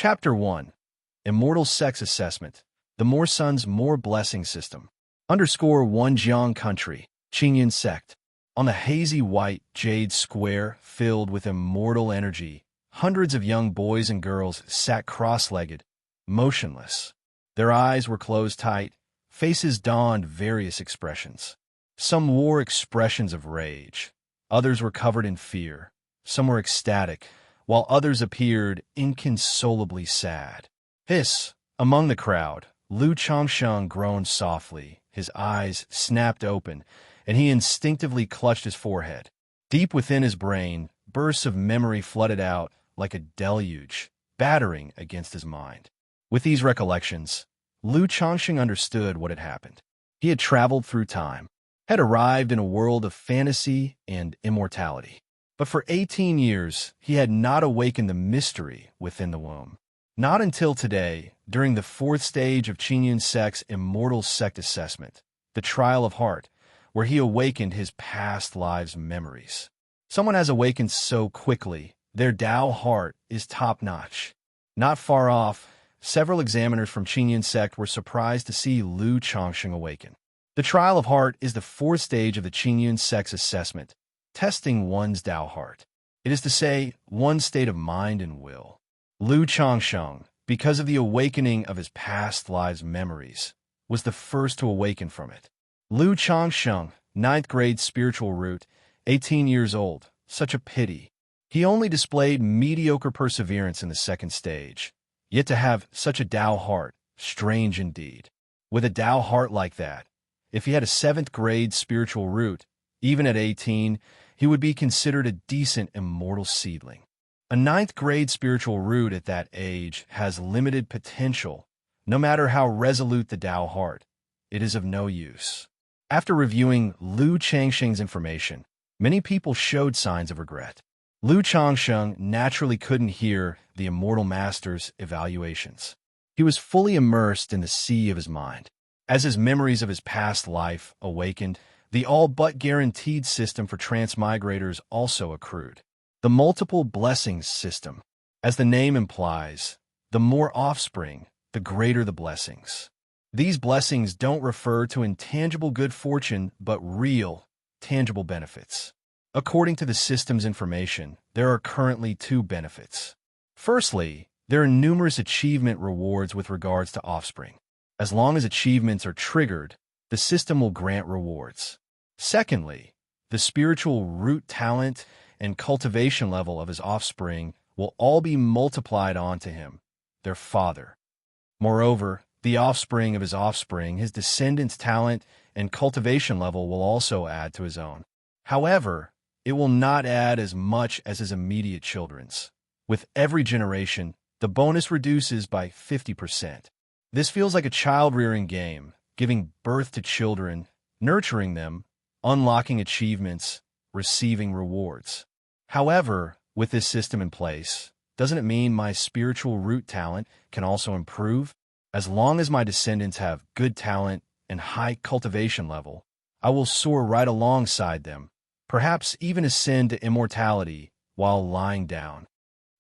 Chapter 1. Immortal Sex Assessment. The More Sons, More Blessing System. Underscore 1 Jiang Country, Qingyan Sect. On the hazy white jade square filled with immortal energy, hundreds of young boys and girls sat cross-legged, motionless. Their eyes were closed tight, faces donned various expressions. Some wore expressions of rage, others were covered in fear, some were ecstatic, while others appeared inconsolably sad. Hiss! Among the crowd, Lu Changsheng groaned softly, his eyes snapped open, and he instinctively clutched his forehead. Deep within his brain, bursts of memory flooded out like a deluge, battering against his mind. With these recollections, Lu Changsheng understood what had happened. He had traveled through time, had arrived in a world of fantasy and immortality. But for 18 years, he had not awakened the mystery within the womb. Not until today, during the fourth stage of Qingyan Sect's Immortal Sect Assessment, the Trial of Heart, where he awakened his past lives' memories. Someone has awakened so quickly, their Tao heart is top-notch. Not far off, several examiners from Qingyan Sect were surprised to see Lu Changsheng awaken. The Trial of Heart is the fourth stage of the Qingyan Sect's assessment, testing one's Tao heart. It is to say, one's state of mind and will. Lu Changsheng, because of the awakening of his past lives' memories, was the first to awaken from it. Lu Changsheng, 9th grade spiritual root, 18 years old, such a pity. He only displayed mediocre perseverance in the second stage. Yet to have such a Tao heart, strange indeed. With a Tao heart like that, if he had a 7th grade spiritual root, even at 18, he would be considered a decent immortal seedling. A 9th grade spiritual root at that age has limited potential. No matter how resolute the Tao heart, it is of no use. After reviewing Lu Changsheng's information, many people showed signs of regret. Lu Changsheng naturally couldn't hear the Immortal Master's evaluations. He was fully immersed in the sea of his mind. As his memories of his past life awakened, the all-but-guaranteed system for transmigrators also accrued. The multiple blessings system. As the name implies, the more offspring, the greater the blessings. These blessings don't refer to intangible good fortune, but real, tangible benefits. According to the system's information, there are currently 2 benefits. Firstly, there are numerous achievement rewards with regards to offspring. As long as achievements are triggered, the system will grant rewards. Secondly, the spiritual root talent and cultivation level of his offspring will all be multiplied onto him, their father. Moreover, the offspring of his offspring, his descendants' talent and cultivation level will also add to his own. However, it will not add as much as his immediate children's. With every generation, the bonus reduces by 50%. This feels like a child-rearing game, giving birth to children, nurturing them, unlocking achievements, receiving rewards. However, with this system in place, doesn't it mean my spiritual root talent can also improve? As long as my descendants have good talent and high cultivation level, I will soar right alongside them, perhaps even ascend to immortality while lying down.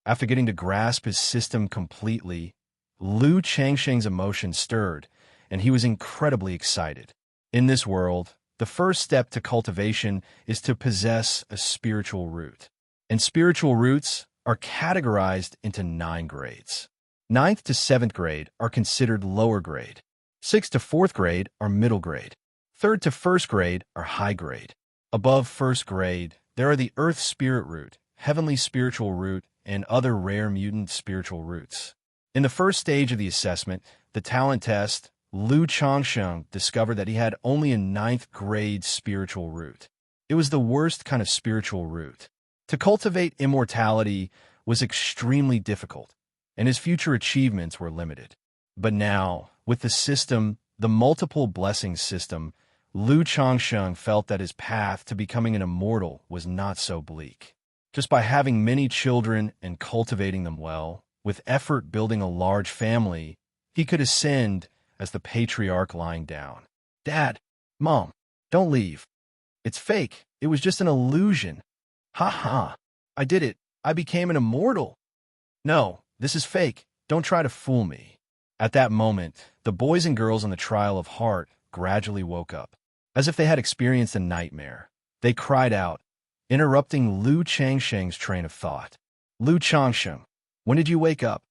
After getting to grasp his system completely, Lu Changsheng's emotions stirred, and he was incredibly excited. In this world, the first step to cultivation is to possess a spiritual root. And spiritual roots are categorized into 9 grades. 9th to 7th grade are considered lower grade. 6th to 4th grade are middle grade. 3rd to 1st grade are high grade. Above 1st grade, there are the Earth Spirit Root, Heavenly Spiritual Root, and other rare mutant spiritual roots. In the first stage of the assessment, the talent test, Lu Changsheng discovered that he had only a 9th grade spiritual root. It was the worst kind of spiritual root. To cultivate immortality was extremely difficult, and his future achievements were limited. But now, with the system, the multiple blessings system, Lu Changsheng felt that his path to becoming an immortal was not so bleak. Just by having many children and cultivating them well, with effort building a large family, he could ascend as the patriarch lying down. Dad, Mom, don't leave. It's fake. It was just an illusion. Ha ha. I did it. I became an immortal. No, this is fake. Don't try to fool me." At that moment, the boys and girls on the Trial of Heart gradually woke up. As if they had experienced a nightmare, they cried out, interrupting Lu Changsheng's train of thought. "Lu Changsheng, when did you wake up?"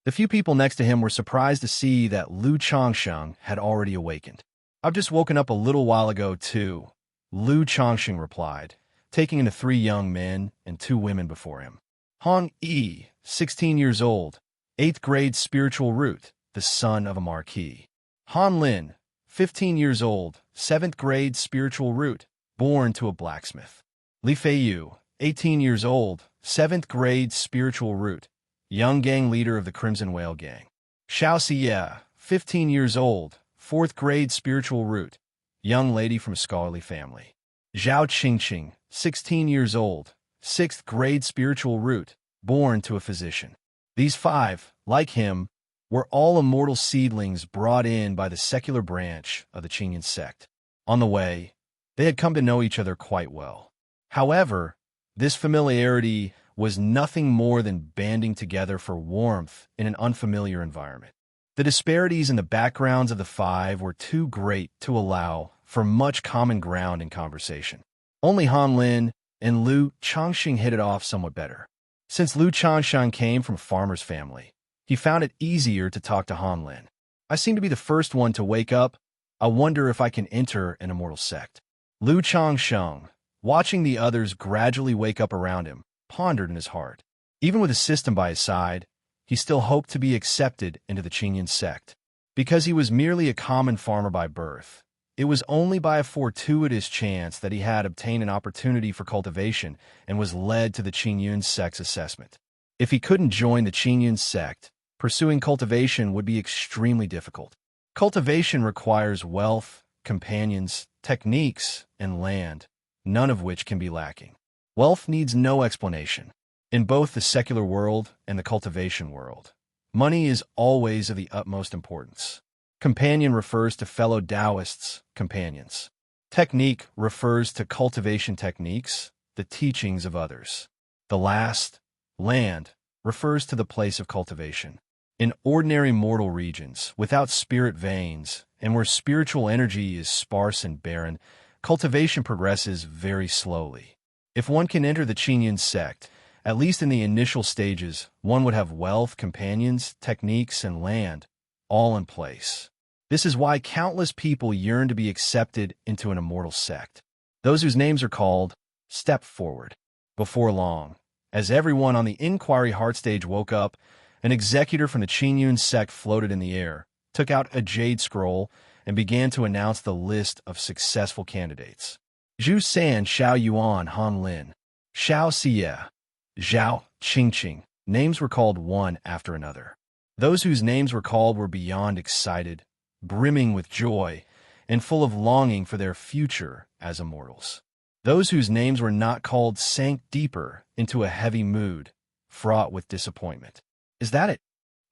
The few people next to him were surprised to see that Lu Changsheng had already awakened. "I've just woken up a little while ago, too," Lu Changsheng replied, taking in the 3 young men and 2 women before him. Hong Yi, 16 years old, 8th grade spiritual root, the son of a marquis. Han Lin, 15 years old, 7th grade spiritual root, born to a blacksmith. Li Feiyu, 18 years old, 7th grade spiritual root, young gang leader of the Crimson Whale Gang. Xianxia, 15 years old, 4th grade spiritual root, young lady from a scholarly family. Zhao Qingqing, 16 years old, 6th grade spiritual root, born to a physician. These 5, like him, were all immortal seedlings brought in by the secular branch of the Qingyan sect. On the way, they had come to know each other quite well. However, this familiarity was nothing more than banding together for warmth in an unfamiliar environment. The disparities in the backgrounds of the 5 were too great to allow for much common ground in conversation. Only Han Lin and Lu Changsheng hit it off somewhat better. Since Lu Changsheng came from a farmer's family, he found it easier to talk to Han Lin. "I seem to be the first one to wake up. I wonder if I can enter an immortal sect." Lu Changsheng, watching the others gradually wake up around him, pondered in his heart. Even with a system by his side, he still hoped to be accepted into the Qingyan sect. Because he was merely a common farmer by birth, it was only by a fortuitous chance that he had obtained an opportunity for cultivation and was led to the Qingyan sect's assessment. If he couldn't join the Qingyan sect, pursuing cultivation would be extremely difficult. Cultivation requires wealth, companions, techniques, and land, none of which can be lacking. Wealth needs no explanation. In both the secular world and the cultivation world, money is always of the utmost importance. Companion refers to fellow Taoists' companions. Technique refers to cultivation techniques, the teachings of others. The last, land, refers to the place of cultivation. In ordinary mortal regions, without spirit veins, and where spiritual energy is sparse and barren, cultivation progresses very slowly. If one can enter the Qingyan sect, at least in the initial stages, one would have wealth, companions, techniques, and land, all in place. This is why countless people yearn to be accepted into an immortal sect. Those whose names are called step forward. Before long, as everyone on the Inquiry Heart stage woke up, an executor from the Qingyan sect floated in the air, took out a jade scroll, and began to announce the list of successful candidates. Zhu San, Xiao Yuan, Han Lin, Xianxia, Zhao Qingqing. Names were called one after another. Those whose names were called were beyond excited, brimming with joy, and full of longing for their future as immortals. Those whose names were not called sank deeper into a heavy mood, fraught with disappointment. "Is that it?"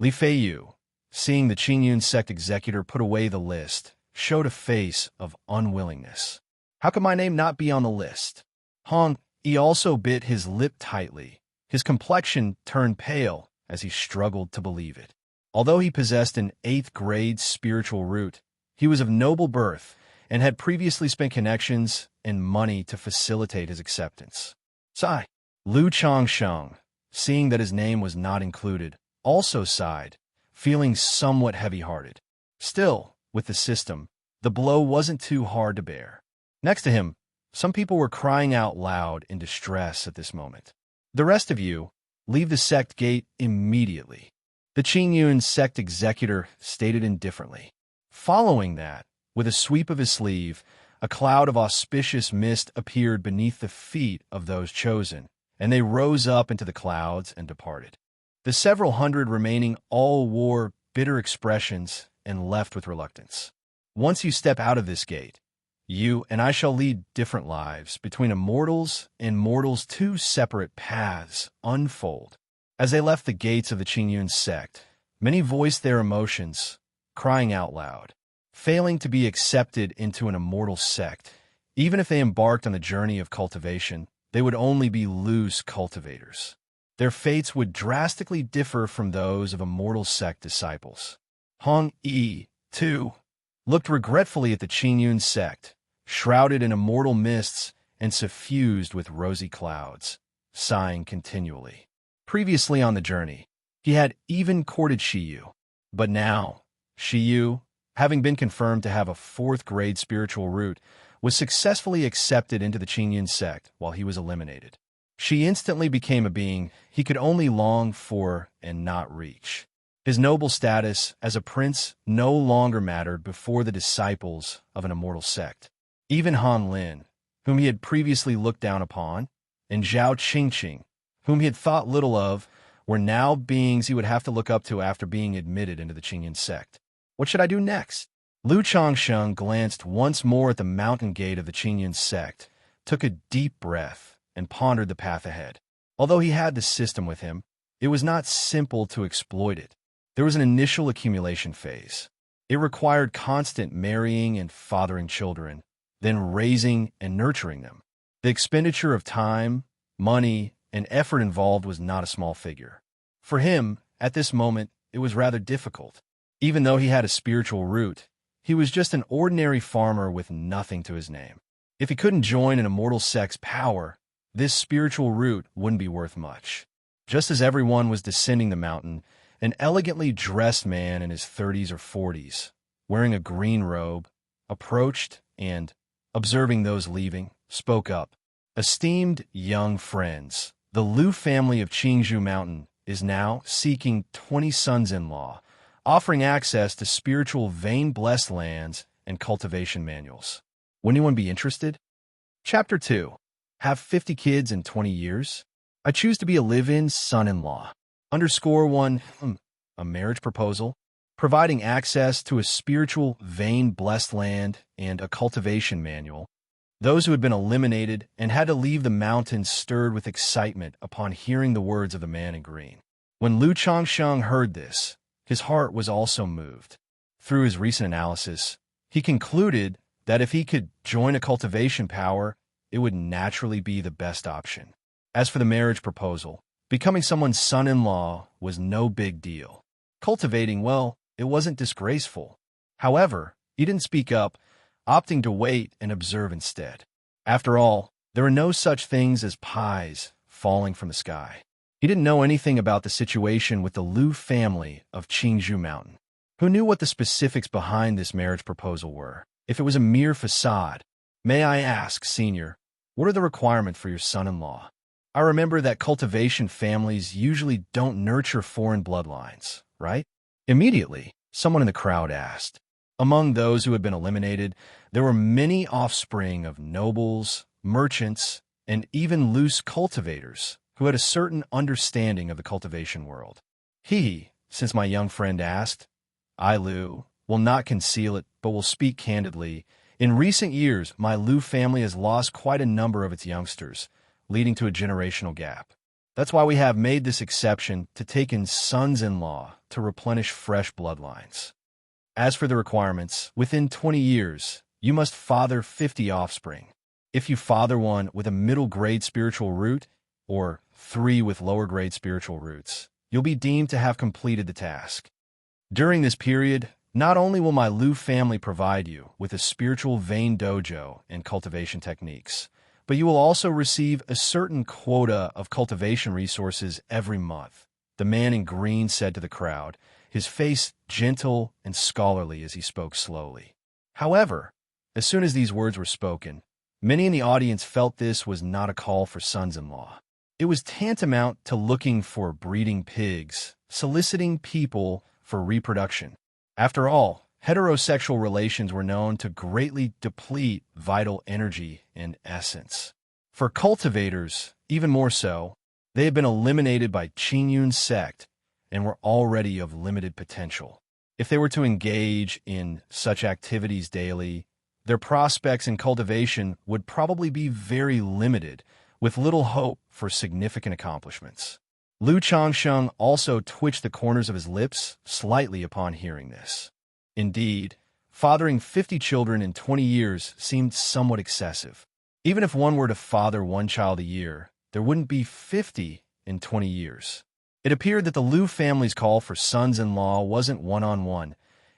Li Feiyu, seeing the Qingyan sect executor put away the list, showed a face of unwillingness. "How could my name not be on the list?" Hong Yi also bit his lip tightly. His complexion turned pale as he struggled to believe it. Although he possessed an 8th grade spiritual root, he was of noble birth and had previously spent connections and money to facilitate his acceptance. Sigh. Lu Changsheng, seeing that his name was not included, also sighed, feeling somewhat heavy-hearted. Still, with the system, the blow wasn't too hard to bear. Next to him, some people were crying out loud in distress at this moment. "The rest of you, leave the sect gate immediately," the Qingyan sect executor stated indifferently. Following that, with a sweep of his sleeve, a cloud of auspicious mist appeared beneath the feet of those chosen, and they rose up into the clouds and departed. The several hundred remaining all wore bitter expressions and left with reluctance. "Once you step out of this gate, you and I shall lead different lives. Between immortals and mortals, 2 separate paths unfold." As they left the gates of the Qingyan sect, many voiced their emotions, crying out loud. Failing to be accepted into an immortal sect, even if they embarked on the journey of cultivation, they would only be loose cultivators. their fates would drastically differ from those of Immortal Sect disciples. Hong Yi, too, looked regretfully at the Qingyun sect, shrouded in immortal mists and suffused with rosy clouds, sighing continually. Previously on the journey, he had even courted Shiyu, but now, Shiyu, having been confirmed to have a 4th-grade spiritual root, was successfully accepted into the Qingyun sect while he was eliminated. She instantly became a being he could only long for and not reach. His noble status as a prince no longer mattered before the disciples of an immortal sect. Even Han Lin, whom he had previously looked down upon, and Zhao Qingqing, whom he had thought little of, were now beings he would have to look up to after being admitted into the Qingyun sect. What should I do next? Lu Changsheng glanced once more at the mountain gate of the Qingyun sect, took a deep breath, and pondered the path ahead. Although he had the system with him, it was not simple to exploit it. There was an initial accumulation phase. It required constant marrying and fathering children, then raising and nurturing them. The expenditure of time, money, and effort involved was not a small figure. For him, at this moment, it was rather difficult. Even though he had a spiritual root, he was just an ordinary farmer with nothing to his name. If he couldn't join an immortal sect's power, this spiritual root wouldn't be worth much. Just as everyone was descending the mountain, an elegantly dressed man in his 30s or 40s, wearing a green robe, approached and, observing those leaving, spoke up. Esteemed young friends, the Lu family of Qingzhou Mountain is now seeking 20 sons-in-law, offering access to spiritual vein-blessed lands and cultivation manuals. Would anyone be interested? Chapter 2. Have 50 kids in 20 years? I choose to be a live-in son-in-law. _1. A marriage proposal, providing access to a spiritual vein-blessed land and a cultivation manual. Those who had been eliminated and had to leave the mountains stirred with excitement upon hearing the words of the man in green. When Lu Changsheng heard this, his heart was also moved. Through his recent analysis, he concluded that if he could join a cultivation power, it would naturally be the best option. As for the marriage proposal, becoming someone's son-in-law was no big deal. Cultivating, well, it wasn't disgraceful. However, he didn't speak up, opting to wait and observe instead. After all, there are no such things as pies falling from the sky. He didn't know anything about the situation with the Lu family of Qingzhou Mountain. Who knew what the specifics behind this marriage proposal were? If it was a mere facade. May I ask, Senior, what are the requirements for your son-in-law? I remember that cultivation families usually don't nurture foreign bloodlines, right? Immediately, someone in the crowd asked. Among those who had been eliminated, there were many offspring of nobles, merchants, and even loose cultivators who had a certain understanding of the cultivation world. Since my young friend asked, I, Lu, will not conceal it, but will speak candidly. In recent years, my Lu family has lost quite a number of its youngsters, leading to a generational gap. That's why we have made this exception to take in sons-in-law to replenish fresh bloodlines. As for the requirements, within 20 years, you must father 50 offspring. If you father one with a middle-grade spiritual root, or 3 with lower-grade spiritual roots, you'll be deemed to have completed the task. During this period, not only will my Lu family provide you with a spiritual vein dojo and cultivation techniques, but you will also receive a certain quota of cultivation resources every month, the man in green said to the crowd, his face gentle and scholarly as he spoke slowly. However, as soon as these words were spoken, many in the audience felt this was not a call for sons-in-law. It was tantamount to looking for breeding pigs, soliciting people for reproduction. After all, heterosexual relations were known to greatly deplete vital energy and essence. For cultivators, even more so, they had been eliminated by Qingyun sect and were already of limited potential. If they were to engage in such activities daily, their prospects in cultivation would probably be very limited, with little hope for significant accomplishments. Lu Changsheng also twitched the corners of his lips slightly upon hearing this. Indeed, fathering 50 children in 20 years seemed somewhat excessive. Even if one were to father one child a year, there wouldn't be 50 in 20 years. It appeared that the Liu family's call for sons-in-law wasn't one-on-one.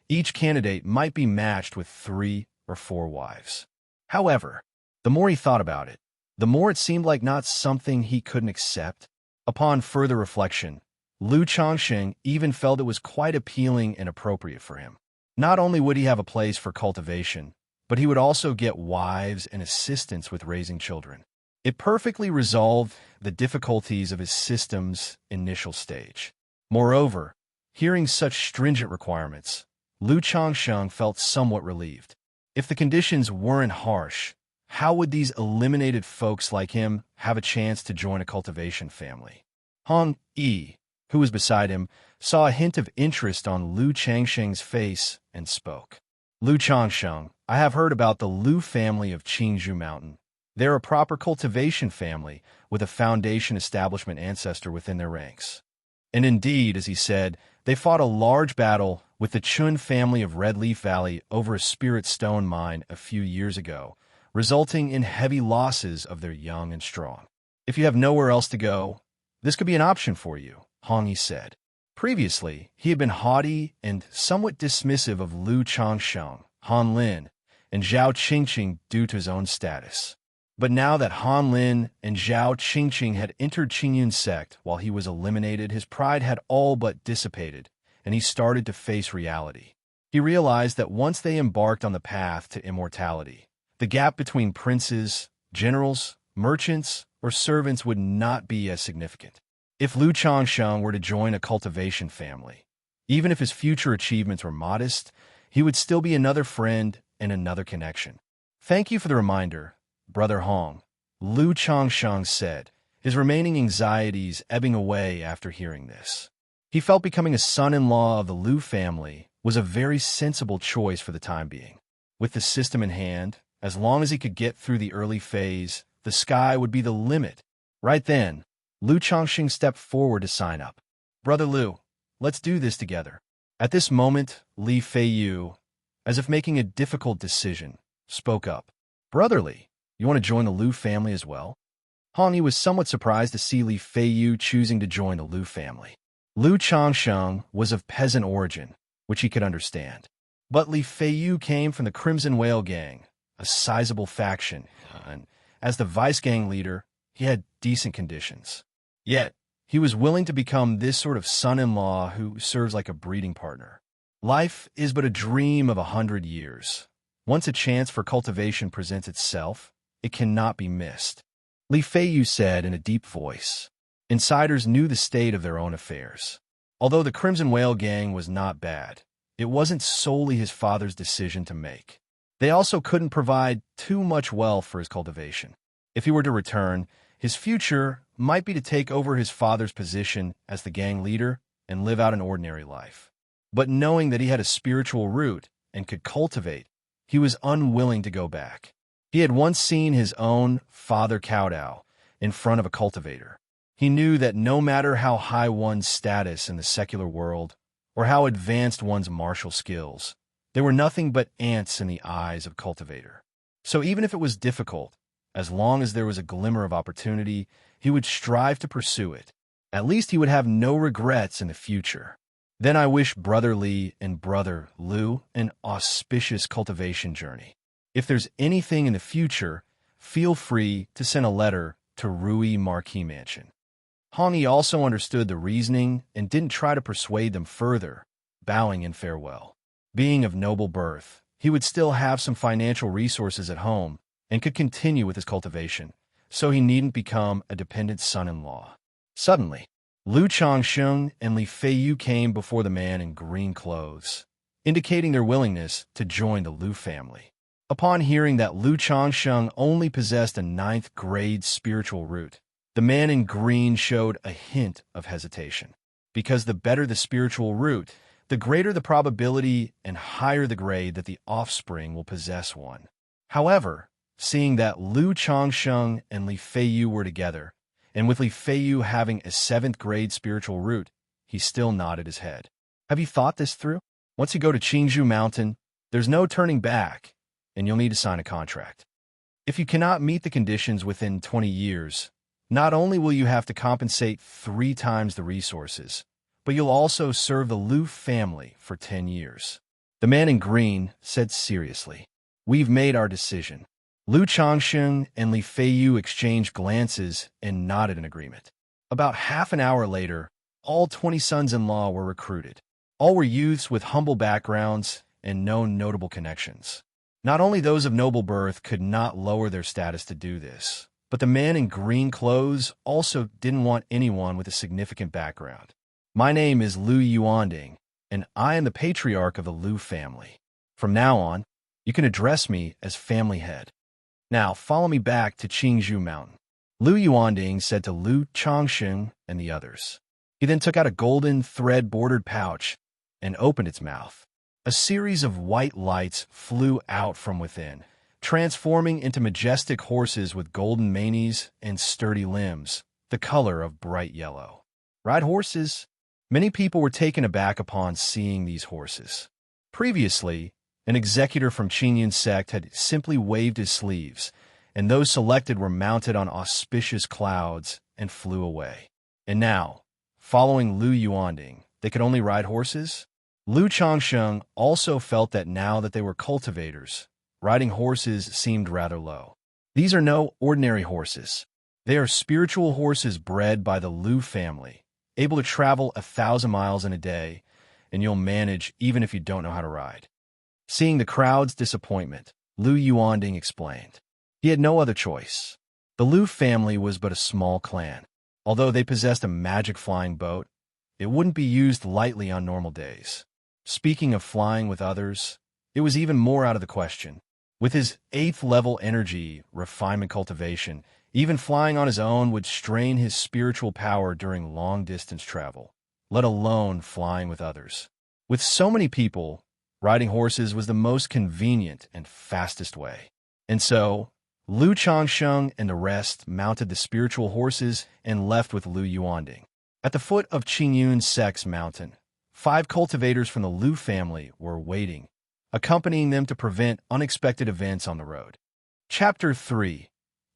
Each candidate might be matched with 3 or 4 wives. However, the more he thought about it, the more it seemed like not something he couldn't accept. Upon further reflection, Liu Changsheng even felt it was quite appealing and appropriate for him. Not only would he have a place for cultivation, but he would also get wives and assistance with raising children. It perfectly resolved the difficulties of his system's initial stage. Moreover, hearing such stringent requirements, Liu Changsheng felt somewhat relieved. If the conditions weren't harsh, how would these eliminated folks like him have a chance to join a cultivation family? Hong Yi, who was beside him, saw a hint of interest on Liu Changsheng's face and spoke. Liu Changsheng, I have heard about the Liu family of Qingzhou Mountain. They're a proper cultivation family with a foundation establishment ancestor within their ranks. And indeed, as he said, they fought a large battle with the Chun family of Red Leaf Valley over a spirit stone mine a few years ago, resulting in heavy losses of their young and strong. If you have nowhere else to go, this could be an option for you, Hong Yi said. Previously, he had been haughty and somewhat dismissive of Liu Changsheng, Han Lin, and Zhao Qingqing due to his own status. But now that Han Lin and Zhao Qingqing had entered Qingyun sect while he was eliminated, his pride had all but dissipated, and he started to face reality. He realized that once they embarked on the path to immortality, the gap between princes, generals, merchants, or servants would not be as significant. If Liu Changsheng were to join a cultivation family, even if his future achievements were modest, he would still be another friend and another connection. Thank you for the reminder, Brother Hong, Liu Changsheng said, his remaining anxieties ebbing away after hearing this. He felt becoming a son-in-law of the Liu family was a very sensible choice for the time being. With the system in hand, as long as he could get through the early phase, the sky would be the limit. Right then, Liu Changsheng stepped forward to sign up. Brother Liu, let's do this together. At this moment, Li Feiyu, as if making a difficult decision, spoke up. Brotherly, you want to join the Liu family as well? Hong Yi was somewhat surprised to see Li Feiyu choosing to join the Liu family. Liu Changsheng was of peasant origin, which he could understand. But Li Feiyu came from the Crimson Whale Gang, a sizable faction, and as the vice gang leader, he had decent conditions. Yet, he was willing to become this sort of son-in-law who serves like a breeding partner. Life is but a dream of 100 years. Once a chance for cultivation presents itself, it cannot be missed. Li Feiyu said in a deep voice. Insiders knew the state of their own affairs. Although the Crimson Whale Gang was not bad, it wasn't solely his father's decision to make. They also couldn't provide too much wealth for his cultivation. If he were to return, his future might be to take over his father's position as the gang leader and live out an ordinary life. But knowing that he had a spiritual root and could cultivate, he was unwilling to go back. He had once seen his own father kowtow in front of a cultivator. He knew that no matter how high one's status in the secular world or how advanced one's martial skills, they were nothing but ants in the eyes of cultivator. So even if it was difficult, as long as there was a glimmer of opportunity, he would strive to pursue it. At least he would have no regrets in the future. Then I wish Brother Li and Brother Liu an auspicious cultivation journey. If there's anything in the future, feel free to send a letter to Rui Marquis Mansion. Hong Yi also understood the reasoning and didn't try to persuade them further, bowing in farewell. Being of noble birth, he would still have some financial resources at home and could continue with his cultivation, so he needn't become a dependent son-in-law. Suddenly, Liu Changsheng and Li Feiyu came before the man in green clothes, indicating their willingness to join the Liu family. Upon hearing that Liu Changsheng only possessed a 9th-grade spiritual root, the man in green showed a hint of hesitation. Because the better the spiritual root, the greater the probability and higher the grade that the offspring will possess one. However, seeing that Liu Changsheng and Li Feiyu were together, and with Li Feiyu having a 7th-grade spiritual root, he still nodded his head. Have you thought this through? Once you go to Qingzhou Mountain, there's no turning back, and you'll need to sign a contract. If you cannot meet the conditions within 20 years, Not only will you have to compensate 3 times the resources, but you'll also serve the Lu family for 10 years. The man in green said seriously, "We've made our decision." Lu Changsheng and Li Feiyu exchanged glances and nodded in agreement. About half an hour later, all 20 sons-in-law were recruited. All were youths with humble backgrounds and no notable connections. Not only those of noble birth could not lower their status to do this, but the man in green clothes also didn't want anyone with a significant background. "My name is Lu Yuanding, and I am the patriarch of the Lu family. From now on, you can address me as family head. Now, follow me back to Qingzhou Mountain." Lu Yuanding said to Lu Changsheng and the others. He then took out a golden thread-bordered pouch and opened its mouth. A series of white lights flew out from within, transforming into majestic horses with golden manes and sturdy limbs, the color of bright yellow. Ride horses? Many people were taken aback upon seeing these horses. Previously, an executor from Qingyun sect had simply waved his sleeves, and those selected were mounted on auspicious clouds and flew away. And now, following Lu Yuanding, they could only ride horses? Lu Changsheng also felt that now that they were cultivators, riding horses seemed rather low. These are no ordinary horses. They are spiritual horses bred by the Lu family, able to travel 1,000 miles in a day, and you'll manage even if you don't know how to ride. Seeing the crowd's disappointment, Lu Yuanding explained. He had no other choice. The Lu family was but a small clan. Although they possessed a magic flying boat, it wouldn't be used lightly on normal days. Speaking of flying with others, it was even more out of the question. With his 8th level energy, refinement cultivation, even flying on his own would strain his spiritual power during long-distance travel, let alone flying with others. With so many people, riding horses was the most convenient and fastest way. And so, Lu Changsheng and the rest mounted the spiritual horses and left with Lu Yuanding. At the foot of Qingyun sect's mountain, 5 cultivators from the Lu family were waiting, accompanying them to prevent unexpected events on the road. Chapter 3.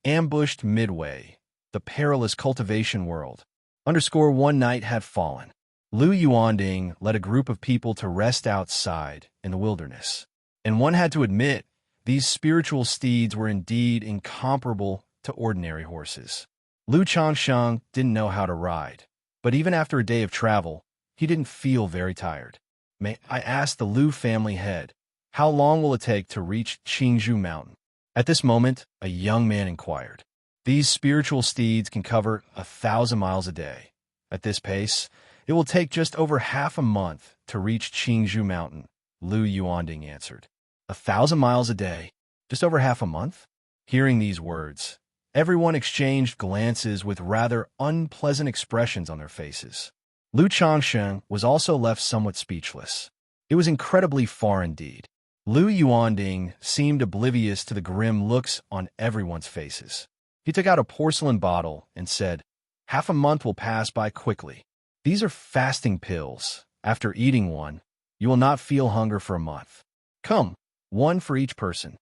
Ambushed Midway, the Perilous Cultivation World. One night had fallen. Lu Yuanding led a group of people to rest outside in the wilderness. And one had to admit, these spiritual steeds were indeed incomparable to ordinary horses. Lu Changsheng didn't know how to ride, but even after a day of travel, he didn't feel very tired. "May I ask the Lu family head, how long will it take to reach Qingzhou Mountain?" At this moment, a young man inquired. "These spiritual steeds can cover 1,000 miles a day. At this pace, it will take just over half a month to reach Qingzhou Mountain," Lu Yuanding answered. 1,000 miles a day, just over half a month? Hearing these words, everyone exchanged glances with rather unpleasant expressions on their faces. Lu Changsheng was also left somewhat speechless. It was incredibly far indeed. Lu Yuanding seemed oblivious to the grim looks on everyone's faces. He took out a porcelain bottle and said, "Half a month will pass by quickly. These are fasting pills. After eating one, you will not feel hunger for a month. Come, one for each person."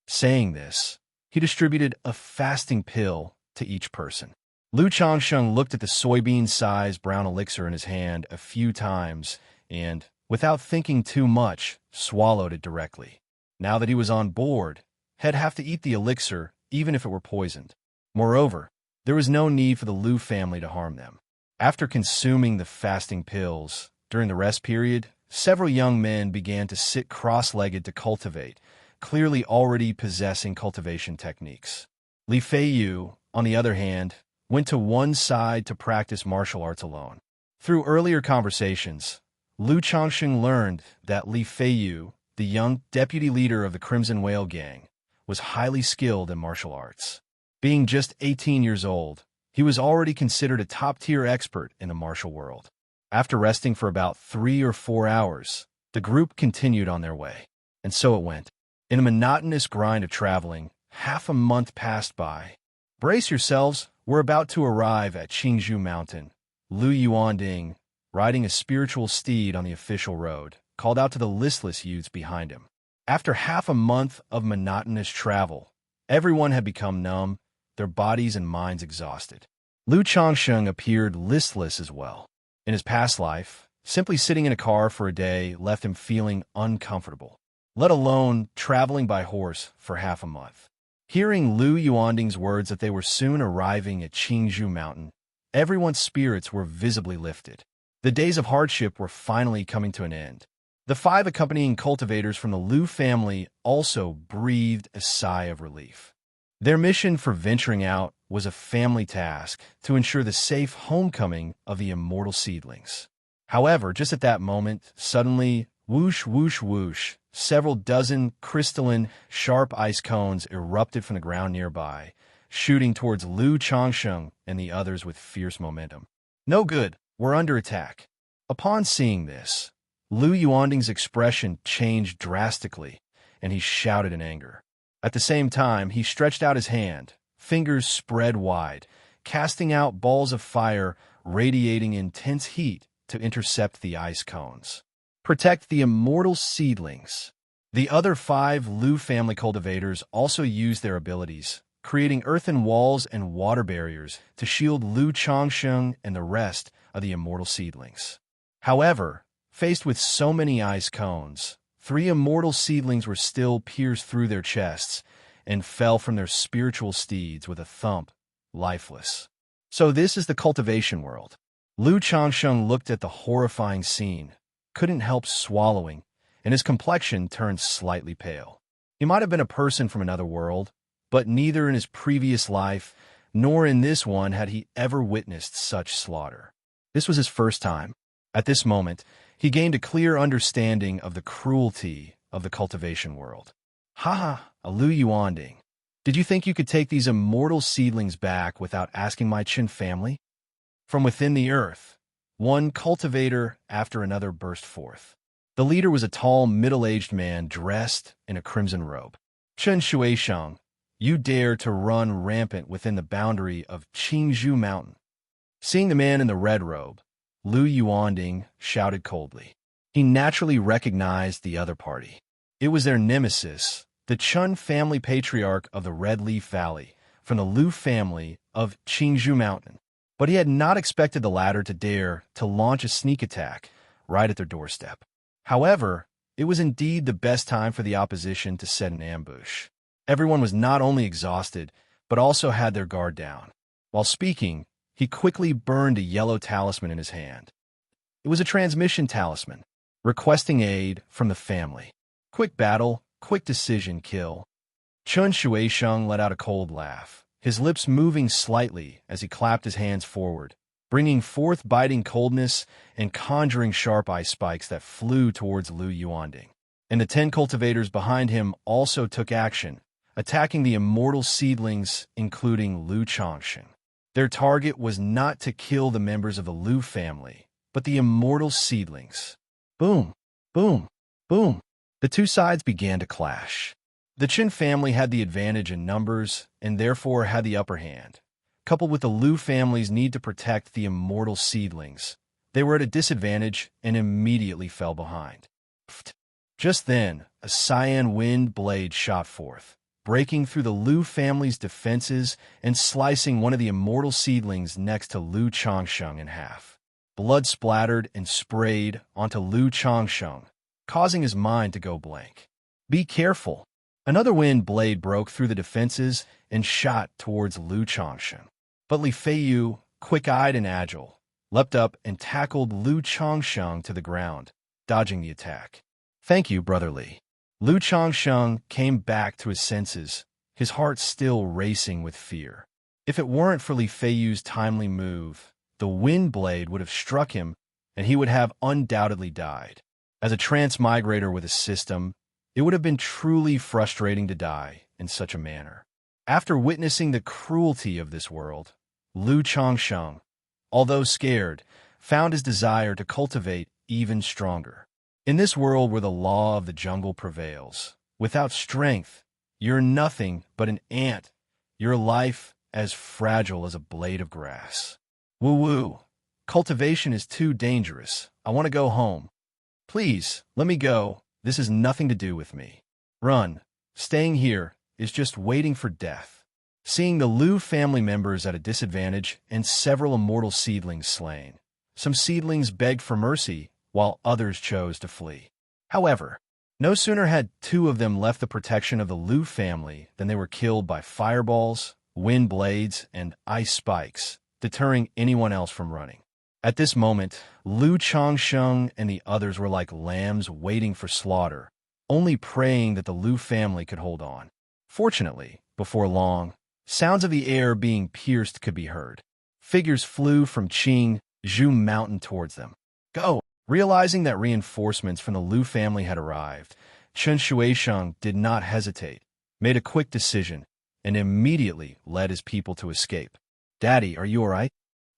Saying this, he distributed a fasting pill to each person. Lu Changsheng looked at the soybean-sized brown elixir in his hand a few times and, without thinking too much, swallowed it directly. Now that he was on board, he'd have to eat the elixir even if it were poisoned. Moreover, there was no need for the Lu family to harm them. After consuming the fasting pills, during the rest period, several young men began to sit cross-legged to cultivate, clearly already possessing cultivation techniques. Li Feiyu, on the other hand, went to one side to practice martial arts alone. Through earlier conversations, Lu Changsheng learned that Li Feiyu, the young deputy leader of the Crimson Whale Gang, was highly skilled in martial arts. Being just 18 years old, he was already considered a top-tier expert in the martial world. After resting for about 3 or 4 hours, the group continued on their way. And so it went. In a monotonous grind of traveling, half a month passed by. "Brace yourselves, we're about to arrive at Qingzhou Mountain," Lu Yuanding, riding a spiritual steed on the official road, called out to the listless youths behind him. After half a month of monotonous travel, everyone had become numb, their bodies and minds exhausted. Lu Changsheng appeared listless as well. In his past life, simply sitting in a car for a day left him feeling uncomfortable, let alone traveling by horse for half a month. Hearing Lu Yuanding's words that they were soon arriving at Qingzhou Mountain, everyone's spirits were visibly lifted. The days of hardship were finally coming to an end. The 5 accompanying cultivators from the Lu family also breathed a sigh of relief. Their mission for venturing out was a family task to ensure the safe homecoming of the immortal seedlings. However, just at that moment, suddenly, whoosh, whoosh, whoosh, several dozen crystalline, sharp ice cones erupted from the ground nearby, shooting towards Lu Changsheng and the others with fierce momentum. No good, we're under attack. Upon seeing this, Lu Yuanding's expression changed drastically, and he shouted in anger. At the same time, he stretched out his hand, fingers spread wide, casting out balls of fire radiating intense heat to intercept the ice cones. Protect the immortal seedlings. The other 5 Lu family cultivators also used their abilities, creating earthen walls and water barriers to shield Lu Changsheng and the rest of the immortal seedlings. However, faced with so many ice cones, 3 immortal seedlings were still pierced through their chests and fell from their spiritual steeds with a thump, lifeless. So this is the cultivation world. Lu Changsheng looked at the horrifying scene, couldn't help swallowing, and his complexion turned slightly pale. He might have been a person from another world, but neither in his previous life nor in this one had he ever witnessed such slaughter. This was his first time. At this moment, he gained a clear understanding of the cruelty of the cultivation world. Ha, Lu Yuanding. Did you think you could take these immortal seedlings back without asking my Qin family? From within the earth, one cultivator after another burst forth. The leader was a tall, middle-aged man dressed in a crimson robe. Chen Shuisheng, you dare to run rampant within the boundary of Qingzhou Mountain. Seeing the man in the red robe, Lu Yuanding shouted coldly. He naturally recognized the other party. It was their nemesis, the Chun family patriarch of the Red Leaf Valley, from the Lu family of Qingzhou Mountain. But he had not expected the latter to dare to launch a sneak attack right at their doorstep. However, it was indeed the best time for the opposition to set an ambush. Everyone was not only exhausted, but also had their guard down. While speaking, he quickly burned a yellow talisman in his hand. It was a transmission talisman, requesting aid from the family. Quick battle, quick decision, kill. Chun Shuisheng let out a cold laugh, his lips moving slightly as he clapped his hands forward, bringing forth biting coldness and conjuring sharp ice spikes that flew towards Lu Yuanding. And the 10 cultivators behind him also took action, attacking the immortal seedlings, including Lu Changsheng. Their target was not to kill the members of the Lu family, but the immortal seedlings. Boom, boom, boom. The 2 sides began to clash. The Qin family had the advantage in numbers and therefore had the upper hand. Coupled with the Lu family's need to protect the immortal seedlings, they were at a disadvantage and immediately fell behind. Just then, a cyan wind blade shot forth, breaking through the Lu family's defenses and slicing one of the immortal seedlings next to Lu Changsheng in half. Blood splattered and sprayed onto Lu Changsheng, causing his mind to go blank. Be careful. Another wind blade broke through the defenses and shot towards Lu Changsheng. But Li Feiyu, quick-eyed and agile, leapt up and tackled Lu Changsheng to the ground, dodging the attack. Thank you, Brother Li. Lu Changsheng came back to his senses, his heart still racing with fear. If it weren't for Li Feiyu's timely move, the wind blade would have struck him and he would have undoubtedly died. As a transmigrator with a system, it would have been truly frustrating to die in such a manner. After witnessing the cruelty of this world, Lu Changsheng, although scared, found his desire to cultivate even stronger. In this world where the law of the jungle prevails, without strength, you're nothing but an ant, your life as fragile as a blade of grass. Woo-woo, cultivation is too dangerous. I want to go home. Please, let me go. This has nothing to do with me. Run. Staying here is just waiting for death. seeing the Lu family members at a disadvantage and several immortal seedlings slain. Some seedlings begged for mercy, while others chose to flee. However, no sooner had two of them left the protection of the Lu family than they were killed by fireballs, wind blades, and ice spikes, deterring anyone else from running. At this moment, Lu Changsheng and the others were like lambs waiting for slaughter, only praying that the Lu family could hold on. Fortunately, before long, sounds of the air being pierced could be heard. Figures flew from Qingzhou Mountain towards them. Go! Realizing that reinforcements from the Lu family had arrived, Chen Shuisheng did not hesitate, made a quick decision, and immediately led his people to escape. "Daddy, are you all right?"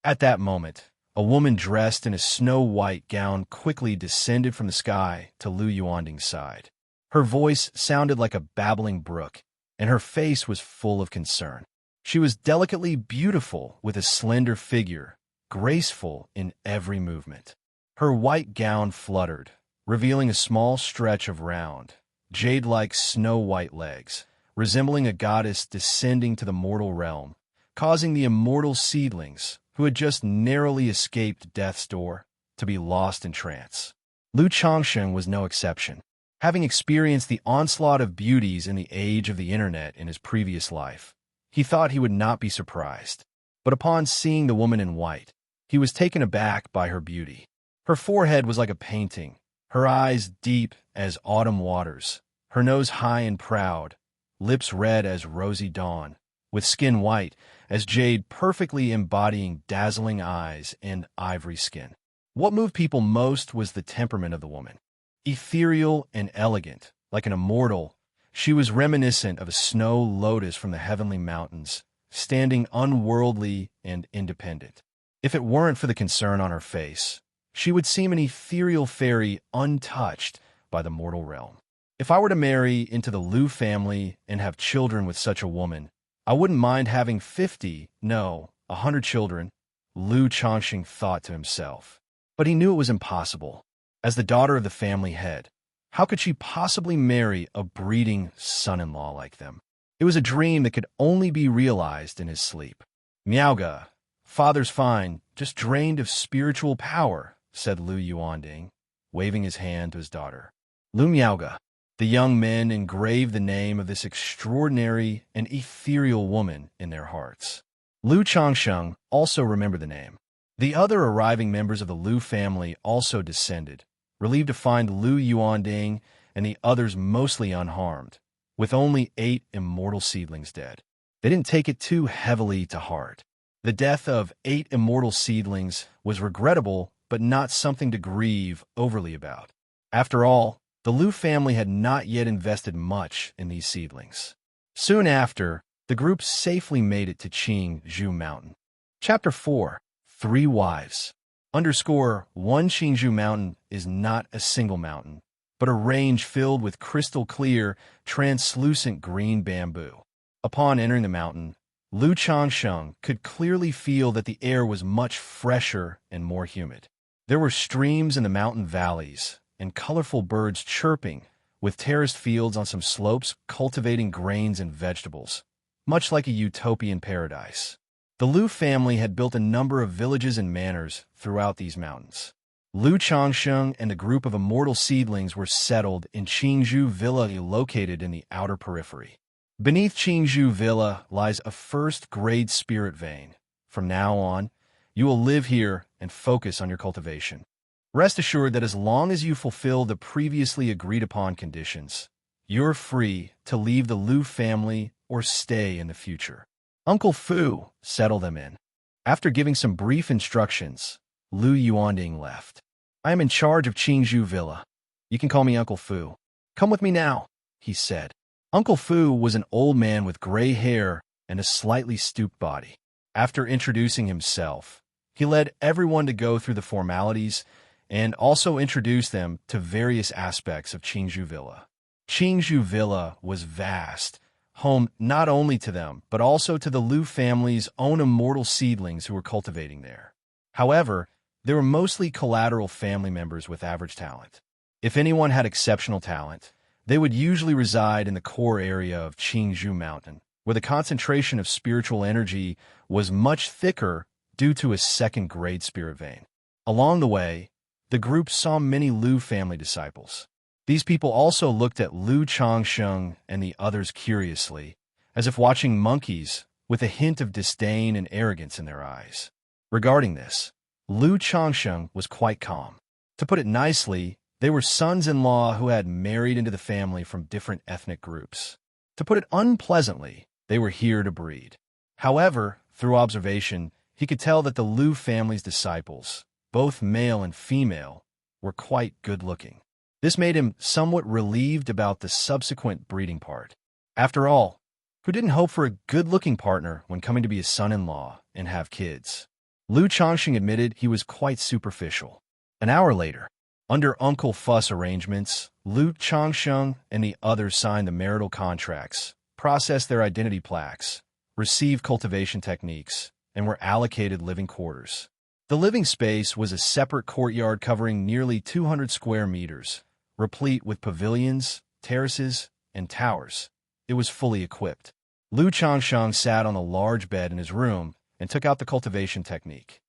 At that moment, a woman dressed in a snow-white gown quickly descended from the sky to Lu Yuanding's side. Her voice sounded like a babbling brook, and her face was full of concern. She was delicately beautiful with a slender figure, graceful in every movement. Her white gown fluttered, revealing a small stretch of round, jade-like snow-white legs, resembling a goddess descending to the mortal realm, causing the immortal seedlings, who had just narrowly escaped death's door, to be lost in trance. Lu Changsheng was no exception. Having experienced the onslaught of beauties in the age of the internet in his previous life, he thought he would not be surprised. But upon seeing the woman in white, he was taken aback by her beauty. Her forehead was like a painting, her eyes deep as autumn waters, her nose high and proud, lips red as rosy dawn, with skin white as jade, perfectly embodying dazzling eyes and ivory skin. What moved people most was the temperament of the woman. Ethereal and elegant, like an immortal, she was reminiscent of a snow lotus from the heavenly mountains, standing unworldly and independent. If it weren't for the concern on her face, she would seem an ethereal fairy untouched by the mortal realm. If I were to marry into the Lu family and have children with such a woman, I wouldn't mind having 50, no, 100 children, Lu Changsheng thought to himself. But he knew it was impossible. As the daughter of the family head, how could she possibly marry a breeding son-in-law like them? It was a dream that could only be realized in his sleep. "Miaoga, father's fine, just drained of spiritual power," said Lu Yuanding, waving his hand to his daughter. Lu Miaoga. The young men engraved the name of this extraordinary and ethereal woman in their hearts. Lu Changsheng also remembered the name. The other arriving members of the Lu family also descended, relieved to find Lu Yuanding and the others mostly unharmed, with only 8 immortal seedlings dead. They didn't take it too heavily to heart. The death of 8 immortal seedlings was regrettable, but not something to grieve overly about. After all, the Lu family had not yet invested much in these seedlings. Soon after, the group safely made it to Qingzhou Mountain. Chapter 4. 3 Wives. One Qingzhou Mountain is not a single mountain, but a range filled with crystal-clear, translucent green bamboo. Upon entering the mountain, Lu Changsheng could clearly feel that the air was much fresher and more humid. There were streams in the mountain valleys, and colorful birds chirping, with terraced fields on some slopes cultivating grains and vegetables, much like a utopian paradise. The Lu family had built a number of villages and manors throughout these mountains. Lu Changsheng and a group of immortal seedlings were settled in Qingzhou Villa located in the outer periphery. Beneath Qingzhou Villa lies a first-grade spirit vein. From now on, you will live here and focus on your cultivation. Rest assured that as long as you fulfill the previously agreed-upon conditions, you're free to leave the Lu family or stay in the future. Uncle Fu settled them in. After giving some brief instructions, Lu Yuanding left. "I am in charge of Qingzhou Villa. You can call me Uncle Fu. Come with me now," he said. Uncle Fu was an old man with gray hair and a slightly stooped body. After introducing himself, he led everyone to go through the formalities and also introduced them to various aspects of Qingzhou Villa. Qingzhou Villa was vast, home not only to them, but also to the Lu family's own immortal seedlings who were cultivating there. However, they were mostly collateral family members with average talent. If anyone had exceptional talent, they would usually reside in the core area of Qingzhou Mountain, where the concentration of spiritual energy was much thicker due to a second-grade spirit vein. Along the way, the group saw many Lu family disciples. These people also looked at Lu Changsheng and the others curiously, as if watching monkeys, with a hint of disdain and arrogance in their eyes. Regarding this, Lu Changsheng was quite calm. To put it nicely, they were sons-in-law who had married into the family from different ethnic groups. To put it unpleasantly, they were here to breed. However, through observation, he could tell that the Lu family's disciples, both male and female, were quite good-looking. This made him somewhat relieved about the subsequent breeding part. After all, who didn't hope for a good-looking partner when coming to be a son-in-law and have kids? Lu Changsheng admitted he was quite superficial. An hour later, under Uncle Fuss arrangements, Lu Changsheng and the others signed the marital contracts, processed their identity plaques, received cultivation techniques, and were allocated living quarters. The living space was a separate courtyard covering nearly 200 square meters, replete with pavilions, terraces, and towers. It was fully equipped. Lu Changsheng sat on a large bed in his room and took out the cultivation technique.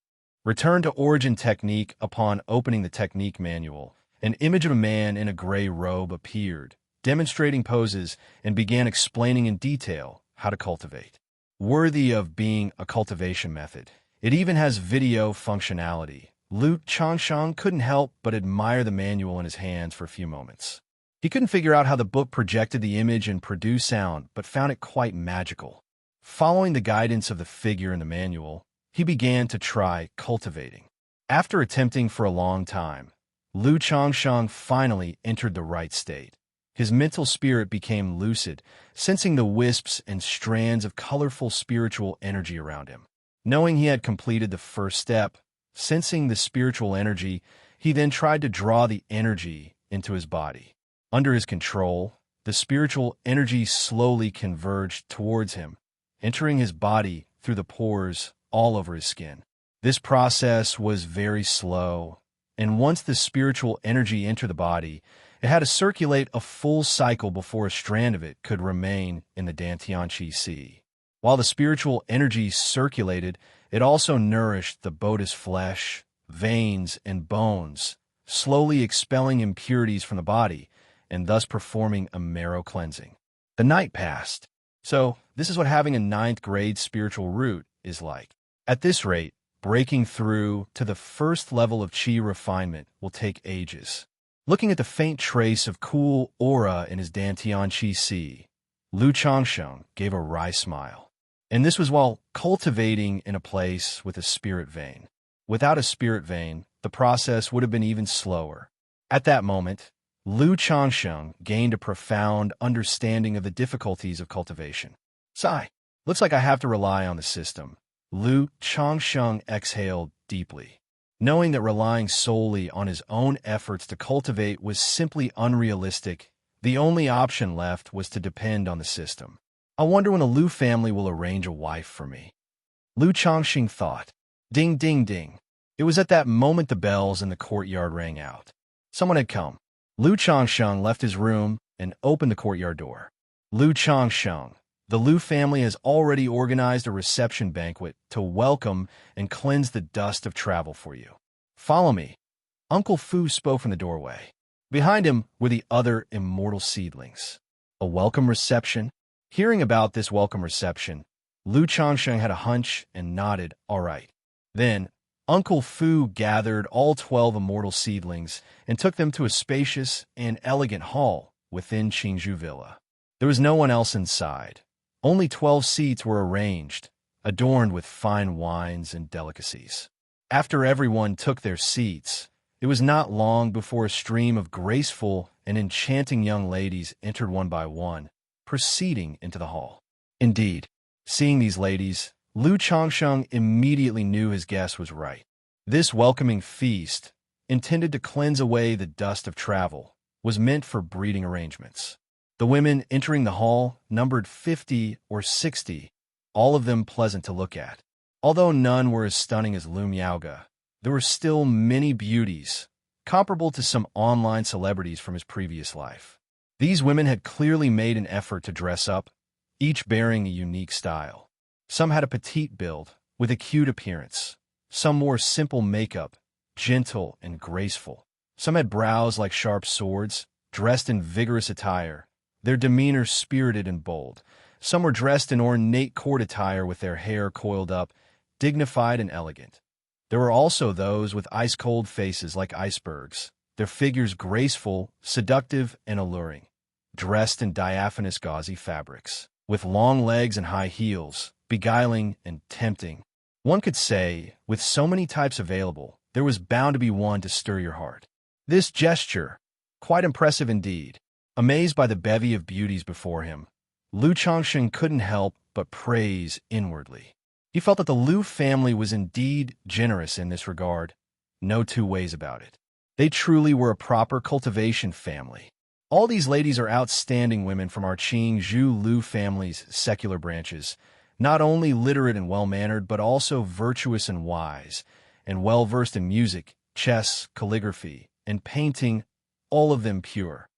Return to origin technique. Upon opening the technique manual, an image of a man in a gray robe appeared, demonstrating poses, and began explaining in detail how to cultivate. Worthy of being a cultivation method, it even has video functionality. Lu Changsheng couldn't help but admire the manual in his hands for a few moments. He couldn't figure out how the book projected the image and produced sound, but found it quite magical. Following the guidance of the figure in the manual, he began to try cultivating. After attempting for a long time, Lu Changsheng finally entered the right state. His mental spirit became lucid, sensing the wisps and strands of colorful spiritual energy around him. Knowing he had completed the first step, sensing the spiritual energy, he then tried to draw the energy into his body. Under his control, the spiritual energy slowly converged towards him, entering his body through the pores all over his skin. This process was very slow, and once the spiritual energy entered the body, it had to circulate a full cycle before a strand of it could remain in the Dantianqi Sea. While the spiritual energy circulated, it also nourished the Buddha's flesh, veins, and bones, slowly expelling impurities from the body, and thus performing a marrow cleansing. The night passed. So, this is what having a 9th grade spiritual root is like. At this rate, breaking through to the first level of qi refinement will take ages. Looking at the faint trace of cool aura in his Dantianqi Sea, Lu Changsheng gave a wry smile. And this was while cultivating in a place with a spirit vein. Without a spirit vein, the process would have been even slower. At that moment, Lu Changsheng gained a profound understanding of the difficulties of cultivation. Sigh. Looks like I have to rely on the system. Lu Changsheng exhaled deeply. Knowing that relying solely on his own efforts to cultivate was simply unrealistic, the only option left was to depend on the system. I wonder when the Lu family will arrange a wife for me. Lu Changsheng thought. Ding, ding, ding. It was at that moment the bells in the courtyard rang out. Someone had come. Lu Changsheng left his room and opened the courtyard door. Lu Changsheng, the Lu family has already organized a reception banquet to welcome and cleanse the dust of travel for you. Follow me. Uncle Fu spoke from the doorway. Behind him were the other immortal seedlings. A welcome reception? Hearing about this welcome reception, Lu Changsheng had a hunch and nodded, all right. Then, Uncle Fu gathered all 12 immortal seedlings and took them to a spacious and elegant hall within Qingzhou Villa. There was no one else inside. Only 12 seats were arranged, adorned with fine wines and delicacies. After everyone took their seats, it was not long before a stream of graceful and enchanting young ladies entered one by one, proceeding into the hall. Indeed, seeing these ladies, Lu Changsheng immediately knew his guess was right. This welcoming feast, intended to cleanse away the dust of travel, was meant for breeding arrangements. The women entering the hall numbered 50 or 60, all of them pleasant to look at. Although none were as stunning as Lu Miaoge, there were still many beauties, comparable to some online celebrities from his previous life. These women had clearly made an effort to dress up, each bearing a unique style. Some had a petite build, with a cute appearance. Some wore simple makeup, gentle and graceful. Some had brows like sharp swords, dressed in vigorous attire, their demeanor spirited and bold. Some were dressed in ornate court attire with their hair coiled up, dignified and elegant. There were also those with ice-cold faces like icebergs, their figures graceful, seductive, and alluring, dressed in diaphanous gauzy fabrics, with long legs and high heels, beguiling and tempting. One could say, with so many types available, there was bound to be one to stir your heart. This gesture, quite impressive indeed. Amazed by the bevy of beauties before him, Lu Xianxia couldn't help but praise inwardly. He felt that the Lu family was indeed generous in this regard. No two ways about it. They truly were a proper cultivation family. All these ladies are outstanding women from our Qingzhou Lu family's secular branches, not only literate and well-mannered, but also virtuous and wise, and well-versed in music, chess, calligraphy, and painting, all of them pure.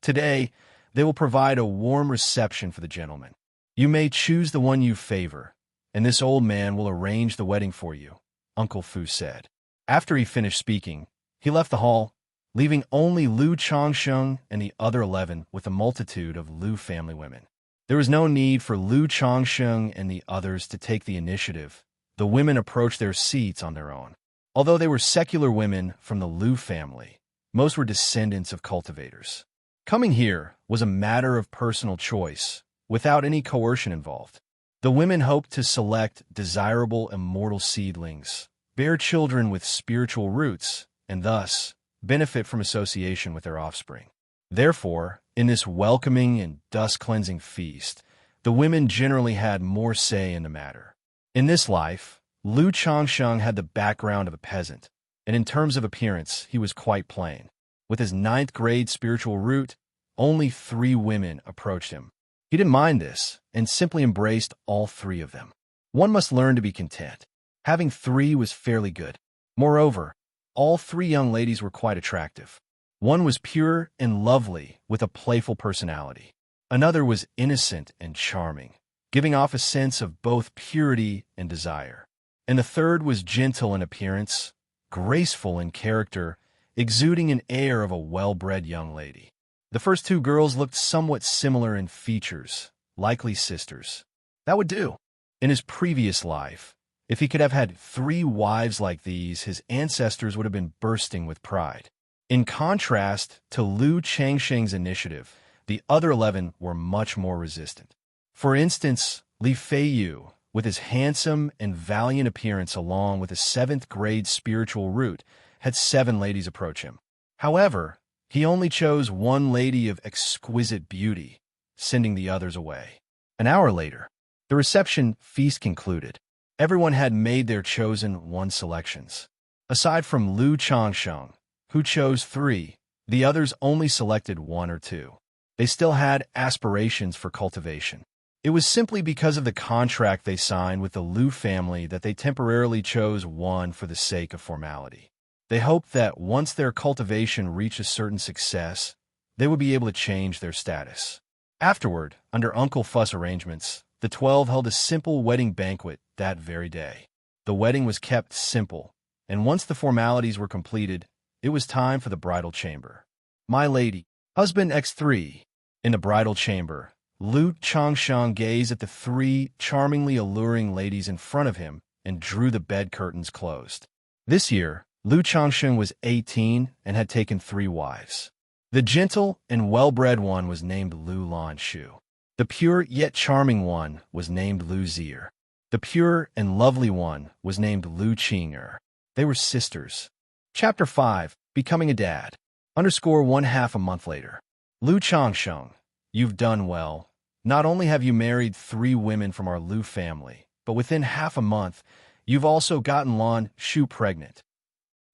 Today, they will provide a warm reception for the gentleman. You may choose the one you favor, and this old man will arrange the wedding for you, Uncle Fu said. After he finished speaking, he left the hall, leaving only Lu Xianxia and the other 11 with a multitude of Lu family women. There was no need for Lu Xianxia and the others to take the initiative. The women approached their seats on their own. Although they were secular women from the Lu family, most were descendants of cultivators. Coming here was a matter of personal choice, without any coercion involved. The women hoped to select desirable immortal seedlings, bear children with spiritual roots, and thus benefit from association with their offspring. Therefore, in this welcoming and dust-cleansing feast, the women generally had more say in the matter. In this life, Lu Xianxia had the background of a peasant, and in terms of appearance, he was quite plain. With his 9th-grade spiritual root, only 3 women approached him. He didn't mind this, and simply embraced all 3 of them. One must learn to be content. Having 3 was fairly good. Moreover, all 3 young ladies were quite attractive. One was pure and lovely, with a playful personality. Another was innocent and charming, giving off a sense of both purity and desire. And the third was gentle in appearance, graceful in character, exuding an air of a well-bred young lady. The first 2 girls looked somewhat similar in features, likely sisters. That would do. In his previous life, if he could have had 3 wives like these, his ancestors would have been bursting with pride. In contrast to Lu Changsheng's initiative, the other 11 were much more resistant. For instance, Li Feiyu, with his handsome and valiant appearance along with a 7th-grade spiritual root, had 7 ladies approach him. However, he only chose 1 lady of exquisite beauty, sending the others away. An hour later, the reception feast concluded. Everyone had made their chosen 1 selections. Aside from Lu Xianxia, who chose 3, the others only selected 1 or 2. They still had aspirations for cultivation. It was simply because of the contract they signed with the Lu family that they temporarily chose 1 for the sake of formality. They hoped that once their cultivation reached a certain success, they would be able to change their status. Afterward, under Uncle Fu's arrangements, the 12 held a simple wedding banquet that very day. The wedding was kept simple, and once the formalities were completed, it was time for the bridal chamber. My lady, husband X3. In the bridal chamber, Lu Xianxia gazed at the 3 charmingly alluring ladies in front of him and drew the bed curtains closed. This year, Lu Xianxia was 18 and had taken 3 wives. The gentle and well-bred one was named Lu Lanshu. The pure yet charming one was named Lu Zier. The pure and lovely one was named Lu Qing'er. They were sisters. Chapter 5, Becoming a Dad. _1/2 a month later. Lu Xianxia, you've done well. Not only have you married 3 women from our Lu family, but within half a month, you've also gotten Lan Shu pregnant.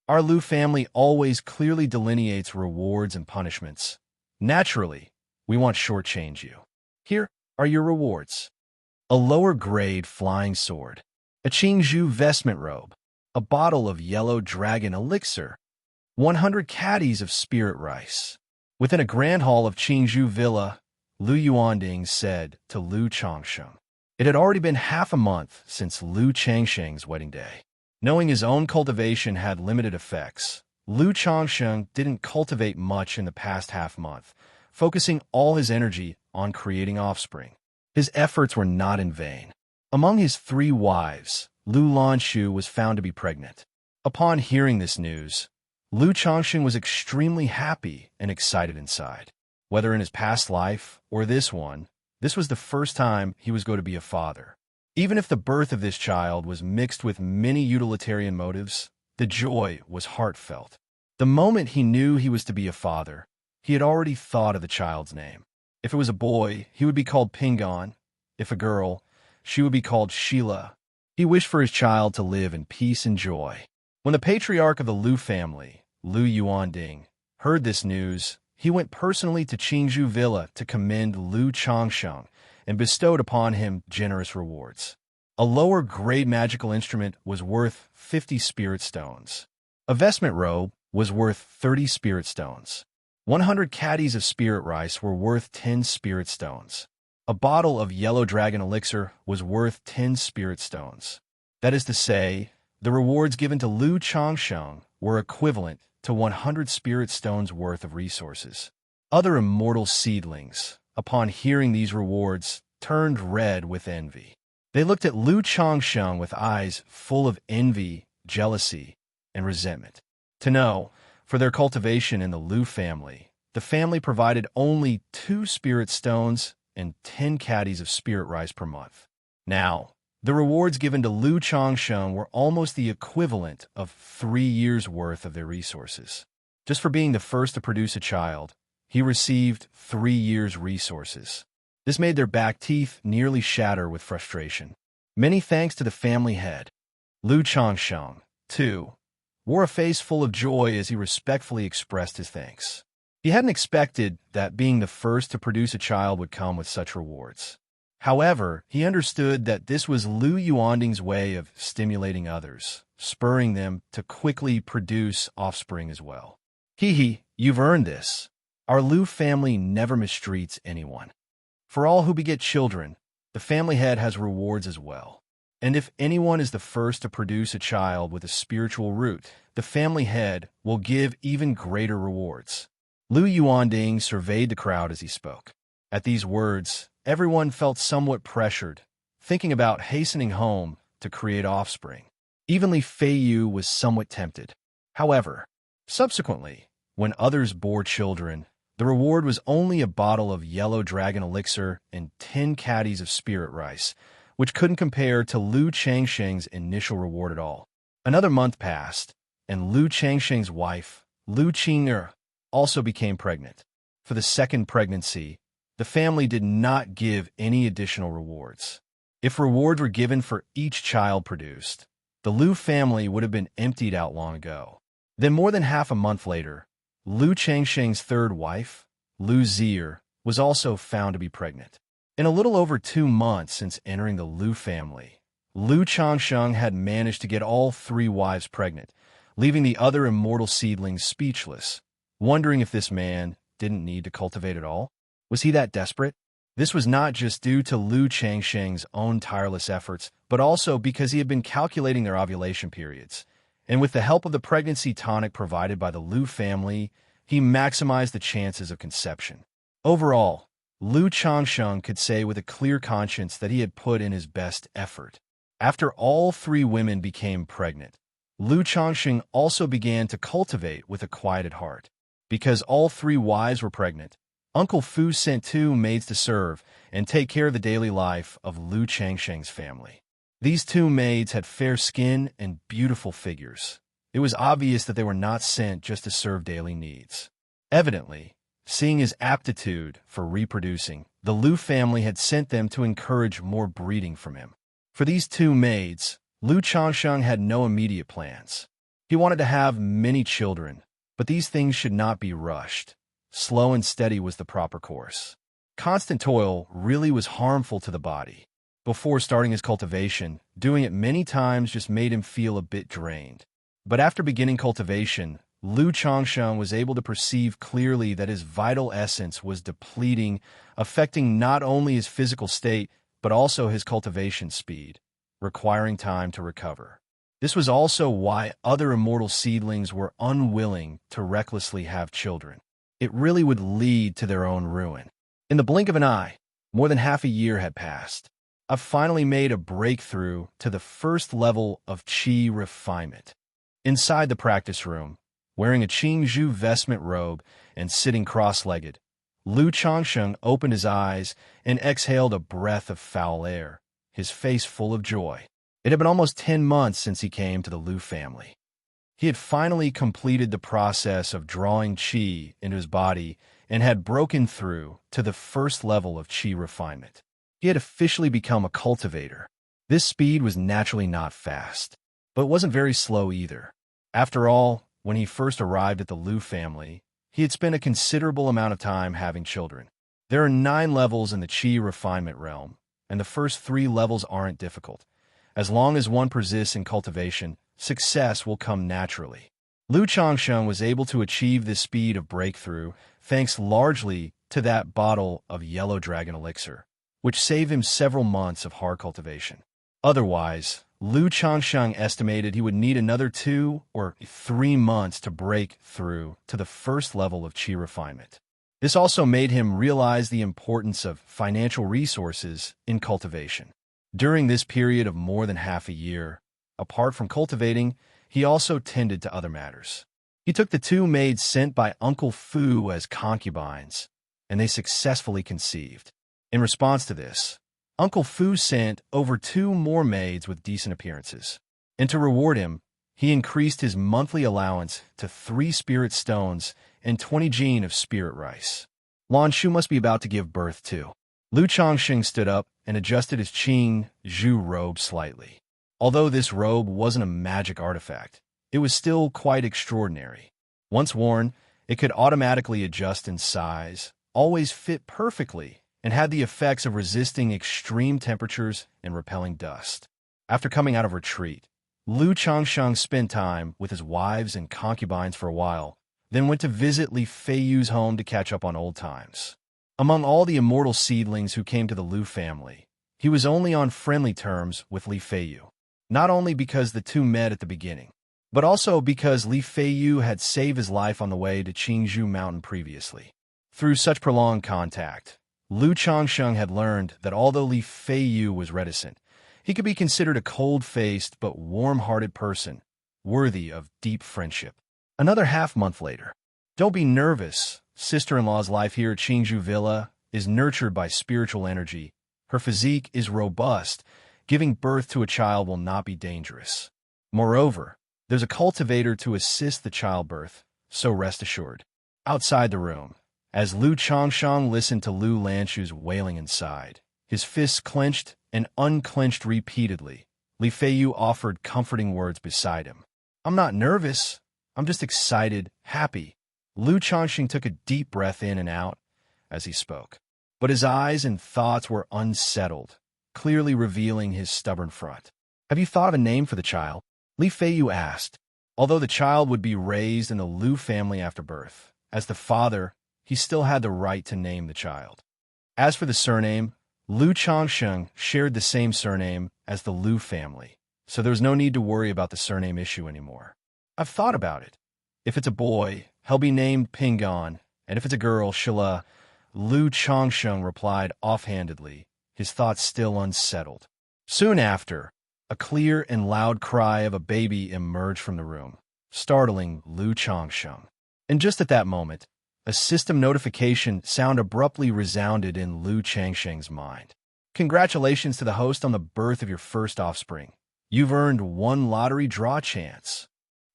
Our Lu family always clearly delineates rewards and punishments. Naturally, we won't shortchange you. Here are your rewards. A lower-grade flying sword, a Qingzhou vestment robe, a bottle of yellow dragon elixir, 100 caddies of spirit rice. Within a grand hall of Qingzhou Villa, Lu Yuanding said to Lu Changsheng. It had already been half a month since Lu Changsheng's wedding day. Knowing his own cultivation had limited effects, Lu Changsheng didn't cultivate much in the past half-month, focusing all his energy on creating offspring. His efforts were not in vain. Among his 3 wives, Lu Lanshu was found to be pregnant. Upon hearing this news, Lu Changsheng was extremely happy and excited inside. Whether in his past life or this one, this was the first time he was going to be a father. Even if the birth of this child was mixed with many utilitarian motives, the joy was heartfelt. The moment he knew he was to be a father, he had already thought of the child's name. If it was a boy, he would be called Pingon. If a girl, she would be called Sheila. He wished for his child to live in peace and joy. When the patriarch of the Lu family, Lu Yuanding, heard this news, he went personally to Qingzhou Villa to commend Lu Changsheng and bestowed upon him generous rewards. A lower-grade magical instrument was worth 50 spirit stones. A vestment robe was worth 30 spirit stones. 100 caddies of spirit rice were worth 10 spirit stones. A bottle of yellow dragon elixir was worth 10 spirit stones. That is to say, the rewards given to Lu Changsheng were equivalent to 100 spirit stones worth of resources. Other immortal seedlings, upon hearing these rewards, turned red with envy. They looked at Lu Changsheng with eyes full of envy, jealousy, and resentment. To know, for their cultivation in the Lu family, the family provided only 2 spirit stones and 10 caddies of spirit rice per month. Now, the rewards given to Lu Changsheng were almost the equivalent of 3 years' worth of their resources. Just for being the first to produce a child, he received 3 years' resources. This made their back teeth nearly shatter with frustration. Many thanks to the family head. Lu Changsheng, too, wore a face full of joy as he respectfully expressed his thanks. He hadn't expected that being the first to produce a child would come with such rewards. However, he understood that this was Lu Yuanding's way of stimulating others, spurring them to quickly produce offspring as well. Hee, you've earned this. Our Lu family never mistreats anyone. For all who beget children, the family head has rewards as well. And if anyone is the first to produce a child with a spiritual root, the family head will give even greater rewards. Lu Yuanding surveyed the crowd as he spoke. At these words, everyone felt somewhat pressured, thinking about hastening home to create offspring. Even Li Feiyu was somewhat tempted. However, subsequently, when others bore children, the reward was only a bottle of yellow dragon elixir and 10 caddies of spirit rice, which couldn't compare to Lu Changsheng's initial reward at all. Another month passed, and Lu Changsheng's wife, Lu Qing'er, also became pregnant. For the second pregnancy, the family did not give any additional rewards. If rewards were given for each child produced, the Lu family would have been emptied out long ago. Then more than half a month later, Lu Changsheng's third wife, Lu Zier, was also found to be pregnant. In a little over 2 months since entering the Lu family, Lu Changsheng had managed to get all 3 wives pregnant, leaving the other immortal seedlings speechless, wondering if this man didn't need to cultivate at all. Was he that desperate? This was not just due to Lu Changsheng's own tireless efforts, but also because he had been calculating their ovulation periods. And with the help of the pregnancy tonic provided by the Lu family, he maximized the chances of conception. Overall, Lu Changsheng could say with a clear conscience that he had put in his best effort. After all 3 women became pregnant, Lu Changsheng also began to cultivate with a quieted heart. Because all 3 wives were pregnant, Uncle Fu sent 2 maids to serve and take care of the daily life of Lu Changsheng's family. These 2 maids had fair skin and beautiful figures. It was obvious that they were not sent just to serve daily needs. Evidently, seeing his aptitude for reproducing, the Lu family had sent them to encourage more breeding from him. For these 2 maids, Lu Changsheng had no immediate plans. He wanted to have many children, but these things should not be rushed. Slow and steady was the proper course. Constant toil really was harmful to the body. Before starting his cultivation, doing it many times just made him feel a bit drained. But after beginning cultivation, Lu Changsheng was able to perceive clearly that his vital essence was depleting, affecting not only his physical state, but also his cultivation speed, requiring time to recover. This was also why other immortal seedlings were unwilling to recklessly have children. It really would lead to their own ruin. In the blink of an eye, more than half a year had passed. I've finally made a breakthrough to the first level of qi refinement. Inside the practice room, wearing a Qingzhu vestment robe and sitting cross-legged, Lu Changsheng opened his eyes and exhaled a breath of foul air, his face full of joy. It had been almost 10 months since he came to the Lu family. He had finally completed the process of drawing qi into his body and had broken through to the first level of qi refinement. He had officially become a cultivator. This speed was naturally not fast, but it wasn't very slow either. After all, when he first arrived at the Lu family, he had spent a considerable amount of time having children. There are 9 levels in the qi refinement realm, and the first 3 levels aren't difficult. As long as one persists in cultivation, success will come naturally. Lu Changsheng was able to achieve this speed of breakthrough thanks largely to that bottle of yellow dragon elixir, which saved him several months of hard cultivation. Otherwise, Lu Changsheng estimated he would need another 2 or 3 months to break through to the first level of qi refinement. This also made him realize the importance of financial resources in cultivation. During this period of more than half a year, apart from cultivating, he also tended to other matters. He took the 2 maids sent by Uncle Fu as concubines, and they successfully conceived. In response to this, Uncle Fu sent over 2 more maids with decent appearances. And to reward him, he increased his monthly allowance to 3 spirit stones and 20 jin of spirit rice. Lan Shu must be about to give birth too. Lu Changsheng stood up and adjusted his Qingzhu robe slightly. Although this robe wasn't a magic artifact, it was still quite extraordinary. Once worn, it could automatically adjust in size, always fit perfectly, and had the effects of resisting extreme temperatures and repelling dust. After coming out of retreat, Lu Changsheng spent time with his wives and concubines for a while, then went to visit Li Feiyu's home to catch up on old times. Among all the immortal seedlings who came to the Lu family, he was only on friendly terms with Li Feiyu. Not only because the 2 met at the beginning, but also because Li Feiyu had saved his life on the way to Qingzhu Mountain previously. Through such prolonged contact, Lu Changsheng had learned that although Li Feiyu was reticent, he could be considered a cold-faced but warm-hearted person, worthy of deep friendship. Another half-month later. Don't be nervous. Sister-in-law's life here at Qingzhu Villa is nurtured by spiritual energy. Her physique is robust. Giving birth to a child will not be dangerous. Moreover, there's a cultivator to assist the childbirth, so rest assured. Outside the room, as Lu Changsheng listened to Lu Lanshu's wailing inside, his fists clenched and unclenched repeatedly, Li Feiyu offered comforting words beside him. I'm not nervous. I'm just excited, happy. Lu Changsheng took a deep breath in and out as he spoke, but his eyes and thoughts were unsettled, clearly revealing his stubborn front. Have you thought of a name for the child? Li Feiyu asked. Although the child would be raised in the Lu family after birth, as the father, he still had the right to name the child. As for the surname, Lu Changsheng shared the same surname as the Lu family, so there was no need to worry about the surname issue anymore. I've thought about it. If it's a boy, he'll be named Pingon, and if it's a girl, she'll, Lu Changsheng replied offhandedly, his thoughts still unsettled. Soon after, a clear and loud cry of a baby emerged from the room, startling Lu Changsheng. And just at that moment, a system notification sound abruptly resounded in Lu Changsheng's mind. Congratulations to the host on the birth of your first offspring. You've earned 1 lottery draw chance.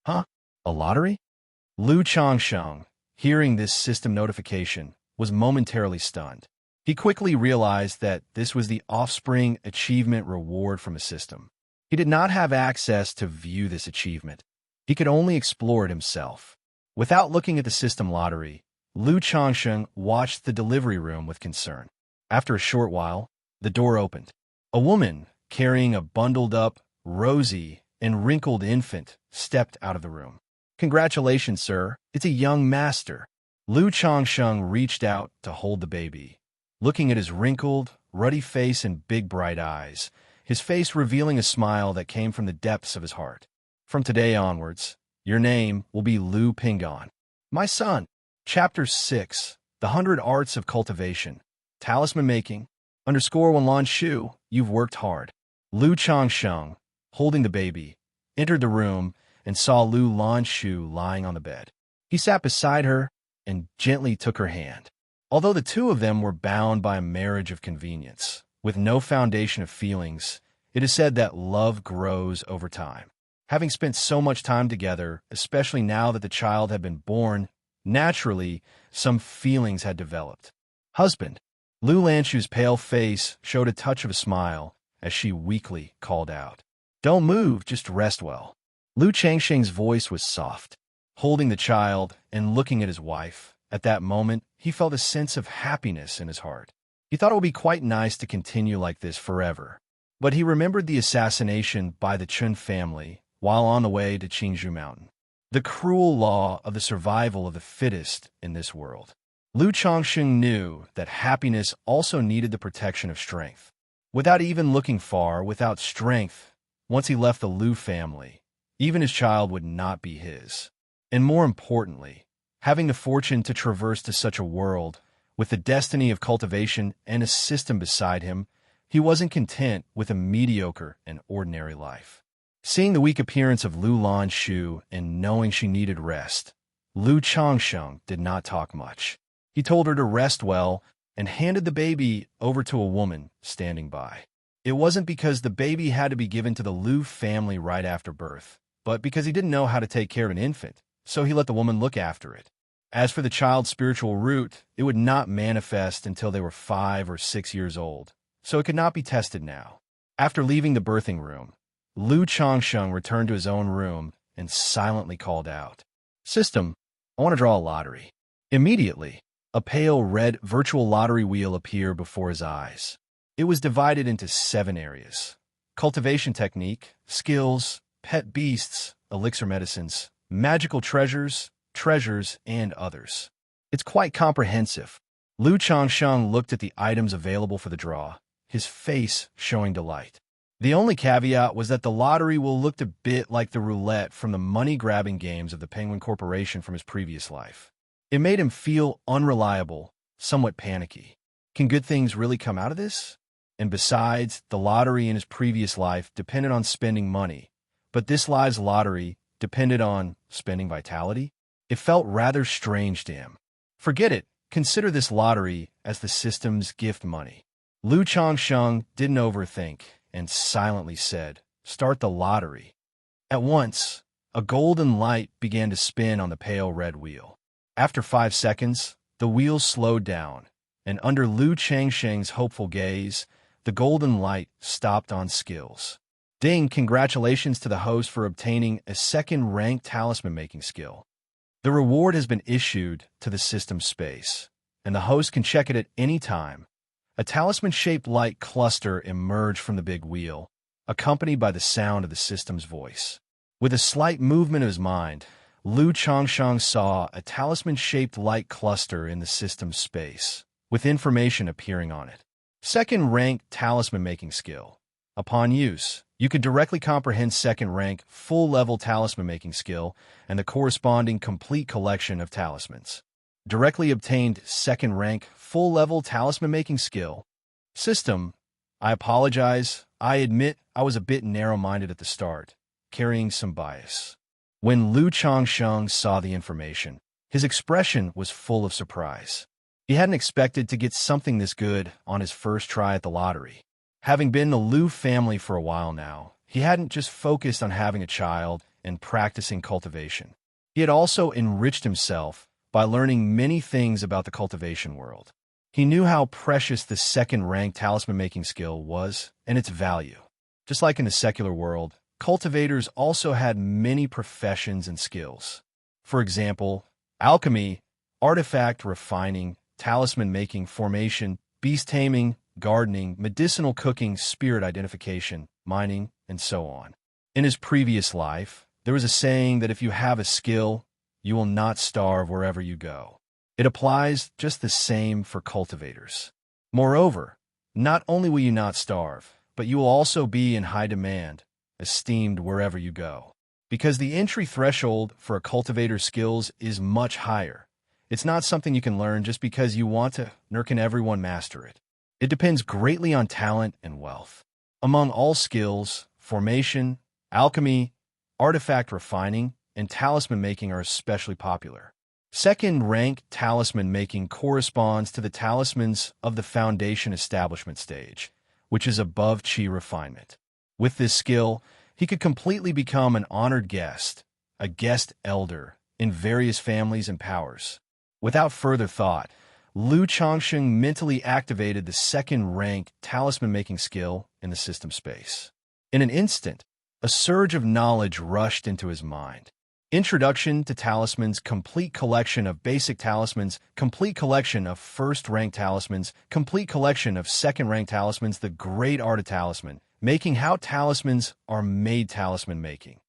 Huh? A lottery? Lu Changsheng, hearing this system notification, was momentarily stunned. He quickly realized that this was the offspring achievement reward from a system. He did not have access to view this achievement. He could only explore it himself. Without looking at the system lottery, Lu Changsheng watched the delivery room with concern. After a short while, the door opened. A woman, carrying a bundled-up, rosy, and wrinkled infant, stepped out of the room. Congratulations, sir. It's a young master. Lu Changsheng reached out to hold the baby, looking at his wrinkled, ruddy face and big bright eyes, his face revealing a smile that came from the depths of his heart. From today onwards, your name will be Lu Pingon. My son. Chapter 6. The 100 Arts of Cultivation. Talisman Making. _1 Lan Shu, you've worked hard. Lu Changsheng, holding the baby, entered the room and saw Lu Lan Shu lying on the bed. He sat beside her and gently took her hand. Although the two of them were bound by a marriage of convenience, with no foundation of feelings, it is said that love grows over time. Having spent so much time together, especially now that the child had been born, naturally, some feelings had developed. Husband. Lu Lanshu's pale face showed a touch of a smile as she weakly called out, "Don't move, just rest well." Lu Changsheng's voice was soft. Holding the child and looking at his wife, at that moment, he felt a sense of happiness in his heart. He thought it would be quite nice to continue like this forever. But he remembered the assassination by the Chun family while on the way to Qingzhou Mountain. The cruel law of the survival of the fittest in this world. Lu Changsheng knew that happiness also needed the protection of strength. Without even looking far, without strength, once he left the Lu family, even his child would not be his. And more importantly, having the fortune to traverse to such a world, with the destiny of cultivation and a system beside him, he wasn't content with a mediocre and ordinary life. Seeing the weak appearance of Lu Lan Shu and knowing she needed rest, Lu Changsheng did not talk much. He told her to rest well and handed the baby over to a woman standing by. It wasn't because the baby had to be given to the Lu family right after birth, but because he didn't know how to take care of an infant, so he let the woman look after it. As for the child's spiritual root, it would not manifest until they were 5 or 6 years old, so it could not be tested now. After leaving the birthing room, Lu Changsheng returned to his own room and silently called out, "System, I want to draw a lottery." Immediately, a pale red virtual lottery wheel appeared before his eyes. It was divided into 7 areas: cultivation technique, skills, pet beasts, elixir medicines, magical treasures, and others. It's quite comprehensive. Lu Changsheng looked at the items available for the draw, his face showing delight. The only caveat was that the lottery will look a bit like the roulette from the money-grabbing games of the Penguin Corporation from his previous life. It made him feel unreliable, somewhat panicky. Can good things really come out of this? And besides, the lottery in his previous life depended on spending money, but this live's lottery depended on spending vitality? It felt rather strange to him. Forget it. Consider this lottery as the system's gift money. Lu Changsheng didn't overthink and silently said, "Start the lottery." At once, a golden light began to spin on the pale red wheel. After 5 seconds, the wheel slowed down, and under Lu Changsheng's hopeful gaze, the golden light stopped on skills. Ding! Congratulations to the host for obtaining a 2nd-ranked talisman-making skill. The reward has been issued to the system space, and the host can check it at any time. A talisman-shaped light cluster emerged from the big wheel, accompanied by the sound of the system's voice. With a slight movement of his mind, Lu Changsheng saw a talisman-shaped light cluster in the system's space, with information appearing on it. 2nd-ranked talisman-making skill. Upon use, you can directly comprehend 2nd-rank full-level talisman-making skill and the corresponding complete collection of talismans. Directly obtained 2nd-rank full-level talisman-making skill. System. I apologize. I admit I was a bit narrow-minded at the start, carrying some bias. When Lu Changsheng saw the information, his expression was full of surprise. He hadn't expected to get something this good on his first try at the lottery. Having been in the Lu family for a while now, he hadn't just focused on having a child and practicing cultivation. He had also enriched himself by learning many things about the cultivation world. He knew how precious the 2nd-ranked talisman-making skill was and its value. Just like in the secular world, cultivators also had many professions and skills. For example, alchemy, artifact refining, talisman-making, formation, beast taming, gardening, medicinal cooking, spirit identification, mining, and so on. In his previous life, There is a saying that if you have a skill, you will not starve wherever you go. It applies just the same for cultivators. Moreover, not only will you not starve, but you will also be in high demand, esteemed wherever you go. Because the entry threshold for a cultivator's skills is much higher. It's not something you can learn just because you want to, nor can everyone master it. It depends greatly on talent and wealth. Among all skills, formation, alchemy, artifact refining, and talisman making are especially popular. Second-rank talisman making corresponds to the talismans of the foundation establishment stage, which is above chi refinement. With this skill, he could completely become an honored guest, a guest elder, in various families and powers. Without further thought, Lu Changsheng mentally activated the second-rank talisman-making skill in the system space. In an instant, a surge of knowledge rushed into his mind. Introduction to Talismans, complete collection of basic talismans, complete collection of first-rank talismans, complete collection of second-rank talismans, the great art of talisman, making how talismans are made talisman making.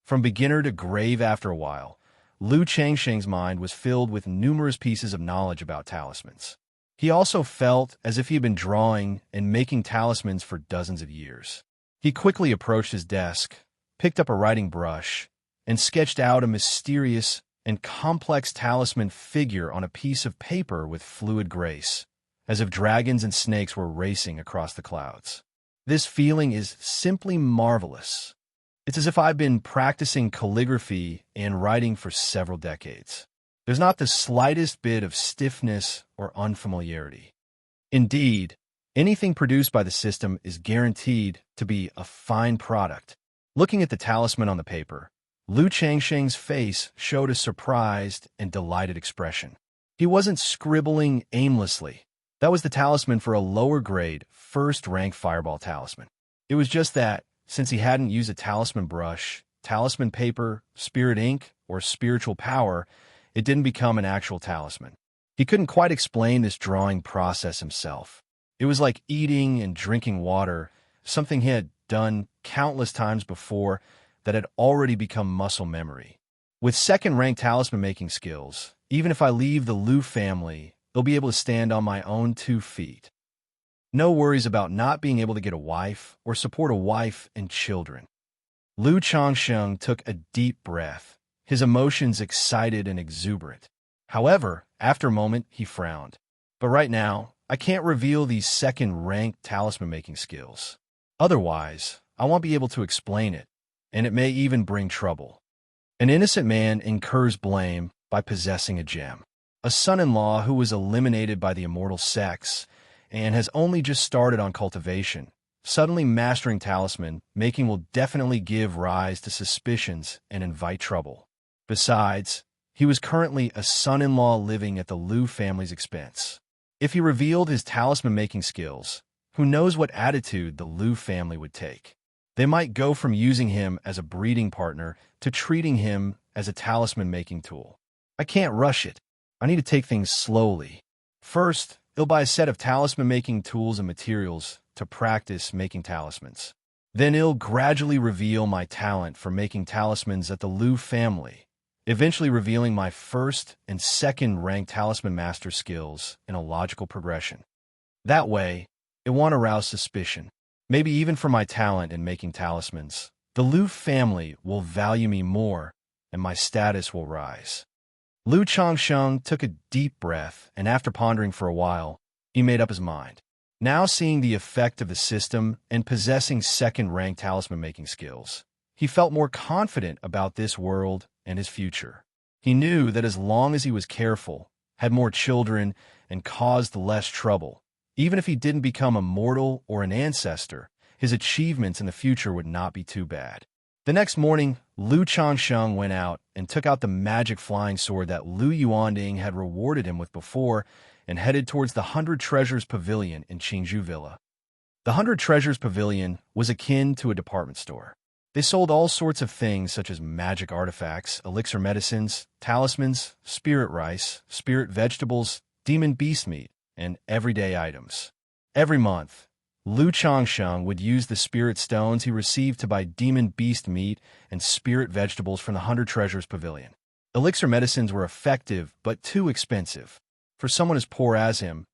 From beginner to grave after a while, Lu Changsheng's mind was filled with numerous pieces of knowledge about talismans. He also felt as if he had been drawing and making talismans for dozens of years. He quickly approached his desk, picked up a writing brush, and sketched out a mysterious and complex talisman figure on a piece of paper with fluid grace, as if dragons and snakes were racing across the clouds. This feeling is simply marvelous. It's as if I've been practicing calligraphy and writing for several decades. There's not the slightest bit of stiffness or unfamiliarity. Indeed, anything produced by the system is guaranteed to be a fine product. Looking at the talisman on the paper, Lu Changsheng's face showed a surprised and delighted expression. He wasn't scribbling aimlessly. That was the talisman for a lower-grade, first-rank fireball talisman. It was just that, since he hadn't used a talisman brush, talisman paper, spirit ink, or spiritual power, it didn't become an actual talisman. He couldn't quite explain this drawing process himself. It was like eating and drinking water, something he had done countless times before that had already become muscle memory. With second-rank talisman-making skills, even if I leave the Lu family, I'll be able to stand on my own 2 feet. No worries about not being able to get a wife or support a wife and children. Lu Changsheng took a deep breath, his emotions excited and exuberant. However, after a moment, he frowned. But right now, I can't reveal these second-rank talisman-making skills. Otherwise, I won't be able to explain it, and it may even bring trouble. An innocent man incurs blame by possessing a gem. A son-in-law who was eliminated by the immortal sex and has only just started on cultivation, suddenly mastering talisman making will definitely give rise to suspicions and invite trouble. Besides, he was currently a son-in-law living at the Lu family's expense. If he revealed his talisman-making skills, who knows what attitude the Lu family would take. They might go from using him as a breeding partner to treating him as a talisman-making tool. I can't rush it. I need to take things slowly. First, I'll buy a set of talisman-making tools and materials to practice making talismans. Then I'll gradually reveal my talent for making talismans at the Lu family, eventually revealing my first and second-rank talisman master skills in a logical progression. That way, it won't arouse suspicion. Maybe even for my talent in making talismans, the Lu family will value me more and my status will rise. Lu Changsheng took a deep breath, and after pondering for a while, he made up his mind. Now seeing the effect of the system and possessing second-rank talisman-making skills, he felt more confident about this world and his future. He knew that as long as he was careful, had more children, and caused less trouble, even if he didn't become immortal or an ancestor, his achievements in the future would not be too bad. The next morning, Lu Changsheng went out and took out the magic flying sword that Lu Yuanding had rewarded him with before and headed towards the 100 Treasures Pavilion in Qingzhou Villa. The 100 Treasures Pavilion was akin to a department store. They sold all sorts of things such as magic artifacts, elixir medicines, talismans, spirit rice, spirit vegetables, demon beast meat, and everyday items. Every month, Lu Changsheng would use the spirit stones he received to buy demon beast meat and spirit vegetables from the 100 Treasures Pavilion. Elixir medicines were effective, but too expensive. For someone as poor as him,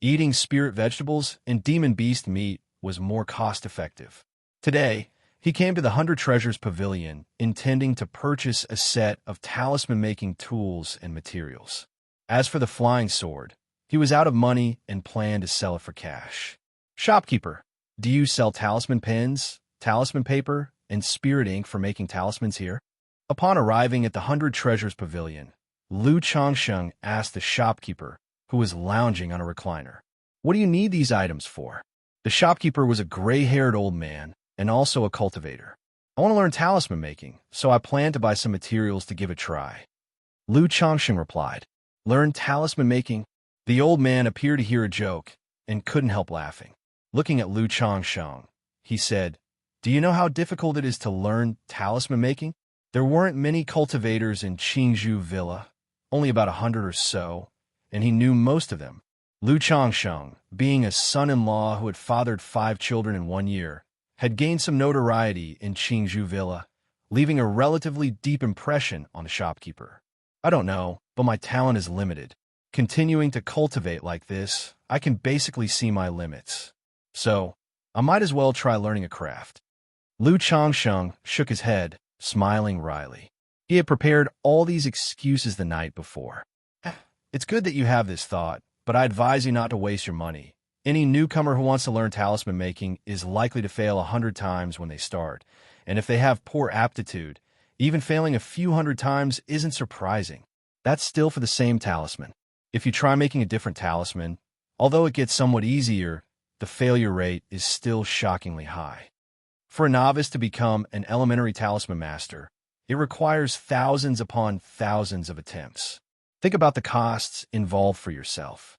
eating spirit vegetables and demon beast meat was more cost-effective. Today, he came to the 100 Treasures Pavilion intending to purchase a set of talisman-making tools and materials. As for the flying sword, he was out of money and planned to sell it for cash. Shopkeeper, do you sell talisman pens, talisman paper, and spirit ink for making talismans here? Upon arriving at the 100 Treasures Pavilion, Lu Changsheng asked the shopkeeper, who was lounging on a recliner, "What do you need these items for?" The shopkeeper was a gray-haired old man and also a cultivator. "I want to learn talisman making, so I plan to buy some materials to give a try." Lu Changsheng replied, "Learn talisman making?" The old man appeared to hear a joke and couldn't help laughing. Looking at Lu Changsheng, he said, "Do you know how difficult it is to learn talisman making?" There weren't many cultivators in Qingzhou Villa, only about 100 or so, and he knew most of them. Lu Changsheng, being a son-in-law who had fathered 5 children in 1 year, had gained some notoriety in Qingzhou Villa, leaving a relatively deep impression on the shopkeeper. "I don't know, but my talent is limited. Continuing to cultivate like this, I can basically see my limits. So, I might as well try learning a craft." Lu Changsheng shook his head, smiling wryly. He had prepared all these excuses the night before. "It's good that you have this thought, but I advise you not to waste your money. Any newcomer who wants to learn talisman making is likely to fail 100 times when they start, and if they have poor aptitude, even failing a few hundred times isn't surprising. That's still for the same talisman. If you try making a different talisman, although it gets somewhat easier, the failure rate is still shockingly high. For a novice to become an elementary talisman master, it requires thousands upon thousands of attempts. Think about the costs involved for yourself."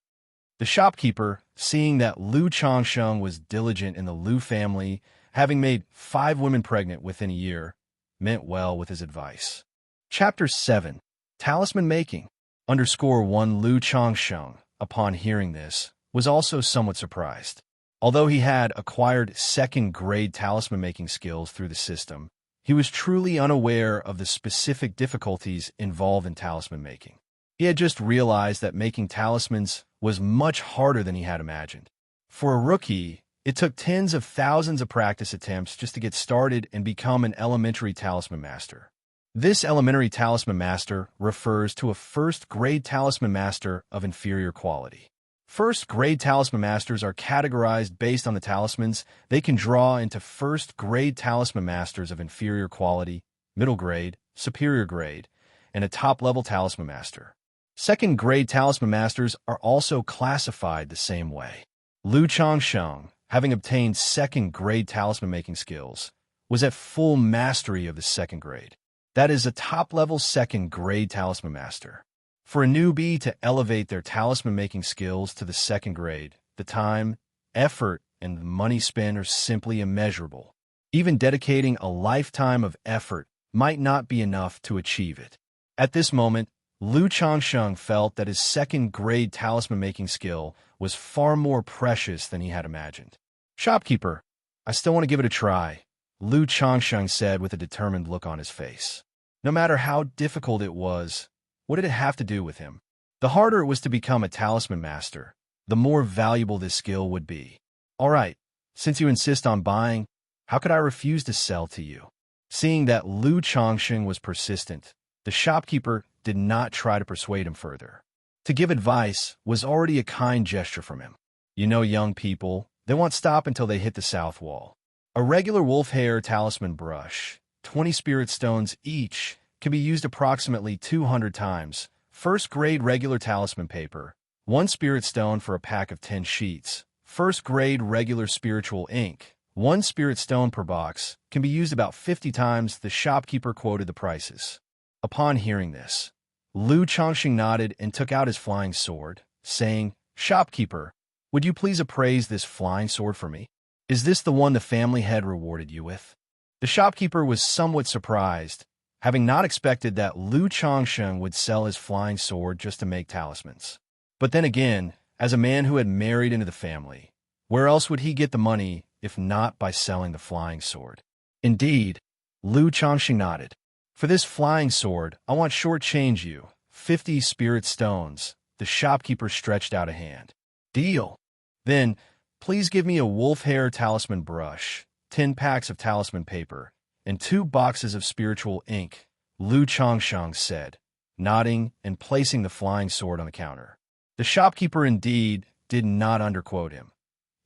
The shopkeeper, seeing that Lu Changsheng was diligent in the Lu family, having made 5 women pregnant within a year, meant well with his advice. Chapter 7. Talisman Making. _1 Lu Changsheng, upon hearing this, was also somewhat surprised. Although he had acquired second-grade talisman-making skills through the system, he was truly unaware of the specific difficulties involved in talisman making. He had just realized that making talismans was much harder than he had imagined. For a rookie, it took tens of thousands of practice attempts just to get started and become an elementary talisman master. This elementary talisman master refers to a first-grade talisman master of inferior quality. First-grade talisman masters are categorized based on the talismans they can draw into first-grade talisman masters of inferior quality, middle grade, superior grade, and a top-level talisman master. Second-grade talisman masters are also classified the same way. Lu Changsheng, having obtained second-grade talisman-making skills, was at full mastery of the second grade. That is a top-level second-grade talisman master. For a newbie to elevate their talisman-making skills to the second grade, the time, effort, and the money spent are simply immeasurable. Even dedicating a lifetime of effort might not be enough to achieve it. At this moment, Lu Changsheng felt that his second-grade talisman-making skill was far more precious than he had imagined. "Shopkeeper, I still want to give it a try," Lu Changsheng said with a determined look on his face. No matter how difficult it was, what did it have to do with him? The harder it was to become a talisman master, the more valuable this skill would be. "All right, since you insist on buying, how could I refuse to sell to you?" Seeing that Lu Changsheng was persistent, the shopkeeper did not try to persuade him further. To give advice was already a kind gesture from him. You know young people, they won't stop until they hit the south wall. A regular wolf hair talisman brush, 20 spirit stones each, can be used approximately 200 times. First-grade regular talisman paper, 1 spirit stone for a pack of 10 sheets. First-grade regular spiritual ink, 1 spirit stone per box, can be used about 50 times. The shopkeeper quoted the prices. Upon hearing this, Lu Changsheng nodded and took out his flying sword, saying, "Shopkeeper, would you please appraise this flying sword for me? Is this the one the family had rewarded you with?" The shopkeeper was somewhat surprised, having not expected that Lu Changsheng would sell his flying sword just to make talismans. But then again, as a man who had married into the family, Where else would he get the money if not by selling the flying sword? Indeed, Lu Changxing nodded. For this flying sword, I want short-change you, 50 spirit stones. The shopkeeper stretched out a hand. Deal. Then, please give me a wolf hair talisman brush, 10 packs of talisman paper, and 2 boxes of spiritual ink, Lu Changsheng said, nodding and placing the flying sword on the counter. The shopkeeper indeed did not underquote him.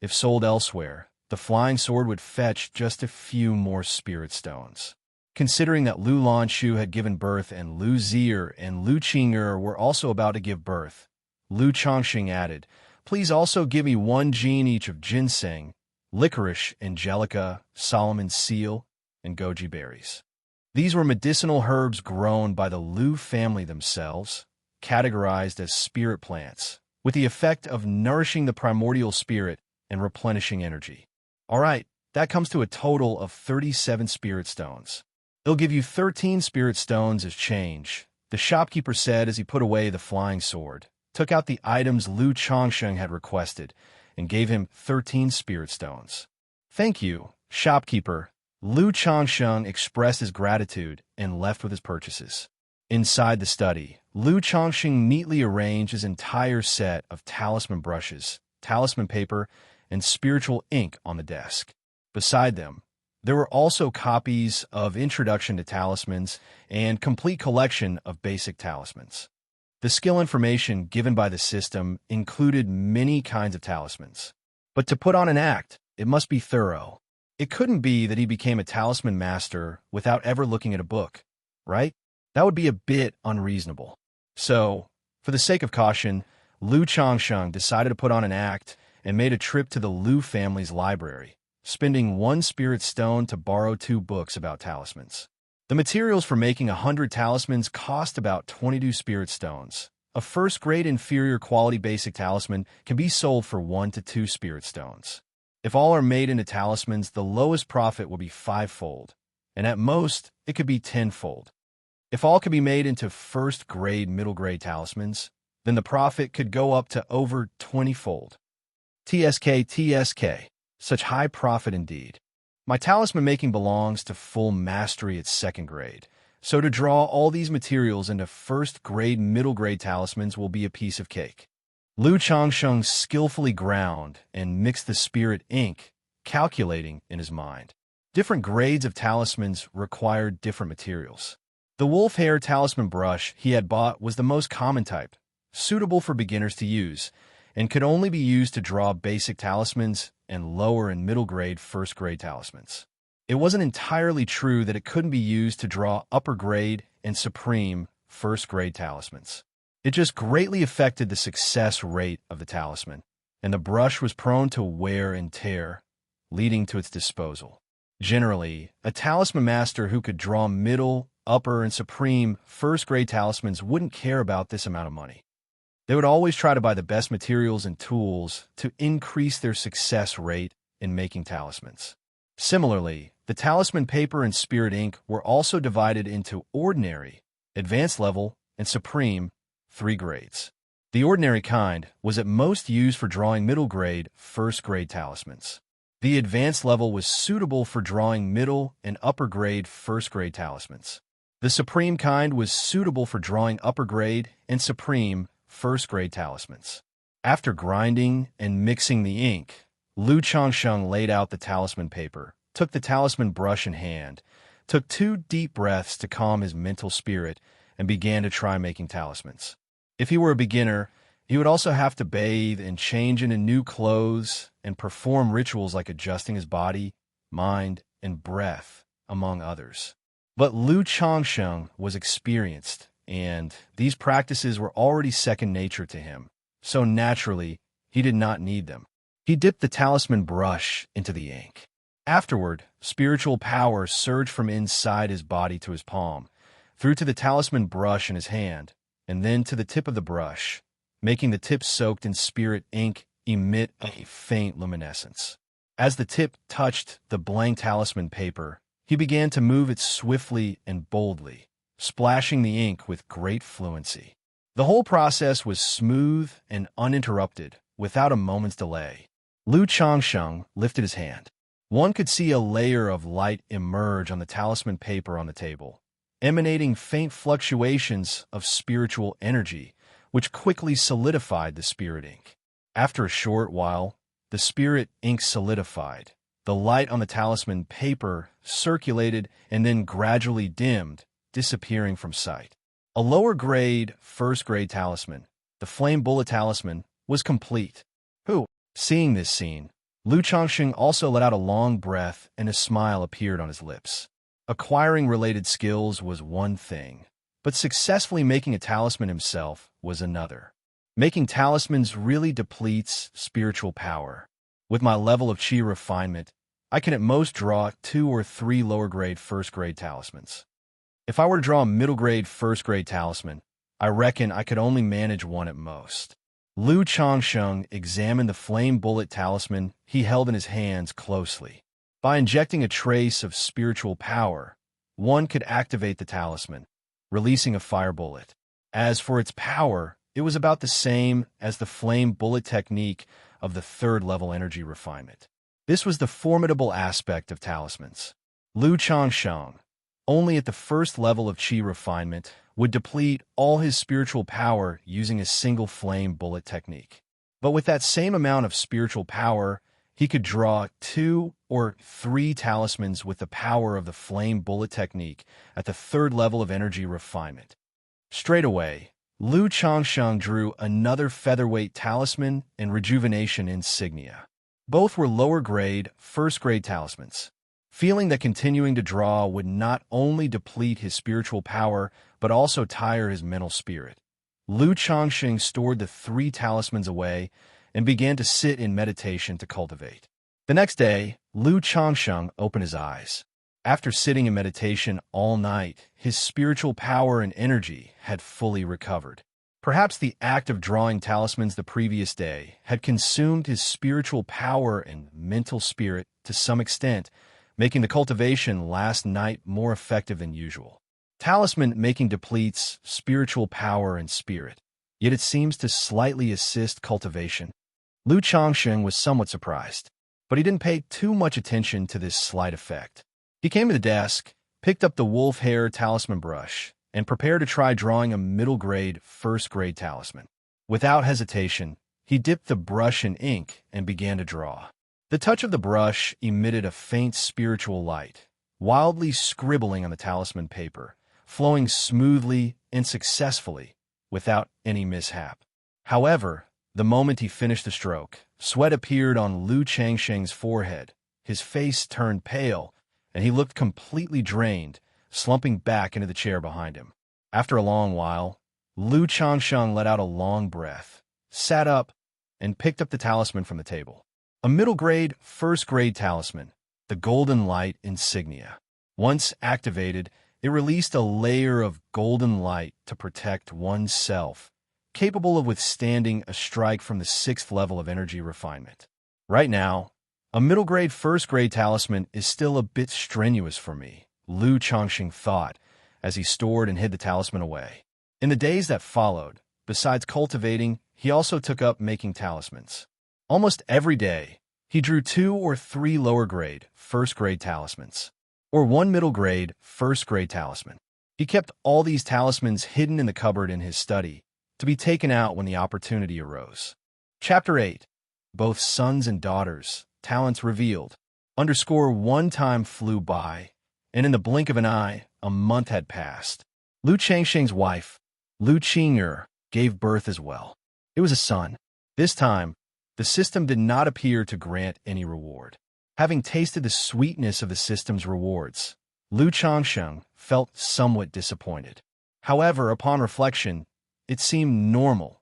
If sold elsewhere, the flying sword would fetch just a few more spirit stones. Considering that Lu Lanshu had given birth and Lu Zier and Lu Qing'er were also about to give birth, Lu Changxing added, please also give me 1 gene each of ginseng, licorice, angelica, Solomon's seal, and goji berries. These were medicinal herbs grown by the Lu family themselves, categorized as spirit plants, with the effect of nourishing the primordial spirit and replenishing energy. All right, that comes to a total of 37 spirit stones. They'll give you 13 spirit stones as change, the shopkeeper said as he put away the flying sword, took out the items Lu Changsheng had requested, and gave him 13 spirit stones. Thank you, shopkeeper. Lu Changsheng expressed his gratitude and left with his purchases. Inside the study, Lu Changxing neatly arranged his entire set of talisman brushes, talisman paper, and spiritual ink on the desk. Beside them, there were also copies of Introduction to Talismans and complete collection of basic talismans. The skill information given by the system included many kinds of talismans. But to put on an act, it must be thorough. It couldn't be that he became a talisman master without ever looking at a book, right? That would be a bit unreasonable. So, for the sake of caution, Lu Changsheng decided to put on an act and made a trip to the Lu family's library, spending 1 spirit stone to borrow 2 books about talismans. The materials for making 100 talismans cost about 22 spirit stones. A first-grade inferior quality basic talisman can be sold for 1 to 2 spirit stones. If all are made into talismans, the lowest profit will be 5-fold, and at most, it could be 10-fold. If all could be made into first-grade, middle-grade talismans, then the profit could go up to over 20-fold. TSK. Such high profit indeed. My talisman making belongs to full mastery at 2nd grade, so to draw all these materials into first-grade, middle-grade talismans will be a piece of cake. Lu Changsheng skillfully ground and mixed the spirit ink, calculating in his mind. Different grades of talismans required different materials. The wolf hair talisman brush he had bought was the most common type, suitable for beginners to use, and could only be used to draw basic talismans and lower and middle grade first-grade talismans. It wasn't entirely true that it couldn't be used to draw upper grade and supreme first-grade talismans. It just greatly affected the success rate of the talisman, and the brush was prone to wear and tear, leading to its disposal. Generally, a talisman master who could draw middle, upper, and supreme first-grade talismans wouldn't care about this amount of money. They would always try to buy the best materials and tools to increase their success rate in making talismans. Similarly, the talisman paper and spirit ink were also divided into ordinary, advanced level, and supreme, 3 grades. The ordinary kind was at most used for drawing middle-grade, first-grade talismans. The advanced level was suitable for drawing middle and upper-grade, first-grade talismans. The supreme kind was suitable for drawing upper-grade and supreme, first-grade talismans. After grinding and mixing the ink, Lu Changsheng laid out the talisman paper, took the talisman brush in hand, took 2 deep breaths to calm his mental spirit, and began to try making talismans. If he were a beginner, he would also have to bathe and change into new clothes and perform rituals like adjusting his body, mind, and breath, among others. But Lu Changsheng was experienced, and these practices were already second nature to him, so naturally, he did not need them. He dipped the talisman brush into the ink. Afterward, spiritual power surged from inside his body to his palm, through to the talisman brush in his hand, and then to the tip of the brush, making the tip soaked in spirit ink emit a faint luminescence. As the tip touched the blank talisman paper, he began to move it swiftly and boldly, splashing the ink with great fluency. The whole process was smooth and uninterrupted, without a moment's delay. Lu Changsheng lifted his hand. One could see a layer of light emerge on the talisman paper on the table, emanating faint fluctuations of spiritual energy, which quickly solidified the spirit ink. After a short while, the spirit ink solidified. The light on the talisman paper circulated and then gradually dimmed, disappearing from sight. A lower grade, first grade talisman, the flame bullet talisman, was complete. Seeing this scene, Lu Changsheng also let out a long breath and a smile appeared on his lips. Acquiring related skills was one thing, but successfully making a talisman himself was another. Making talismans really depletes spiritual power. With my level of Qi refinement, I can at most draw 2 or 3 lower-grade first-grade talismans. If I were to draw a middle-grade first-grade talisman, I reckon I could only manage one at most. Lu Changsheng examined the flame bullet talisman he held in his hands closely. By injecting a trace of spiritual power, one could activate the talisman, releasing a fire bullet. As for its power, it was about the same as the flame bullet technique of the third-level energy refinement. This was the formidable aspect of talismans. Lu Changsheng, only at the first level of Qi refinement, would deplete all his spiritual power using a single flame bullet technique. But with that same amount of spiritual power, he could draw 2 or 3 talismans with the power of the flame bullet technique at the third level of energy refinement. Straight away, Lu Changsheng drew another featherweight talisman and rejuvenation insignia. Both were lower-grade, first-grade talismans. Feeling that continuing to draw would not only deplete his spiritual power, but also tire his mental spirit, Lu Changsheng stored the 3 talismans away and began to sit in meditation to cultivate. The next day, Lu Changsheng opened his eyes. After sitting in meditation all night, his spiritual power and energy had fully recovered. Perhaps the act of drawing talismans the previous day had consumed his spiritual power and mental spirit to some extent, making the cultivation last night more effective than usual. Talisman making depletes spiritual power and spirit, yet it seems to slightly assist cultivation. Lu Changsheng was somewhat surprised, but he didn't pay too much attention to this slight effect. He came to the desk, picked up the wolf hair talisman brush, and prepared to try drawing a middle-grade, first-grade talisman. Without hesitation, he dipped the brush in ink and began to draw. The touch of the brush emitted a faint spiritual light, wildly scribbling on the talisman paper, flowing smoothly and successfully, without any mishap. However, the moment he finished the stroke, sweat appeared on Lu Changsheng's forehead, his face turned pale, and he looked completely drained, slumping back into the chair behind him. After a long while, Lu Changsheng let out a long breath, sat up, and picked up the talisman from the table. A middle-grade, first-grade talisman, the Golden Light insignia. Once activated, it released a layer of golden light to protect oneself, capable of withstanding a strike from the 6th level of energy refinement. Right now, a middle-grade, first-grade talisman is still a bit strenuous for me, Lu Changsheng thought, as he stored and hid the talisman away. In the days that followed, besides cultivating, he also took up making talismans. Almost every day, he drew 2 or 3 lower-grade, first-grade talismans, or 1 middle-grade, first-grade talisman. He kept all these talismans hidden in the cupboard in his study, to be taken out when the opportunity arose. Chapter 8. Both sons and daughters, talents revealed. One time flew by, and in the blink of an eye, a month had passed. Lu Changsheng's wife, Lu Qing'er, gave birth as well. It was a son. This time, the system did not appear to grant any reward. Having tasted the sweetness of the system's rewards, Lu Changsheng felt somewhat disappointed. However, upon reflection, it seemed normal.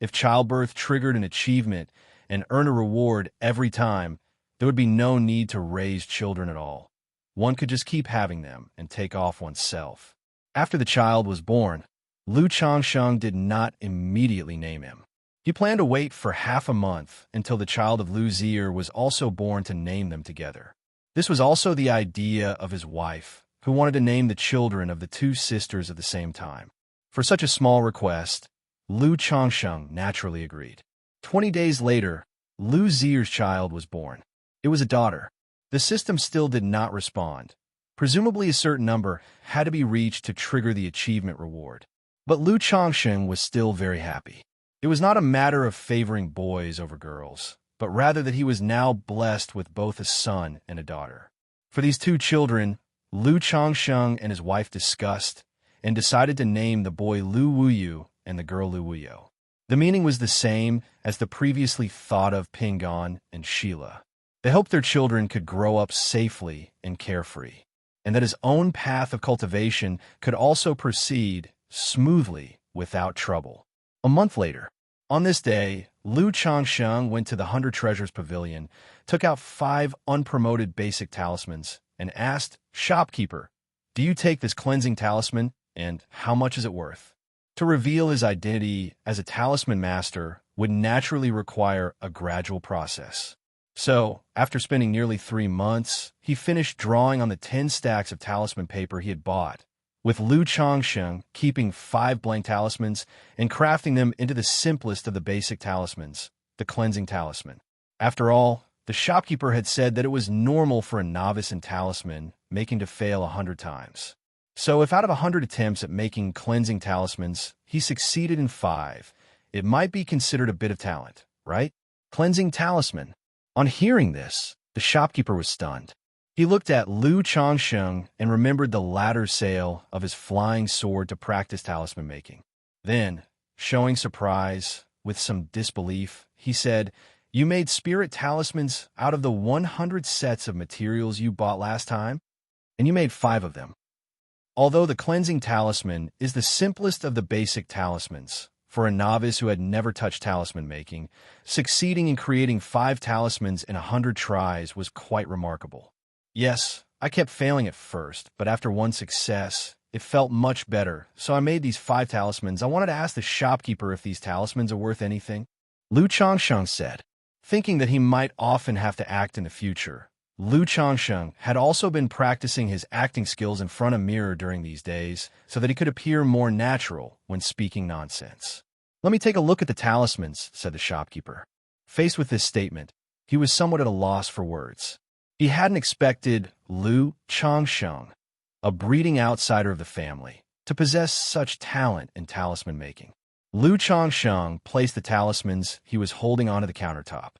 If childbirth triggered an achievement and earned a reward every time, there would be no need to raise children at all. One could just keep having them and take off oneself. After the child was born, Lu Changsheng did not immediately name him. He planned to wait for half a month until the child of Lu Zier was also born to name them together. This was also the idea of his wife, who wanted to name the children of the 2 sisters at the same time. For such a small request, Lu Changsheng naturally agreed. 20 days later, Lu Zier's child was born. It was a daughter. The system still did not respond. Presumably a certain number had to be reached to trigger the achievement reward. But Lu Changsheng was still very happy. It was not a matter of favoring boys over girls, but rather that he was now blessed with both a son and a daughter. For these two children, Lu Changsheng and his wife discussed and decided to name the boy Lu Wuyu and the girl Lu Wuyo. The meaning was the same as the previously thought of Pingon and Sheila. They hoped their children could grow up safely and carefree, and that his own path of cultivation could also proceed smoothly without trouble. A month later, on this day, Lu Changsheng went to the 100 Treasures Pavilion, took out 5 unpromoted basic talismans, and asked, "Shopkeeper, do you take this cleansing talisman, and how much is it worth?" To reveal his identity as a talisman master would naturally require a gradual process. So, after spending nearly 3 months, he finished drawing on the 10 stacks of talisman paper he had bought, with Lu Changsheng keeping 5 blank talismans and crafting them into the simplest of the basic talismans, the cleansing talisman. After all, the shopkeeper had said that it was normal for a novice in talisman making to fail 100 times. So if out of 100 attempts at making cleansing talismans, he succeeded in 5, it might be considered a bit of talent, right? Cleansing talisman. On hearing this, the shopkeeper was stunned. He looked at Lu Changsheng and remembered the latter's sale of his flying sword to practice talisman making. Then, showing surprise, with some disbelief, he said, "You made spirit talismans out of the 100 sets of materials you bought last time? And you made 5 of them." Although the cleansing talisman is the simplest of the basic talismans, for a novice who had never touched talisman making, succeeding in creating 5 talismans in 100 tries was quite remarkable. "Yes, I kept failing at first, but after one success, it felt much better, so I made these 5 talismans. I wanted to ask the shopkeeper if these talismans are worth anything," Lu Changsheng said. Thinking that he might often have to act in the future, Lu Changsheng had also been practicing his acting skills in front of a mirror during these days so that he could appear more natural when speaking nonsense. "Let me take a look at the talismans," said the shopkeeper. Faced with this statement, he was somewhat at a loss for words. He hadn't expected Lu Changsheng, a breeding outsider of the family, to possess such talent in talisman making. Lu Changsheng placed the talismans he was holding onto the countertop.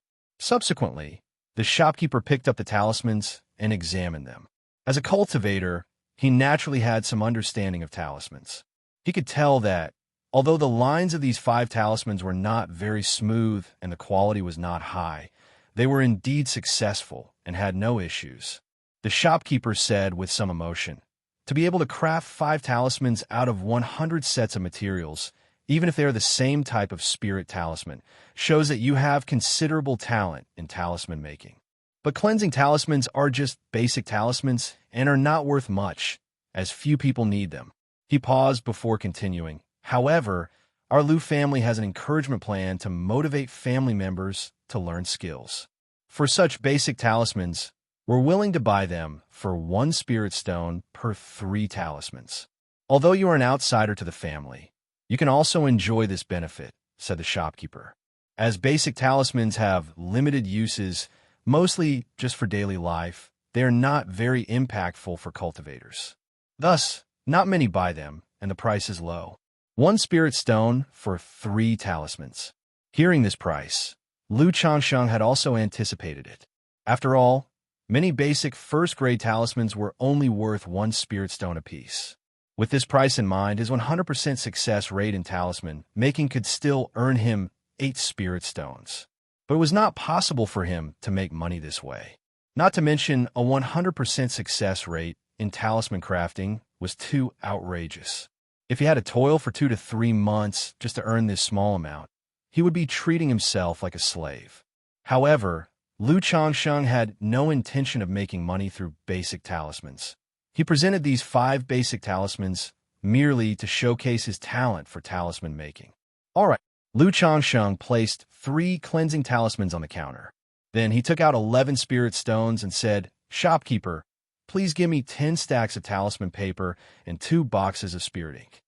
Subsequently, the shopkeeper picked up the talismans and examined them. As a cultivator, he naturally had some understanding of talismans. He could tell that, although the lines of these 5 talismans were not very smooth and the quality was not high, they were indeed successful and had no issues. The shopkeeper said with some emotion, "To be able to craft 5 talismans out of 100 sets of materials, even if they are the same type of spirit talisman, shows that you have considerable talent in talisman making. But cleansing talismans are just basic talismans and are not worth much, as few people need them." He paused before continuing. "However, our Lu family has an encouragement plan to motivate family members to learn skills. For such basic talismans, we're willing to buy them for 1 spirit stone per 3 talismans. Although you are an outsider to the family, you can also enjoy this benefit," said the shopkeeper. "As basic talismans have limited uses, mostly just for daily life, they are not very impactful for cultivators. Thus, not many buy them, and the price is low. 1 spirit stone for 3 talismans." Hearing this price, Lu Changsheng had also anticipated it. After all, many basic first-grade talismans were only worth 1 spirit stone apiece. With this price in mind, his 100% success rate in talisman making could still earn him 8 spirit stones. But it was not possible for him to make money this way. Not to mention, a 100% success rate in talisman crafting was too outrageous. If he had to toil for 2 to 3 months just to earn this small amount, he would be treating himself like a slave. However, Lu Changsheng had no intention of making money through basic talismans. He presented these 5 basic talismans merely to showcase his talent for talisman making. All right, Lu Changsheng placed 3 cleansing talismans on the counter. Then he took out 11 spirit stones and said, "Shopkeeper, please give me 10 stacks of talisman paper and 2 boxes of spirit ink.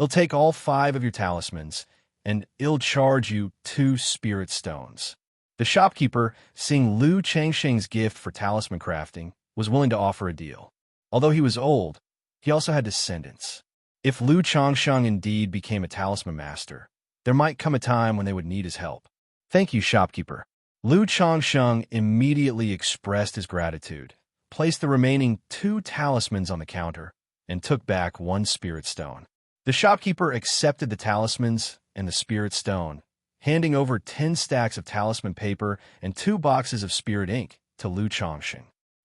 I'll take all 5 of your talismans, and I'll charge you 2 spirit stones." The shopkeeper, seeing Lu Changsheng's gift for talisman crafting, was willing to offer a deal. Although he was old, he also had descendants. If Lu Changsheng indeed became a talisman master, there might come a time when they would need his help. Thank you, shopkeeper. Lu Changsheng immediately expressed his gratitude, placed the remaining 2 talismans on the counter, and took back 1 spirit stone. The shopkeeper accepted the talismans and the spirit stone, handing over 10 stacks of talisman paper and 2 boxes of spirit ink to Lu Changsheng.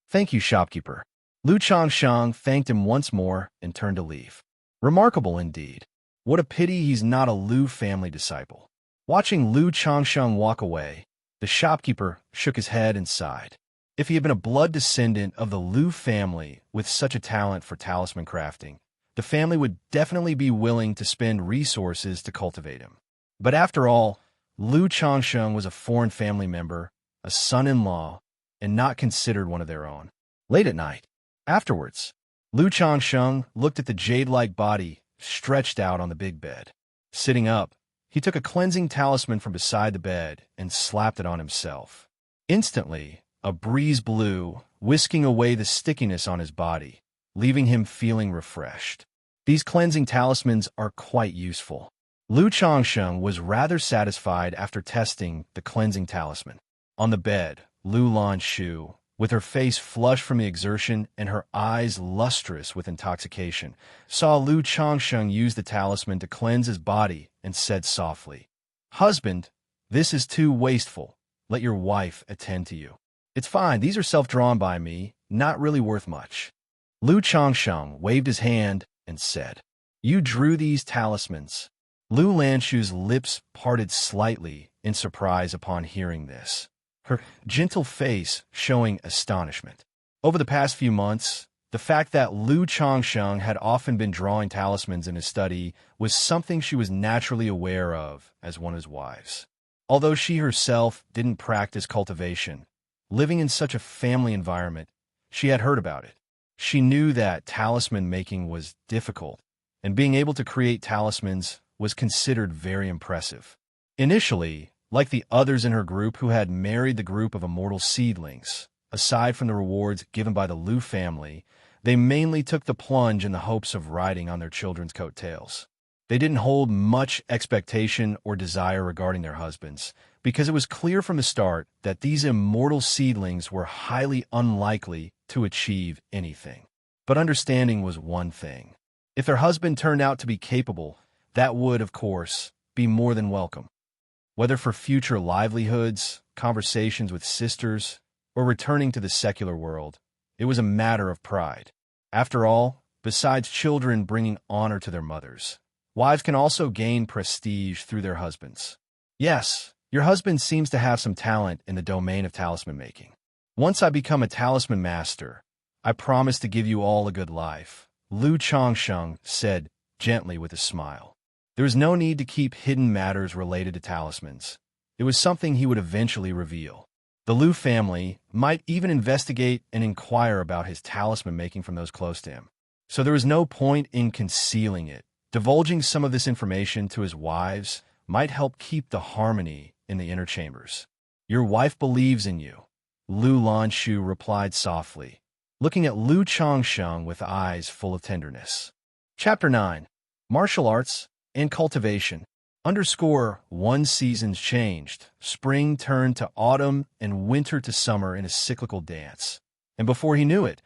Thank you, shopkeeper. Lu Changsheng thanked him once more and turned to leave. Remarkable indeed. What a pity he's not a Lu family disciple. Watching Lu Changsheng walk away, the shopkeeper shook his head and sighed. If he had been a blood descendant of the Lu family with such a talent for talisman crafting, the family would definitely be willing to spend resources to cultivate him. But after all, Lu Changsheng was a foreign family member, a son-in-law, and not considered one of their own. Late at night, afterwards, Lu Changsheng looked at the jade-like body stretched out on the big bed. Sitting up, he took a cleansing talisman from beside the bed and slapped it on himself. Instantly, a breeze blew, whisking away the stickiness on his body, leaving him feeling refreshed. These cleansing talismans are quite useful. Lu Changsheng was rather satisfied after testing the cleansing talisman. On the bed, Lu Lanshu, with her face flushed from the exertion and her eyes lustrous with intoxication, saw Lu Changsheng use the talisman to cleanse his body and said softly, "Husband, this is too wasteful. Let your wife attend to you." "It's fine. These are self-drawn by me, not really worth much." Lu Changsheng waved his hand and said, "You drew these talismans." Lu Lanshu's lips parted slightly in surprise upon hearing this, her gentle face showing astonishment. Over the past few months, the fact that Lu Changsheng had often been drawing talismans in his study was something she was naturally aware of as one of his wives. Although she herself didn't practice cultivation, living in such a family environment, she had heard about it. She knew that talisman making was difficult, and being able to create talismans was considered very impressive. Initially, like the others in her group who had married the group of immortal seedlings, aside from the rewards given by the Lu family, they mainly took the plunge in the hopes of riding on their children's coattails. They didn't hold much expectation or desire regarding their husbands, because it was clear from the start that these immortal seedlings were highly unlikely to achieve anything. But understanding was one thing. If their husband turned out to be capable, that would, of course, be more than welcome. Whether for future livelihoods, conversations with sisters, or returning to the secular world, it was a matter of pride. After all, besides children bringing honor to their mothers, wives can also gain prestige through their husbands. Yes, your husband seems to have some talent in the domain of talisman making. Once I become a talisman master, I promise to give you all a good life, Lu Changsheng said gently with a smile. There was no need to keep hidden matters related to talismans. It was something he would eventually reveal. The Lu family might even investigate and inquire about his talisman making from those close to him. So there was no point in concealing it. Divulging some of this information to his wives might help keep the harmony in the inner chambers. Your wife believes in you, Lu Lanshu replied softly, looking at Lu Changsheng with eyes full of tenderness. Chapter 9. Martial Arts and Cultivation. _1 seasons changed. Spring turned to autumn and winter to summer in a cyclical dance. And before he knew it,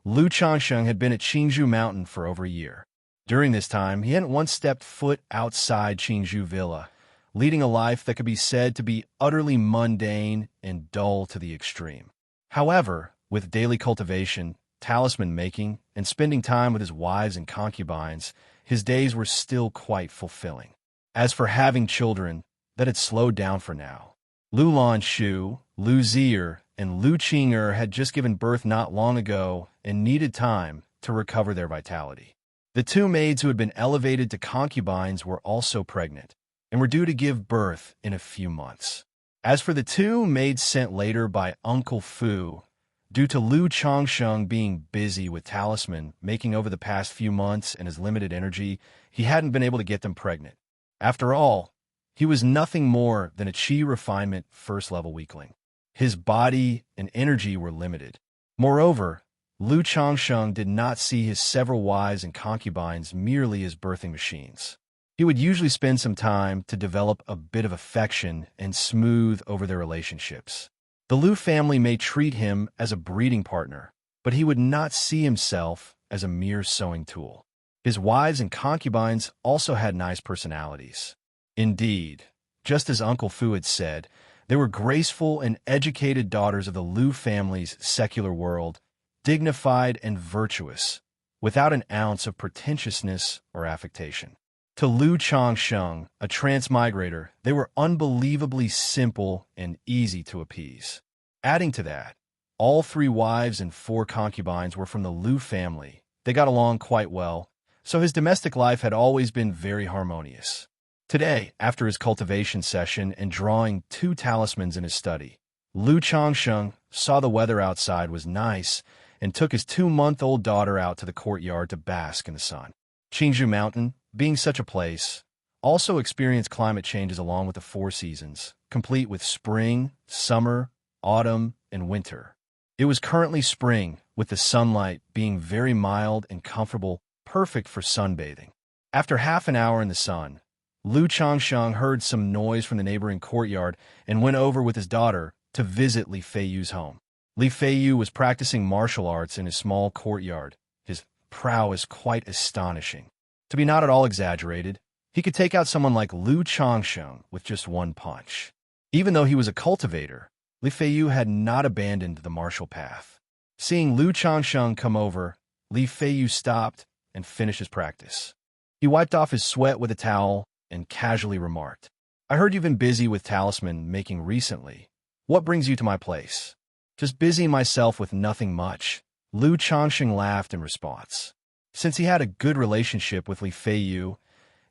Lu Changsheng had been at Qingzhou Mountain for over a year. During this time, he hadn't once stepped foot outside Qingzhou Villa, leading a life that could be said to be utterly mundane and dull to the extreme. However, with daily cultivation, talisman making, and spending time with his wives and concubines, his days were still quite fulfilling. As for having children, that had slowed down for now. Lu Lanshu, Lu Zier, and Lu Qing'er had just given birth not long ago and needed time to recover their vitality. The 2 maids who had been elevated to concubines were also pregnant and were due to give birth in a few months. As for the 2 maids sent later by Uncle Fu, due to Lu Changsheng being busy with talisman making over the past few months and his limited energy, he hadn't been able to get them pregnant. After all, He was nothing more than a Qi refinement first-level weakling. His body and energy were limited. Moreover, Lu Changsheng did not see his several wives and concubines merely as birthing machines. He would usually spend some time to develop a bit of affection and smooth over their relationships. The Lu family may treat him as a breeding partner, but he would not see himself as a mere sewing tool. His wives and concubines also had nice personalities. Indeed, just as Uncle Fu had said, they were graceful and educated daughters of the Lu family's secular world, dignified and virtuous, without an ounce of pretentiousness or affectation. To Lu Changsheng, a transmigrator, they were unbelievably simple and easy to appease. Adding to that, all 3 wives and 4 concubines were from the Lu family. They got along quite well, so his domestic life had always been very harmonious. Today, after his cultivation session and drawing 2 talismans in his study, Lu Changsheng saw the weather outside was nice and took his 2-month-old daughter out to the courtyard to bask in the sun. Qingzhou Mountain, being such a place, also experienced climate changes along with the 4 seasons, complete with spring, summer, autumn, and winter. It was currently spring, with the sunlight being very mild and comfortable, perfect for sunbathing. After half an hour in the sun, Lu Changsheng heard some noise from the neighboring courtyard and went over with his daughter to visit Li Feiyu's home. Li Feiyu was practicing martial arts in his small courtyard, his prowess quite astonishing. To be not at all exaggerated, he could take out someone like Lu Changsheng with just 1 punch. Even though he was a cultivator, Li Feiyu had not abandoned the martial path. Seeing Lu Changsheng come over, Li Feiyu stopped and finished his practice. He wiped off his sweat with a towel and casually remarked, "I heard you've been busy with talisman making recently. What brings you to my place?" "Just busying myself with nothing much," Lu Changsheng laughed in response. Since he had a good relationship with Li Feiyu,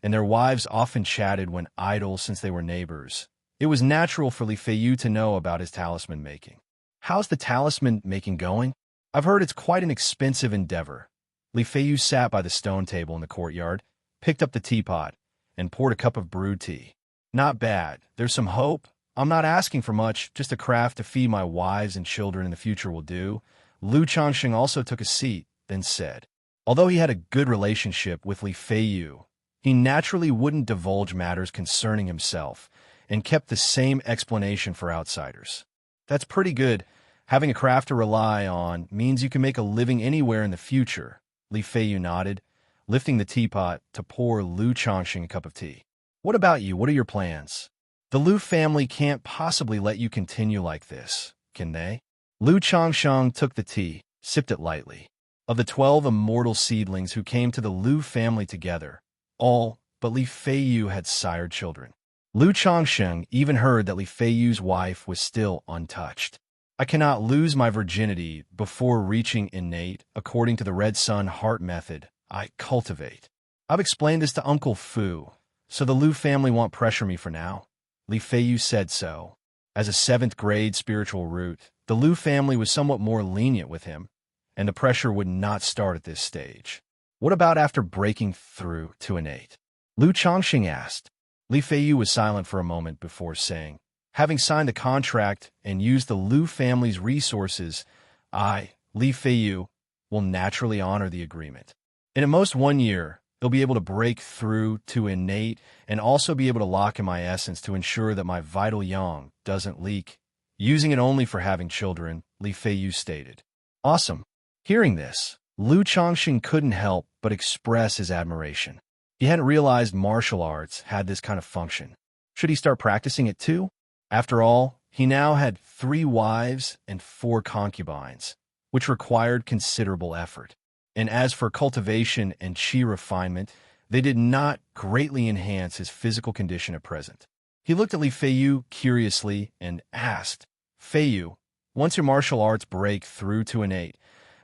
and their wives often chatted when idle since they were neighbors, it was natural for Li Feiyu to know about his talisman making. "How's the talisman making going?" "I've heard it's quite an expensive endeavor." Li Feiyu sat by the stone table in the courtyard, picked up the teapot, and poured a cup of brewed tea. "Not bad. There's some hope. I'm not asking for much, just a craft to feed my wives and children in the future will do." Lu Changsheng also took a seat, then said, although he had a good relationship with Li Feiyu, he naturally wouldn't divulge matters concerning himself and kept the same explanation for outsiders. "That's pretty good. Having a craft to rely on means you can make a living anywhere in the future." Li Feiyu nodded, lifting the teapot to pour Lu Changsheng a cup of tea. "What about you? What are your plans? The Lu family can't possibly let you continue like this, can they?" Lu Changsheng took the tea, sipped it lightly. Of the 12 immortal seedlings who came to the Lu family together, all but Li Feiyu had sired children. Lu Changsheng even heard that Li Feiyu's wife was still untouched. "I cannot lose my virginity before reaching innate, according to the Red Sun Heart method. I cultivate. I've explained this to Uncle Fu, so the Lu family won't pressure me for now." Li Feiyu said so. As a 7th-grade spiritual root, the Lu family was somewhat more lenient with him, and the pressure would not start at this stage. "What about after breaking through to innate?" Lu Changsheng asked. Li Feiyu was silent for a moment before saying, "Having signed the contract and used the Lu family's resources, I, Li Feiyu, will naturally honor the agreement. In at most 1 year, I'll be able to break through to innate and also be able to lock in my essence to ensure that my vital yang doesn't leak, using it only for having children," Li Feiyu stated. "Awesome." Hearing this, Lu Changsheng couldn't help but express his admiration. He hadn't realized martial arts had this kind of function. Should he start practicing it too? After all, he now had 3 wives and 4 concubines, which required considerable effort. And as for cultivation and qi refinement, they did not greatly enhance his physical condition at present. He looked at Li Feiyu curiously and asked, "Feiyu, once your martial arts break through to innate,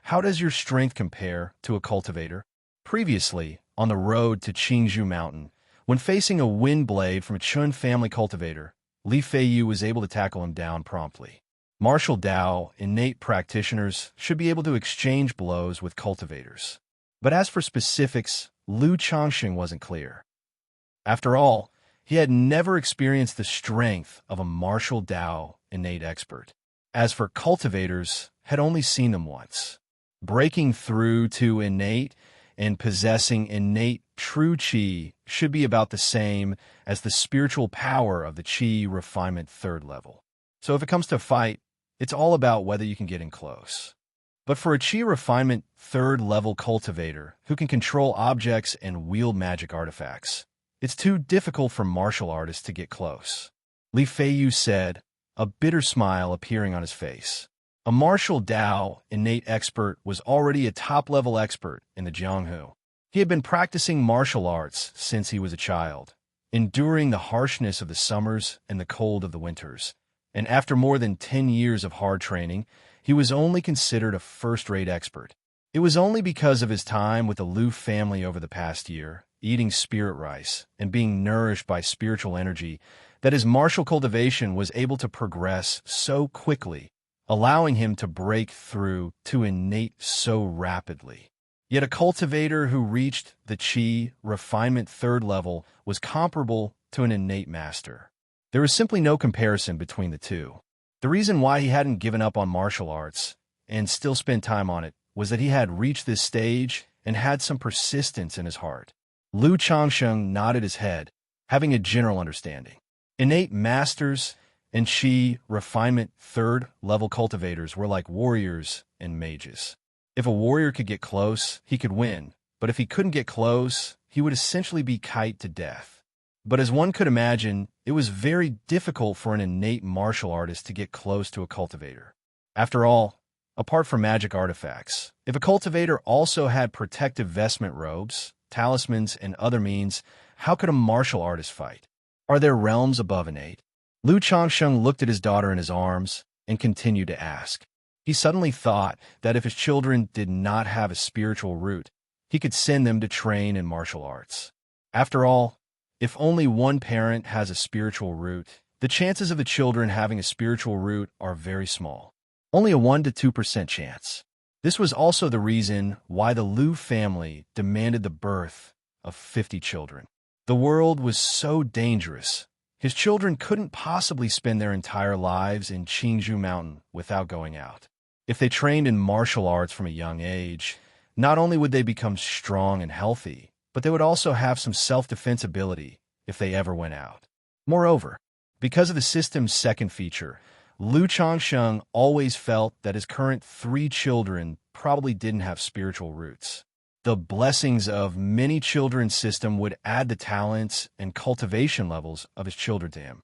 how does your strength compare to a cultivator?" Previously, on the road to Qingzhou Mountain, when facing a wind blade from a Chun family cultivator, Li Feiyu was able to tackle him down promptly. Martial Dao innate practitioners should be able to exchange blows with cultivators. But as for specifics, Lu Changsheng wasn't clear. After all, he had never experienced the strength of a martial Dao innate expert. As for cultivators, had only seen them once. Breaking through to innate and possessing innate true Qi should be about the same as the spiritual power of the Qi refinement third level. So if it comes to a fight, it's all about whether you can get in close. But for a Qi refinement third level cultivator who can control objects and wield magic artifacts, it's too difficult for martial artists to get close. Li Feiyu said, a bitter smile appearing on his face. A martial Dao innate expert was already a top-level expert in the Jianghu. He had been practicing martial arts since he was a child, enduring the harshness of the summers and the cold of the winters. And after more than 10 years of hard training, he was only considered a first-rate expert. It was only because of his time with the Liu family over the past year, eating spirit rice and being nourished by spiritual energy, that his martial cultivation was able to progress so quickly, allowing him to break through to innate so rapidly. Yet a cultivator who reached the Qi refinement third level was comparable to an innate master. There was simply no comparison between the two. The reason why he hadn't given up on martial arts and still spent time on it was that he had reached this stage and had some persistence in his heart. Lu Changsheng nodded his head, having a general understanding. Innate masters and Qi refinement third level cultivators were like warriors and mages. If a warrior could get close, he could win, but if he couldn't get close, he would essentially be kite to death. But as one could imagine, it was very difficult for an innate martial artist to get close to a cultivator. After all, apart from magic artifacts, if a cultivator also had protective vestment robes, talismans, and other means, how could a martial artist fight? Are there realms above innate? Lu Changsheng looked at his daughter in his arms and continued to ask. He suddenly thought that if his children did not have a spiritual root, he could send them to train in martial arts. After all, if only one parent has a spiritual root, the chances of the children having a spiritual root are very small. Only a 1 to 2% chance. This was also the reason why the Liu family demanded the birth of 50 children. The world was so dangerous. His children couldn't possibly spend their entire lives in Qingzhou Mountain without going out. If they trained in martial arts from a young age, not only would they become strong and healthy, but they would also have some self-defense ability if they ever went out. Moreover, because of the system's second feature, Lu Changsheng always felt that his current 3 children probably didn't have spiritual roots. The blessings of many children's system would add the talents and cultivation levels of his children to him.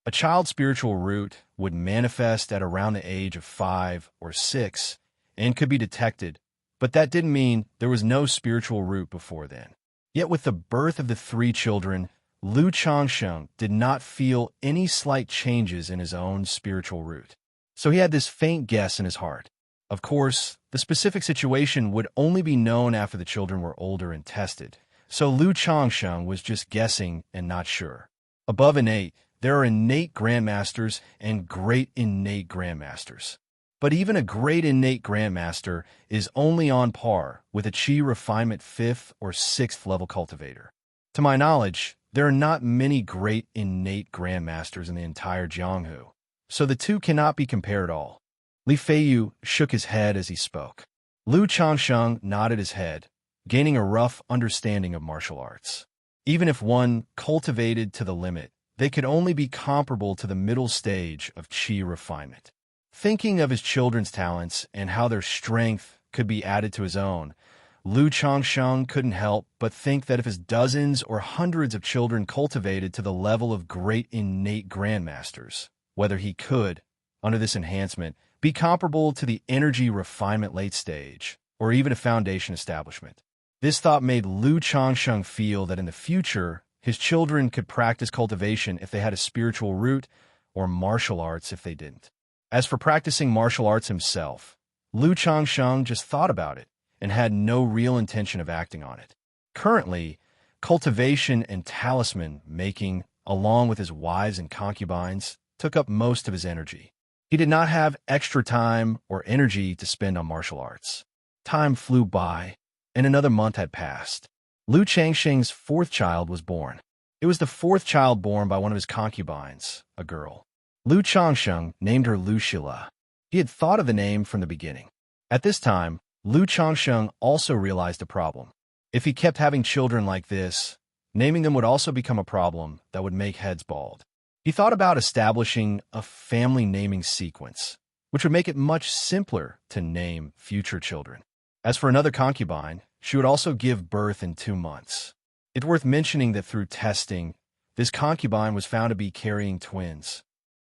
A child's spiritual root would manifest at around the age of 5 or 6 and could be detected, but that didn't mean there was no spiritual root before then. Yet with the birth of the 3 children, Lu Changsheng did not feel any slight changes in his own spiritual root. So he had this faint guess in his heart. Of course, the specific situation would only be known after the children were older and tested, so Lu Changsheng was just guessing and not sure. Above innate, there are innate grandmasters and great innate grandmasters. But even a great innate grandmaster is only on par with a Qi refinement 5th or 6th level cultivator. To my knowledge, there are not many great innate grandmasters in the entire Jianghu, so the two cannot be compared at all. Li Feiyu shook his head as he spoke. Lu Changsheng nodded his head, gaining a rough understanding of martial arts. Even if one cultivated to the limit, they could only be comparable to the middle stage of Qi refinement. Thinking of his children's talents and how their strength could be added to his own, Lu Changsheng couldn't help but think that if his dozens or hundreds of children cultivated to the level of great innate grandmasters, whether he could, under this enhancement, be comparable to the energy refinement late stage, or even a foundation establishment. This thought made Lu Changsheng feel that in the future, his children could practice cultivation if they had a spiritual root, or martial arts if they didn't. As for practicing martial arts himself, Lu Changsheng just thought about it and had no real intention of acting on it. Currently, cultivation and talisman making, along with his wives and concubines, took up most of his energy. He did not have extra time or energy to spend on martial arts. Time flew by, and another month had passed. Lu Changsheng's 4th child was born. It was the fourth child born by one of his concubines, a girl. Lu Changsheng named her Luxia. He had thought of the name from the beginning. At this time, Lu Changsheng also realized a problem. If he kept having children like this, naming them would also become a problem that would make heads bald. He thought about establishing a family naming sequence, which would make it much simpler to name future children. As for another concubine, she would also give birth in 2 months. It's worth mentioning that through testing, this concubine was found to be carrying twins.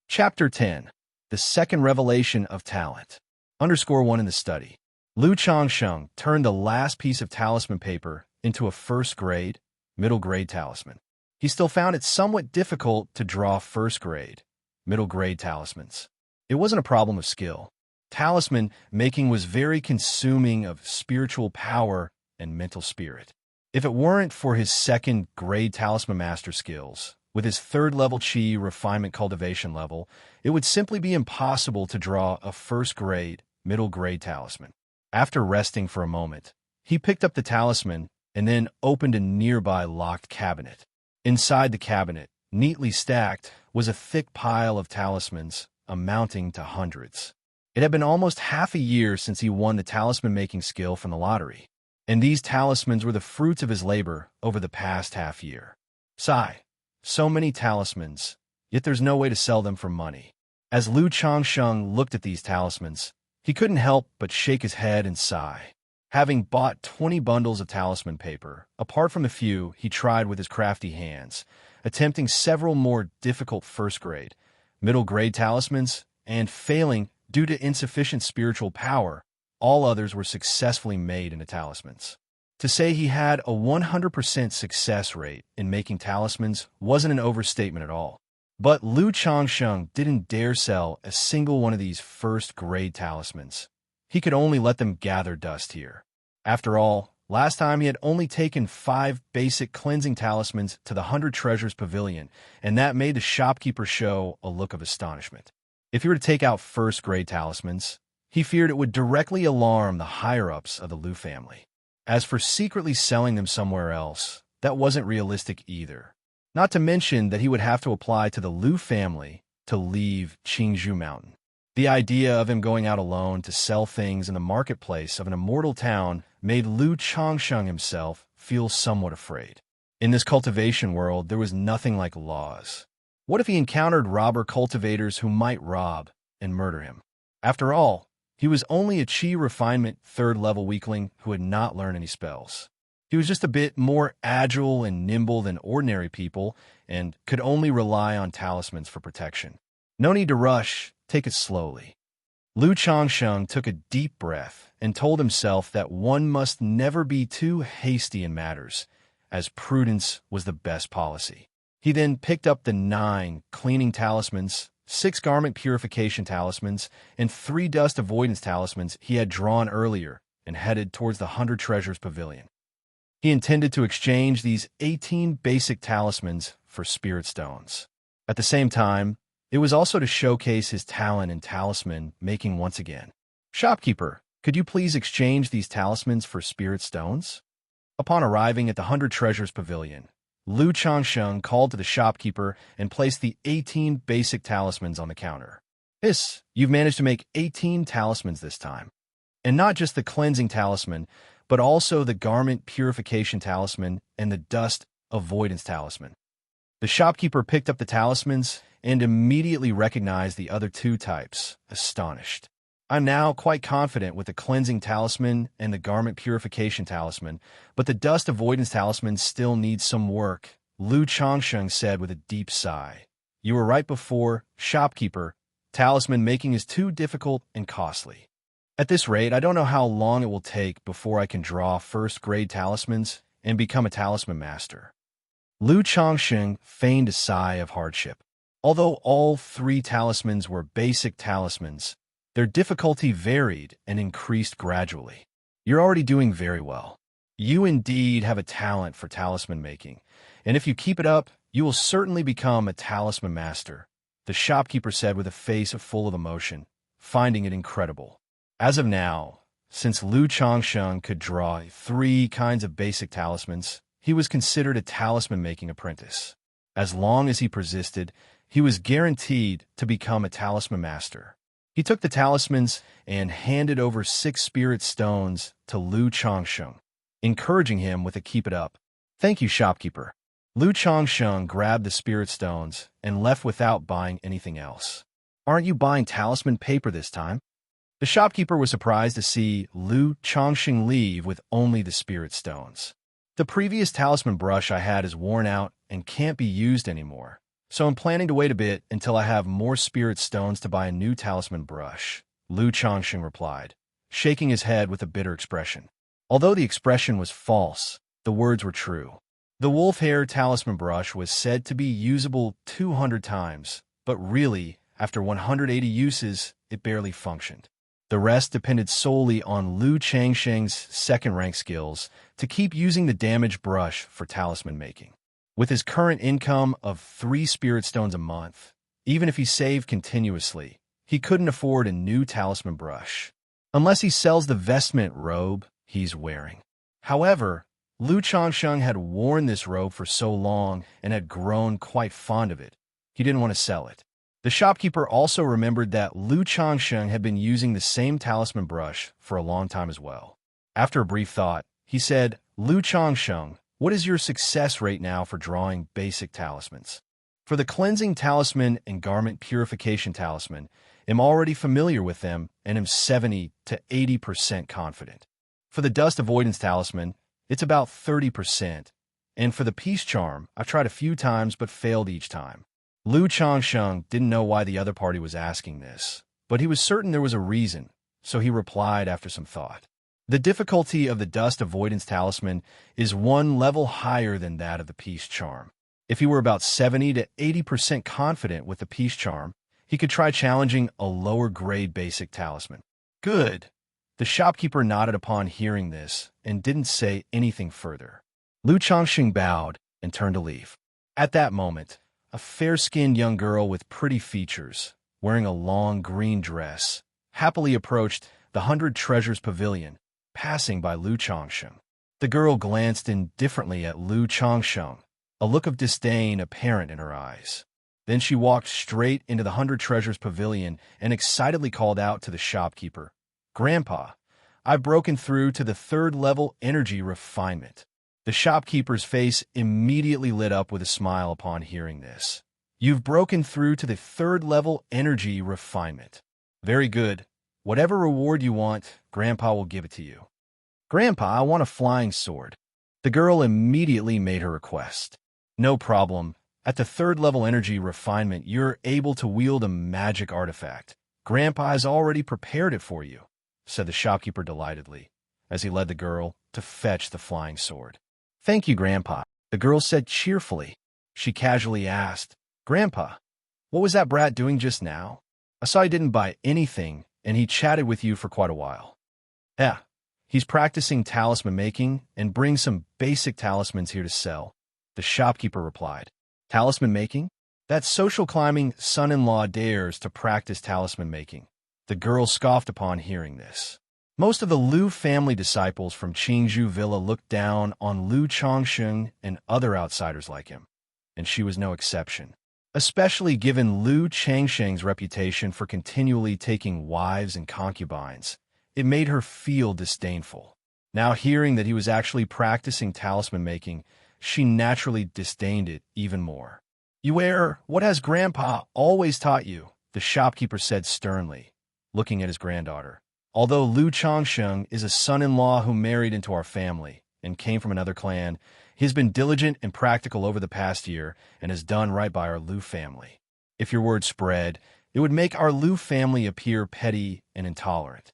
Chapter 10. The Second Revelation of Talent. _1 in the study. Lu Changsheng turned the last piece of talisman paper into a first grade, middle grade talisman. He still found it somewhat difficult to draw first grade, middle grade talismans. It wasn't a problem of skill. Talisman making was very consuming of spiritual power and mental spirit. If it weren't for his second grade talisman master skills, with his third level Qi refinement cultivation level, it would simply be impossible to draw a first grade, middle grade talisman. After resting for a moment, he picked up the talisman and then opened a nearby locked cabinet. Inside the cabinet, neatly stacked, was a thick pile of talismans amounting to hundreds. It had been almost half a year since he won the talisman-making skill from the lottery, and these talismans were the fruits of his labor over the past half year. Sigh. So many talismans, yet there's no way to sell them for money. As Lu Changsheng looked at these talismans, he couldn't help but shake his head and sigh. Having bought 20 bundles of talisman paper, apart from the few he tried with his crafty hands, attempting several more difficult first grade, middle grade talismans, and failing due to insufficient spiritual power, all others were successfully made into talismans. To say he had a 100% success rate in making talismans wasn't an overstatement at all. But Lu Changsheng didn't dare sell a single one of these first-grade talismans. He could only let them gather dust here. After all, last time he had only taken 5 basic cleansing talismans to the 100 Treasures Pavilion, and that made the shopkeeper show a look of astonishment. If he were to take out first-grade talismans, he feared it would directly alarm the higher-ups of the Lu family. As for secretly selling them somewhere else, that wasn't realistic either. Not to mention that he would have to apply to the Lu family to leave Qingzhou Mountain. The idea of him going out alone to sell things in the marketplace of an immortal town made Lu Changsheng himself feel somewhat afraid. In this cultivation world, there was nothing like laws. What if he encountered robber cultivators who might rob and murder him? After all, he was only a Qi refinement third-level weakling who had not learned any spells. He was just a bit more agile and nimble than ordinary people and could only rely on talismans for protection. No need to rush, take it slowly. Lu Changsheng took a deep breath and told himself that one must never be too hasty in matters, as prudence was the best policy. He then picked up the 9 cleaning talismans, 6 garment purification talismans, and 3 dust avoidance talismans he had drawn earlier and headed towards the 100 Treasures Pavilion. He intended to exchange these 18 basic talismans for spirit stones. At the same time, it was also to showcase his talent in talisman making once again. Shopkeeper, could you please exchange these talismans for spirit stones? Upon arriving at the 100 Treasures Pavilion, Lu Changsheng called to the shopkeeper and placed the 18 basic talismans on the counter. You've managed to make 18 talismans this time. And not just the cleansing talisman, but also the garment purification talisman and the dust avoidance talisman. The shopkeeper picked up the talismans and immediately recognized the other 2 types, astonished. I'm now quite confident with the cleansing talisman and the garment purification talisman, but the dust avoidance talisman still needs some work, Lu Changsheng said with a deep sigh. You were right before, shopkeeper. Talisman making is too difficult and costly. At this rate, I don't know how long it will take before I can draw first-grade talismans and become a talisman master. Lu Changsheng feigned a sigh of hardship. Although all 3 talismans were basic talismans, their difficulty varied and increased gradually. You're already doing very well. You indeed have a talent for talisman making, and if you keep it up, you will certainly become a talisman master, the shopkeeper said with a face full of emotion, finding it incredible. As of now, since Lu Changsheng could draw 3 kinds of basic talismans, he was considered a talisman-making apprentice. As long as he persisted, he was guaranteed to become a talisman master. He took the talismans and handed over 6 spirit stones to Lu Changsheng, encouraging him with a "keep it up." "Thank you, shopkeeper." Lu Changsheng grabbed the spirit stones and left without buying anything else. "Aren't you buying talisman paper this time?" The shopkeeper was surprised to see Lu Changsheng leave with only the spirit stones. "The previous talisman brush I had is worn out and can't be used anymore, so I'm planning to wait a bit until I have more spirit stones to buy a new talisman brush," Lu Changsheng replied, shaking his head with a bitter expression. Although the expression was false, the words were true. The wolf hair talisman brush was said to be usable 200 times, but really, after 180 uses, it barely functioned. The rest depended solely on Lu Changsheng's second-rank skills to keep using the damaged brush for talisman making. With his current income of 3 spirit stones a month, even if he saved continuously, he couldn't afford a new talisman brush, unless he sells the vestment robe he's wearing. However, Lu Changsheng had worn this robe for so long and had grown quite fond of it, he didn't want to sell it. The shopkeeper also remembered that Lu Changsheng had been using the same talisman brush for a long time as well. After a brief thought, he said, "Lu Changsheng, what is your success rate now for drawing basic talismans?" "For the cleansing talisman and garment purification talisman, I'm already familiar with them and am 70 to 80% confident. For the dust avoidance talisman, it's about 30%, and for the peace charm, I've tried a few times but failed each time." Lu Changsheng didn't know why the other party was asking this, but he was certain there was a reason, so he replied after some thought. "The difficulty of the dust avoidance talisman is 1 level higher than that of the peace charm. If he were about 70 to 80% confident with the peace charm, he could try challenging a lower-grade basic talisman." "Good." The shopkeeper nodded upon hearing this and didn't say anything further. Lu Changsheng bowed and turned to leave. At that moment, a fair-skinned young girl with pretty features, wearing a long green dress, happily approached the 100 Treasures Pavilion, passing by Lu Changsheng. The girl glanced indifferently at Lu Changsheng, a look of disdain apparent in her eyes. Then she walked straight into the 100 Treasures Pavilion and excitedly called out to the shopkeeper, "Grandpa, I've broken through to the 3rd-level energy refinement." The shopkeeper's face immediately lit up with a smile upon hearing this. "You've broken through to the 3rd-level energy refinement. Very good. Whatever reward you want, Grandpa will give it to you." "Grandpa, I want a flying sword." The girl immediately made her request. "No problem. At the 3rd-level energy refinement, you're able to wield a magic artifact. Grandpa has already prepared it for you," said the shopkeeper delightedly, as he led the girl to fetch the flying sword. "Thank you, Grandpa," the girl said cheerfully. She casually asked, "Grandpa, what was that brat doing just now? I saw he didn't buy anything, and he chatted with you for quite a while." "Yeah, he's practicing talisman making and brings some basic talismans here to sell," the shopkeeper replied. "Talisman making? That social climbing son-in-law dares to practice talisman making." The girl scoffed upon hearing this. Most of the Lu family disciples from Qingzhou Villa looked down on Lu Changsheng and other outsiders like him, and she was no exception, especially given Lu Changsheng's reputation for continually taking wives and concubines. It made her feel disdainful. Now hearing that he was actually practicing talisman making, she naturally disdained it even more. What has Grandpa always taught you?" the shopkeeper said sternly, looking at his granddaughter. "Although Lu Changsheng is a son-in-law who married into our family and came from another clan, he has been diligent and practical over the past year and has done right by our Lu family. If your word spread, it would make our Lu family appear petty and intolerant.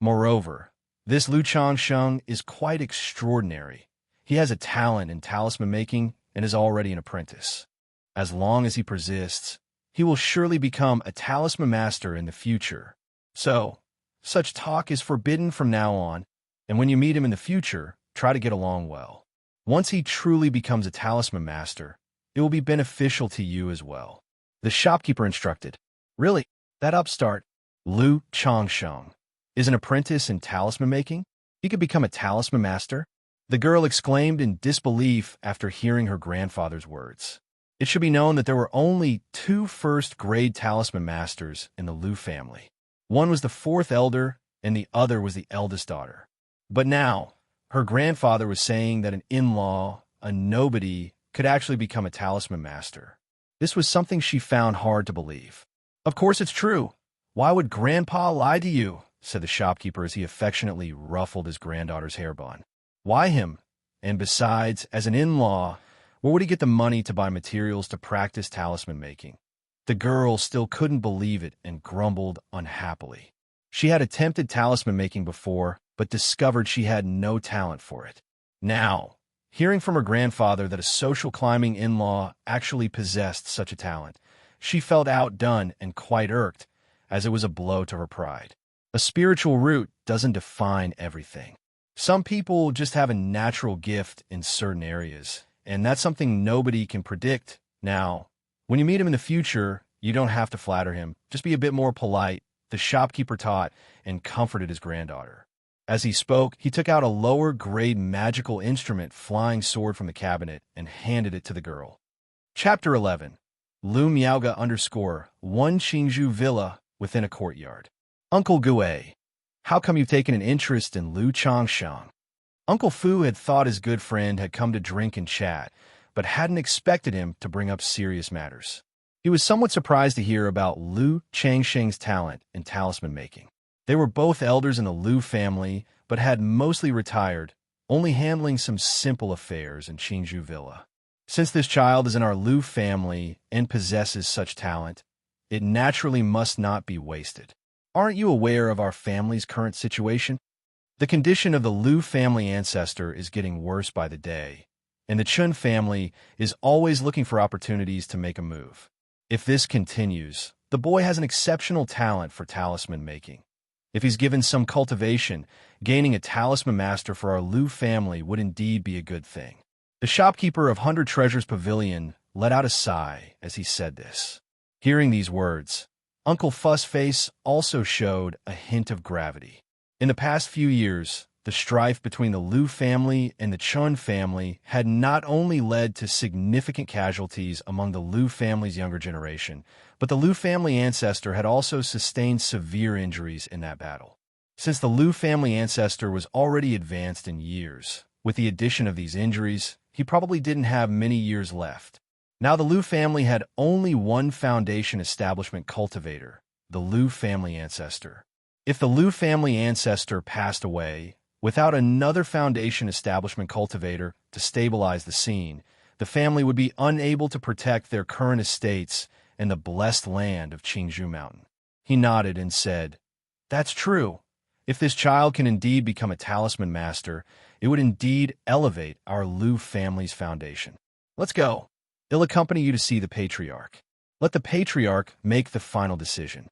Moreover, this Lu Changsheng is quite extraordinary. He has a talent in talisman making and is already an apprentice. As long as he persists, he will surely become a talisman master in the future. So, such talk is forbidden from now on, and when you meet him in the future, try to get along well. Once he truly becomes a talisman master, it will be beneficial to you as well." The shopkeeper instructed. "Really? That upstart, Lu Changsheng, is an apprentice in talisman making? He could become a talisman master?" The girl exclaimed in disbelief after hearing her grandfather's words. It should be known that there were only two first-grade talisman masters in the Lu family. One was the fourth elder, and the other was the eldest daughter. But now, her grandfather was saying that an in-law, a nobody, could actually become a talisman master. This was something she found hard to believe. "Of course it's true. Why would Grandpa lie to you?" said the shopkeeper as he affectionately ruffled his granddaughter's hairband. "Why him? And besides, as an in-law, where would he get the money to buy materials to practice talisman making?" The girl still couldn't believe it and grumbled unhappily. She had attempted talisman making before, but discovered she had no talent for it. Now, hearing from her grandfather that a social climbing in-law actually possessed such a talent, she felt outdone and quite irked, as it was a blow to her pride. A spiritual root doesn't define everything. Some people just have a natural gift in certain areas, and that's something nobody can predict. Now, when you meet him in the future, you don't have to flatter him. Just be a bit more polite, the shopkeeper taught and comforted his granddaughter. As he spoke, he took out a lower-grade magical instrument flying sword from the cabinet and handed it to the girl. Chapter 11. Lu Miaoga _1 Qingzhou Villa within a courtyard. Uncle Gue, how come you've taken an interest in Lu Changshang? Uncle Fu had thought his good friend had come to drink and chat, but hadn't expected him to bring up serious matters. He was somewhat surprised to hear about Lu Changsheng's talent in talisman making. They were both elders in the Lu family, but had mostly retired, only handling some simple affairs in Qingzhou Villa. Since this child is in our Lu family and possesses such talent, it naturally must not be wasted. Aren't you aware of our family's current situation? The condition of the Lu family ancestor is getting worse by the day, and the Chun family is always looking for opportunities to make a move. If this continues, the boy has an exceptional talent for talisman making. If he's given some cultivation, gaining a talisman master for our Lu family would indeed be a good thing. The shopkeeper of 100 Treasures Pavilion let out a sigh as he said this. Hearing these words, Uncle Fuss face also showed a hint of gravity. In the past few years, the strife between the Lu family and the Chun family had not only led to significant casualties among the Lu family's younger generation, but the Lu family ancestor had also sustained severe injuries in that battle. Since the Lu family ancestor was already advanced in years, with the addition of these injuries, he probably didn't have many years left. Now the Lu family had only one foundation establishment cultivator, the Lu family ancestor. If the Lu family ancestor passed away, without another foundation establishment cultivator to stabilize the scene, the family would be unable to protect their current estates and the blessed land of Qingzhou Mountain. He nodded and said, "That's true. If this child can indeed become a talisman master, it would indeed elevate our Lu family's foundation. Let's go. I'll accompany you to see the patriarch. Let the patriarch make the final decision."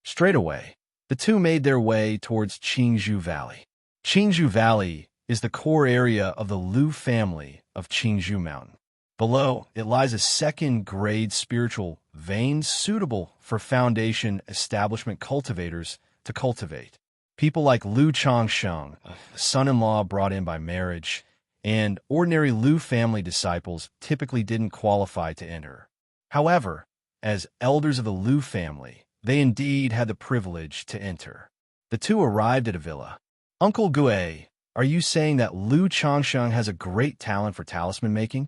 Straight away, the two made their way towards Qingzhou Valley. Qingzhou Valley is the core area of the Lu family of Qingzhou Mountain. Below, it lies a second-grade spiritual vein suitable for foundation establishment cultivators to cultivate. People like Lu Changsheng, a son-in-law brought in by marriage, and ordinary Lu family disciples typically didn't qualify to enter. However, as elders of the Lu family, they indeed had the privilege to enter. The two arrived at a villa. Uncle Gue, are you saying that Lu Changsheng has a great talent for talisman making?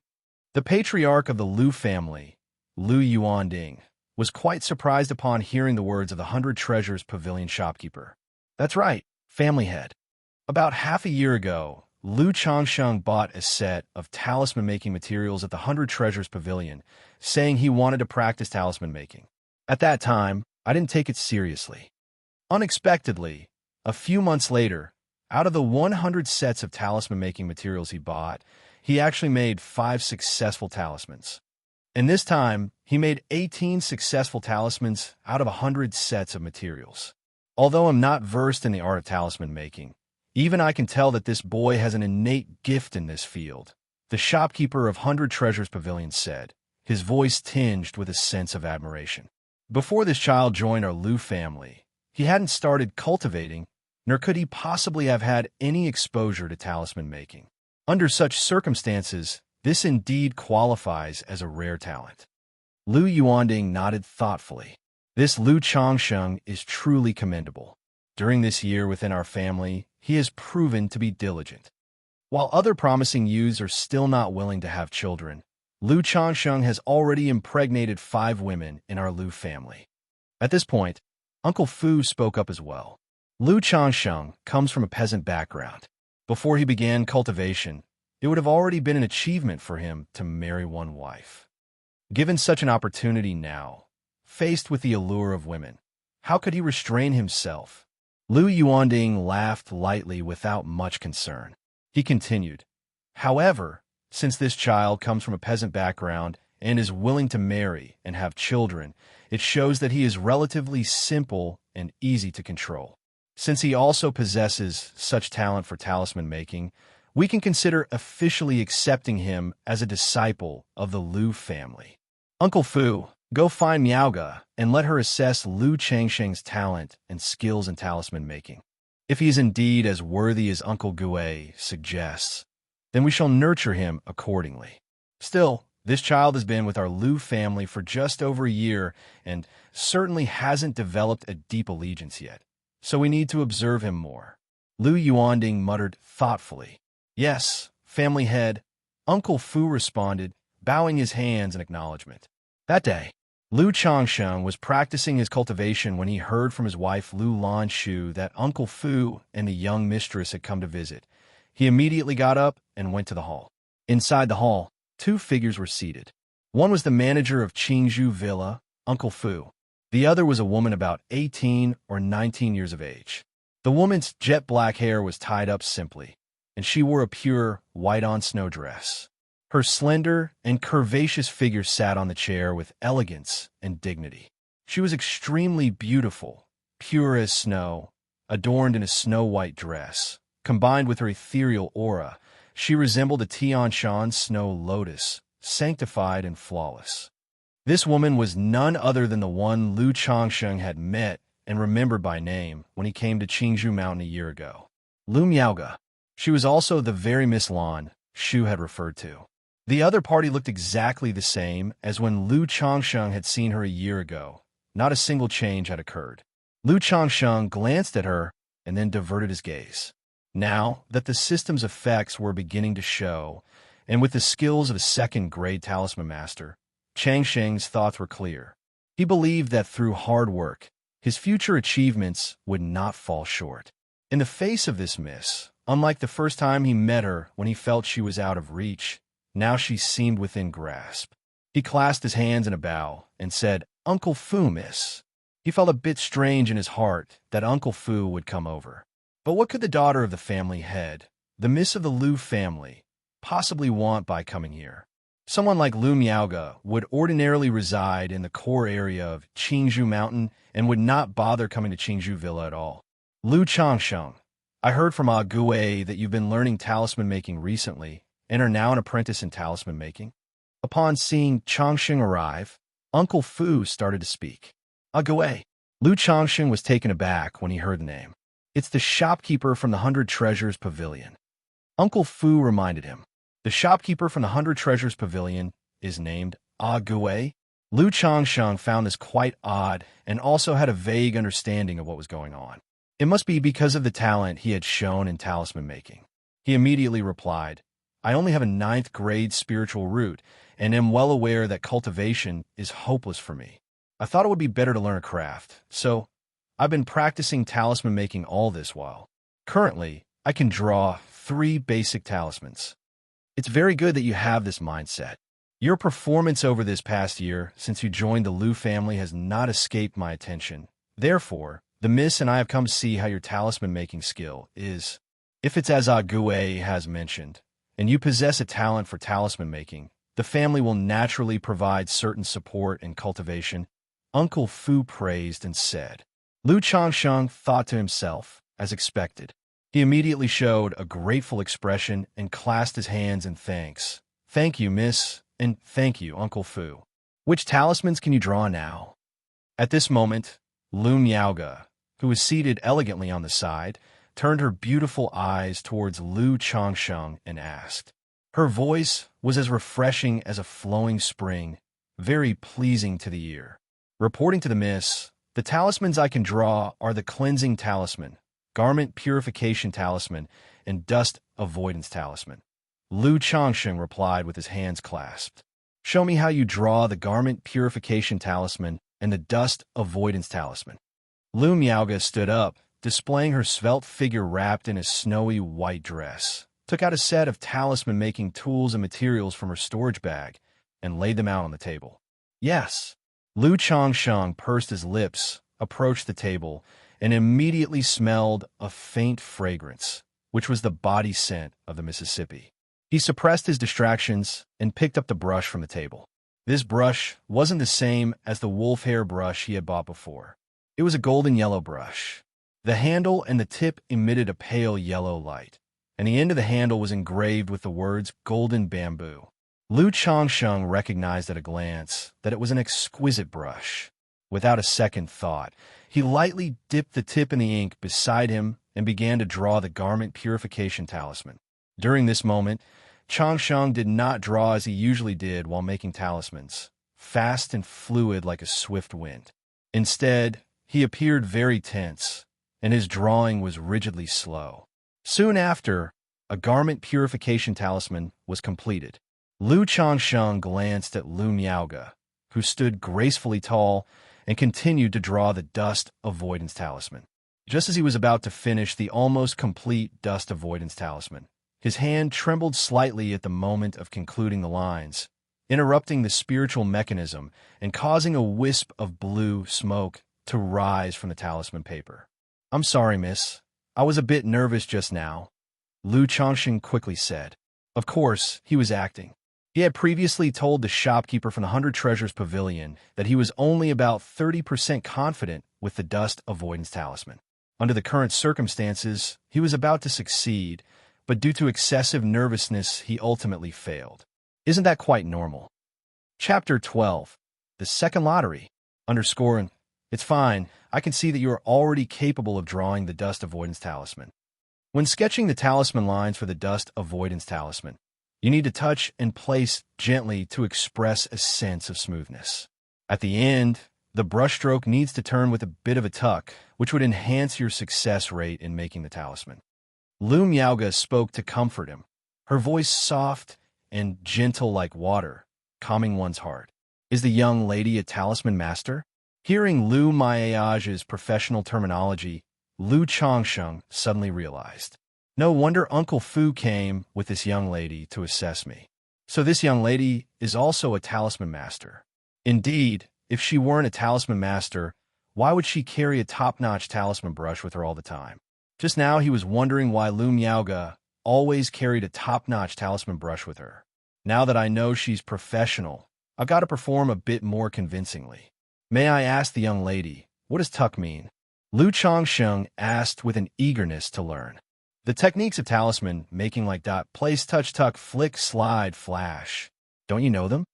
The patriarch of the Lu family, Lu Yuanding, was quite surprised upon hearing the words of the 100 Treasures Pavilion shopkeeper. That's right, family head. About half a year ago, Lu Changsheng bought a set of talisman-making materials at the 100 Treasures Pavilion, saying he wanted to practice talisman making. At that time, I didn't take it seriously. Unexpectedly, a few months later, out of the 100 sets of talisman-making materials he bought, he actually made 5 successful talismans. And this time, he made 18 successful talismans out of 100 sets of materials. Although I'm not versed in the art of talisman making, even I can tell that this boy has an innate gift in this field, the shopkeeper of 100 Treasures Pavilion said, his voice tinged with a sense of admiration. Before this child joined our Lu family, he hadn't started cultivating, nor could he possibly have had any exposure to talisman making. Under such circumstances, This indeed qualifies as a rare talent. Lu Yuanding nodded thoughtfully. This Lu Changsheng is truly commendable. During this year within our family, he has proven to be diligent. While other promising youths are still not willing to have children, Lu Changsheng has already impregnated 5 women in our Lu family. At this point, Uncle Fu spoke up as well. Lu Changsheng comes from a peasant background. Before he began cultivation, it would have already been an achievement for him to marry one wife. Given such an opportunity now, faced with the allure of women, how could he restrain himself? Lu Yuanding laughed lightly without much concern. He continued, "However, since this child comes from a peasant background and is willing to marry and have children, it shows that he is relatively simple and easy to control. Since he also possesses such talent for talisman making, we can consider officially accepting him as a disciple of the Lu family. Uncle Fu, go find Miaoga and let her assess Lu Changsheng's talent and skills in talisman making. If he is indeed as worthy as Uncle Gue suggests, then we shall nurture him accordingly. Still, this child has been with our Lu family for just over a year and certainly hasn't developed a deep allegiance yet, so we need to observe him more." Lu Yuanding muttered thoughtfully. "Yes, family head," Uncle Fu responded, bowing his hands in acknowledgement. That day, Lu Changsheng was practicing his cultivation when he heard from his wife Lu Lanshu that Uncle Fu and the young mistress had come to visit. He immediately got up and went to the hall. Inside the hall, 2 figures were seated. One was the manager of Qingzhou Villa, Uncle Fu. The other was a woman about 18 or 19 years of age. The woman's jet black hair was tied up simply, and she wore a pure white-on-snow dress. Her slender and curvaceous figure sat on the chair with elegance and dignity. She was extremely beautiful, pure as snow, adorned in a snow-white dress. Combined with her ethereal aura, she resembled a Tianshan snow lotus, sanctified and flawless. This woman was none other than the one Lu Changsheng had met and remembered by name when he came to Qingzhou Mountain a year ago. Lu Miaoga. She was also the very Miss Lan Shu had referred to. The other party looked exactly the same as when Lu Changsheng had seen her a year ago. Not a single change had occurred. Lu Changsheng glanced at her and then diverted his gaze. Now that the system's effects were beginning to show, and with the skills of a second-grade talisman master, Changsheng's thoughts were clear. He believed that through hard work, his future achievements would not fall short. In the face of this miss, unlike the first time he met her when he felt she was out of reach, now she seemed within grasp. He clasped his hands in a bow and said, "Uncle Fu, miss." He felt a bit strange in his heart that Uncle Fu would come over. But what could the daughter of the family head, the miss of the Lu family, possibly want by coming here? Someone like Lu Miaoga would ordinarily reside in the core area of Qingzhou Mountain and would not bother coming to Qingzhou Villa at all. Lu Changsheng, I heard from Ah Gue that you've been learning talisman making recently and are now an apprentice in talisman making. Upon seeing Changsheng arrive, Uncle Fu started to speak. Ah Gue. Lu Changsheng was taken aback when he heard the name. It's the shopkeeper from the 100 Treasures Pavilion. Uncle Fu reminded him. The shopkeeper from the 100 Treasures Pavilion is named Ah Gue. Lu Changsheng found this quite odd and also had a vague understanding of what was going on. It must be because of the talent he had shown in talisman making. He immediately replied, I only have a 9th grade spiritual root and am well aware that cultivation is hopeless for me. I thought it would be better to learn a craft, so I've been practicing talisman making all this while. Currently, I can draw 3 basic talismans. It's very good that you have this mindset. Your performance over this past year since you joined the Lu family has not escaped my attention. Therefore, the miss and I have come to see how your talisman making skill is. If it's as Ah Gue has mentioned, and you possess a talent for talisman making, the family will naturally provide certain support and cultivation, Uncle Fu praised and said. Lu Changsheng thought to himself, as expected. He immediately showed a grateful expression and clasped his hands in thanks. Thank you, miss, and thank you, Uncle Fu. Which talismans can you draw now? At this moment, Lu Miaoga, who was seated elegantly on the side, turned her beautiful eyes towards Lu Changsheng and asked. Her voice was as refreshing as a flowing spring, very pleasing to the ear. Reporting to the miss, the talismans I can draw are the Cleansing Talisman, Garment Purification Talisman, and Dust Avoidance Talisman. Lu Changsheng replied with his hands clasped. Show me how you draw the Garment Purification Talisman and the Dust Avoidance Talisman. Lu Miaoga stood up, displaying her svelte figure wrapped in a snowy white dress, took out a set of talisman-making tools and materials from her storage bag, and laid them out on the table. Yes. Lu Changsheng pursed his lips, approached the table, and immediately smelled a faint fragrance, which was the body scent of the Mississippi. He suppressed his distractions and picked up the brush from the table. This brush wasn't the same as the wolf hair brush he had bought before. It was a golden yellow brush. The handle and the tip emitted a pale yellow light, and the end of the handle was engraved with the words golden bamboo. Lu Changsheng recognized at a glance that it was an exquisite brush. Without a second thought, he lightly dipped the tip in the ink beside him and began to draw the Garment Purification Talisman. During this moment, Changsheng did not draw as he usually did while making talismans, fast and fluid like a swift wind. Instead, he appeared very tense, and his drawing was rigidly slow. Soon after, a Garment Purification Talisman was completed. Lu Changsheng glanced at Lu Miaoga, who stood gracefully tall and continued to draw the Dust Avoidance Talisman. Just as he was about to finish the almost complete Dust Avoidance Talisman, his hand trembled slightly at the moment of concluding the lines, interrupting the spiritual mechanism and causing a wisp of blue smoke to rise from the talisman paper. "I'm sorry, miss. I was a bit nervous just now," Lu Changsheng quickly said. Of course, he was acting. He had previously told the shopkeeper from the 100 Treasures Pavilion that he was only about 30% confident with the Dust Avoidance Talisman. Under the current circumstances, he was about to succeed, but due to excessive nervousness, he ultimately failed. Isn't that quite normal? Chapter 12. The Second Lottery. Underscoring. It's fine. I can see that you are already capable of drawing the Dust Avoidance Talisman. When sketching the talisman lines for the Dust Avoidance Talisman, you need to touch and place gently to express a sense of smoothness. At the end, the brushstroke needs to turn with a bit of a tuck, which would enhance your success rate in making the talisman. Lu Miaoga spoke to comfort him, her voice soft and gentle like water, calming one's heart. Is the young lady a talisman master? Hearing Lu Miaoga's professional terminology, Lu Changsheng suddenly realized. No wonder Uncle Fu came with this young lady to assess me. So this young lady is also a talisman master. Indeed, if she weren't a talisman master, why would she carry a top-notch talisman brush with her all the time? Just now he was wondering why Lu Miaoga always carried a top-notch talisman brush with her. Now that I know she's professional, I've got to perform a bit more convincingly. May I ask the young lady, what does tuck mean? Lu Changsheng asked with an eagerness to learn. The techniques of talisman making like dot, place, touch, tuck, flick, slide, flash. Don't you know them?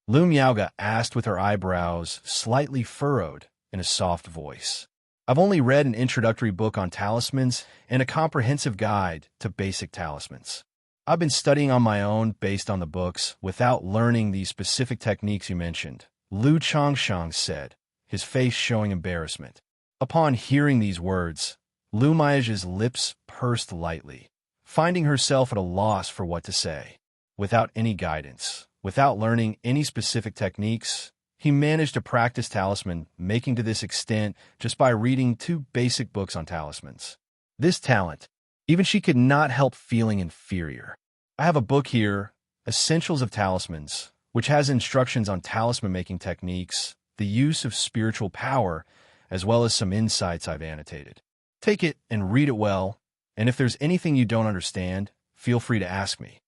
Lu Miaoga asked with her eyebrows slightly furrowed in a soft voice. I've only read an introductory book on talismans and a comprehensive guide to basic talismans. I've been studying on my own based on the books without learning these specific techniques you mentioned, Lu Changsheng said, his face showing embarrassment. Upon hearing these words, Lu Miaoga's lips pursed lightly, finding herself at a loss for what to say. Without any guidance, without learning any specific techniques, he managed to practice talisman making to this extent just by reading 2 basic books on talismans. This talent, even she could not help feeling inferior. I have a book here, Essentials of Talismans, which has instructions on talisman making techniques, the use of spiritual power, as well as some insights I've annotated. Take it and read it well, and if there's anything you don't understand, feel free to ask me.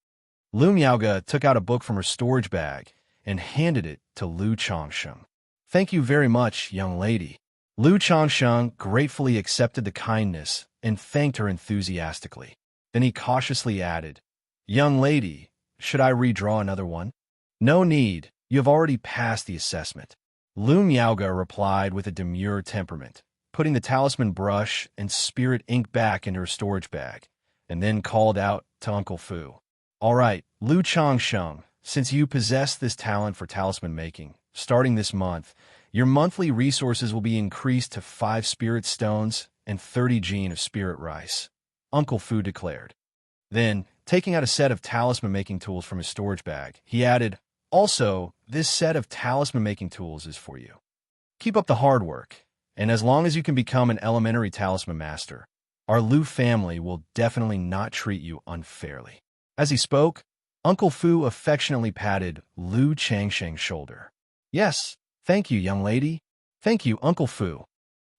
Lu Miaoga took out a book from her storage bag and handed it to Lu Changsheng. Thank you very much, young lady. Lu Changsheng gratefully accepted the kindness and thanked her enthusiastically. Then he cautiously added, Young lady, should I redraw another one? No need, you have already passed the assessment. Lu Miaoga replied with a demure temperament, putting the talisman brush and spirit ink back into her storage bag, and then called out to Uncle Fu. All right, Lu Changsheng, since you possess this talent for talisman making, starting this month, your monthly resources will be increased to 5 spirit stones and 30 gene of spirit rice, Uncle Fu declared. Then, taking out a set of talisman-making tools from his storage bag, he added, "Also, this set of talisman-making tools is for you. Keep up the hard work, and as long as you can become an elementary talisman master, our Lu family will definitely not treat you unfairly." As he spoke, Uncle Fu affectionately patted Lu Changsheng's shoulder. "Yes, thank you, young lady. Thank you, Uncle Fu."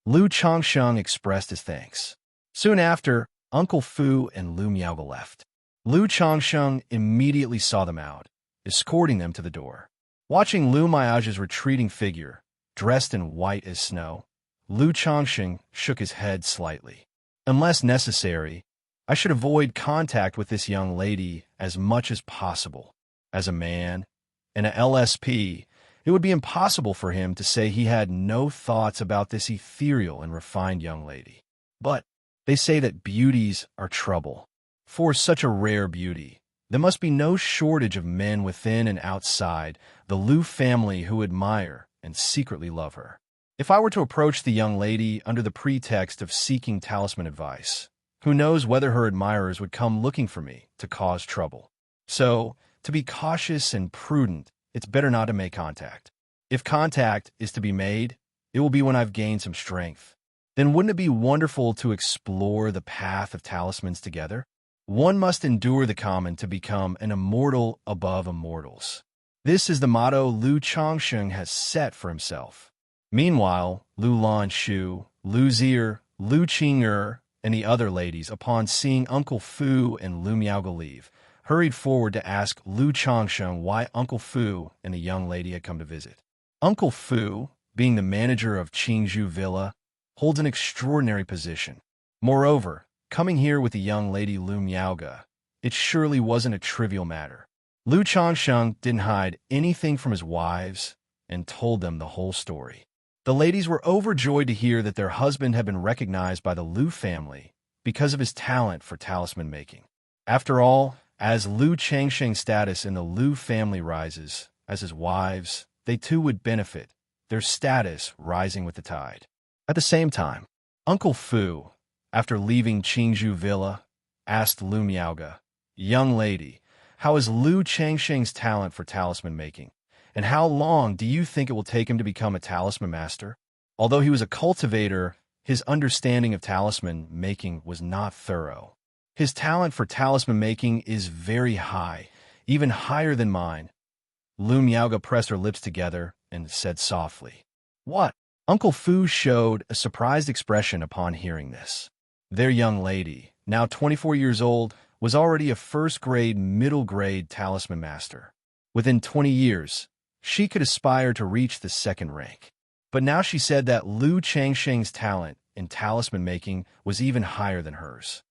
Lu Changsheng expressed his thanks. Soon after, Uncle Fu and Lu Miaoge left. Lu Changsheng immediately saw them out, escorting them to the door. Watching Lu Miaoge's retreating figure, dressed in white as snow, Lu Changsheng shook his head slightly. "Unless necessary, I should avoid contact with this young lady as much as possible. As a man and a LSP, it would be impossible for him to say he had no thoughts about this ethereal and refined young lady. But they say that beauties are trouble. For such a rare beauty, there must be no shortage of men within and outside the Lu family who admire and secretly love her. If I were to approach the young lady under the pretext of seeking talisman advice, who knows whether her admirers would come looking for me to cause trouble? So, to be cautious and prudent, it's better not to make contact. If contact is to be made, it will be when I've gained some strength. Then wouldn't it be wonderful to explore the path of talismans together? One must endure the common to become an immortal above immortals. This is the motto Lu Changsheng has set for himself." Meanwhile, Lu Lanshu, Lu Zier, Lu Qing'er, and the other ladies, upon seeing Uncle Fu and Lu Miaoge leave, hurried forward to ask Lu Changsheng why Uncle Fu and the young lady had come to visit. Uncle Fu, being the manager of Qingzhou Villa, holds an extraordinary position. Moreover, coming here with the young lady Lu Miaoge, it surely wasn't a trivial matter. Lu Changsheng didn't hide anything from his wives and told them the whole story. The ladies were overjoyed to hear that their husband had been recognized by the Lu family because of his talent for talisman making. After all, as Lu Changsheng's status in the Lu family rises, as his wives, they too would benefit, their status rising with the tide. At the same time, Uncle Fu, after leaving Qingzhou Villa, asked Lu Miaoge, "Young lady, how is Lu Changsheng's talent for talisman making? And how long do you think it will take him to become a talisman master?" Although he was a cultivator, his understanding of talisman making was not thorough. "His talent for talisman making is very high, even higher than mine." Lu Miaoge pressed her lips together and said softly, "What?" Uncle Fu showed a surprised expression upon hearing this. Their young lady, now 24 years old, was already a first-grade, middle-grade talisman master. Within 20 years, she could aspire to reach the second rank. But now she said that Lu Changsheng's talent in talisman making was even higher than hers.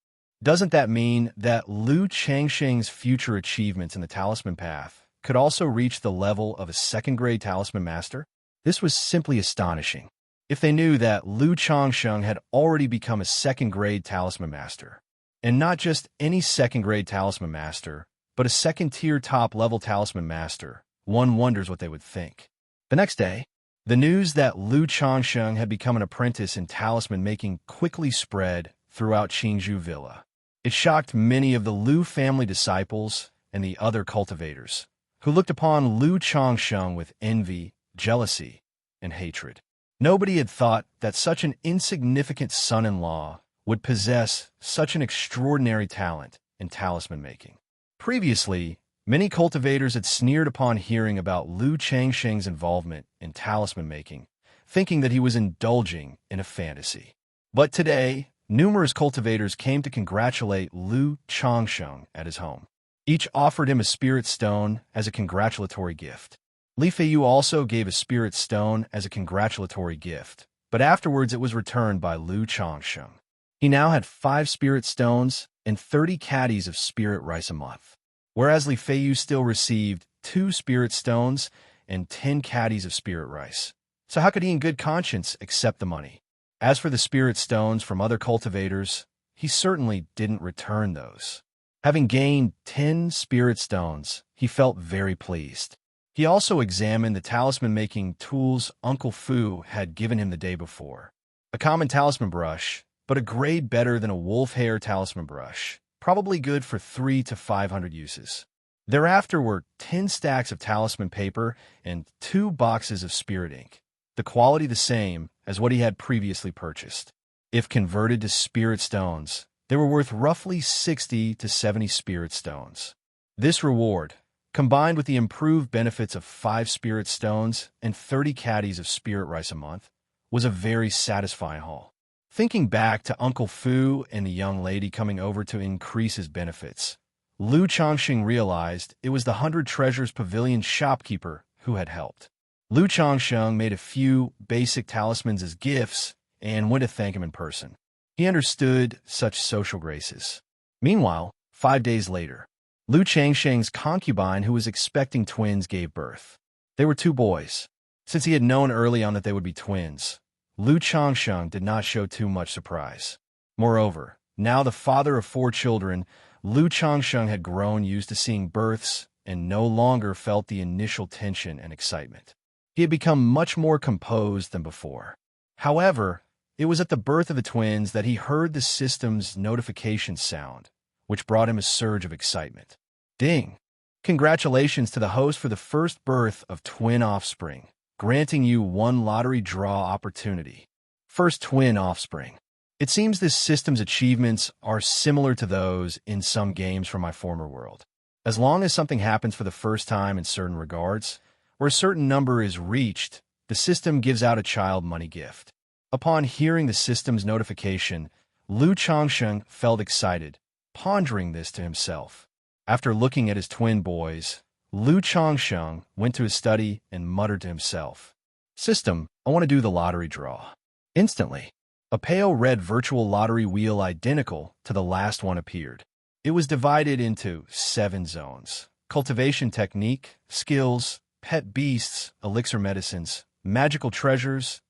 Doesn't that mean that Lu Changsheng's future achievements in the talisman path could also reach the level of a second-grade talisman master? This was simply astonishing. If they knew that Lu Changsheng had already become a second-grade talisman master, and not just any second-grade talisman master, but a second-tier top-level talisman master, one wonders what they would think. The next day, the news that Lu Changsheng had become an apprentice in talisman making quickly spread throughout Qingzhou Villa. It shocked many of the Lu family disciples and the other cultivators, who looked upon Lu Changsheng with envy, jealousy, and hatred. Nobody had thought that such an insignificant son-in-law would possess such an extraordinary talent in talisman making. Previously, many cultivators had sneered upon hearing about Lu Changsheng's involvement in talisman making, thinking that he was indulging in a fantasy. But today, numerous cultivators came to congratulate Lu Changsheng at his home. Each offered him a spirit stone as a congratulatory gift. Li Feiyu also gave a spirit stone as a congratulatory gift, but afterwards it was returned by Lu Changsheng. He now had 5 spirit stones and 30 caddies of spirit rice a month, whereas Li Feiyu still received 2 spirit stones and 10 caddies of spirit rice. So how could he in good conscience accept the money? As for the spirit stones from other cultivators, he certainly didn't return those. Having gained 10 spirit stones, he felt very pleased. He also examined the talisman-making tools Uncle Fu had given him the day before. A common talisman brush, but a grade better than a wolf hair talisman brush, probably good for 300 to 500 uses. Thereafter were 10 stacks of talisman paper and 2 boxes of spirit ink, the quality the same as what he had previously purchased. If converted to spirit stones, they were worth roughly 60 to 70 spirit stones. This reward, combined with the improved benefits of 5 spirit stones and 30 caddies of spirit rice a month, was a very satisfying haul. Thinking back to Uncle Fu and the young lady coming over to increase his benefits, Lu Chongqing realized it was the 100 Treasures Pavilion shopkeeper who had helped. Lu Chongqing made a few basic talismans as gifts and went to thank him in person. He understood such social graces. Meanwhile, 5 days later, Lu Changsheng's concubine, who was expecting twins, gave birth. They were 2 boys. Since he had known early on that they would be twins, Lu Changsheng did not show too much surprise. Moreover, now the father of 4 children, Lu Changsheng had grown used to seeing births and no longer felt the initial tension and excitement. He had become much more composed than before. However, it was at the birth of the twins that he heard the system's notification sound, which brought him a surge of excitement. Ding! Congratulations to the host for the first birth of twin offspring, granting you 1 lottery draw opportunity. First twin offspring. It seems this system's achievements are similar to those in some games from my former world. As long as something happens for the first time in certain regards, or a certain number is reached, the system gives out a child money gift. Upon hearing the system's notification, Lu Chongsheng felt excited, pondering this to himself. After looking at his twin boys, Lu Chongsheng went to his study and muttered to himself, "System, I want to do the lottery draw." Instantly, a pale red virtual lottery wheel identical to the last one appeared. It was divided into 7 zones: cultivation technique, skills, pet beasts, elixir medicines, magical treasures,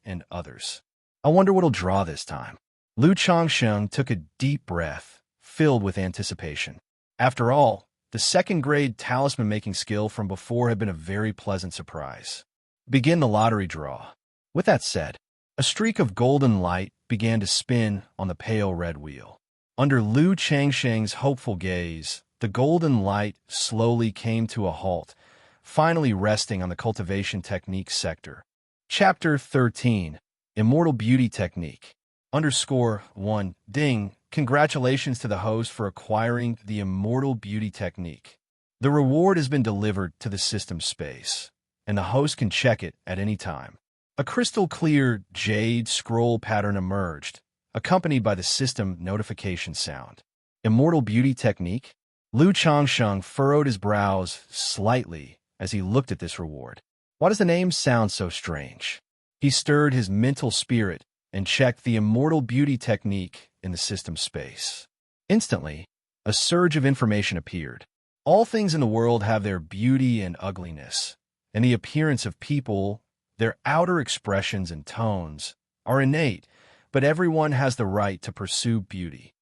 and others. I wonder what'll draw this time. Lu Chongsheng took a deep breath, filled with anticipation. After all, the 2nd-grade talisman-making skill from before had been a very pleasant surprise. Begin the lottery draw. With that said, a streak of golden light began to spin on the pale red wheel. Under Lu Changsheng's hopeful gaze, the golden light slowly came to a halt, finally resting on the cultivation technique sector. Chapter 13, Immortal Beauty Technique. _1. Ding! Congratulations to the host for acquiring the Immortal Beauty Technique. The reward has been delivered to the system space, and the host can check it at any time. A crystal-clear jade scroll pattern emerged, accompanied by the system notification sound. Immortal Beauty Technique? Lu Chongsheng furrowed his brows slightly as he looked at this reward. Why does the name sound so strange? He stirred his mental spirit and checked the Immortal Beauty Technique in the system space. Instantly, a surge of information appeared. All things in the world have their beauty and ugliness, and the appearance of people, their outer expressions and tones, are innate, but everyone has the right to pursue beauty.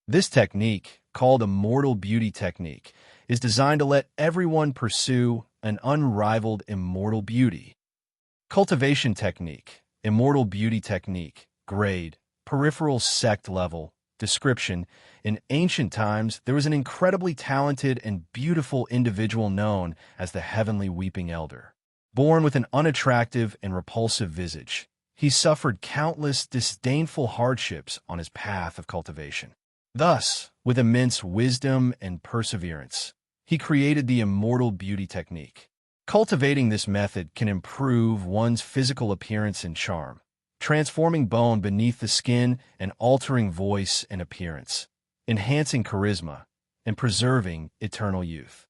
This technique, called Immortal Beauty Technique, is designed to let everyone pursue an unrivaled immortal beauty. Cultivation Technique, Immortal Beauty Technique, Grade, Peripheral Sect Level, Description. In ancient times, there was an incredibly talented and beautiful individual known as the Heavenly Weeping Elder. Born with an unattractive and repulsive visage, he suffered countless disdainful hardships on his path of cultivation. Thus, with immense wisdom and perseverance, he created the Immortal Beauty Technique. Cultivating this method can improve one's physical appearance and charm, transforming bone beneath the skin and altering voice and appearance, enhancing charisma, and preserving eternal youth.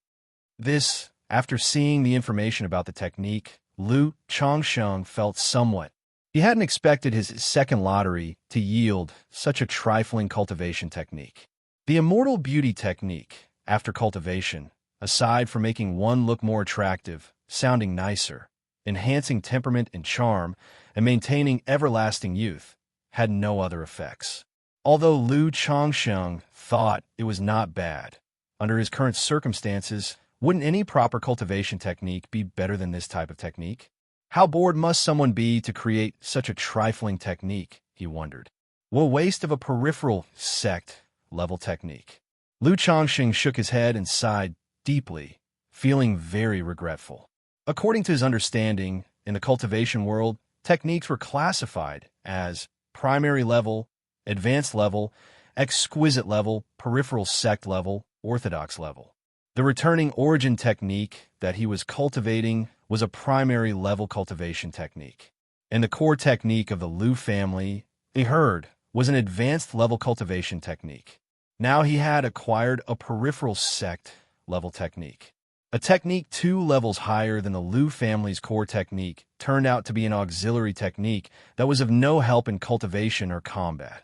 This, after seeing the information about the technique, Lu Chongsheng felt somewhat. He hadn't expected his 2nd lottery to yield such a trifling cultivation technique. The Immortal Beauty Technique, after cultivation, aside from making one look more attractive, sounding nicer, enhancing temperament and charm, and maintaining everlasting youth, had no other effects. Although Lu Changsheng thought it was not bad, under his current circumstances, wouldn't any proper cultivation technique be better than this type of technique? How bored must someone be to create such a trifling technique, he wondered. What a waste of a peripheral sect-level technique. Lu Changxing shook his head and sighed deeply, feeling very regretful. According to his understanding, in the cultivation world, techniques were classified as primary level, advanced level, exquisite level, peripheral sect level, orthodox level. The returning origin technique that he was cultivating was a primary level cultivation technique. And the core technique of the Lu family, he heard, was an advanced level cultivation technique. Now he had acquired a peripheral sect level technique. A technique 2 levels higher than the Lu family's core technique turned out to be an auxiliary technique that was of no help in cultivation or combat.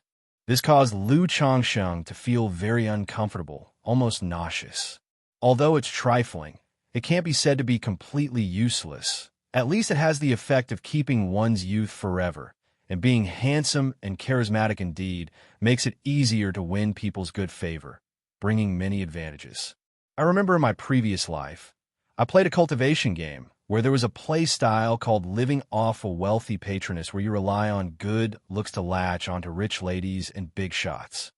This caused Lu Changsheng to feel very uncomfortable, almost nauseous. Although it's trifling, it can't be said to be completely useless. At least it has the effect of keeping one's youth forever, and being handsome and charismatic indeed makes it easier to win people's good favor, bringing many advantages. I remember in my previous life, I played a cultivation game where there was a play style called living off a wealthy patroness where you rely on good looks to latch onto rich ladies and big shots.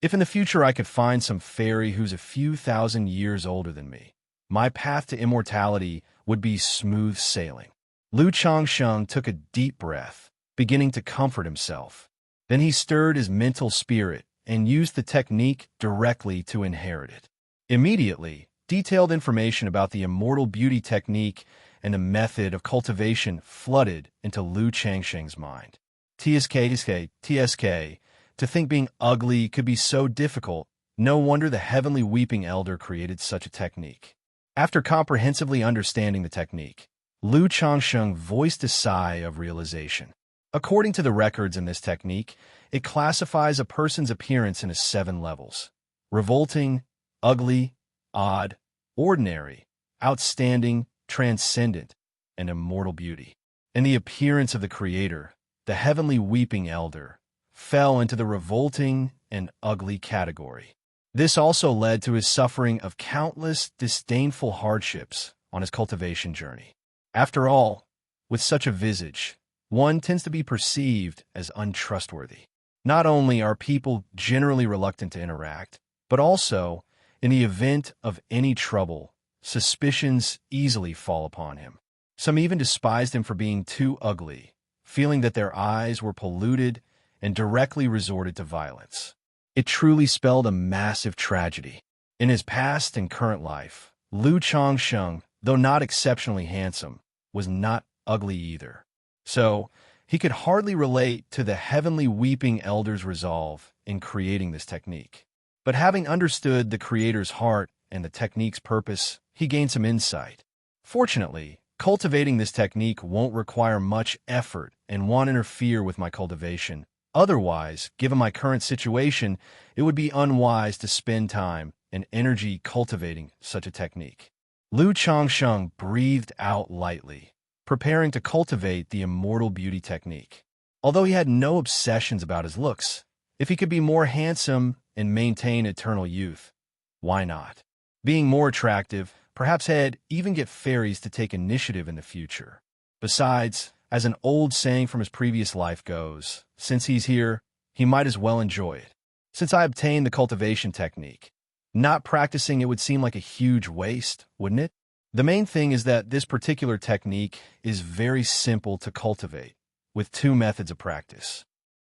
If in the future I could find some fairy who's a few thousand years older than me, my path to immortality would be smooth sailing. Lu Changsheng took a deep breath, beginning to comfort himself. Then he stirred his mental spirit and used the technique directly to inherit it. Immediately, detailed information about the immortal beauty technique and the method of cultivation flooded into Lu Changsheng's mind. TSK, to think being ugly could be so difficult, no wonder the heavenly weeping elder created such a technique. After comprehensively understanding the technique, Lu Changsheng voiced a sigh of realization. According to the records in this technique, it classifies a person's appearance into 7 levels: revolting, ugly, odd, ordinary, outstanding, transcendent, and immortal beauty. And the appearance of the Creator, the heavenly weeping elder, fell into the revolting and ugly category. This also led to his suffering of countless disdainful hardships on his cultivation journey. After all, with such a visage, one tends to be perceived as untrustworthy. Not only are people generally reluctant to interact, but also, in the event of any trouble, suspicions easily fall upon him. Some even despised him for being too ugly, feeling that their eyes were polluted and directly resorted to violence. It truly spelled a massive tragedy. In his past and current life, Lu Changsheng, though not exceptionally handsome, was not ugly either. So, he could hardly relate to the heavenly weeping elder's resolve in creating this technique. But having understood the Creator's heart and the technique's purpose, he gained some insight. Fortunately, cultivating this technique won't require much effort and won't interfere with my cultivation. Otherwise, given my current situation, it would be unwise to spend time and energy cultivating such a technique. Lu Changsheng breathed out lightly, preparing to cultivate the immortal beauty technique. Although he had no obsessions about his looks, if he could be more handsome and maintain eternal youth, why not? Being more attractive, perhaps he'd even get fairies to take initiative in the future. Besides, as an old saying from his previous life goes, since he's here, he might as well enjoy it. Since I obtained the cultivation technique, not practicing it would seem like a huge waste, wouldn't it? The main thing is that this particular technique is very simple to cultivate, with 2 methods of practice.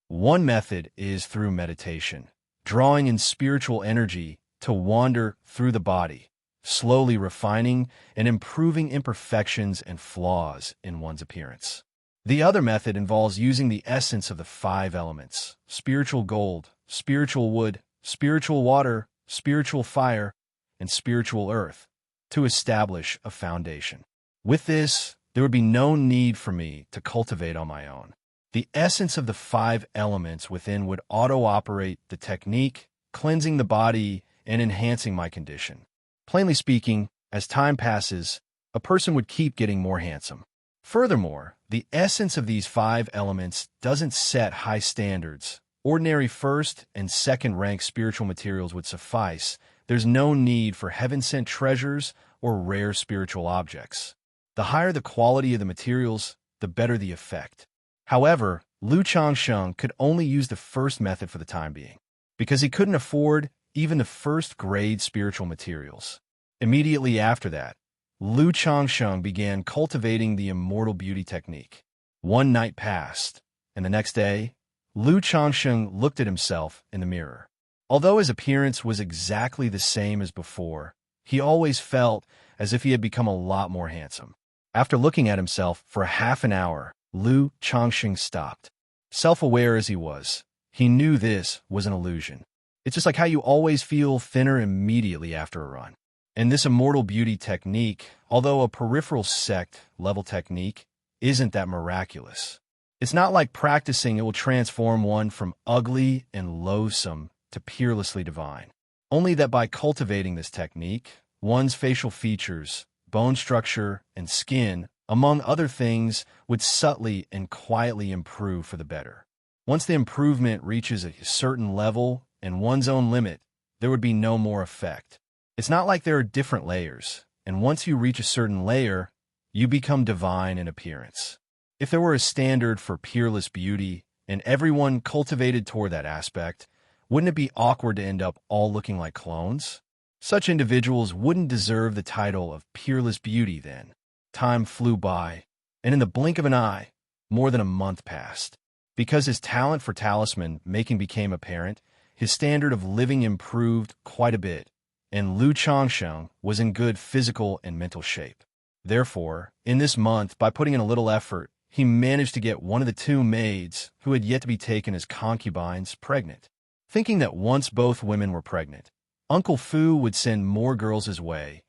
One method is through meditation, drawing in spiritual energy to wander through the body, slowly refining and improving imperfections and flaws in one's appearance. The other method involves using the essence of the 5 elements: spiritual gold, spiritual wood, spiritual water, spiritual fire, and spiritual earth, to establish a foundation. With this, there would be no need for me to cultivate on my own. The essence of the 5 elements within would auto-operate the technique, cleansing the body and enhancing my condition. Plainly speaking, as time passes, a person would keep getting more handsome. Furthermore, the essence of these 5 elements doesn't set high standards, Ordinary first and second rank spiritual materials would suffice. There's no need for heaven-sent treasures or rare spiritual objects. The higher the quality of the materials, the better the effect. However, Lu Changsheng could only use the first method for the time being, because he couldn't afford even the first-grade spiritual materials. Immediately after that, Lu Changsheng began cultivating the immortal beauty technique. One night passed, and the next day, Lu Changsheng looked at himself in the mirror. Although his appearance was exactly the same as before, he always felt as if he had become a lot more handsome. After looking at himself for half an hour, Lu Changsheng stopped. Self-aware as he was, he knew this was an illusion. It's just like how you always feel thinner immediately after a run. And this immortal beauty technique, although a peripheral sect-level technique, isn't that miraculous. It's not like practicing it will transform one from ugly and loathsome to peerlessly divine. Only that by cultivating this technique, one's facial features, bone structure, and skin, among other things, would subtly and quietly improve for the better. Once the improvement reaches a certain level and one's own limit, there would be no more effect. It's not like there are different layers, and once you reach a certain layer, you become divine in appearance. If there were a standard for peerless beauty, and everyone cultivated toward that aspect, wouldn't it be awkward to end up all looking like clones? Such individuals wouldn't deserve the title of peerless beauty then. Time flew by, and in the blink of an eye, more than a month passed. Because his talent for talisman making became apparent, his standard of living improved quite a bit, and Lu Changsheng was in good physical and mental shape. Therefore, in this month, by putting in a little effort, he managed to get one of the two maids, who had yet to be taken as concubines, pregnant. Thinking that once both women were pregnant, Uncle Fu would send more girls his way,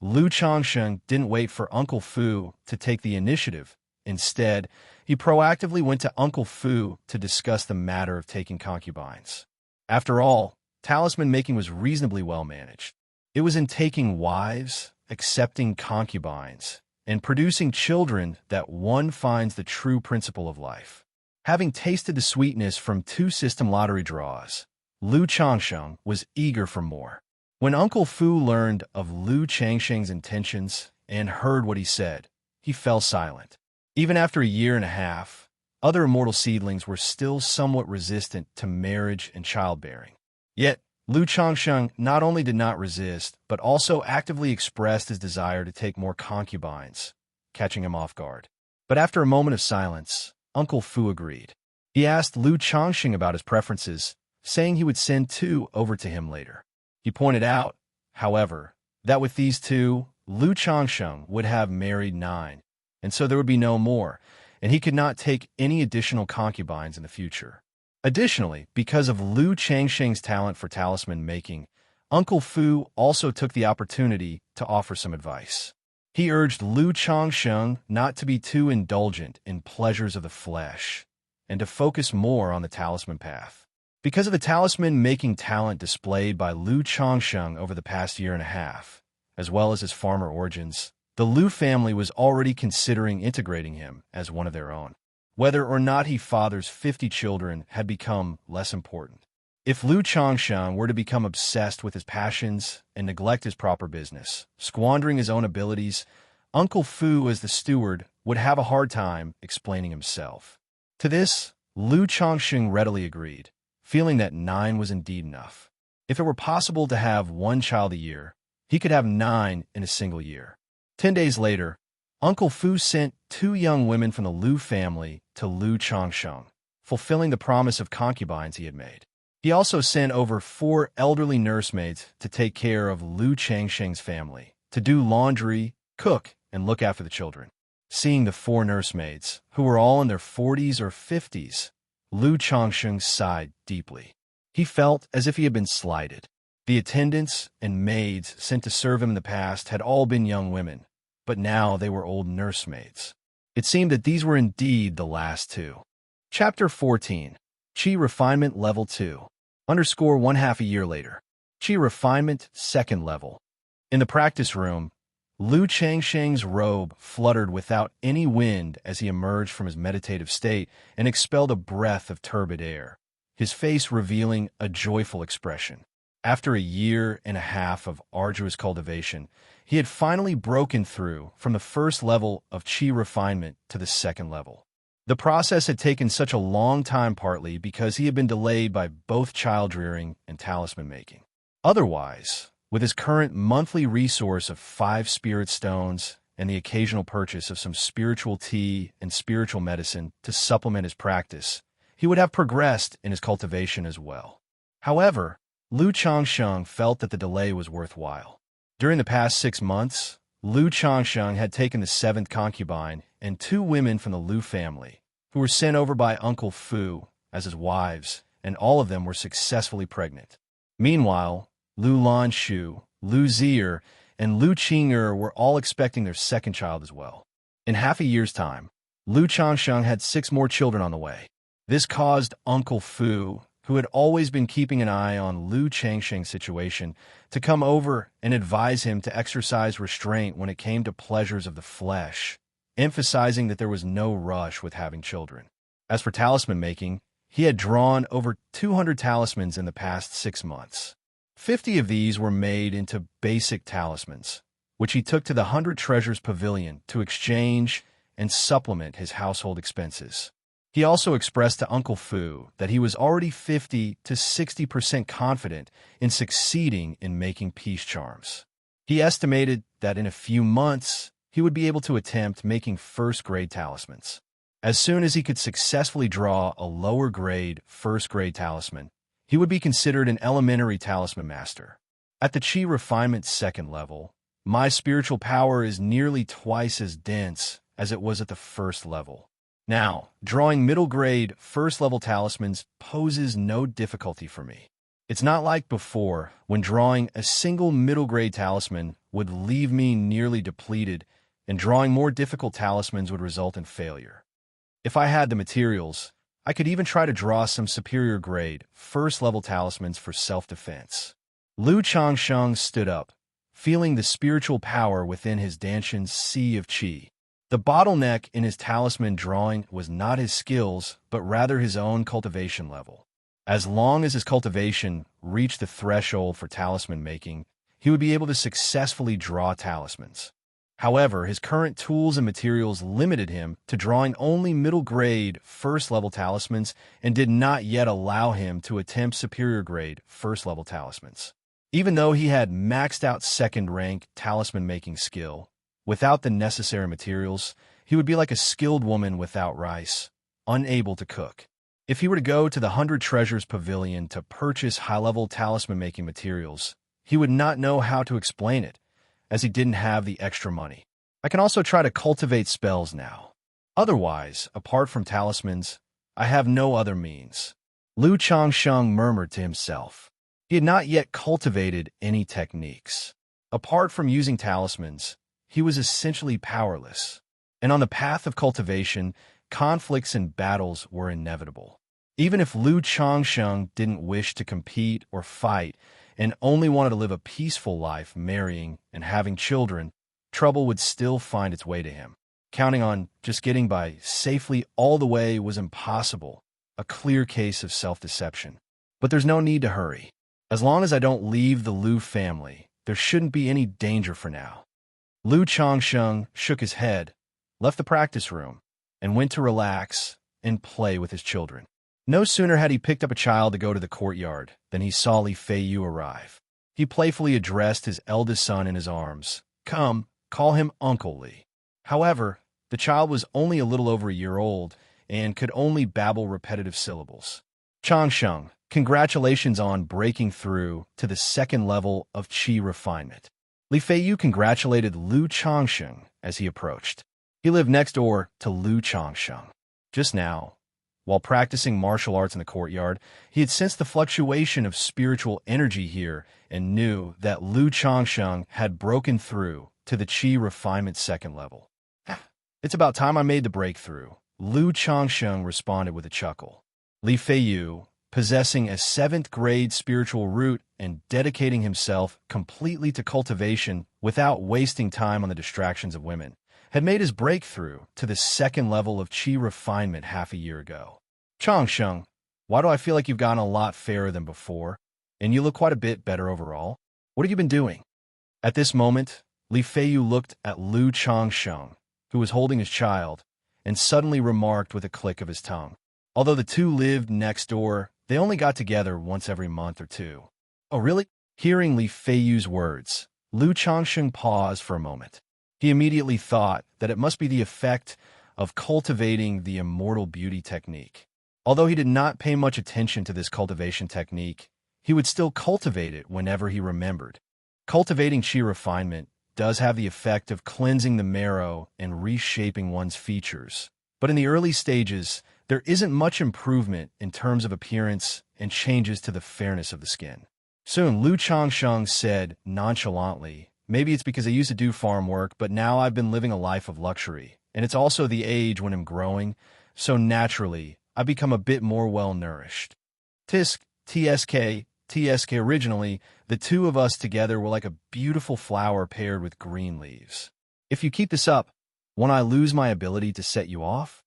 Lu Changsheng didn't wait for Uncle Fu to take the initiative. Instead, he proactively went to Uncle Fu to discuss the matter of taking concubines. After all, talisman making was reasonably well managed. It was in taking wives, accepting concubines, and producing children that one finds the true principle of life. Having tasted the sweetness from 2 system lottery draws, Lu Changsheng was eager for more. When Uncle Fu learned of Lu Changsheng's intentions and heard what he said, he fell silent. Even after a year and a half, other immortal seedlings were still somewhat resistant to marriage and childbearing. Yet, Lu Changsheng not only did not resist, but also actively expressed his desire to take more concubines, catching him off guard. But after a moment of silence, Uncle Fu agreed. He asked Lu Changsheng about his preferences, saying he would send 2 over to him later. He pointed out, however, that with these 2, Lu Changsheng would have married 9, and so there would be no more, and he could not take any additional concubines in the future. Additionally, because of Lu Changsheng's talent for talisman making, Uncle Fu also took the opportunity to offer some advice. He urged Lu Changsheng not to be too indulgent in pleasures of the flesh, and to focus more on the talisman path. Because of the talisman-making talent displayed by Lu Changsheng over the past year and a half, as well as his farmer origins, the Lu family was already considering integrating him as one of their own. Whether or not he fathers 50 children had become less important. If Lu Changsheng were to become obsessed with his passions and neglect his proper business, squandering his own abilities, Uncle Fu as the steward would have a hard time explaining himself. To this, Lu Changsheng readily agreed, feeling that 9 was indeed enough. If it were possible to have 1 child a year, he could have 9 in a single year. 10 days later, Uncle Fu sent 2 young women from the Lu family to Lu Changsheng, fulfilling the promise of concubines he had made. He also sent over 4 elderly nursemaids to take care of Lu Changsheng's family, to do laundry, cook, and look after the children. Seeing the 4 nursemaids, who were all in their 40s or 50s, Lu Changsheng sighed deeply. He felt as if he had been slighted. The attendants and maids sent to serve him in the past had all been young women, but now they were old nursemaids. It seemed that these were indeed the last 2. Chapter 14. Qi Refinement Level 2. _ 1/2 a year later. Qi Refinement 2nd Level. In the practice room, Lu Changsheng's robe fluttered without any wind as he emerged from his meditative state and expelled a breath of turbid air. his face revealing a joyful expression. After a year and a half of arduous cultivation, he had finally broken through from the first level of qi refinement to the second level. The process had taken such a long time partly because he had been delayed by both child-rearing and talisman making. Otherwise, with his current monthly resource of 5 spirit stones and the occasional purchase of some spiritual tea and spiritual medicine to supplement his practice, he would have progressed in his cultivation as well. However, Lu Changsheng felt that the delay was worthwhile. During the past 6 months, Lu Changsheng had taken the 7th concubine and 2 women from the Lu family, who were sent over by Uncle Fu as his wives, and all of them were successfully pregnant. Meanwhile, Lu Lanshu, Lu Zier, and Lu Qing'er were all expecting their second child as well. In half a year's time, Lu Changsheng had 6 more children on the way. This caused Uncle Fu, who had always been keeping an eye on Lu Changsheng's situation, to come over and advise him to exercise restraint when it came to pleasures of the flesh, emphasizing that there was no rush with having children. As for talisman making, he had drawn over 200 talismans in the past 6 months. 50 of these were made into basic talismans, which he took to the 100 Treasures Pavilion to exchange and supplement his household expenses. He also expressed to Uncle Fu that he was already 50 to 60% confident in succeeding in making peace charms. He estimated that in a few months, he would be able to attempt making first-grade talismans. As soon as he could successfully draw a lower-grade, first-grade talisman, he would be considered an elementary talisman master. At the Qi Refinement second level, my spiritual power is nearly twice as dense as it was at the first level. Now, drawing middle-grade, first-level talismans poses no difficulty for me. It's not like before, when drawing a single middle-grade talisman would leave me nearly depleted, and drawing more difficult talismans would result in failure. If I had the materials, I could even try to draw some superior-grade, first-level talismans for self-defense. Lu Changsheng stood up, feeling the spiritual power within his Danshan's sea of qi. The bottleneck in his talisman drawing was not his skills, but rather his own cultivation level. As long as his cultivation reached the threshold for talisman making, he would be able to successfully draw talismans. However, his current tools and materials limited him to drawing only middle-grade, first-level talismans and did not yet allow him to attempt superior-grade, first-level talismans. Even though he had maxed-out second-rank talisman-making skill, without the necessary materials, he would be like a skilled woman without rice, unable to cook. If he were to go to the 100 Treasures Pavilion to purchase high-level talisman-making materials, he would not know how to explain it, as he didn't have the extra money. I can also try to cultivate spells now. Otherwise, apart from talismans, I have no other means. Lu Changsheng murmured to himself. He had not yet cultivated any techniques. Apart from using talismans, he was essentially powerless. And on the path of cultivation, conflicts and battles were inevitable. Even if Lu Changsheng didn't wish to compete or fight and only wanted to live a peaceful life, marrying and having children, trouble would still find its way to him. Counting on just getting by safely all the way was impossible, a clear case of self-deception. But there's no need to hurry. As long as I don't leave the Lu family, there shouldn't be any danger for now. Lu Changsheng shook his head, left the practice room, and went to relax and play with his children. No sooner had he picked up a child to go to the courtyard than he saw Li Feiyu arrive. He playfully addressed his eldest son in his arms. "Come, call him Uncle Li." However, the child was only a little over a year old and could only babble repetitive syllables. "Changsheng, congratulations on breaking through to the second level of qi refinement." Li Feiyu congratulated Lu Changsheng as he approached. He lived next door to Lu Changsheng. Just now, while practicing martial arts in the courtyard, he had sensed the fluctuation of spiritual energy here and knew that Lu Changsheng had broken through to the qi refinement second level. "It's about time I made the breakthrough," Lu Changsheng responded with a chuckle. Li Feiyu, possessing a 7th-grade spiritual root and dedicating himself completely to cultivation without wasting time on the distractions of women, had made his breakthrough to the second level of qi refinement half a year ago. "Changsheng, Why do I feel like you've gotten a lot fairer than before, and you look quite a bit better overall? What have you been doing?" At this moment, Li Feiyu looked at Lu Changsheng, who was holding his child, and suddenly remarked with a click of his tongue. Although the two lived next door, they only got together once every month or two. "Oh, really?" Hearing Li Feiyu's words, Lu Changsheng paused for a moment. He immediately thought that it must be the effect of cultivating the immortal beauty technique. Although he did not pay much attention to this cultivation technique, he would still cultivate it whenever he remembered. Cultivating qi refinement does have the effect of cleansing the marrow and reshaping one's features. But in the early stages, there isn't much improvement in terms of appearance and changes to the fairness of the skin. Soon, Lu Changsheng said nonchalantly, "Maybe it's because I used to do farm work, but now I've been living a life of luxury. And it's also the age when I'm growing, so naturally, I become a bit more well-nourished." TSK originally, the two of us together were like a beautiful flower paired with green leaves. "If you keep this up, won't I lose my ability to set you off?"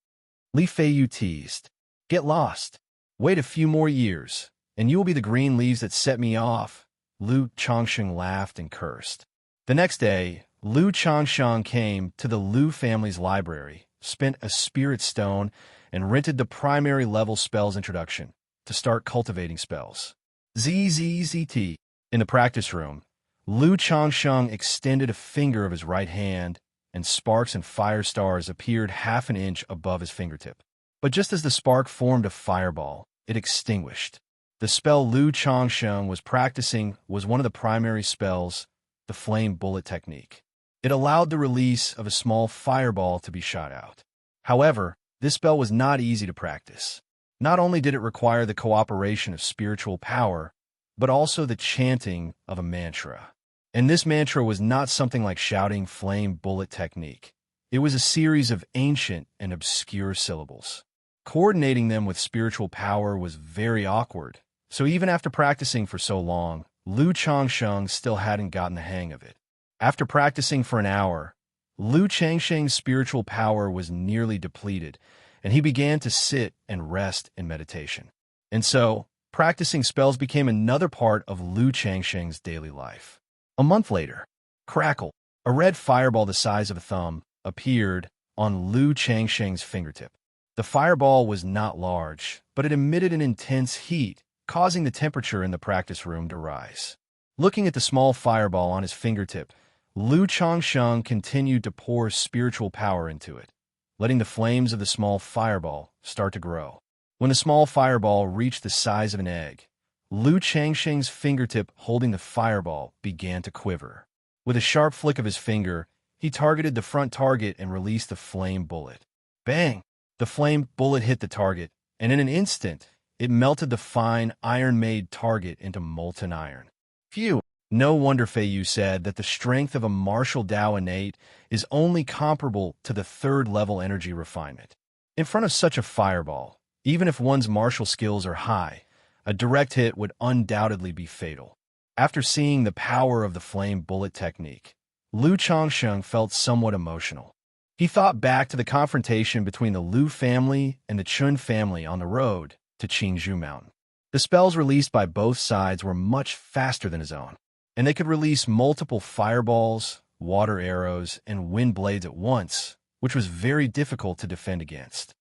Li Feiyu teased. "Get lost. Wait a few more years, and you will be the green leaves that set me off." Lu Changsheng laughed and cursed. The next day, Lu Changsheng came to the Lu family's library, spent a spirit stone, and rented the primary level spells introduction to start cultivating spells. ZZZT. In the practice room, Lu Changsheng extended a finger of his right hand, and sparks and fire stars appeared half an inch above his fingertip. But just as the spark formed a fireball, it extinguished. The spell Lu Changsheng was practicing was one of the primary spells, the flame bullet technique. It allowed the release of a small fireball to be shot out. However, this spell was not easy to practice. Not only did it require the cooperation of spiritual power, but also the chanting of a mantra. And this mantra was not something like shouting flame bullet technique. It was a series of ancient and obscure syllables. Coordinating them with spiritual power was very awkward, so even after practicing for so long, Lu Changsheng still hadn't gotten the hang of it. After practicing for an hour, Lu Changsheng's spiritual power was nearly depleted, and he began to sit and rest in meditation. And so, practicing spells became another part of Lu Changsheng's daily life. A month later, crackle, a red fireball the size of a thumb, appeared on Lu Changsheng's fingertip. The fireball was not large, but it emitted an intense heat, causing the temperature in the practice room to rise. Looking at the small fireball on his fingertip, Lu Changsheng continued to pour spiritual power into it, letting the flames of the small fireball start to grow. When the small fireball reached the size of an egg, Lu Changsheng's fingertip holding the fireball began to quiver. With a sharp flick of his finger, he targeted the front target and released the flame bullet. Bang! The flame bullet hit the target, and in an instant, it melted the fine, iron-made target into molten iron. Phew! No wonder Feiyu said that the strength of a martial Dao innate is only comparable to the third-level energy refinement. In front of such a fireball, even if one's martial skills are high, a direct hit would undoubtedly be fatal. After seeing the power of the flame bullet technique, Lu Changsheng felt somewhat emotional. He thought back to the confrontation between the Lu family and the Chun family on the road to Qingzhou Mountain. The spells released by both sides were much faster than his own, and they could release multiple fireballs, water arrows, and wind blades at once, which was very difficult to defend against.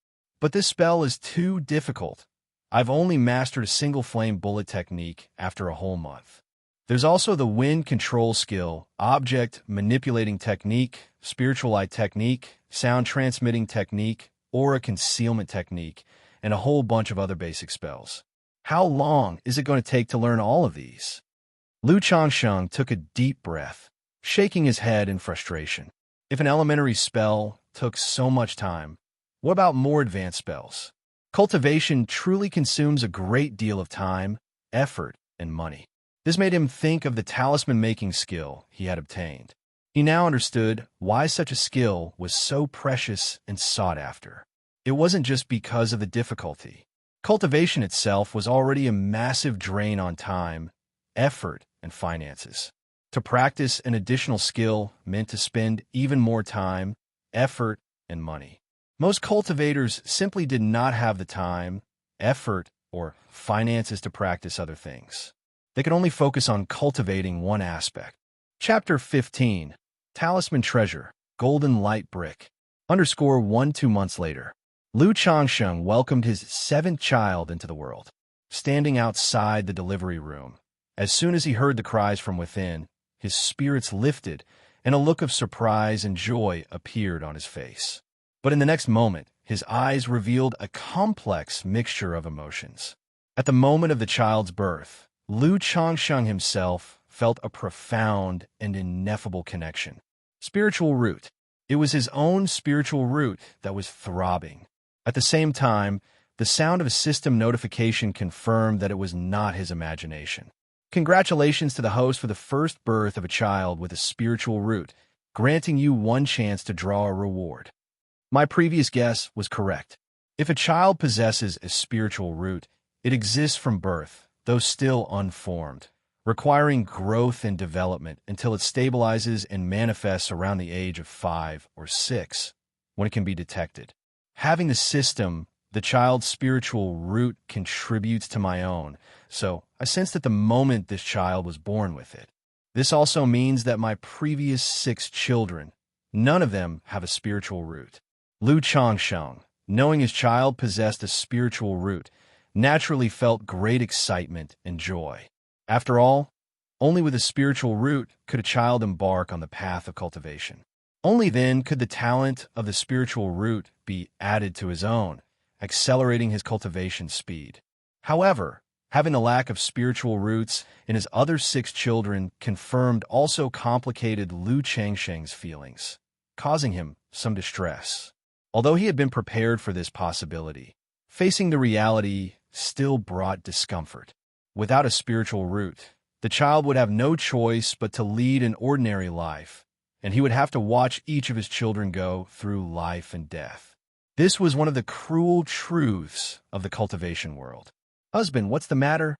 But this spell is too difficult. I've only mastered a single flame bullet technique after a whole month. There's also the wind control skill, object manipulating technique, spiritual eye technique, sound transmitting technique, aura concealment technique, and a whole bunch of other basic spells. How long is it going to take to learn all of these? Lu Changsheng took a deep breath, shaking his head in frustration. If an elementary spell took so much time, what about more advanced spells? Cultivation truly consumes a great deal of time, effort, and money. This made him think of the talisman-making skill he had obtained. He now understood why such a skill was so precious and sought after. It wasn't just because of the difficulty. Cultivation itself was already a massive drain on time, effort, and finances. To practice an additional skill meant to spend even more time, effort, and money. Most cultivators simply did not have the time, effort, or finances to practice other things. They could only focus on cultivating one aspect. Chapter 15. Talisman Treasure, Golden Light Brick. Underscore 2 months later. Lu Changsheng welcomed his 7th child into the world. Standing outside the delivery room, as soon as he heard the cries from within, his spirits lifted, and a look of surprise and joy appeared on his face. But in the next moment, his eyes revealed a complex mixture of emotions. At the moment of the child's birth, Lu Changsheng himself felt a profound and ineffable connection. Spiritual root. It was his own spiritual root that was throbbing. At the same time, the sound of a system notification confirmed that it was not his imagination. Congratulations to the host for the first birth of a child with a spiritual root, granting you one chance to draw a reward. My previous guess was correct. If a child possesses a spiritual root, it exists from birth, though still unformed, requiring growth and development until it stabilizes and manifests around the age of 5 or 6, when it can be detected. Having the system, the child's spiritual root contributes to my own, so I sensed at the moment this child was born with it. This also means that my previous 6 children, none of them have a spiritual root. Lu Changsheng, knowing his child possessed a spiritual root, naturally felt great excitement and joy. After all, only with a spiritual root could a child embark on the path of cultivation. Only then could the talent of the spiritual root be added to his own, accelerating his cultivation speed. However, having a lack of spiritual roots in his other 6 children confirmed also complicated Lu Changsheng's feelings, causing him some distress. Although he had been prepared for this possibility, facing the reality still brought discomfort. Without a spiritual root, the child would have no choice but to lead an ordinary life, and he would have to watch each of his children go through life and death. This was one of the cruel truths of the cultivation world. "Husband, what's the matter?"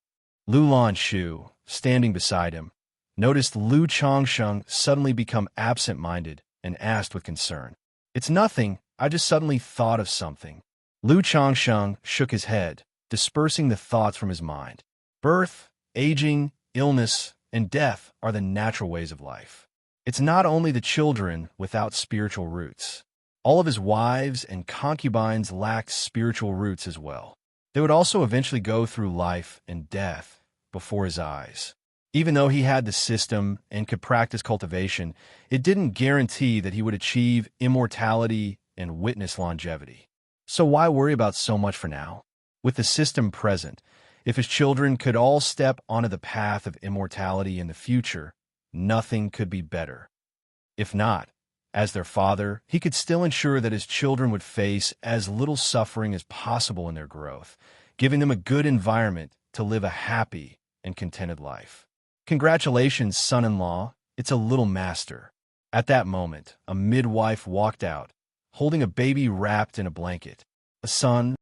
Lu Lanshu, standing beside him, noticed Lu Changsheng suddenly become absent-minded and asked with concern. "It's nothing, I just suddenly thought of something." Lu Changsheng shook his head, dispersing the thoughts from his mind. Birth, aging, illness, and death are the natural ways of life. It's not only the children without spiritual roots. All of his wives and concubines lacked spiritual roots as well. They would also eventually go through life and death before his eyes. Even though he had the system and could practice cultivation, it didn't guarantee that he would achieve immortality and witness longevity. So why worry about so much for now? With the system present, if his children could all step onto the path of immortality in the future, nothing could be better. If not, as their father, he could still ensure that his children would face as little suffering as possible in their growth, giving them a good environment to live a happy and contented life. "Congratulations, son-in-law, it's a little master." At that moment, a midwife walked out, holding a baby wrapped in a blanket. A son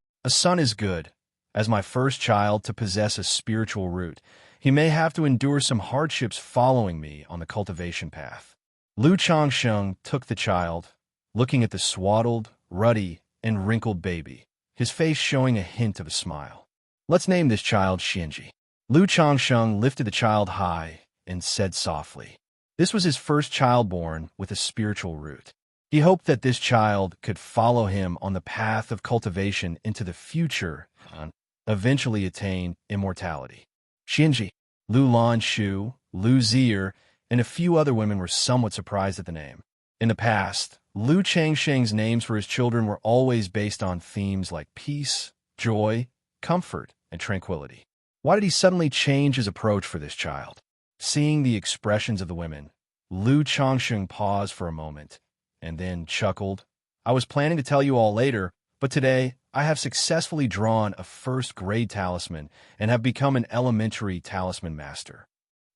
is good. As my first child to possess a spiritual root, he may have to endure some hardships following me on the cultivation path." Lu Changsheng took the child, looking at the swaddled, ruddy, and wrinkled baby, his face showing a hint of a smile. "Let's name this child Xianxia." Lu Changsheng lifted the child high and said softly. This was his first child born with a spiritual root. He hoped that this child could follow him on the path of cultivation into the future and eventually attain immortality. Xianxia, Lu Lanshu, Lu Zier, and a few other women were somewhat surprised at the name. In the past, Lu Changsheng's names for his children were always based on themes like peace, joy, comfort, and tranquility. Why did he suddenly change his approach for this child? Seeing the expressions of the women, Lu Changsheng paused for a moment and then chuckled. "I was planning to tell you all later, but today I have successfully drawn a first-grade talisman and have become an elementary talisman master.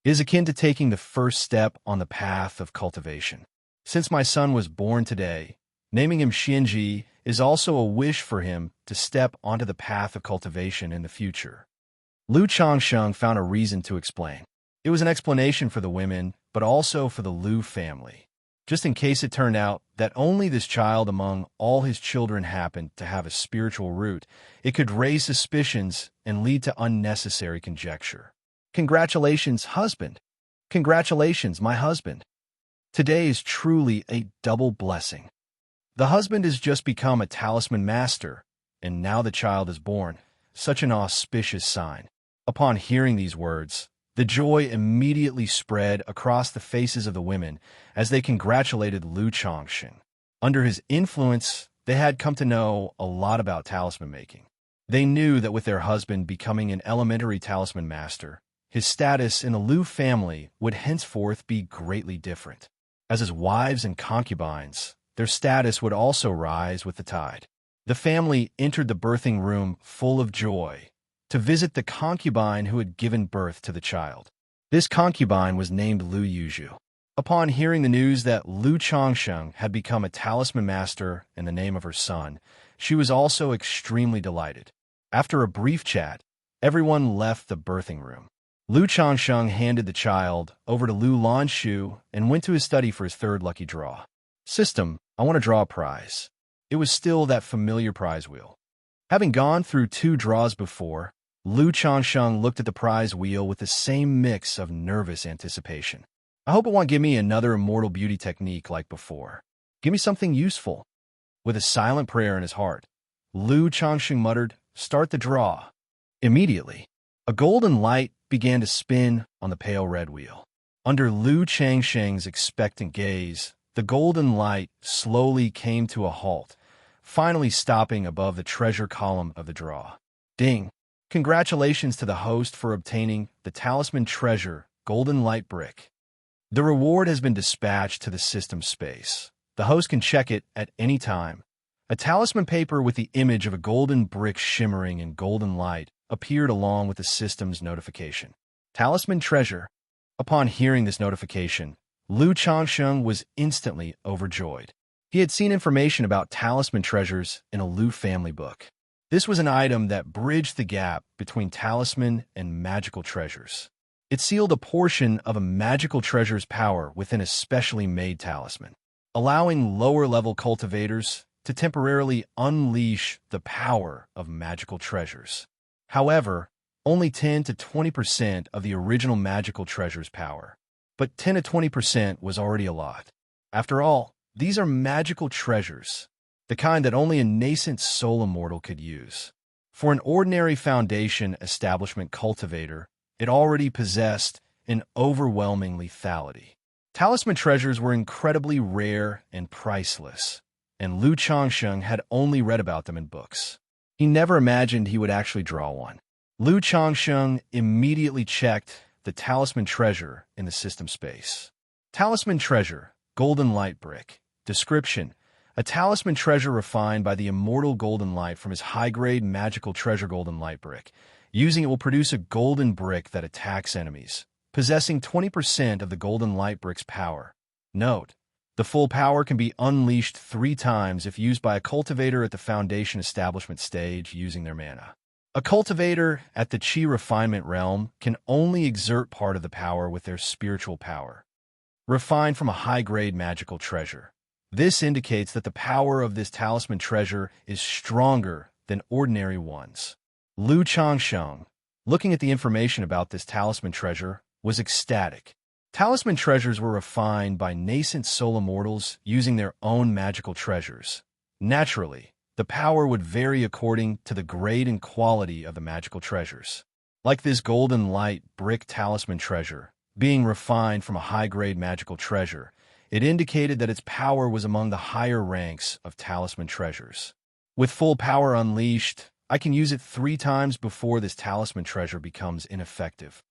It is akin to taking the first step on the path of cultivation. Since my son was born today, naming him Xianxia is also a wish for him to step onto the path of cultivation in the future." Lu Changsheng found a reason to explain. It was an explanation for the women, but also for the Lu family. just in case it turned out that only this child among all his children happened to have a spiritual root, it could raise suspicions and lead to unnecessary conjecture. Congratulations, husband. Congratulations, my husband. Today is truly a double blessing. The husband has just become a talisman master, and now the child is born. Such an auspicious sign. Upon hearing these words, the joy immediately spread across the faces of the women as they congratulated Lu Xianxia. Under his influence, they had come to know a lot about talisman making. They knew that with their husband becoming an elementary talisman master, his status in the Lu family would henceforth be greatly different. As his wives and concubines, their status would also rise with the tide. The family entered the birthing room full of joy to visit the concubine who had given birth to the child. This concubine was named Lu Yuzhu. Upon hearing the news that Lu Xianxia had become a talisman master in the name of her son, she was also extremely delighted. After a brief chat, everyone left the birthing room. Lu Xianxia handed the child over to Lu Lanshu and went to his study for his third lucky draw. System, I want to draw a prize. It was still that familiar prize wheel. Having gone through 2 draws before, Lu Xianxia looked at the prize wheel with the same mix of nervous anticipation. I hope it won't give me another immortal beauty technique like before. Give me something useful. With a silent prayer in his heart, Lu Xianxia muttered, "Start the draw." Immediately, a golden light began to spin on the pale red wheel. Under Lu Xianxia's expectant gaze, the golden light slowly came to a halt, finally stopping above the treasure column of the draw. Ding! Congratulations to the host for obtaining the talisman treasure, golden light brick. The reward has been dispatched to the system space. The host can check it at any time. A talisman paper with the image of a golden brick shimmering in golden light appeared along with the system's notification. Talisman treasure. Upon hearing this notification, Lu Xianxia was instantly overjoyed. He had seen information about talisman treasures in a Lu family book. This was an item that bridged the gap between talisman and magical treasures. It sealed a portion of a magical treasure's power within a specially made talisman, allowing lower-level cultivators to temporarily unleash the power of magical treasures. However, only 10 to 20% of the original magical treasure's power. But 10 to 20% was already a lot. After all, these are magical treasures, the kind that only a nascent soul immortal could use. For an ordinary foundation establishment cultivator, it already possessed an overwhelming lethality. Talisman treasures were incredibly rare and priceless, and Lu Xianxia had only read about them in books. He never imagined he would actually draw one. Lu Xianxia immediately checked the talisman treasure in the system space. Talisman treasure, golden light brick. Description: a talisman treasure refined by the immortal golden light from his high-grade magical treasure golden light brick. Using it will produce a golden brick that attacks enemies, possessing 20% of the golden light brick's power. Note: the full power can be unleashed 3 times if used by a cultivator at the foundation establishment stage using their mana. A cultivator at the Qi refinement realm can only exert part of the power with their spiritual power, refined from a high-grade magical treasure. This indicates that the power of this talisman treasure is stronger than ordinary ones. Lu Xianxia, looking at the information about this talisman treasure, was ecstatic. Talisman treasures were refined by nascent soul immortals using their own magical treasures. Naturally, the power would vary according to the grade and quality of the magical treasures. Like this golden light brick talisman treasure, being refined from a high-grade magical treasure, it indicated that its power was among the higher ranks of talisman treasures. With full power unleashed, I can use it 3 times before this talisman treasure becomes ineffective.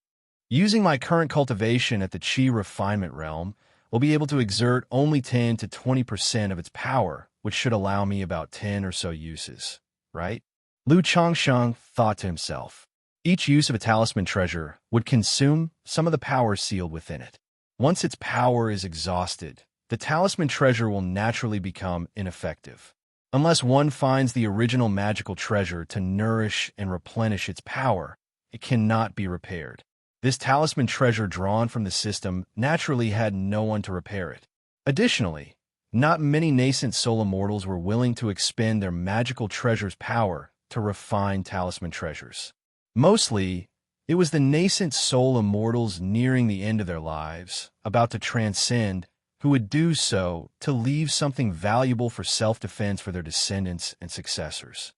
Using my current cultivation at the Qi refinement realm, will be able to exert only 10 to 20% of its power, which should allow me about 10 or so uses, right? Lu Xianxia thought to himself. Each use of a talisman treasure would consume some of the power sealed within it. Once its power is exhausted, the talisman treasure will naturally become ineffective. Unless one finds the original magical treasure to nourish and replenish its power, it cannot be repaired. This talisman treasure drawn from the system naturally had no one to repair it. Additionally, not many nascent soul immortals were willing to expend their magical treasure's power to refine talisman treasures. Mostly, it was the nascent soul immortals nearing the end of their lives, about to transcend, who would do so to leave something valuable for self-defense for their descendants and successors.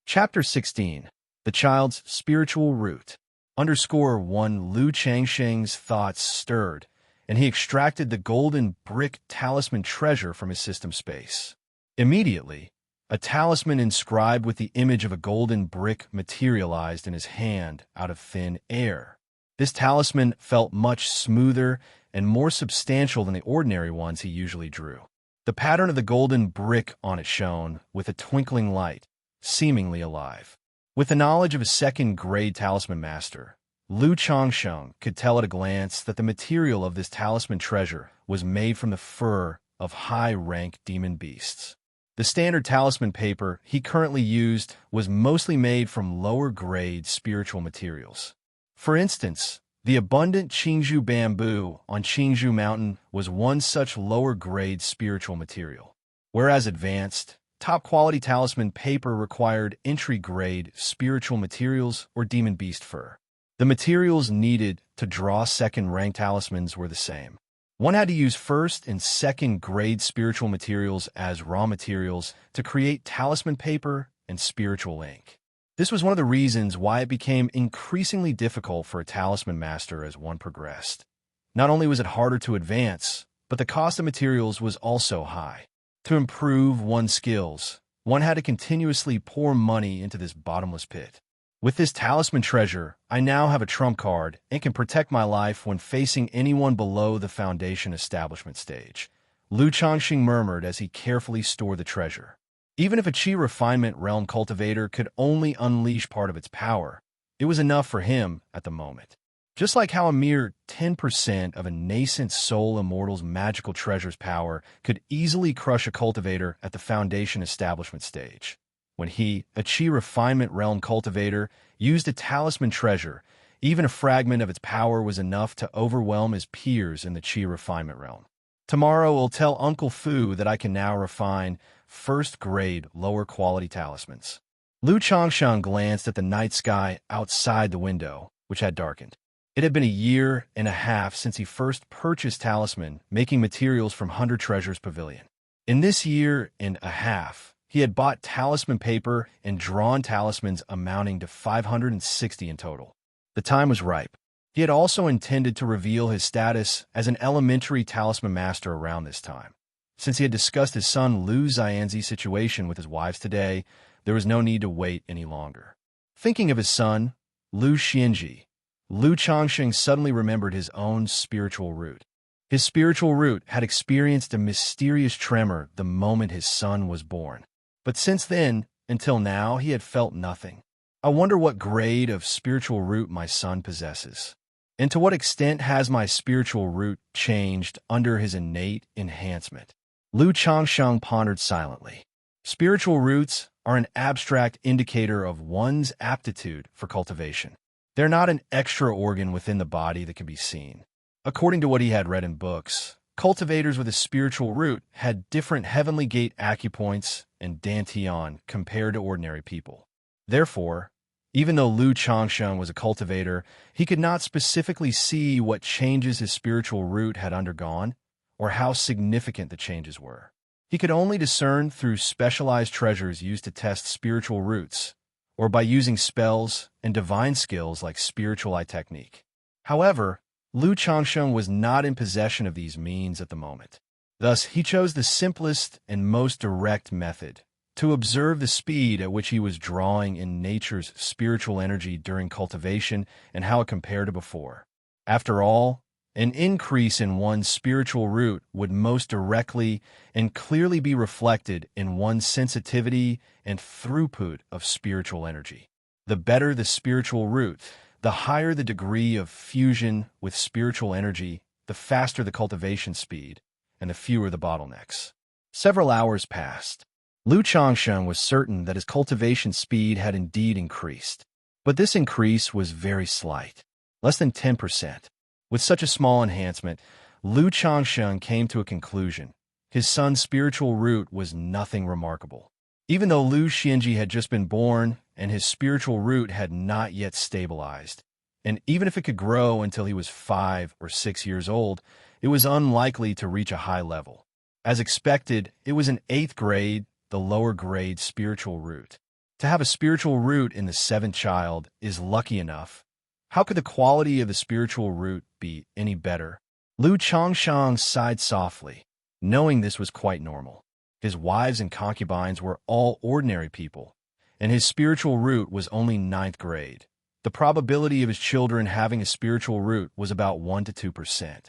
Chapter 16. The Child's Spiritual Root. _1 Lu Changsheng's thoughts stirred, and he extracted the golden brick talisman treasure from his system space. Immediately, a talisman inscribed with the image of a golden brick materialized in his hand out of thin air. This talisman felt much smoother and more substantial than the ordinary ones he usually drew. The pattern of the golden brick on it shone with a twinkling light, seemingly alive. With the knowledge of a second-grade talisman master, Lu Changsheng could tell at a glance that the material of this talisman treasure was made from the fur of high-rank demon beasts. The standard talisman paper he currently used was mostly made from lower-grade spiritual materials. For instance, the abundant Qingzhou bamboo on Qingzhou Mountain was one such lower-grade spiritual material, whereas advanced, top-quality talisman paper required entry-grade spiritual materials or demon beast fur. The materials needed to draw second-rank talismans were the same. One had to use first and second-grade spiritual materials as raw materials to create talisman paper and spiritual ink. This was one of the reasons why it became increasingly difficult for a talisman master as one progressed. Not only was it harder to advance, but the cost of materials was also high. To improve one's skills, one had to continuously pour money into this bottomless pit. With this talisman treasure, I now have a trump card and can protect my life when facing anyone below the foundation establishment stage, Lu Changxing murmured as he carefully stored the treasure. Even if a Qi refinement realm cultivator could only unleash part of its power, it was enough for him at the moment. Just like how a mere 10% of a nascent soul immortal's magical treasure's power could easily crush a cultivator at the foundation establishment stage. When he, a Qi refinement realm cultivator, used a talisman treasure, even a fragment of its power was enough to overwhelm his peers in the Qi refinement realm. Tomorrow will tell Uncle Fu that I can now refine first-grade, lower-quality talismans. Lu Changsheng glanced at the night sky outside the window, which had darkened. It had been a year and a half since he first purchased talisman, making materials from Hundred Treasures Pavilion. In this year and a half, he had bought talisman paper and drawn talismans amounting to 560 in total. The time was ripe. He had also intended to reveal his status as an elementary talisman master around this time. Since he had discussed his son Lu Xianxi's situation with his wives today, there was no need to wait any longer. Thinking of his son, Lu Xianxi, Lu Changsheng suddenly remembered his own spiritual root. His spiritual root had experienced a mysterious tremor the moment his son was born. But since then, until now, he had felt nothing. I wonder what grade of spiritual root my son possesses. And to what extent has my spiritual root changed under his innate enhancement? Lu Changsheng pondered silently. Spiritual roots are an abstract indicator of one's aptitude for cultivation. They're not an extra organ within the body that can be seen. According to what he had read in books, cultivators with a spiritual root had different heavenly gate acupoints and dantian compared to ordinary people. Therefore, even though Lu Changsheng was a cultivator, he could not specifically see what changes his spiritual root had undergone or how significant the changes were. He could only discern through specialized treasures used to test spiritual roots, or by using spells and divine skills like spiritual eye technique. However, Lu Changsheng was not in possession of these means at the moment. Thus, he chose the simplest and most direct method, to observe the speed at which he was drawing in nature's spiritual energy during cultivation and how it compared to before. After all, an increase in one's spiritual root would most directly and clearly be reflected in one's sensitivity and throughput of spiritual energy. The better the spiritual root, the higher the degree of fusion with spiritual energy, the faster the cultivation speed, and the fewer the bottlenecks. Several hours passed. Lu Changsheng was certain that his cultivation speed had indeed increased. But this increase was very slight, less than 10%. With such a small enhancement, Lu Changsheng came to a conclusion, his son's spiritual root was nothing remarkable. Even though Lu Xianxia had just been born and his spiritual root had not yet stabilized, and even if it could grow until he was 5 or 6 years old, it was unlikely to reach a high level. As expected, it was an 8th grade, the lower grade spiritual root. To have a spiritual root in the 7th child is lucky enough. How could the quality of the spiritual root be any better? Lu Changshang sighed softly, knowing this was quite normal. His wives and concubines were all ordinary people, and his spiritual root was only 9th grade. The probability of his children having a spiritual root was about 1 to 2%.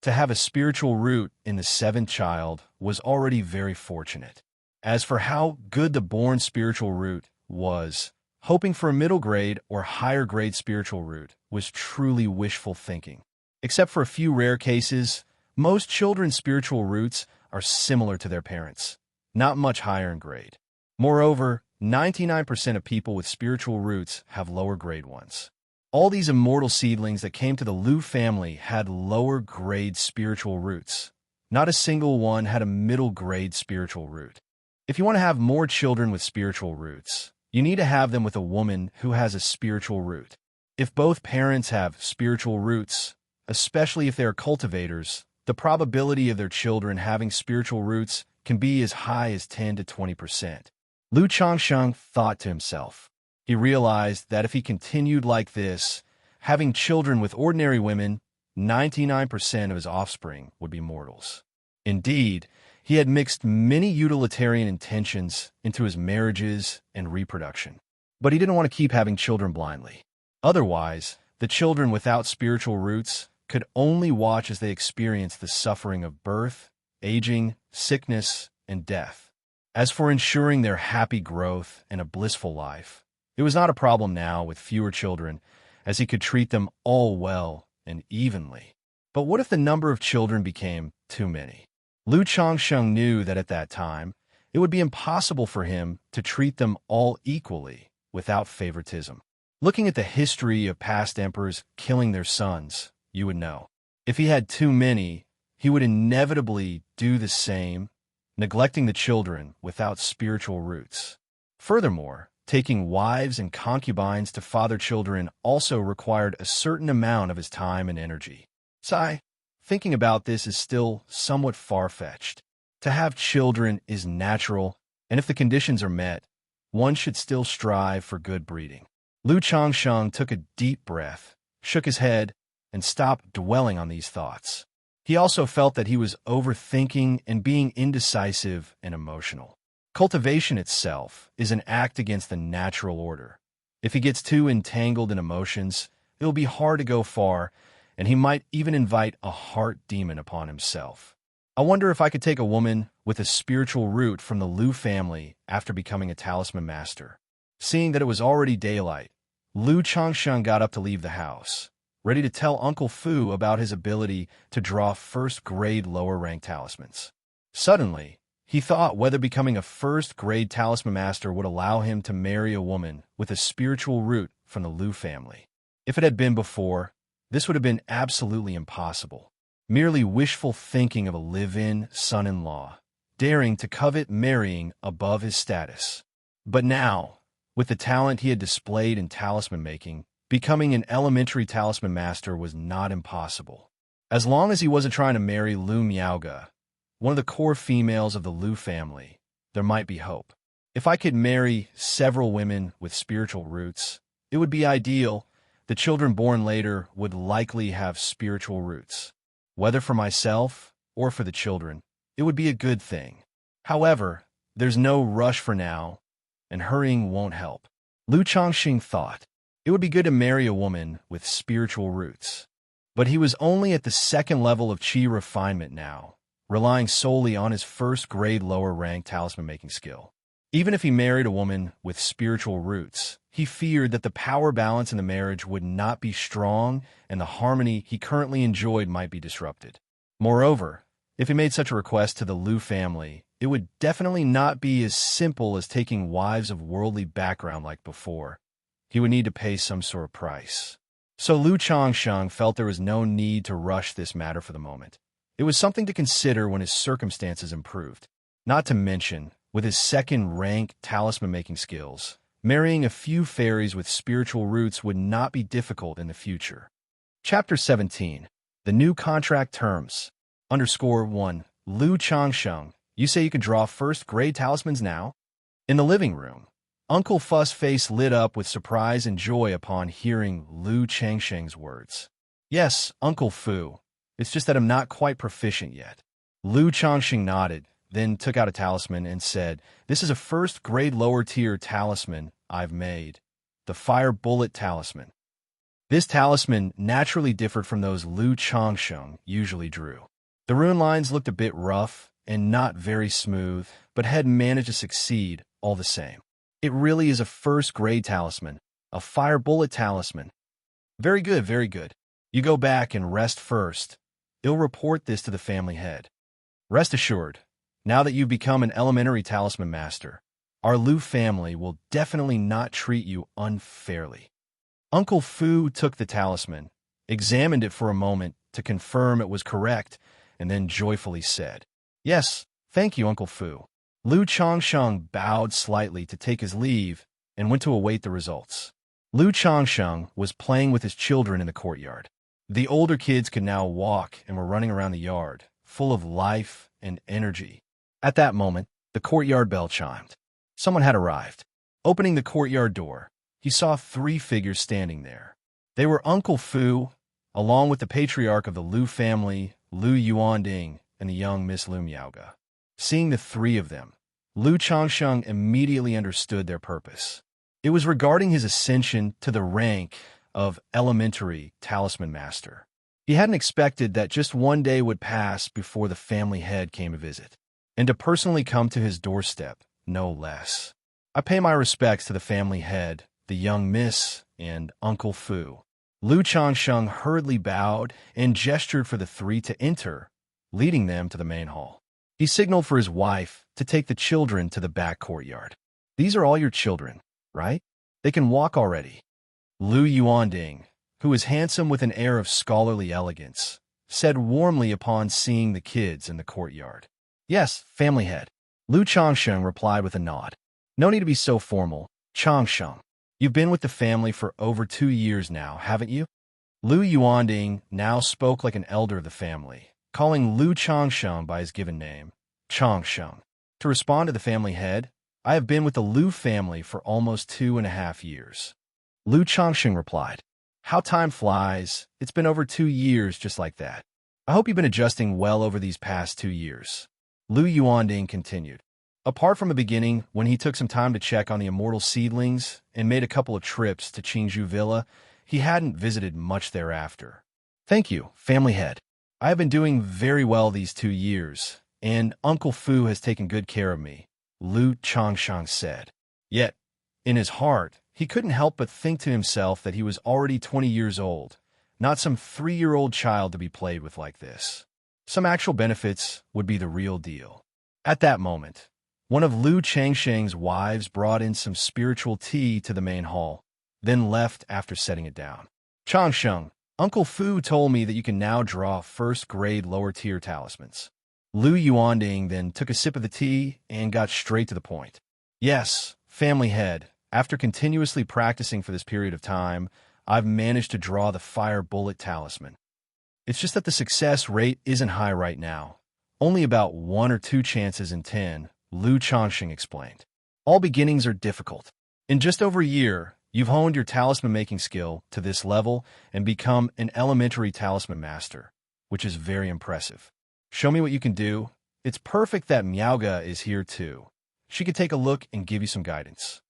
To have a spiritual root in the 7th child was already very fortunate. As for how good the born spiritual root was, hoping for a middle grade or higher grade spiritual root was truly wishful thinking. Except for a few rare cases, most children's spiritual roots are similar to their parents, not much higher in grade. Moreover, 99% of people with spiritual roots have lower grade ones. All these immortal seedlings that came to the Lu family had lower grade spiritual roots. Not a single one had a middle grade spiritual root. If you want to have more children with spiritual roots, you need to have them with a woman who has a spiritual root. If both parents have spiritual roots, especially if they are cultivators, the probability of their children having spiritual roots can be as high as 10 to 20%. Lu Changsheng thought to himself. He realized that if he continued like this, having children with ordinary women, 99% of his offspring would be mortals. Indeed, he had mixed many utilitarian intentions into his marriages and reproduction. But he didn't want to keep having children blindly. Otherwise, the children without spiritual roots could only watch as they experienced the suffering of birth, aging, sickness, and death. As for ensuring their happy growth and a blissful life, it was not a problem now with fewer children, as he could treat them all well and evenly. But what if the number of children became too many? Lu Changsheng knew that at that time, it would be impossible for him to treat them all equally without favoritism. Looking at the history of past emperors killing their sons, you would know. If he had too many, he would inevitably do the same, neglecting the children without spiritual roots. Furthermore, taking wives and concubines to father children also required a certain amount of his time and energy. Thinking about this is still somewhat far-fetched. To have children is natural, and if the conditions are met, one should still strive for good breeding. Lu Changsheng took a deep breath, shook his head, and stopped dwelling on these thoughts. He also felt that he was overthinking and being indecisive and emotional. Cultivation itself is an act against the natural order. If he gets too entangled in emotions, it will be hard to go far, and he might even invite a heart demon upon himself. I wonder if I could take a woman with a spiritual root from the Lu family after becoming a talisman master. Seeing that it was already daylight, Lu Changsheng got up to leave the house, ready to tell Uncle Fu about his ability to draw first-grade lower-rank talismans. Suddenly, he thought whether becoming a first-grade talisman master would allow him to marry a woman with a spiritual root from the Lu family. If it had been before, this would have been absolutely impossible. Merely wishful thinking of a live-in son-in-law, daring to covet marrying above his status. But now, with the talent he had displayed in talisman making, becoming an elementary talisman master was not impossible. As long as he wasn't trying to marry Lu Miaoga, one of the core females of the Lu family, there might be hope. If I could marry several women with spiritual roots, it would be ideal. The children born later would likely have spiritual roots. Whether for myself or for the children, it would be a good thing. However, there's no rush for now, and hurrying won't help. Lu Changxing thought it would be good to marry a woman with spiritual roots. But he was only at the 2nd level of chi refinement now, relying solely on his first-grade lower-rank talisman-making skill. Even if he married a woman with spiritual roots, he feared that the power balance in the marriage would not be strong and the harmony he currently enjoyed might be disrupted. Moreover, if he made such a request to the Lu family, it would definitely not be as simple as taking wives of worldly background like before. He would need to pay some sort of price. So Lu Changsheng felt there was no need to rush this matter for the moment. It was something to consider when his circumstances improved. Not to mention, with his second-rank talisman-making skills, marrying a few fairies with spiritual roots would not be difficult in the future. Chapter 17. The New Contract Terms. _1. Lu Changsheng, you say you can draw first-grade talismans now? In the living room, Uncle Fu's face lit up with surprise and joy upon hearing Lu Changsheng's words. Yes, Uncle Fu. It's just that I'm not quite proficient yet. Lu Changsheng nodded, then took out a talisman and said, This is a first-grade lower-tier talisman I've made, the Fire Bullet Talisman. This talisman naturally differed from those Lu Changsheng usually drew. The rune lines looked a bit rough and not very smooth, but had managed to succeed all the same. It really is a first-grade talisman, a Fire Bullet Talisman. Very good, very good. You go back and rest first. I'll report this to the family head. Rest assured, now that you've become an elementary talisman master, our Lu family will definitely not treat you unfairly. Uncle Fu took the talisman, examined it for a moment to confirm it was correct, and then joyfully said, Yes, thank you, Uncle Fu. Lu Changsheng bowed slightly to take his leave and went to await the results. Lu Changsheng was playing with his children in the courtyard. The older kids could now walk and were running around the yard, full of life and energy. At that moment, the courtyard bell chimed. Someone had arrived. Opening the courtyard door, he saw 3 figures standing there. They were Uncle Fu, along with the patriarch of the Lu family, Lu Yuanding, and the young Miss Lu Miaoga. Seeing the 3 of them, Lu Changsheng immediately understood their purpose. It was regarding his ascension to the rank of elementary talisman master. He hadn't expected that just one day would pass before the family head came to visit, and to personally come to his doorstep, no less. I pay my respects to the family head, the young miss, and Uncle Fu. Lu Changsheng hurriedly bowed and gestured for the 3 to enter, leading them to the main hall. He signaled for his wife to take the children to the back courtyard. These are all your children, right? They can walk already. Lu Yuanding, who was handsome with an air of scholarly elegance, said warmly upon seeing the kids in the courtyard. Yes, family head. Lu Changsheng replied with a nod. No need to be so formal, Changsheng. You've been with the family for over 2 years now, haven't you? Lu Yuanding now spoke like an elder of the family, calling Lu Changsheng by his given name, Changsheng. To respond to the family head, I have been with the Lu family for almost 2.5 years. Lu Changsheng replied, How time flies. It's been over 2 years just like that. I hope you've been adjusting well over these past 2 years. Lu Yuanding continued. Apart from the beginning, when he took some time to check on the immortal seedlings and made a couple of trips to Qingzhou Villa, he hadn't visited much thereafter. Thank you, family head. I have been doing very well these 2 years, and Uncle Fu has taken good care of me, Lu Changsheng said. Yet, in his heart, he couldn't help but think to himself that he was already 20 years old, not some 3-year-old child to be played with like this. Some actual benefits would be the real deal. At that moment, one of Lu Changsheng's wives brought in some spiritual tea to the main hall, then left after setting it down. Changsheng, Uncle Fu told me that you can now draw first-grade lower-tier talismans. Lu Yuanding then took a sip of the tea and got straight to the point. Yes, family head, after continuously practicing for this period of time, I've managed to draw the Fire Bullet Talisman. It's just that the success rate isn't high right now. Only about 1 or 2 chances in 10, Lu Changsheng explained. All beginnings are difficult. In just over a year, you've honed your talisman-making skill to this level and become an elementary talisman master, which is very impressive. Show me what you can do. It's perfect that Miaoga is here too. She could take a look and give you some guidance.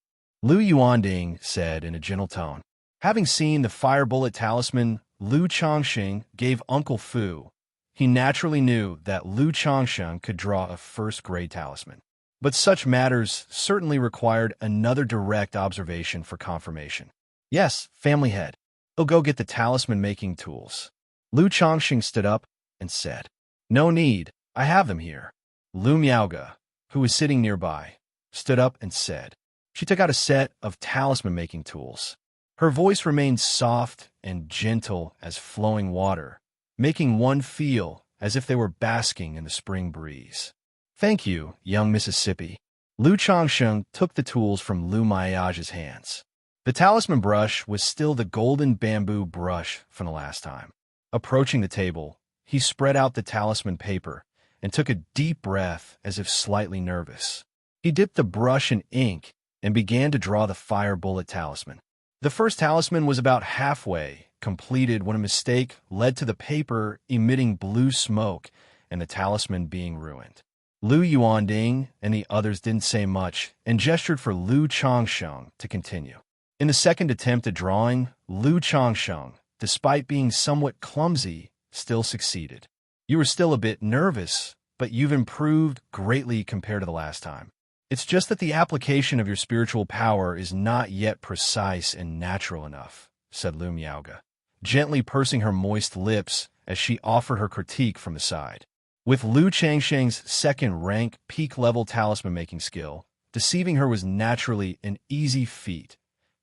Lu Yuanding said in a gentle tone. Having seen the Fire Bullet Talisman, Lu Changsheng gave Uncle Fu. He naturally knew that Lu Changsheng could draw a first-grade talisman. But such matters certainly required another direct observation for confirmation. Yes, family head. I'll go get the talisman-making tools. Lu Changsheng stood up and said. No need, I have them here. Lu Miaoga, who was sitting nearby, stood up and said. She took out a set of talisman-making tools. Her voice remained soft and gentle as flowing water, making one feel as if they were basking in the spring breeze. "Thank you, young Mississippi." Lu Changsheng took the tools from Lu Maiage's hands. The talisman brush was still the golden bamboo brush from the last time. Approaching the table, he spread out the talisman paper and took a deep breath as if slightly nervous. He dipped the brush in ink and began to draw the fire bullet talisman. The first talisman was about halfway completed when a mistake led to the paper emitting blue smoke and the talisman being ruined. Lu Yuanding and the others didn't say much and gestured for Lu Changsheng to continue. In the second attempt at drawing, Lu Changsheng, despite being somewhat clumsy, still succeeded. "You were still a bit nervous, but you've improved greatly compared to the last time. It's just that the application of your spiritual power is not yet precise and natural enough," said Lu Miaoge, gently pursing her moist lips as she offered her critique from the side. With Lu Changsheng's second-rank peak-level talisman-making skill, deceiving her was naturally an easy feat.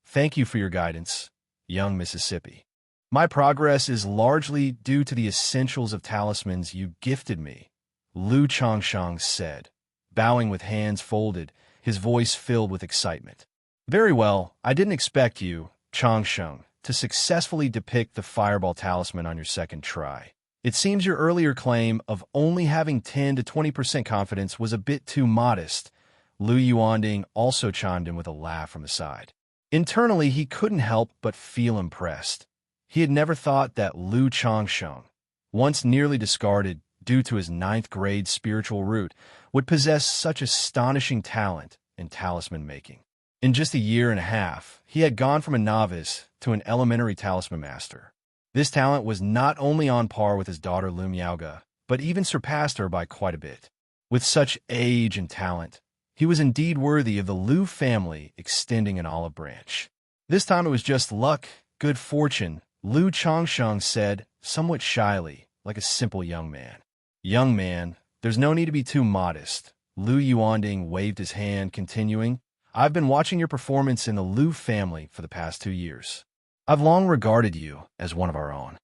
"Thank you for your guidance, young Mississippi. My progress is largely due to the essentials of talismans you gifted me," Lu Changsheng said, bowing with hands folded, his voice filled with excitement. "Very well, I didn't expect you, Changsheng, to successfully depict the fireball talisman on your second try. It seems your earlier claim of only having 10 to 20% confidence was a bit too modest." Lu Yuanding also chimed in with a laugh from the side. Internally, he couldn't help but feel impressed. He had never thought that Lu Changsheng, once nearly discarded due to his 9th-grade spiritual root, would possess such astonishing talent in talisman making. In just a year and a half, he had gone from a novice to an elementary talisman master. This talent was not only on par with his daughter Lu Miaoge, but even surpassed her by quite a bit. With such age and talent, he was indeed worthy of the Lu family extending an olive branch. "This time it was just luck, good fortune," Lu Changsheng said, somewhat shyly, like a simple young man. "Young man, there's no need to be too modest." Lu Yuanding waved his hand, continuing, "I've been watching your performance in the Lu family for the past 2 years. I've long regarded you as one of our own.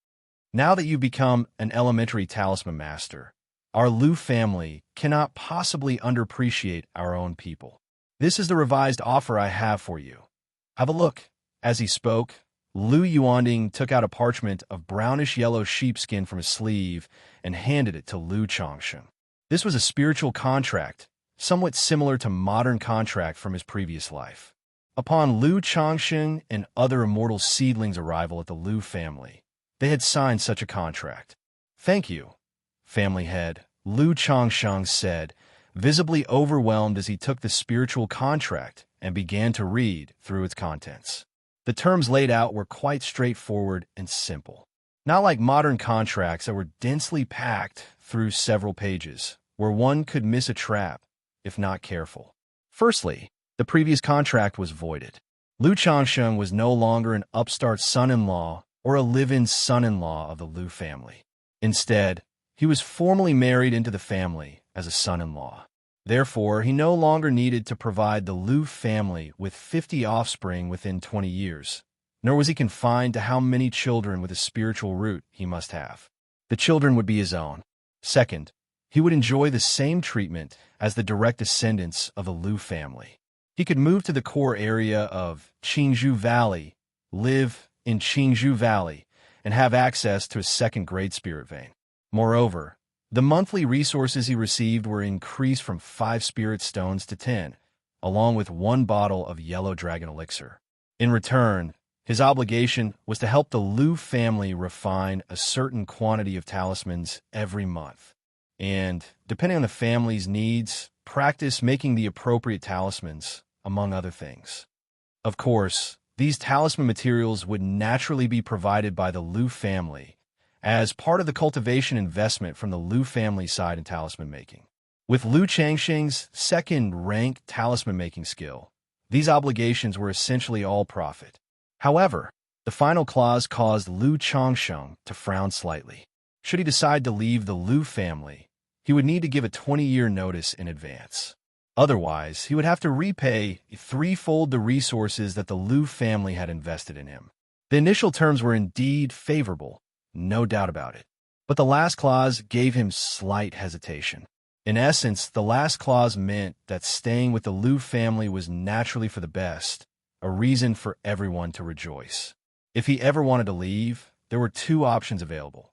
Now that you've become an elementary talisman master, our Lu family cannot possibly underappreciate our own people. This is the revised offer I have for you. Have a look." As he spoke, Lu Yuanding took out a parchment of brownish-yellow sheepskin from his sleeve and handed it to Lu Changsheng. This was a spiritual contract, somewhat similar to modern contract from his previous life. Upon Lu Changsheng and other immortal seedlings' arrival at the Lu family, they had signed such a contract. "Thank you, family head," Lu Changsheng said, visibly overwhelmed as he took the spiritual contract and began to read through its contents. The terms laid out were quite straightforward and simple. Not like modern contracts that were densely packed through several pages, where one could miss a trap if not careful. Firstly, the previous contract was voided. Lu Changsheng was no longer an upstart son-in-law or a live-in son-in-law of the Lu family. Instead, he was formally married into the family as a son-in-law. Therefore, he no longer needed to provide the Lu family with 50 offspring within 20 years, nor was he confined to how many children with a spiritual root he must have. The children would be his own. Second, he would enjoy the same treatment as the direct descendants of the Lu family. He could move to the core area of Qingzhou Valley, live in Qingzhou Valley, and have access to a second-grade spirit vein. Moreover, the monthly resources he received were increased from 5 spirit stones to 10, along with 1 bottle of yellow dragon elixir. In return, his obligation was to help the Lu family refine a certain quantity of talismans every month, and, depending on the family's needs, practice making the appropriate talismans, among other things. Of course, these talisman materials would naturally be provided by the Lu family as part of the cultivation investment from the Lu family side in talisman making. With Lu Changsheng's second-rank talisman making skill, these obligations were essentially all profit. However, the final clause caused Lu Changsheng to frown slightly. Should he decide to leave the Lu family, he would need to give a 20-year notice in advance. Otherwise, he would have to repay 3-fold the resources that the Lu family had invested in him. The initial terms were indeed favorable, no doubt about it. But the last clause gave him slight hesitation. In essence, the last clause meant that staying with the Lu family was naturally for the best, a reason for everyone to rejoice. If he ever wanted to leave, there were two options available.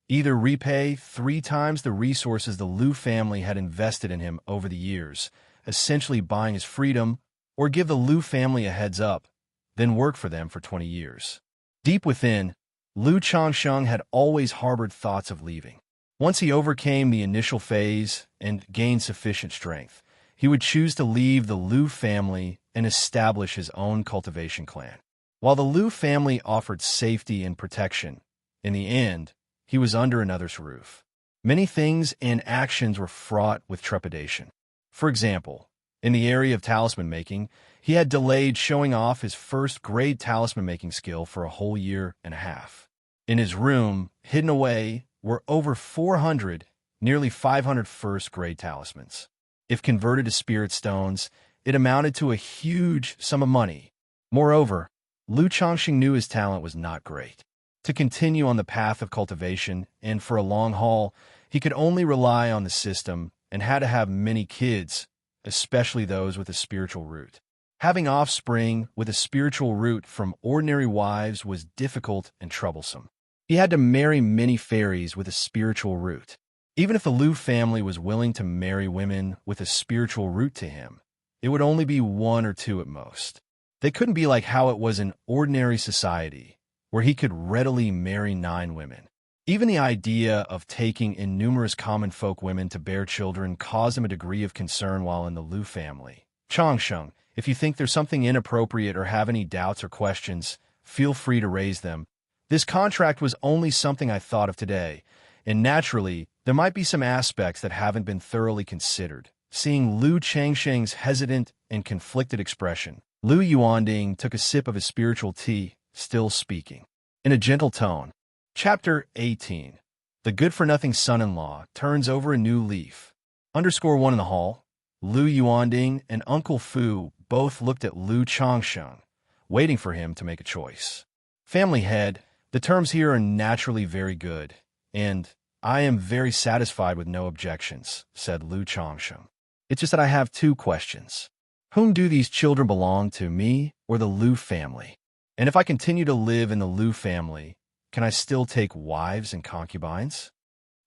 Either repay 3 times the resources the Lu family had invested in him over the years, essentially buying his freedom, or give the Lu family a heads up, then work for them for 20 years. Deep within, Lu Changsheng had always harbored thoughts of leaving. Once he overcame the initial phase and gained sufficient strength, he would choose to leave the Lu family and establish his own cultivation clan. While the Lu family offered safety and protection, in the end, he was under another's roof. Many things and actions were fraught with trepidation. For example, in the area of talisman making, he had delayed showing off his first-grade talisman-making skill for a whole year and a half. In his room, hidden away, were over 400, nearly 500 first-grade talismans. If converted to spirit stones, it amounted to a huge sum of money. Moreover, Lu Changxing knew his talent was not great. To continue on the path of cultivation, and for a long haul, he could only rely on the system and had to have many kids, especially those with a spiritual root. Having offspring with a spiritual root from ordinary wives was difficult and troublesome. He had to marry many fairies with a spiritual root. Even if the Lu family was willing to marry women with a spiritual root to him, it would only be 1 or 2 at most. They couldn't be like how it was in ordinary society, where he could readily marry 9 women. Even the idea of taking in numerous common folk women to bear children caused him a degree of concern while in the Lu family. Changsheng, if you think there's something inappropriate or have any doubts or questions, feel free to raise them. This contract was only something I thought of today, and naturally, there might be some aspects that haven't been thoroughly considered. Seeing Lu Changsheng's hesitant and conflicted expression, Lu Yuanding took a sip of his spiritual tea, still speaking. In a gentle tone. Chapter 18. The good-for-nothing son-in-law turns over a new leaf. _1 in the hall. Lu Yuanding and Uncle Fu both looked at Lu Changsheng, waiting for him to make a choice. Family head, the terms here are naturally very good, and I am very satisfied with no objections, said Lu Changsheng. It's just that I have 2 questions. Whom do these children belong to, me or the Lu family? And if I continue to live in the Lu family, can I still take wives and concubines?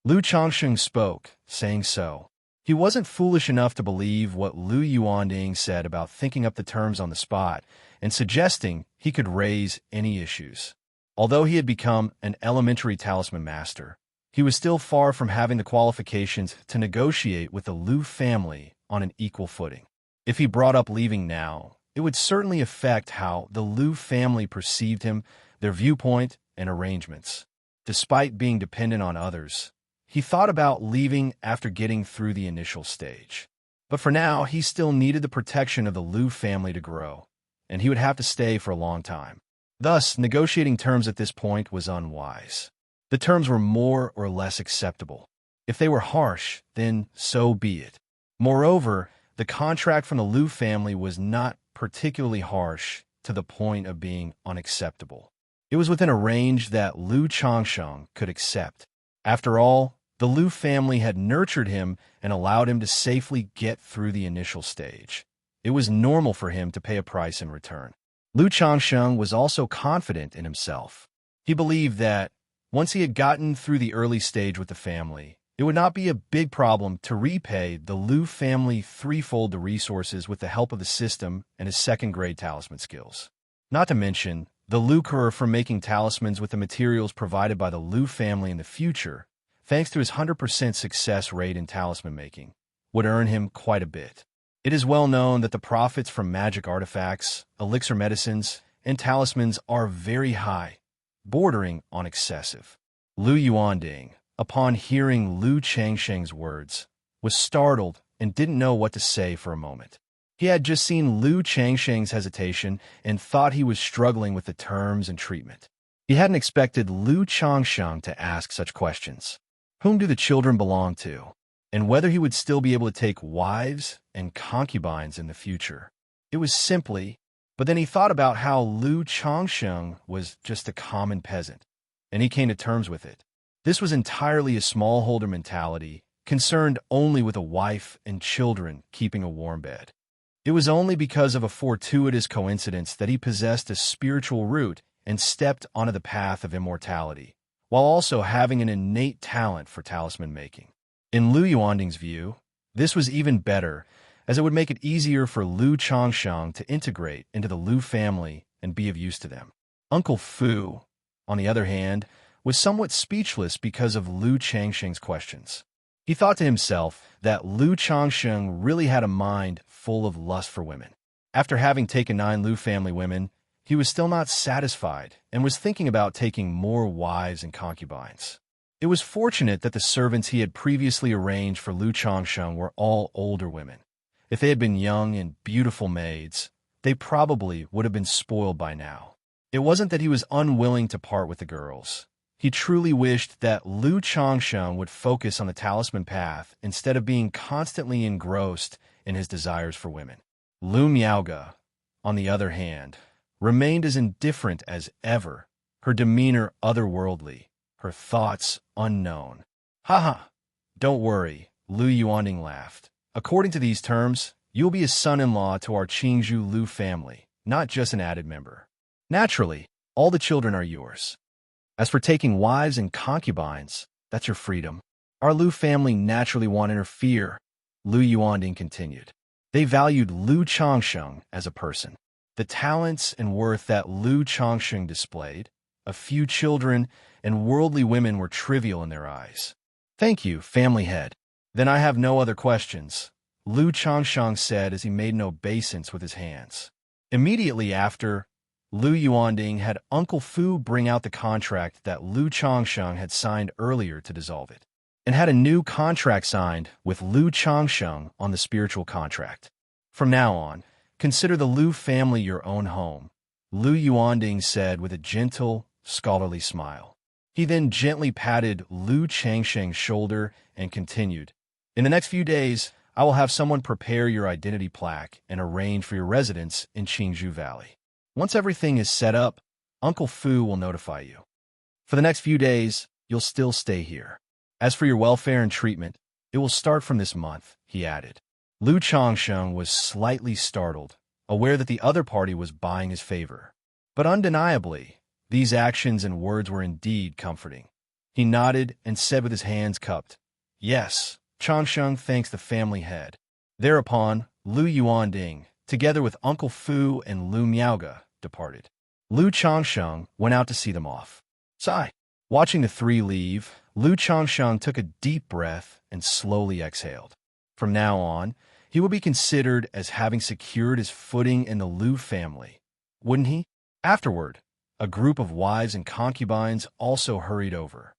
Lu Changsheng spoke, saying so. He wasn't foolish enough to believe what Lu Yuanding said about thinking up the terms on the spot and suggesting he could raise any issues. Although he had become an elementary talisman master, he was still far from having the qualifications to negotiate with the Lu family on an equal footing. If he brought up leaving now, it would certainly affect how the Lu family perceived him, their viewpoint, and arrangements. Despite being dependent on others, he thought about leaving after getting through the initial stage. But for now, he still needed the protection of the Lu family to grow, and he would have to stay for a long time. Thus, negotiating terms at this point was unwise. The terms were more or less acceptable. If they were harsh, then so be it. Moreover, the contract from the Lu family was not particularly harsh to the point of being unacceptable. It was within a range that Lu Changsheng could accept. After all, the Lu family had nurtured him and allowed him to safely get through the initial stage. It was normal for him to pay a price in return. Lu Changsheng was also confident in himself. He believed that, once he had gotten through the early stage with the family, it would not be a big problem to repay the Lu family 3-fold the resources with the help of the system and his second-grade talisman skills. Not to mention, the lucre from making talismans with the materials provided by the Lu family in the future, thanks to his 100% success rate in talisman making, would earn him quite a bit. It is well known that the profits from magic artifacts, elixir medicines, and talismans are very high, bordering on excessive. Lu Yuanding, upon hearing Lu Changsheng's words, was startled and didn't know what to say for a moment. He had just seen Lu Changsheng's hesitation and thought he was struggling with the terms and treatment. He hadn't expected Lu Changsheng to ask such questions. Whom do the children belong to? And whether he would still be able to take wives and concubines in the future. It was simply, but then he thought about how Lu Changsheng was just a common peasant, and he came to terms with it. This was entirely a smallholder mentality, concerned only with a wife and children keeping a warm bed. It was only because of a fortuitous coincidence that he possessed a spiritual root and stepped onto the path of immortality, while also having an innate talent for talisman making. In Lu Yuanding's view, this was even better, as it would make it easier for Lu Changsheng to integrate into the Lu family and be of use to them. Uncle Fu, on the other hand, was somewhat speechless because of Lu Changsheng's questions. He thought to himself that Lu Changsheng really had a mind full of lust for women. After having taken 9 Lu family women, he was still not satisfied and was thinking about taking more wives and concubines. It was fortunate that the servants he had previously arranged for Lu Changsheng were all older women. If they had been young and beautiful maids, they probably would have been spoiled by now. It wasn't that he was unwilling to part with the girls. He truly wished that Lu Changsheng would focus on the talisman path instead of being constantly engrossed in his desires for women. Lu Miaoge, on the other hand, remained as indifferent as ever, her demeanor otherworldly, her thoughts unknown. "Ha! Don't worry," Lu Yuanding laughed. "According to these terms, you'll be a son-in-law to our Qingzhou Lu family, not just an added member. Naturally, all the children are yours. As for taking wives and concubines, that's your freedom. Our Lu family naturally won't interfere," Lu Yuanding continued. They valued Lu Changsheng as a person. The talents and worth that Lu Changsheng displayed, a few children and worldly women were trivial in their eyes. "Thank you, family head. Then I have no other questions," Lu Changsheng said as he made an obeisance with his hands. Immediately after, Lu Yuanding had Uncle Fu bring out the contract that Lu Changsheng had signed earlier to dissolve it, and had a new contract signed with Lu Changsheng on the spiritual contract. "From now on, consider the Lu family your own home," Lu Yuanding said with a gentle, scholarly smile. He then gently patted Lu Changsheng's shoulder and continued, "In the next few days, I will have someone prepare your identity plaque and arrange for your residence in Qingzhou Valley. Once everything is set up, Uncle Fu will notify you. For the next few days, you'll still stay here. As for your welfare and treatment, it will start from this month," he added. Lu Changsheng was slightly startled, aware that the other party was buying his favor. But undeniably, these actions and words were indeed comforting. He nodded and said with his hands cupped, "Yes, Changsheng thanks the family head." Thereupon, Lu Yuanding, together with Uncle Fu and Lu Miaoge, departed. Lu Changsheng went out to see them off. Sigh. Watching the 3 leave, Lu Changsheng took a deep breath and slowly exhaled. From now on, he would be considered as having secured his footing in the Lu family, wouldn't he? Afterward, a group of wives and concubines also hurried over.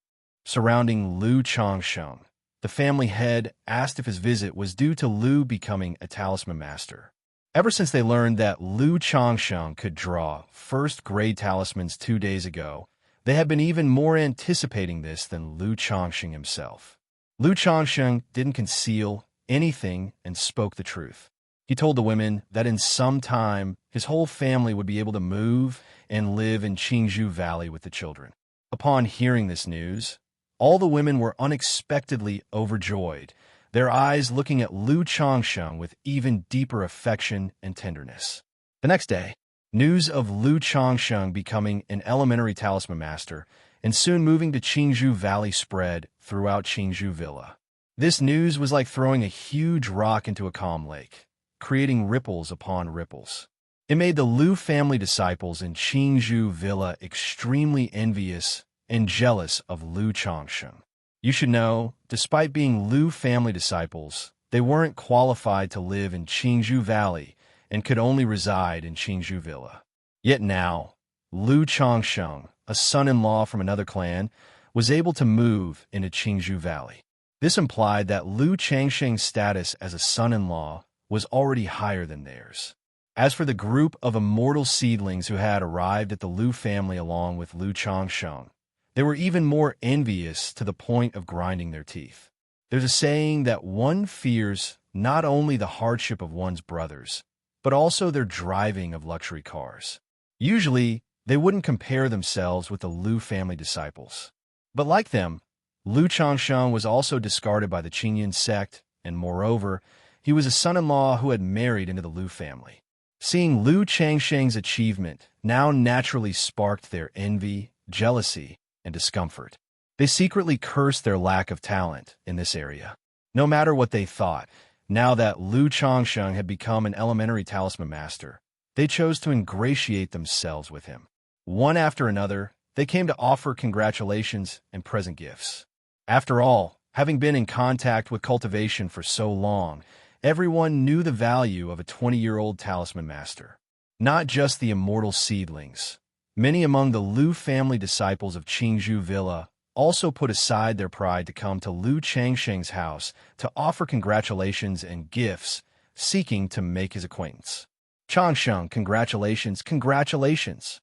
Surrounding Lu Changsheng, the family head asked if his visit was due to Lu becoming a talisman master. Ever since they learned that Lu Changsheng could draw first-grade talismans 2 days ago, they had been even more anticipating this than Lu Changsheng himself. Lu Changsheng didn't conceal anything and spoke the truth. He told the women that in some time his whole family would be able to move and live in Qingzhou Valley with the children. Upon hearing this news, all the women were unexpectedly overjoyed, their eyes looking at Lu Changsheng with even deeper affection and tenderness. The next day, news of Lu Changsheng becoming an elementary talisman master and soon moving to Qingzhou Valley spread throughout Qingzhou Villa. This news was like throwing a huge rock into a calm lake, creating ripples upon ripples. It made the Lu family disciples in Qingzhou Villa extremely envious and jealous of Lu Changsheng. You should know, despite being Lu family disciples, they weren't qualified to live in Qingzhou Valley and could only reside in Qingzhou Villa. Yet now, Lu Changsheng, a son-in-law from another clan, was able to move into Qingzhou Valley. This implied that Lu Changsheng's status as a son-in-law was already higher than theirs. As for the group of immortal seedlings who had arrived at the Lu family along with Lu Changsheng, they were even more envious to the point of grinding their teeth. There's a saying that one fears not only the hardship of one's brothers, but also their driving of luxury cars. Usually, they wouldn't compare themselves with the Lu family disciples. But like them, Lu Changsheng was also discarded by the Qingyan sect, and moreover, he was a son-in-law who had married into the Lu family. Seeing Lu Changsheng's achievement now naturally sparked their envy, jealousy, and discomfort. They secretly cursed their lack of talent in this area. No matter what they thought, now that Lu Changsheng had become an elementary talisman master, they chose to ingratiate themselves with him. One after another, they came to offer congratulations and present gifts. After all, having been in contact with cultivation for so long, everyone knew the value of a 20-year-old talisman master. Not just the immortal seedlings. Many among the Lu family disciples of Qingzhou Villa also put aside their pride to come to Lu Changsheng's house to offer congratulations and gifts, seeking to make his acquaintance. Changsheng, congratulations, congratulations!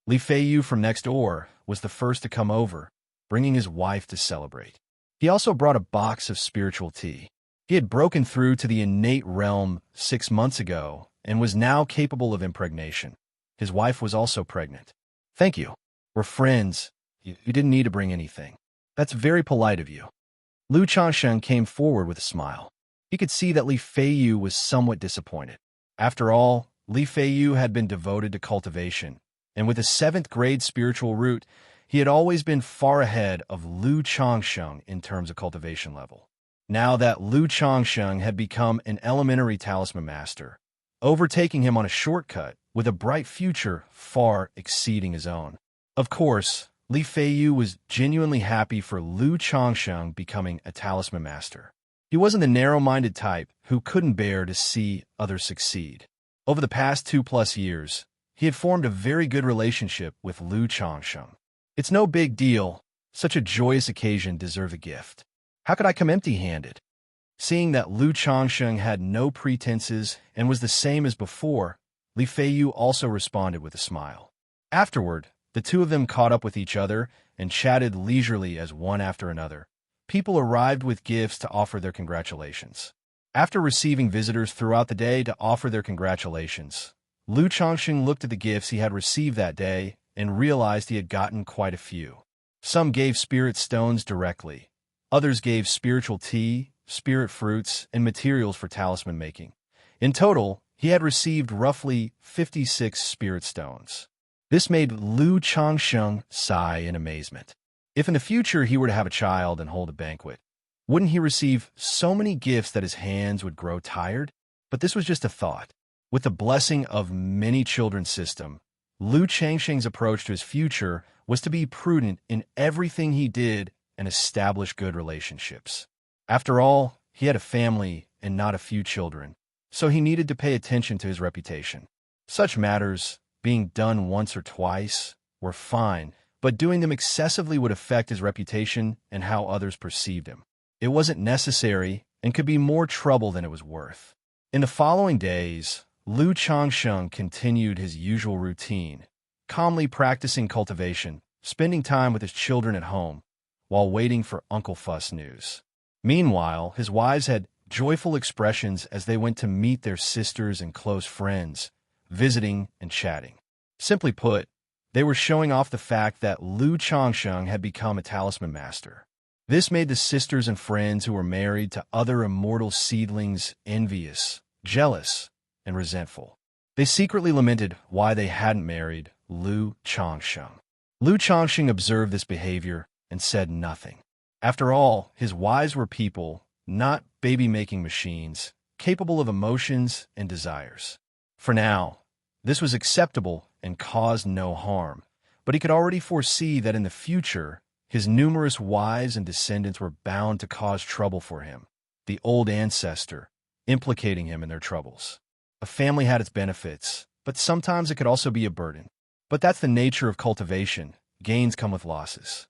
Li Feiyu from next door was the first to come over, bringing his wife to celebrate. He also brought a box of spiritual tea. He had broken through to the innate realm 6 months ago and was now capable of impregnation. His wife was also pregnant. Thank you. We're friends. You didn't need to bring anything. That's very polite of you. Lu Changsheng came forward with a smile. He could see that Li Feiyu was somewhat disappointed. After all, Li Feiyu had been devoted to cultivation, and with a 7th grade spiritual root, he had always been far ahead of Lu Changsheng in terms of cultivation level. Now that Lu Changsheng had become an elementary talisman master, overtaking him on a shortcut with a bright future far exceeding his own. Of course, Li Feiyu was genuinely happy for Lu Changsheng becoming a talisman master. He wasn't the narrow-minded type who couldn't bear to see others succeed. Over the past 2+ years, he had formed a very good relationship with Lu Changsheng. It's no big deal. Such a joyous occasion deserves a gift. How could I come empty-handed? Seeing that Lu Changsheng had no pretenses and was the same as before, Li Feiyu also responded with a smile. Afterward, the two of them caught up with each other and chatted leisurely as one after another. People arrived with gifts to offer their congratulations. After receiving visitors throughout the day to offer their congratulations, Lu Changsheng looked at the gifts he had received that day and realized he had gotten quite a few. Some gave spirit stones directly. Others gave spiritual tea, spirit fruits, and materials for talisman making. In total, he had received roughly 56 spirit stones. This made Lu Changsheng sigh in amazement. If in the future he were to have a child and hold a banquet, wouldn't he receive so many gifts that his hands would grow tired? But this was just a thought. With the blessing of many children's system, Lu Changsheng's approach to his future was to be prudent in everything he did and establish good relationships. After all, he had a family and not a few children, so he needed to pay attention to his reputation. Such matters, being done once or twice, were fine, but doing them excessively would affect his reputation and how others perceived him. It wasn't necessary and could be more trouble than it was worth. In the following days, Lu Changsheng continued his usual routine, calmly practicing cultivation, spending time with his children at home, while waiting for Uncle Fuss news. Meanwhile, his wives had joyful expressions as they went to meet their sisters and close friends, visiting and chatting. Simply put, they were showing off the fact that Lu Changsheng had become a talisman master. This made the sisters and friends who were married to other immortal seedlings envious, jealous, and resentful. They secretly lamented why they hadn't married Lu Changsheng. Lu Changsheng observed this behavior and said nothing. After all, his wives were people, not baby-making machines, capable of emotions and desires. For now, this was acceptable and caused no harm, but he could already foresee that in the future, his numerous wives and descendants were bound to cause trouble for him, the old ancestor, implicating him in their troubles. A family had its benefits, but sometimes it could also be a burden. But that's the nature of cultivation. Gains come with losses.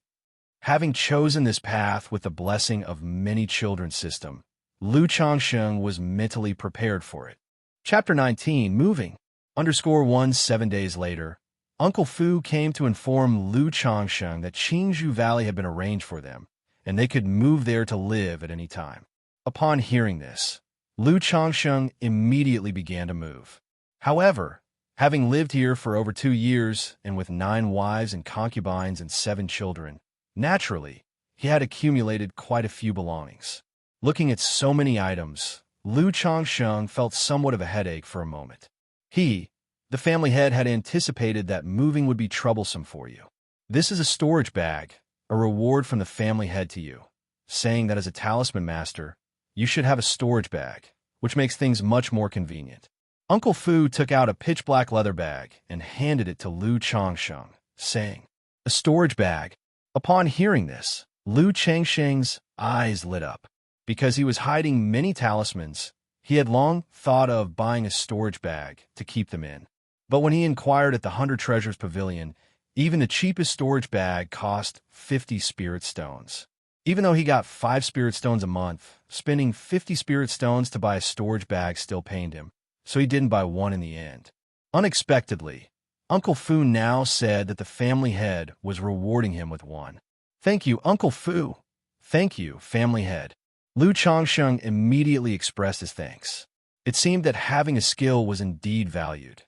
Having chosen this path with the blessing of many children's system, Lu Changsheng was mentally prepared for it. Chapter 19, Moving. _1 7 days later, Uncle Fu came to inform Lu Changsheng that Qingzhou Valley had been arranged for them, and they could move there to live at any time. Upon hearing this, Lu Changsheng immediately began to move. However, having lived here for over 2 years and with 9 wives and concubines and 7 children, naturally, he had accumulated quite a few belongings. Looking at so many items, Lu Changsheng felt somewhat of a headache for a moment. He, the family head, had anticipated that moving would be troublesome for you. This is a storage bag, a reward from the family head to you, saying that as a talisman master, you should have a storage bag, which makes things much more convenient. Uncle Fu took out a pitch-black leather bag and handed it to Lu Changsheng, saying, "A storage bag." Upon hearing this, Lu Changsheng's eyes lit up. Because he was hiding many talismans, he had long thought of buying a storage bag to keep them in. But when he inquired at the 100 Treasures Pavilion, even the cheapest storage bag cost 50 spirit stones. Even though he got 5 spirit stones a month, spending 50 spirit stones to buy a storage bag still pained him, so he didn't buy one in the end. Unexpectedly, Uncle Fu now said that the family head was rewarding him with one. "Thank you, Uncle Fu." "Thank you, family head." Lu Changsheng immediately expressed his thanks. It seemed that having a skill was indeed valued.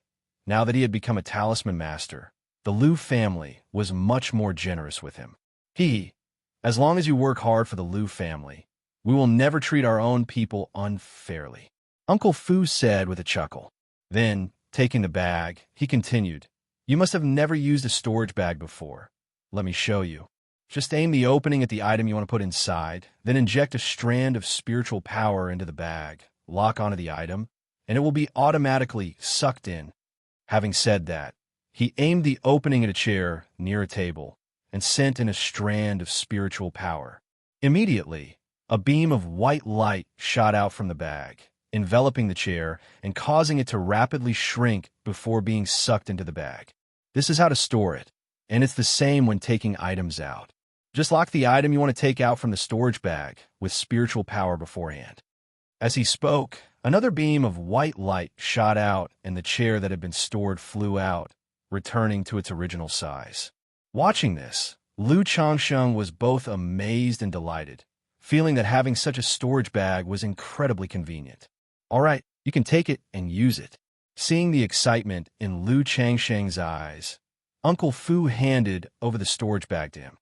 Now that he had become a talisman master, the Lu family was much more generous with him. "As long as you work hard for the Lu family, we will never treat our own people unfairly," Uncle Fu said with a chuckle. Then, taking the bag, he continued, "You must have never used a storage bag before. Let me show you. Just aim the opening at the item you want to put inside, then inject a strand of spiritual power into the bag, lock onto the item, and it will be automatically sucked in." Having said that, he aimed the opening at a chair near a table and sent in a strand of spiritual power. Immediately, a beam of white light shot out from the bag, enveloping the chair and causing it to rapidly shrink before being sucked into the bag. This is how to store it, and it's the same when taking items out. Just lock the item you want to take out from the storage bag with spiritual power beforehand. As he spoke, another beam of white light shot out and the chair that had been stored flew out, returning to its original size. Watching this, Lu Changsheng was both amazed and delighted, feeling that having such a storage bag was incredibly convenient. "All right, you can take it and use it." Seeing the excitement in Lu Changsheng's eyes, Uncle Fu handed over the storage bag to him.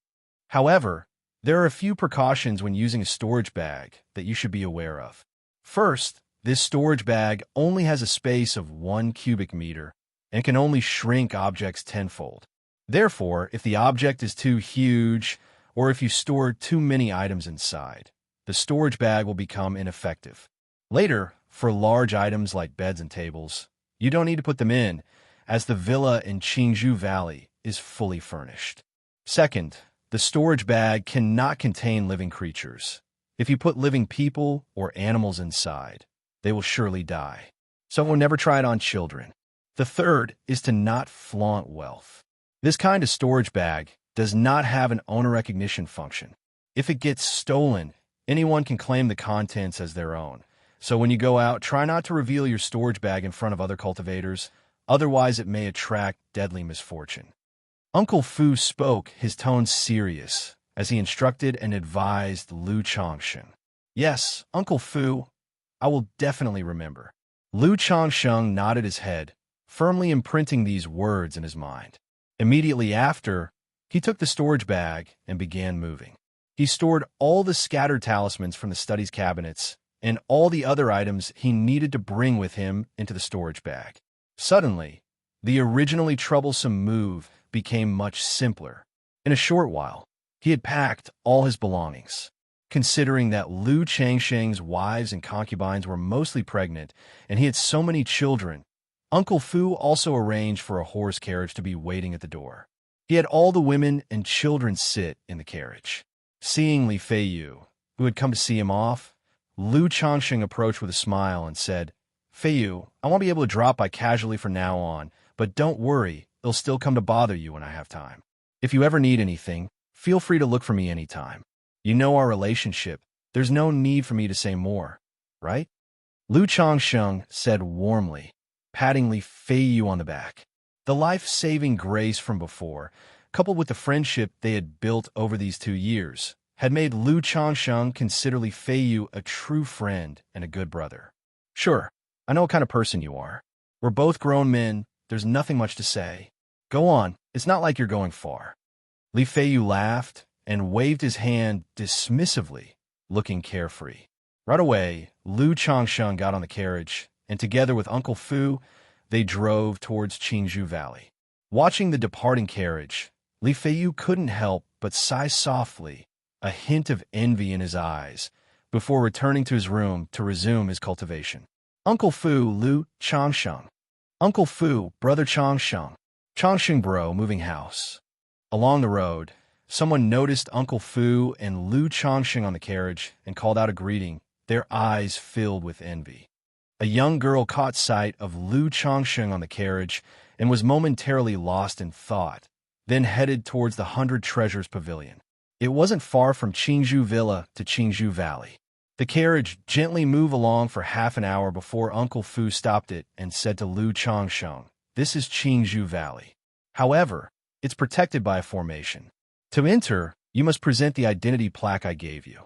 However, there are a few precautions when using a storage bag that you should be aware of. First, this storage bag only has a space of 1 cubic meter and can only shrink objects tenfold. Therefore, if the object is too huge or if you store too many items inside, the storage bag will become ineffective. Later, for large items like beds and tables, you don't need to put them in, as the villa in Qingzhou Valley is fully furnished. Second, the storage bag cannot contain living creatures. If you put living people or animals inside, they will surely die. So we'll never try it on children. The third is to not flaunt wealth. This kind of storage bag does not have an owner recognition function. If it gets stolen, anyone can claim the contents as their own. So when you go out, try not to reveal your storage bag in front of other cultivators, otherwise it may attract deadly misfortune. Uncle Fu spoke, his tone serious, as he instructed and advised Lu Changsheng. "Yes, Uncle Fu, I will definitely remember." Lu Changsheng nodded his head, firmly imprinting these words in his mind. Immediately after, he took the storage bag and began moving. He stored all the scattered talismans from the study's cabinets and all the other items he needed to bring with him into the storage bag. Suddenly, the originally troublesome move became much simpler. In a short while, he had packed all his belongings. Considering that Lu Changsheng's wives and concubines were mostly pregnant and he had so many children, Uncle Fu also arranged for a horse carriage to be waiting at the door. He had all the women and children sit in the carriage. Seeing Li Feiyu, who had come to see him off, Lu Changsheng approached with a smile and said, "Feiyu, I won't be able to drop by casually from now on, but don't worry, it'll still come to bother you when I have time. If you ever need anything, feel free to look for me anytime. You know our relationship. There's no need for me to say more, right?" Lu Changsheng said warmly, patting Li Feiyu on the back. The life-saving grace from before, coupled with the friendship they had built over these 2 years, had made Lu Changsheng consider Li Feiyu a true friend and a good brother. "Sure, I know what kind of person you are. We're both grown men. There's nothing much to say. Go on, it's not like you're going far." Li Feiyu laughed, and waved his hand dismissively, looking carefree. Right away, Lu Changsheng got on the carriage, and together with Uncle Fu, they drove towards Qingzhou Valley. Watching the departing carriage, Li Feiyu couldn't help but sigh softly, a hint of envy in his eyes, before returning to his room to resume his cultivation. Uncle Fu, Lu Changsheng. Uncle Fu, Brother Changsheng. Changsheng bro, moving house. Along the road, someone noticed Uncle Fu and Lu Changsheng on the carriage and called out a greeting, their eyes filled with envy. A young girl caught sight of Lu Changsheng on the carriage and was momentarily lost in thought, then headed towards the 100 Treasures Pavilion. It wasn't far from Qingzhou Villa to Qingzhou Valley. The carriage gently moved along for half an hour before Uncle Fu stopped it and said to Lu Changsheng, "This is Qingzhou Valley. However, it's protected by a formation. To enter, you must present the identity plaque I gave you."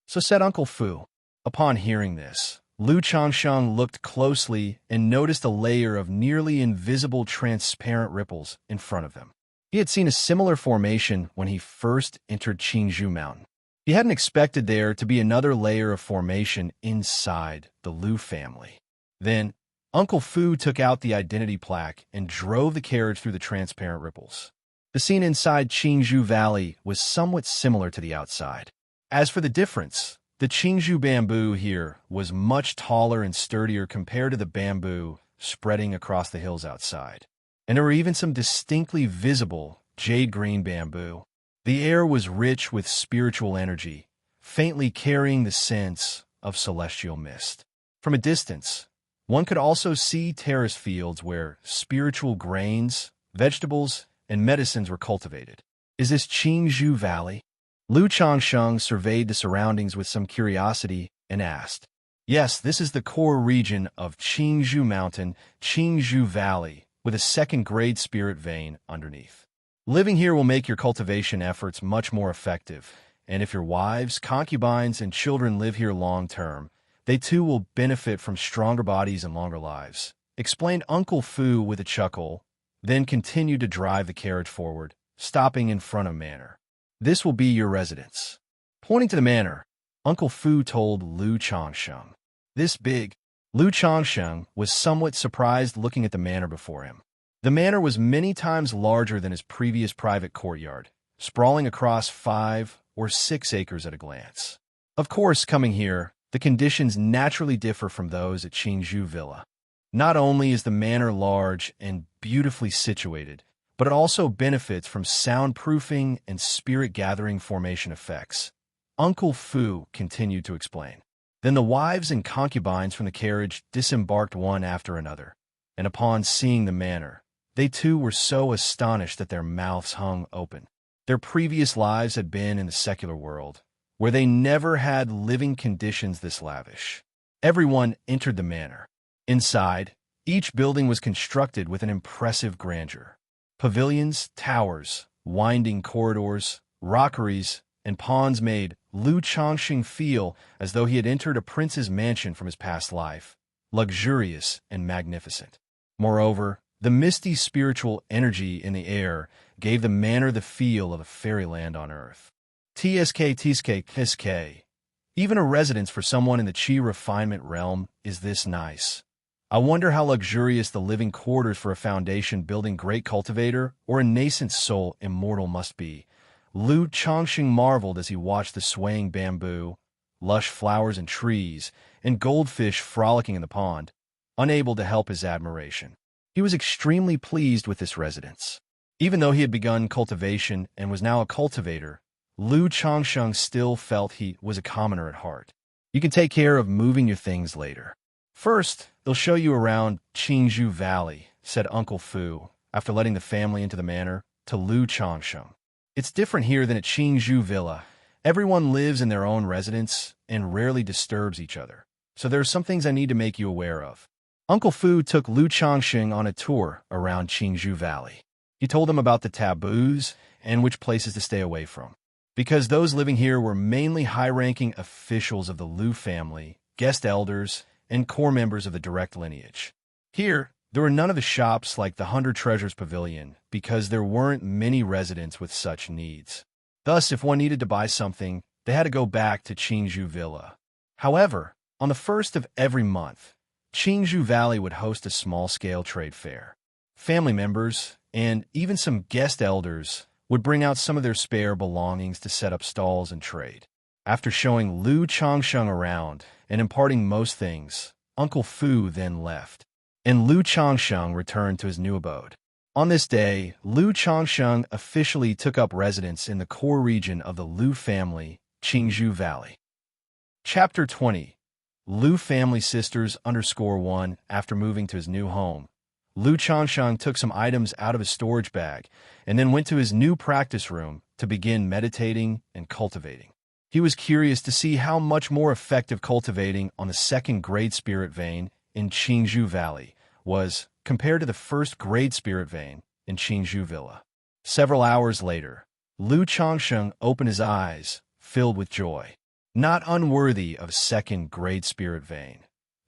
So said Uncle Fu. Upon hearing this, Lu Changsheng looked closely and noticed a layer of nearly invisible transparent ripples in front of them. He had seen a similar formation when he first entered Qingzhou Mountain. He hadn't expected there to be another layer of formation inside the Lu family. Then, Uncle Fu took out the identity plaque and drove the carriage through the transparent ripples. The scene inside Qingzhou Valley was somewhat similar to the outside. As for the difference, the Qingzhou bamboo here was much taller and sturdier compared to the bamboo spreading across the hills outside. And there were even some distinctly visible jade green bamboo. The air was rich with spiritual energy, faintly carrying the sense of celestial mist. From a distance, one could also see terrace fields where spiritual grains, vegetables, and medicines were cultivated. Is this Qingzhou Valley? Lu Changsheng surveyed the surroundings with some curiosity and asked, "Yes, this is the core region of Qingzhou Mountain, Qingzhou Valley, with a second-grade spirit vein underneath. Living here will make your cultivation efforts much more effective, and if your wives, concubines, and children live here long-term, they too will benefit from stronger bodies and longer lives," explained Uncle Fu with a chuckle, then continued to drive the carriage forward, stopping in front of a manor. "This will be your residence." Pointing to the manor, Uncle Fu told Lu Changsheng. "This big." Lu Changsheng was somewhat surprised looking at the manor before him. The manor was many times larger than his previous private courtyard, sprawling across 5 or 6 acres at a glance. Of course, coming here, the conditions naturally differ from those at Qingzhou Villa. Not only is the manor large and beautifully situated, but it also benefits from soundproofing and spirit-gathering formation effects. Uncle Fu continued to explain. Then the wives and concubines from the carriage disembarked one after another, and upon seeing the manor, they too were so astonished that their mouths hung open. Their previous lives had been in the secular world, where they never had living conditions this lavish. Everyone entered the manor. Inside, each building was constructed with an impressive grandeur. Pavilions, towers, winding corridors, rockeries, and ponds made Lu Changsheng feel as though he had entered a prince's mansion from his past life, luxurious and magnificent. Moreover, the misty spiritual energy in the air gave the manor the feel of a fairyland on earth. TSK. Even a residence for someone in the Qi refinement realm is this nice. I wonder how luxurious the living quarters for a foundation building great cultivator or a nascent soul immortal must be. Lu Changsheng marveled as he watched the swaying bamboo, lush flowers and trees, and goldfish frolicking in the pond, unable to help his admiration. He was extremely pleased with this residence. Even though he had begun cultivation and was now a cultivator, Lu Changsheng still felt he was a commoner at heart. "You can take care of moving your things later. First, they'll show you around Qingzhou Valley," said Uncle Fu, after letting the family into the manor, to Lu Changsheng. "It's different here than at Qingzhou Villa. Everyone lives in their own residence and rarely disturbs each other. So there are some things I need to make you aware of." Uncle Fu took Lu Changsheng on a tour around Qingzhou Valley. He told him about the taboos and which places to stay away from, because those living here were mainly high-ranking officials of the Lu family, guest elders, and core members of the direct lineage. Here, there were none of the shops like the 100 Treasures Pavilion because there weren't many residents with such needs. Thus, if one needed to buy something, they had to go back to Xianxia Villa. However, on the first of every month, Xianxia Valley would host a small-scale trade fair. Family members, and even some guest elders, would bring out some of their spare belongings to set up stalls and trade. After showing Lu Changsheng around and imparting most things, Uncle Fu then left, and Lu Changsheng returned to his new abode. On this day, Lu Changsheng officially took up residence in the core region of the Lu family, Xianxia Valley. Chapter 20. Lu family sisters _1. After moving to his new home, Lu Changsheng took some items out of his storage bag and then went to his new practice room to begin meditating and cultivating. He was curious to see how much more effective cultivating on the second grade spirit vein in Xianxia Valley was compared to the first grade spirit vein in Xianxia Villa. Several hours later, Lu Changsheng opened his eyes, filled with joy. Not unworthy of second grade spirit vein.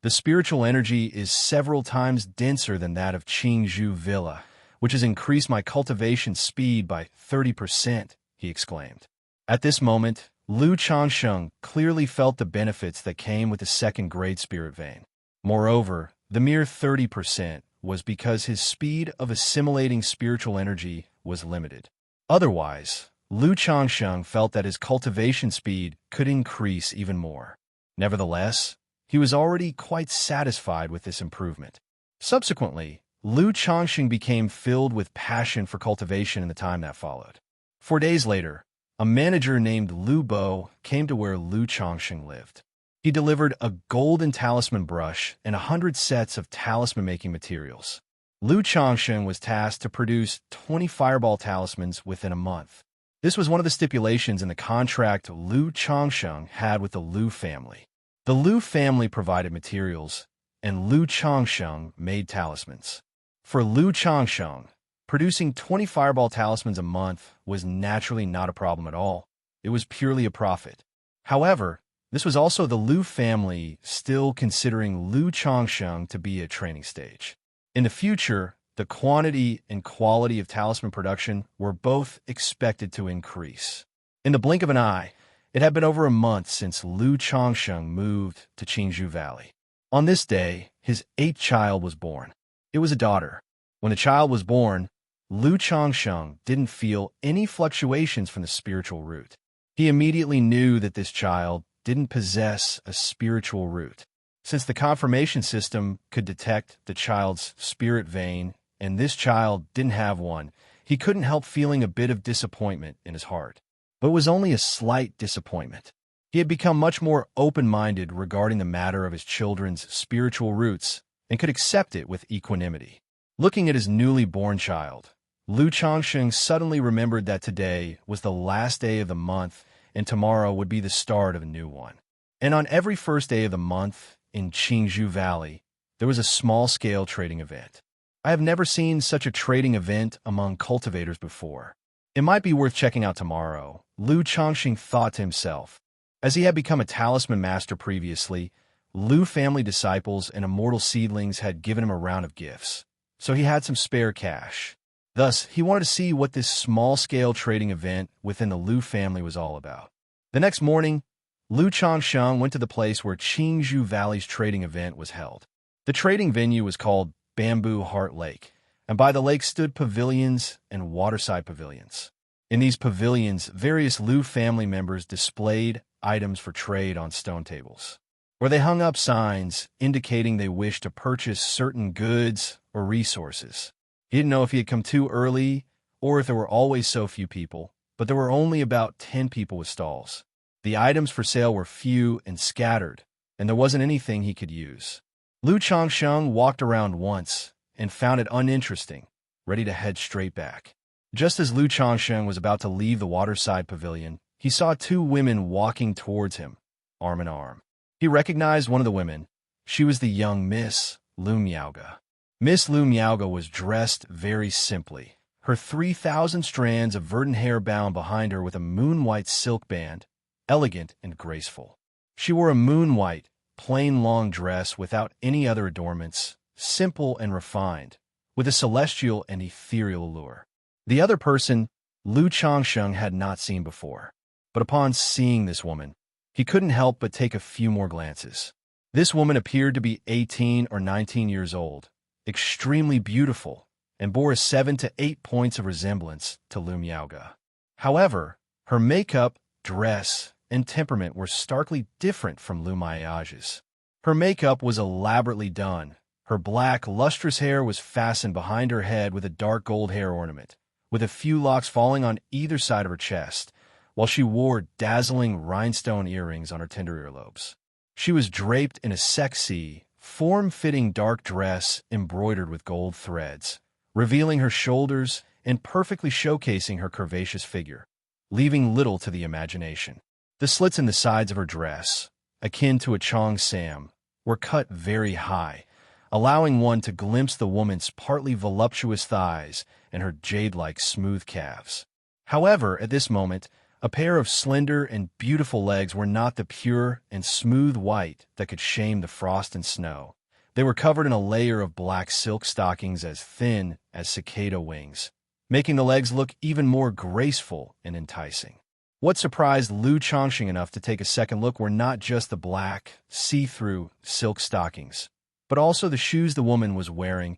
The spiritual energy is several times denser than that of Xianxia Villa, which has increased my cultivation speed by 30%, he exclaimed. At this moment, Lu Changsheng clearly felt the benefits that came with the second grade spirit vein. Moreover, the mere 30% was because his speed of assimilating spiritual energy was limited. Otherwise, Lu Changsheng felt that his cultivation speed could increase even more. Nevertheless, he was already quite satisfied with this improvement. Subsequently, Lu Changsheng became filled with passion for cultivation in the time that followed. 4 days later, a manager named Lu Bo came to where Lu Changsheng lived. He delivered a golden talisman brush and 100 sets of talisman-making materials. Lu Changsheng was tasked to produce 20 fireball talismans within a month. This was one of the stipulations in the contract Lu Changsheng had with the Lu family. The Lu family provided materials, and Lu Changsheng made talismans. For Lu Changsheng, producing 20 fireball talismans a month was naturally not a problem at all. It was purely a profit. However, this was also the Lu family still considering Lu Changsheng to be a training stage. In the future, the quantity and quality of talisman production were both expected to increase. In the blink of an eye, it had been over a month since Lu Changsheng moved to Xianxia Valley. On this day, his 8th child was born. It was a daughter. When the child was born, Lu Changsheng didn't feel any fluctuations from the spiritual root. He immediately knew that this child didn't possess a spiritual root. Since the confirmation system could detect the child's spirit vein, and this child didn't have one, he couldn't help feeling a bit of disappointment in his heart. But it was only a slight disappointment. He had become much more open-minded regarding the matter of his children's spiritual roots and could accept it with equanimity. Looking at his newly born child, Lu Changsheng suddenly remembered that today was the last day of the month and tomorrow would be the start of a new one. And on every first day of the month in Xianxia Valley, there was a small-scale trading event. I have never seen such a trading event among cultivators before. It might be worth checking out tomorrow, Lu Changsheng thought to himself. As he had become a talisman master previously, Lu family disciples and immortal seedlings had given him a round of gifts, so he had some spare cash. Thus, he wanted to see what this small-scale trading event within the Lu family was all about. The next morning, Lu Changsheng went to the place where Xianxia Valley's trading event was held. The trading venue was called Bamboo Heart Lake, and by the lake stood pavilions and waterside pavilions. In these pavilions, various Lu family members displayed items for trade on stone tables, where they hung up signs indicating they wished to purchase certain goods or resources. He didn't know if he had come too early or if there were always so few people, but there were only about 10 people with stalls. The items for sale were few and scattered, and there wasn't anything he could use. Lu Changsheng walked around once and found it uninteresting, ready to head straight back. Just as Lu Changsheng was about to leave the waterside pavilion, he saw 2 women walking towards him, arm in arm. He recognized one of the women. She was the young Miss Lu Miaoga. Miss Lu Miaoga was dressed very simply, her 3,000 strands of verdant hair bound behind her with a moon-white silk band, elegant and graceful. She wore a moon-white, plain long dress without any other adornments, simple and refined, with a celestial and ethereal allure. The other person, Lu Changsheng had not seen before. But upon seeing this woman, he couldn't help but take a few more glances. This woman appeared to be 18 or 19 years old, extremely beautiful, and bore a 7 to 8 points of resemblance to Lu Miaoge. However, her makeup, dress, and temperament were starkly different from Lu Miaoge's. Her makeup was elaborately done. Her black, lustrous hair was fastened behind her head with a dark gold hair ornament, with a few locks falling on either side of her chest, while she wore dazzling rhinestone earrings on her tender earlobes. She was draped in a sexy, form-fitting dark dress embroidered with gold threads, revealing her shoulders and perfectly showcasing her curvaceous figure, leaving little to the imagination. The slits in the sides of her dress, akin to a Chong Sam, were cut very high, allowing one to glimpse the woman's partly voluptuous thighs and her jade-like smooth calves. However, at this moment, a pair of slender and beautiful legs were not the pure and smooth white that could shame the frost and snow. They were covered in a layer of black silk stockings as thin as cicada wings, making the legs look even more graceful and enticing. What surprised Lu Changsheng enough to take a second look were not just the black, see-through silk stockings, but also the shoes the woman was wearing,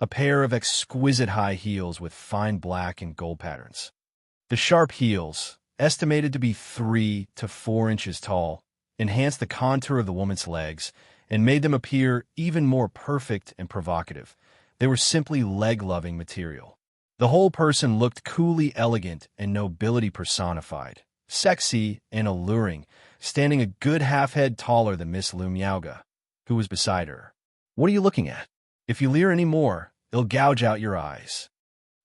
a pair of exquisite high heels with fine black and gold patterns. The sharp heels, estimated to be 3 to 4 inches tall, enhanced the contour of the woman's legs and made them appear even more perfect and provocative. They were simply leg-loving material. The whole person looked coolly elegant and nobility personified, sexy and alluring, standing a good half-head taller than Miss Lu Miaoge, who was beside her. "What are you looking at? If you leer any more, it'll gouge out your eyes."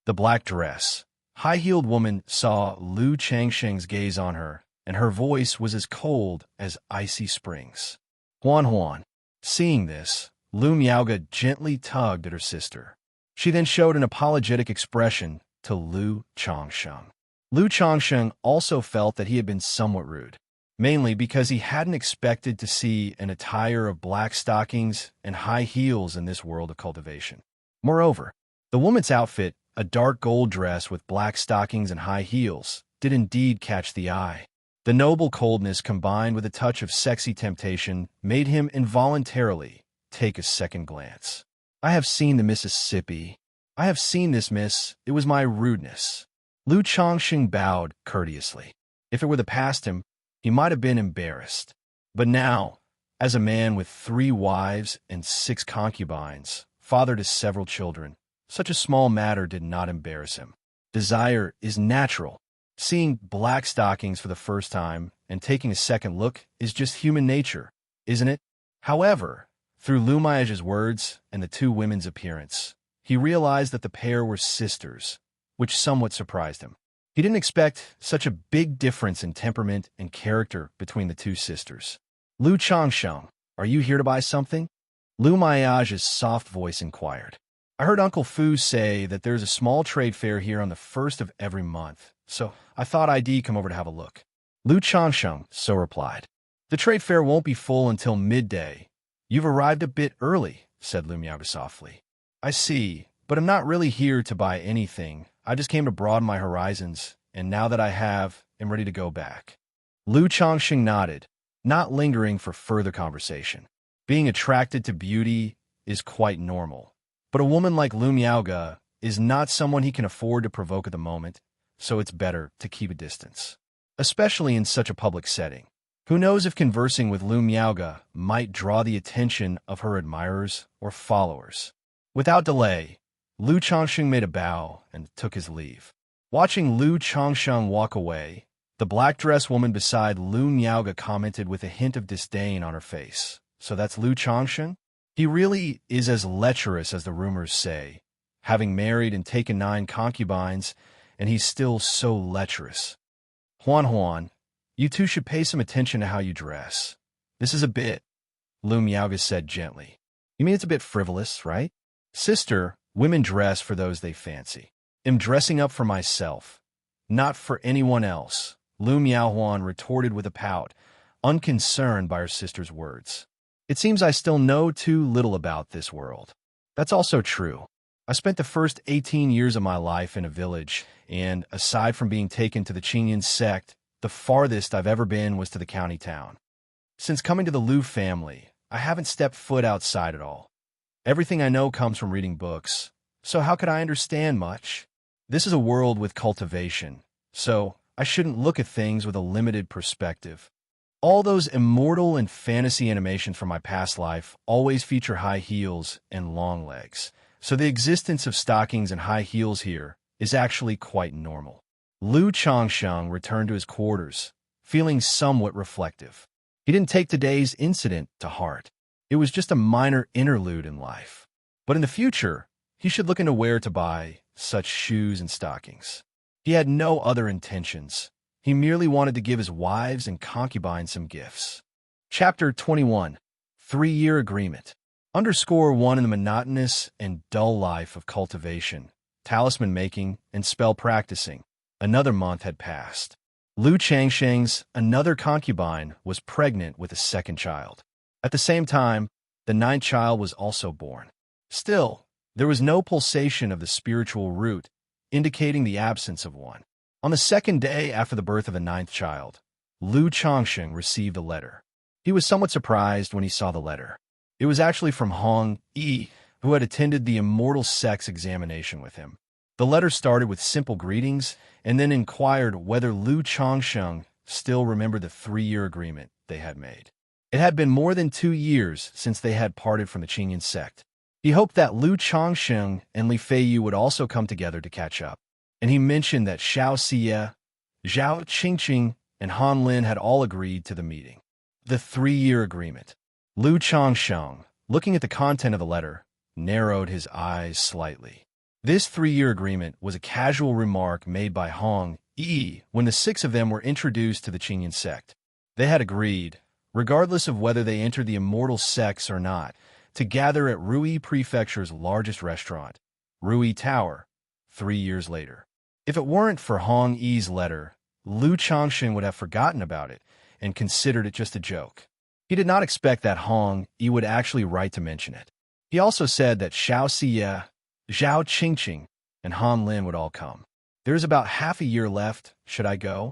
The black dress, high-heeled woman saw Lu Changsheng's gaze on her, and her voice was as cold as icy springs. Huan. Seeing this, Lu Miaoge gently tugged at her sister. She then showed an apologetic expression to Lu Changsheng. Lu Changsheng also felt that he had been somewhat rude, mainly because he hadn't expected to see an attire of black stockings and high heels in this world of cultivation. Moreover, the woman's outfit, a dark gold dress with black stockings and high heels, did indeed catch the eye. The noble coldness combined with a touch of sexy temptation made him involuntarily take a second glance. "I have seen the Mississippi. I have seen this, miss. It was my rudeness." Lu Changsheng bowed courteously. If it were the past him, he might have been embarrassed. But now, as a man with 3 wives and 6 concubines, father to several children, such a small matter did not embarrass him. Desire is natural. Seeing black stockings for the first time and taking a second look is just human nature, isn't it? However, through Lu Miaoge's words and the two women's appearance, he realized that the pair were sisters, which somewhat surprised him. He didn't expect such a big difference in temperament and character between the two sisters. "Lu Changsheng, are you here to buy something?" Lu Miaoge's soft voice inquired. "I heard Uncle Fu say that there's a small trade fair here on the 1st of every month, so I thought I'd come over to have a look." Lu Changsheng so replied. "The trade fair won't be full until midday. You've arrived a bit early," said Lu Miaoge softly. "I see, but I'm not really here to buy anything. I just came to broaden my horizons, and now that I have, I'm ready to go back." Lu Changsheng nodded, not lingering for further conversation. Being attracted to beauty is quite normal, but a woman like Lu Miaoge is not someone he can afford to provoke at the moment, so it's better to keep a distance, especially in such a public setting. Who knows if conversing with Lu Miaoge might draw the attention of her admirers or followers. Without delay, Lu Changsheng made a bow and took his leave. Watching Lu Changsheng walk away, the black-dressed woman beside Lu Miaoge commented with a hint of disdain on her face. "So that's Lu Changsheng? He really is as lecherous as the rumors say, having married and taken 9 concubines, and he's still so lecherous. Huan, you two should pay some attention to how you dress. This is a bit," Lu Miaoge said gently. "You mean it's a bit frivolous, right?" "Sister, women dress for those they fancy. I'm dressing up for myself, not for anyone else," Lu Miaohuan retorted with a pout, unconcerned by her sister's words. "It seems I still know too little about this world." "That's also true. I spent the first 18 years of my life in a village, and aside from being taken to the Qingyan sect, the farthest I've ever been was to the county town. Since coming to the Liu family, I haven't stepped foot outside at all. Everything I know comes from reading books, so how could I understand much? This is a world with cultivation, so I shouldn't look at things with a limited perspective. All those immortal and fantasy animations from my past life always feature high heels and long legs, so the existence of stockings and high heels here is actually quite normal. Liu Changsheng returned to his quarters, feeling somewhat reflective. He didn't take today's incident to heart. It was just a minor interlude in life. But in the future, he should look into where to buy such shoes and stockings. He had no other intentions. He merely wanted to give his wives and concubines some gifts. Chapter 21. 3-Year Agreement. Underscore 1 in the monotonous and dull life of cultivation, talisman making, and spell practicing. Another month had passed. Liu Changsheng's another concubine was pregnant with a second child. At the same time, the 9th child was also born. Still, there was no pulsation of the spiritual root, indicating the absence of one. On the second day after the birth of the 9th child, Liu Changsheng received a letter. He was somewhat surprised when he saw the letter. It was actually from Hong Yi, who had attended the Immortal Sex examination with him. The letter started with simple greetings and then inquired whether Liu Changsheng still remembered the 3-year agreement they had made. It had been more than 2 years since they had parted from the Qingyan sect. He hoped that Liu Changsheng and Li Feiyu would also come together to catch up, and he mentioned that Xianxia, Zhao Qingqing, and Han Lin had all agreed to the meeting. The 3-year agreement. Liu Changsheng, looking at the content of the letter, narrowed his eyes slightly. This 3-year agreement was a casual remark made by Hong Yi when the 6 of them were introduced to the Qingyan sect. They had agreed, regardless of whether they entered the immortal sects or not, to gather at Rui Prefecture's largest restaurant, Rui Tower, 3 years later. If it weren't for Hong Yi's letter, Liu Changsheng would have forgotten about it and considered it just a joke. He did not expect that Hong Yi would actually write to mention it. He also said that Xiaoxia, Zhao Qingqing, and Han Lin would all come. There is about half a year left. Should I go?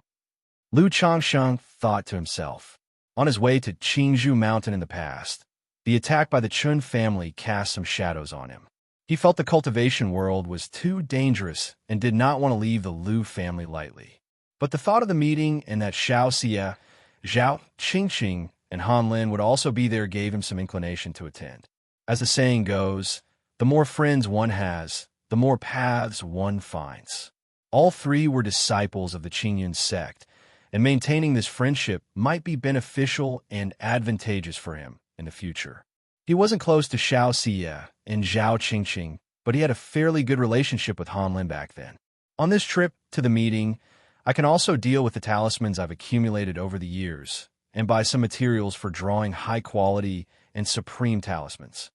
Liu Changsheng thought to himself. On his way to Qingzhou Mountain in the past, the attack by the Chun family cast some shadows on him. He felt the cultivation world was too dangerous and did not want to leave the Liu family lightly. But the thought of the meeting and that Xiaoxia, Zhao Qingqing, and Han Lin would also be there gave him some inclination to attend. As the saying goes, the more friends one has, the more paths one finds. All 3 were disciples of the Qingyan sect, and maintaining this friendship might be beneficial and advantageous for him in the future. He wasn't close to Xiaoxia and Zhao Qingqing, but he had a fairly good relationship with Han Lin back then. On this trip to the meeting, I can also deal with the talismans I've accumulated over the years, and buy some materials for drawing high-quality and supreme talismans.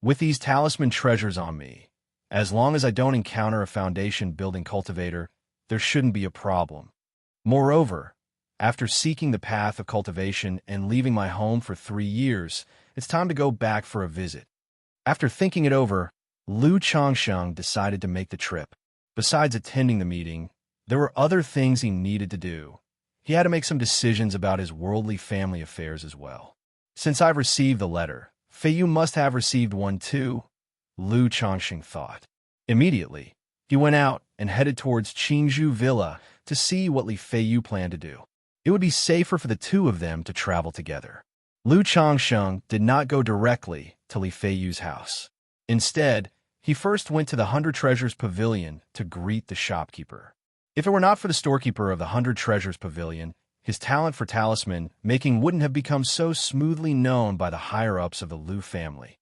With these talisman treasures on me, as long as I don't encounter a foundation-building cultivator, there shouldn't be a problem. Moreover, after seeking the path of cultivation and leaving my home for 3 years, it's time to go back for a visit. After thinking it over, Liu Changsheng decided to make the trip. Besides attending the meeting, there were other things he needed to do. He had to make some decisions about his worldly family affairs as well. Since I've received the letter, Feiyu must have received one too, Liu Changsheng thought. Immediately, he went out and headed towards Qingzhou Villa to see what Li Feiyu planned to do. It would be safer for the 2 of them to travel together. Liu Changsheng did not go directly to Li Feiyu's house. Instead, he first went to the 100 Treasures Pavilion to greet the shopkeeper. If it were not for the storekeeper of the 100 Treasures Pavilion, his talent for talisman making wouldn't have become so smoothly known by the higher-ups of the Liu family.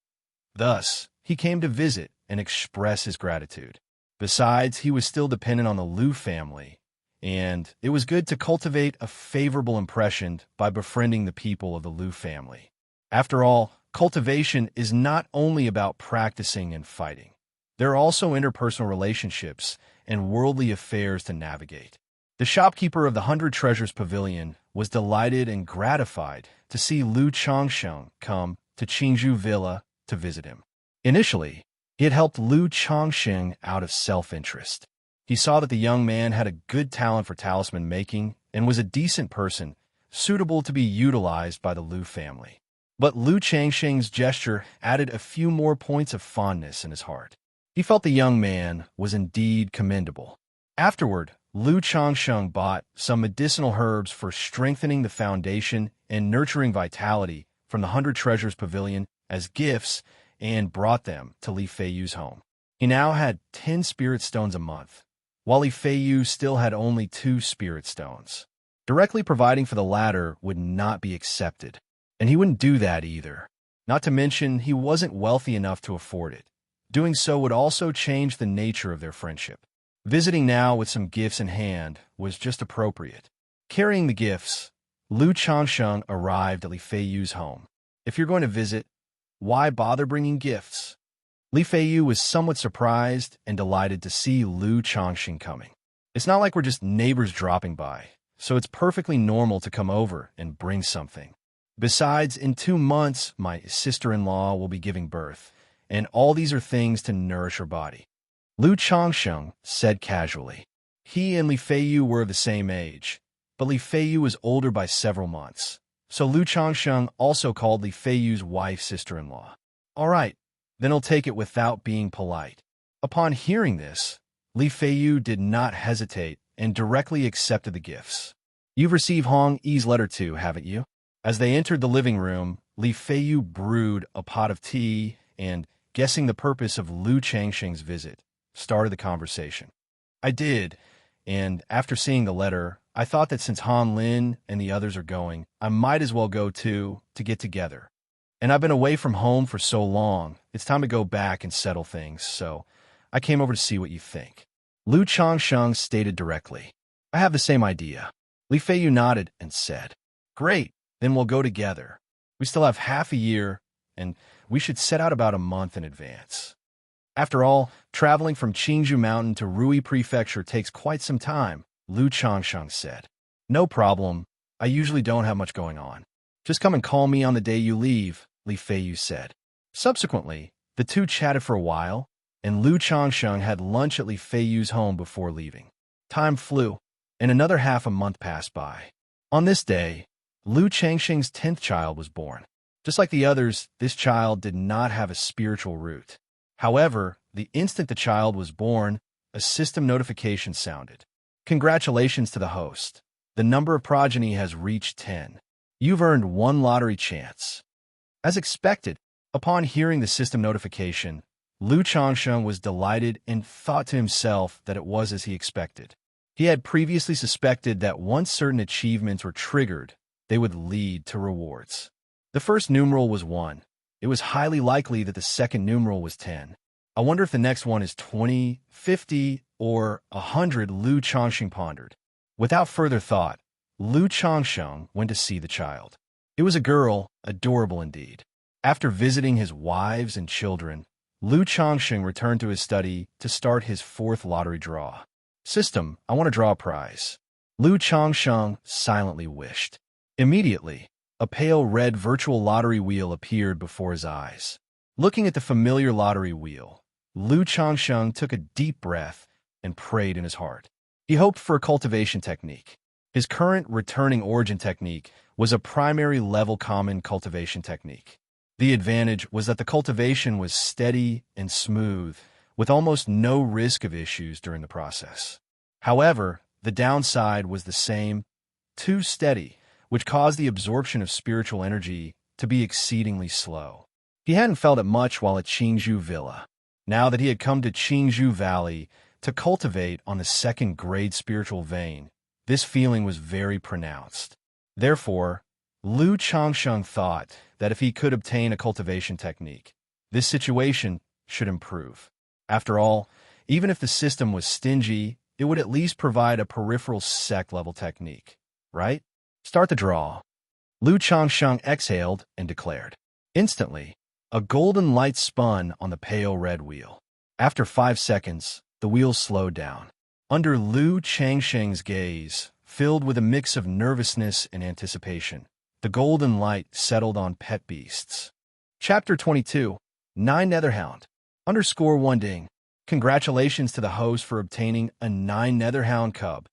Thus, he came to visit and express his gratitude. Besides, he was still dependent on the Liu family, and it was good to cultivate a favorable impression by befriending the people of the Liu family. After all, cultivation is not only about practicing and fighting. There are also interpersonal relationships and worldly affairs to navigate. The shopkeeper of the 100 Treasures Pavilion was delighted and gratified to see Liu Changsheng come to Qingzhou Villa to visit him. Initially, He had helped Lu Chongqing out of self-interest. He saw that the young man had a good talent for talisman making and was a decent person, suitable to be utilized by the Lu family. But Lu Changxing's gesture added a few more points of fondness in his heart. He felt the young man was indeed commendable. Afterward, Lu Changsheng bought some medicinal herbs for strengthening the foundation and nurturing vitality from the 100 Treasures Pavilion as gifts and brought them to Li Feiyu's home. He now had 10 spirit stones a month, while Li Feiyu still had only 2 spirit stones. Directly providing for the latter would not be accepted, and he wouldn't do that either. Not to mention, he wasn't wealthy enough to afford it. Doing so would also change the nature of their friendship. Visiting now with some gifts in hand was just appropriate. Carrying the gifts, Lu Changsheng arrived at Li Feiyu's home. If you're going to visit, why bother bringing gifts? Li Feiyu was somewhat surprised and delighted to see Lu Changxing coming. It's not like we're just neighbors dropping by, so it's perfectly normal to come over and bring something. Besides, in 2 months, my sister-in-law will be giving birth, and all these are things to nourish her body. Lu Changsheng said casually. He and Li Feiyu were of the same age, but Li Feiyu was older by several months, so Lu Changsheng also called Li Feiyu's wife sister-in-law. All right, then I'll take it without being polite. Upon hearing this, Li Feiyu did not hesitate and directly accepted the gifts. You've received Hong Yi's letter too, haven't you? As they entered the living room, Li Feiyu brewed a pot of tea and, guessing the purpose of Lu Changxing's visit, started the conversation. I did, and after seeing the letter, I thought that since Han Lin and the others are going, I might as well go too, to get together. And I've been away from home for so long, it's time to go back and settle things, so I came over to see what you think. Lu Changsheng stated directly. I have the same idea. Li Feiyu nodded and said, Great, then we'll go together. We still have half a year, and we should set out about a month in advance. After all, traveling from Qingzhou Mountain to Rui Prefecture takes quite some time, Lu Changsheng said. No problem. I usually don't have much going on. Just come and call me on the day you leave, Li Feiyu said. Subsequently, the two chatted for a while, and Lu Changsheng had lunch at Li Feiyu's home before leaving. Time flew, and another half a month passed by. On this day, Lu Changxing's 10th child was born. Just like the others, this child did not have a spiritual root. However, the instant the child was born, a system notification sounded. Congratulations to the host. The number of progeny has reached 10. You've earned 1 lottery chance. As expected, upon hearing the system notification, Lu Changsheng was delighted and thought to himself that it was as he expected. He had previously suspected that once certain achievements were triggered, they would lead to rewards. The first numeral was 1. It was highly likely that the second numeral was 10. I wonder if the next one is 20, 50, or 100, Lu Changxing pondered. Without further thought, Lu Changsheng went to see the child. It was a girl, adorable indeed. After visiting his wives and children, Lu Changxing returned to his study to start his 4th lottery draw. System, I want to draw a prize. Lu Changsheng silently wished. Immediately, a pale red virtual lottery wheel appeared before his eyes. Looking at the familiar lottery wheel, Lu Changsheng took a deep breath and prayed in his heart. He hoped for a cultivation technique. His current returning origin technique was a primary level common cultivation technique. The advantage was that the cultivation was steady and smooth, with almost no risk of issues during the process. However, the downside was the same, too steady, which caused the absorption of spiritual energy to be exceedingly slow. He hadn't felt it much while at Qingzhou Villa. Now that he had come to Qingzhou Valley to cultivate on the 2nd grade spiritual vein, this feeling was very pronounced. Therefore, Lu Changsheng thought that if he could obtain a cultivation technique, this situation should improve. After all, even if the system was stingy, it would at least provide a peripheral sect-level technique, right? Start the draw. Lu Changsheng exhaled and declared. Instantly, a golden light spun on the pale red wheel. After 5 seconds, the wheel slowed down. Under Lu Changsheng's gaze, filled with a mix of nervousness and anticipation, the golden light settled on pet beasts. Chapter 22, 9 Netherhound. Underscore one ding. Congratulations to the host for obtaining a 9 Netherhound cub.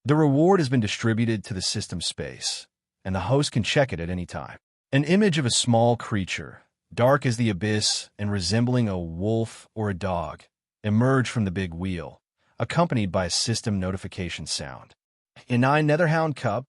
The reward has been distributed to the system space, and the host can check it at any time. An image of a small creature, dark as the abyss and resembling a wolf or a dog, emerged from the big wheel, accompanied by a system notification sound. A 9 Netherhound cub?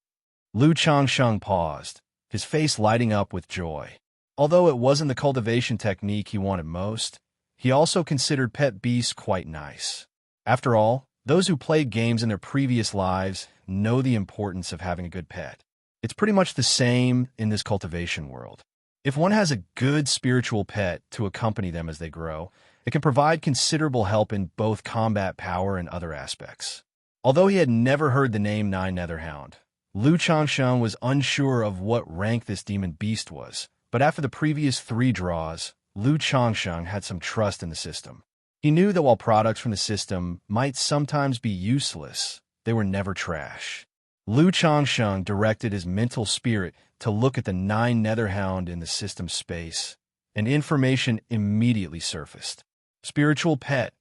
Lu Changsheng paused, his face lighting up with joy. Although it wasn't the cultivation technique he wanted most, he also considered pet beasts quite nice. After all, those who played games in their previous lives know the importance of having a good pet. It's pretty much the same in this cultivation world. If one has a good spiritual pet to accompany them as they grow, it can provide considerable help in both combat power and other aspects. Although he had never heard the name 9 Netherhound, Lu Changsheng was unsure of what rank this demon beast was, but after the previous 3 draws, Lu Changsheng had some trust in the system. He knew that while products from the system might sometimes be useless, they were never trash. Lu Changsheng directed his mental spirit to look at the 9 Netherhound in the system space, and information immediately surfaced. Spiritual pet,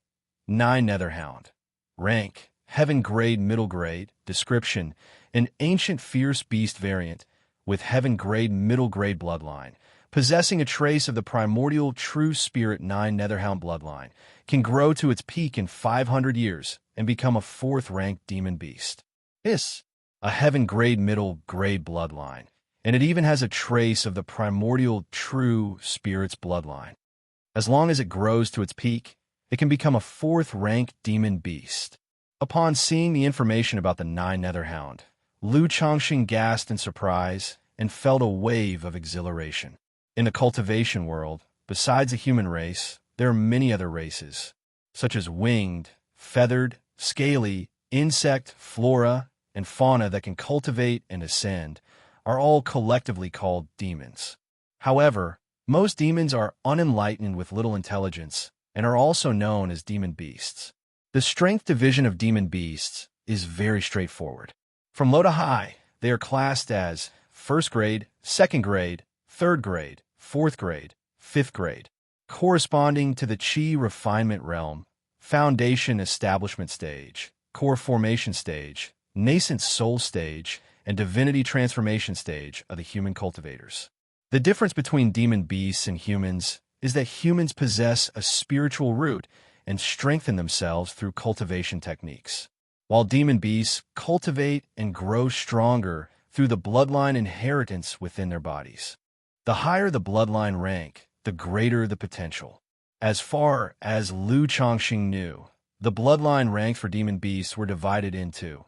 9 Netherhound. Rank, Heaven Grade Middle Grade. Description, an ancient fierce beast variant with Heaven Grade Middle Grade bloodline, possessing a trace of the primordial true spirit 9 Netherhound bloodline, can grow to its peak in 500 years and become a 4th-ranked demon beast. A Heaven Grade Middle Grade bloodline, and it even has a trace of the primordial true spirit's bloodline. As long as it grows to its peak, it can become a 4th-ranked demon beast. Upon seeing the information about the 9 Netherhound, Lu Changsheng gasped in surprise and felt a wave of exhilaration. In the cultivation world, besides the human race, there are many other races, such as winged, feathered, scaly, insect, flora, and fauna that can cultivate and ascend, are all collectively called demons. However, most demons are unenlightened with little intelligence and are also known as demon beasts. The strength division of demon beasts is very straightforward. From low to high, they are classed as 1st grade, 2nd grade, 3rd grade, 4th grade, 5th grade, corresponding to the Qi refinement realm, foundation establishment stage, core formation stage, nascent soul stage, and divinity transformation stage of the human cultivators. The difference between demon beasts and humans is that humans possess a spiritual root and strengthen themselves through cultivation techniques, while demon beasts cultivate and grow stronger through the bloodline inheritance within their bodies. The higher the bloodline rank, the greater the potential. As far as Lu Changsheng knew, the bloodline ranks for demon beasts were divided into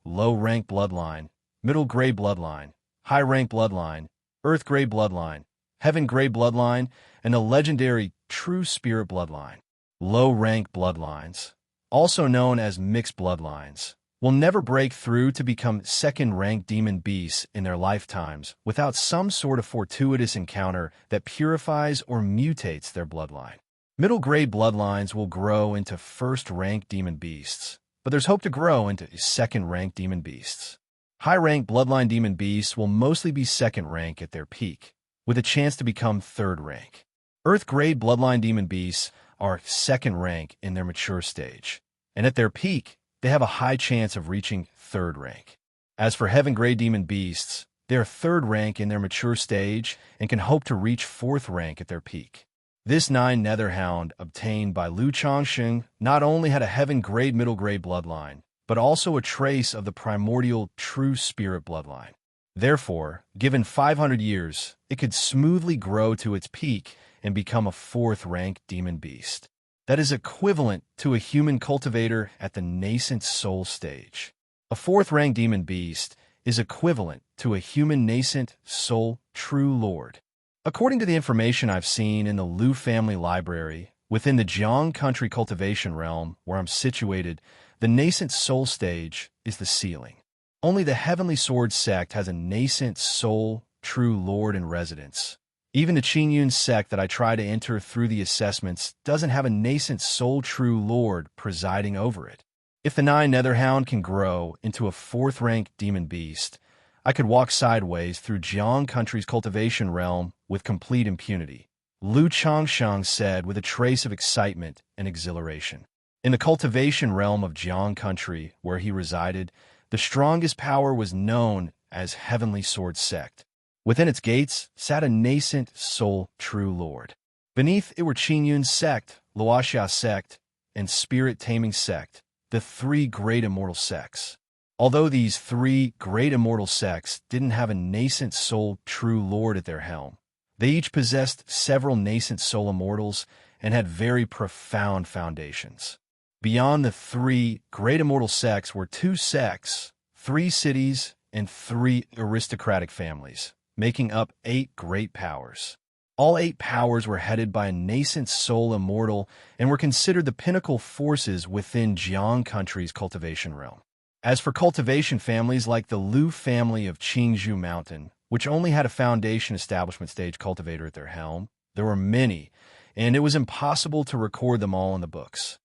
low-rank bloodline, middle-grade bloodline, high-rank bloodline, earth-grade bloodline, heaven-grade bloodline, and the legendary true spirit bloodline. Low-rank bloodlines, also known as mixed bloodlines, will never break through to become 2nd-ranked demon beasts in their lifetimes without some sort of fortuitous encounter that purifies or mutates their bloodline. Middle-grade bloodlines will grow into 1st-ranked demon beasts, but there's hope to grow into 2nd-ranked demon beasts. High-ranked bloodline demon beasts will mostly be 2nd rank at their peak, with a chance to become 3rd rank. Earth-grade bloodline demon beasts are 2nd rank in their mature stage, and at their peak, they have a high chance of reaching 3rd rank. As for heaven-grade demon beasts, they are 3rd rank in their mature stage and can hope to reach 4th rank at their peak. This 9 Netherhound obtained by Lu Changsheng not only had a heaven-grade middle-grade bloodline, but also a trace of the primordial true spirit bloodline. Therefore, given 500 years, it could smoothly grow to its peak and become a 4th-ranked demon beast. That is equivalent to a human cultivator at the nascent soul stage. A 4th-ranked demon beast is equivalent to a human nascent soul true lord. According to the information I've seen in the Lu family library, within the Jiang country cultivation realm where I'm situated, the nascent soul stage is the ceiling. Only the Heavenly Sword sect has a nascent soul true lord in residence. Even the Qingyun sect that I try to enter through the assessments doesn't have a nascent soul true lord presiding over it. If the 9 Netherhound can grow into a 4th-ranked demon beast, I could walk sideways through Jiang country's cultivation realm with complete impunity, Lu Changsheng said with a trace of excitement and exhilaration. In the cultivation realm of Jiang country, where he resided, the strongest power was known as Heavenly Sword Sect. Within its gates sat a nascent soul true lord. Beneath it were Qingyun sect, Wuxia sect, and Spirit Taming sect, the three great immortal sects. Although these three great immortal sects didn't have a nascent soul true lord at their helm, they each possessed several nascent soul immortals and had very profound foundations. Beyond the three great immortal sects were two sects, 3 cities, and 3 aristocratic families, making up 8 great powers. All 8 powers were headed by a nascent soul immortal and were considered the pinnacle forces within Jiang country's cultivation realm. As for cultivation families like the Lu family of Qingzhou Mountain, which only had a foundation establishment stage cultivator at their helm, there were many, and it was impossible to record them all in the books.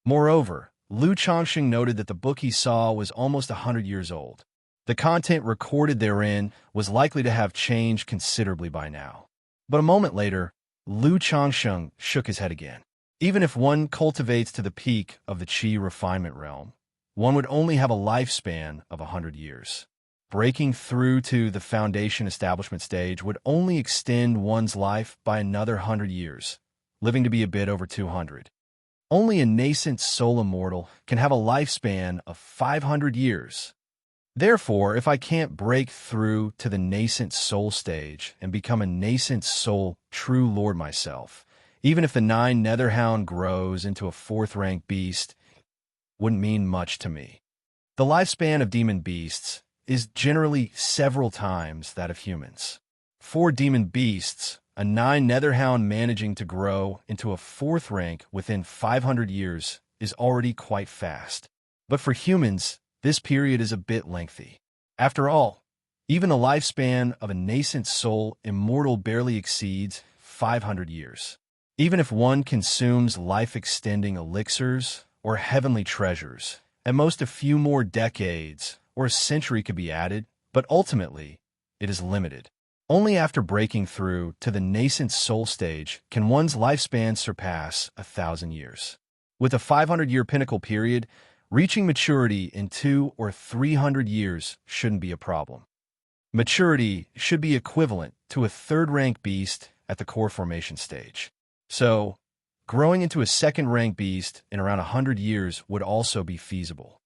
Moreover, Lu Changsheng noted that the book he saw was almost 100 years old. The content recorded therein was likely to have changed considerably by now. But a moment later, Lu Changsheng shook his head again. Even if one cultivates to the peak of the Qi refinement realm, one would only have a lifespan of 100 years. Breaking through to the foundation establishment stage would only extend one's life by another 100 years, living to be a bit over 200. Only a nascent soul immortal can have a lifespan of 500 years. Therefore, if I can't break through to the nascent soul stage and become a nascent soul true lord myself, even if the 9 Netherhound grows into a 4th-rank beast, wouldn't mean much to me. The lifespan of demon beasts is generally several times that of humans. For demon beasts, a 9 Netherhound managing to grow into a 4th rank within 500 years is already quite fast. But for humans, this period is a bit lengthy. After all, even the lifespan of a nascent soul immortal barely exceeds 500 years. Even if one consumes life-extending elixirs or heavenly treasures, at most a few more decades or a century could be added, but ultimately, it is limited. Only after breaking through to the nascent soul stage can one's lifespan surpass 1,000 years. With a 500-year pinnacle period, reaching maturity in 200 or 300 years shouldn't be a problem. Maturity should be equivalent to a 3rd-rank beast at the core formation stage. So, growing into a 2nd-rank beast in around 100 years would also be feasible.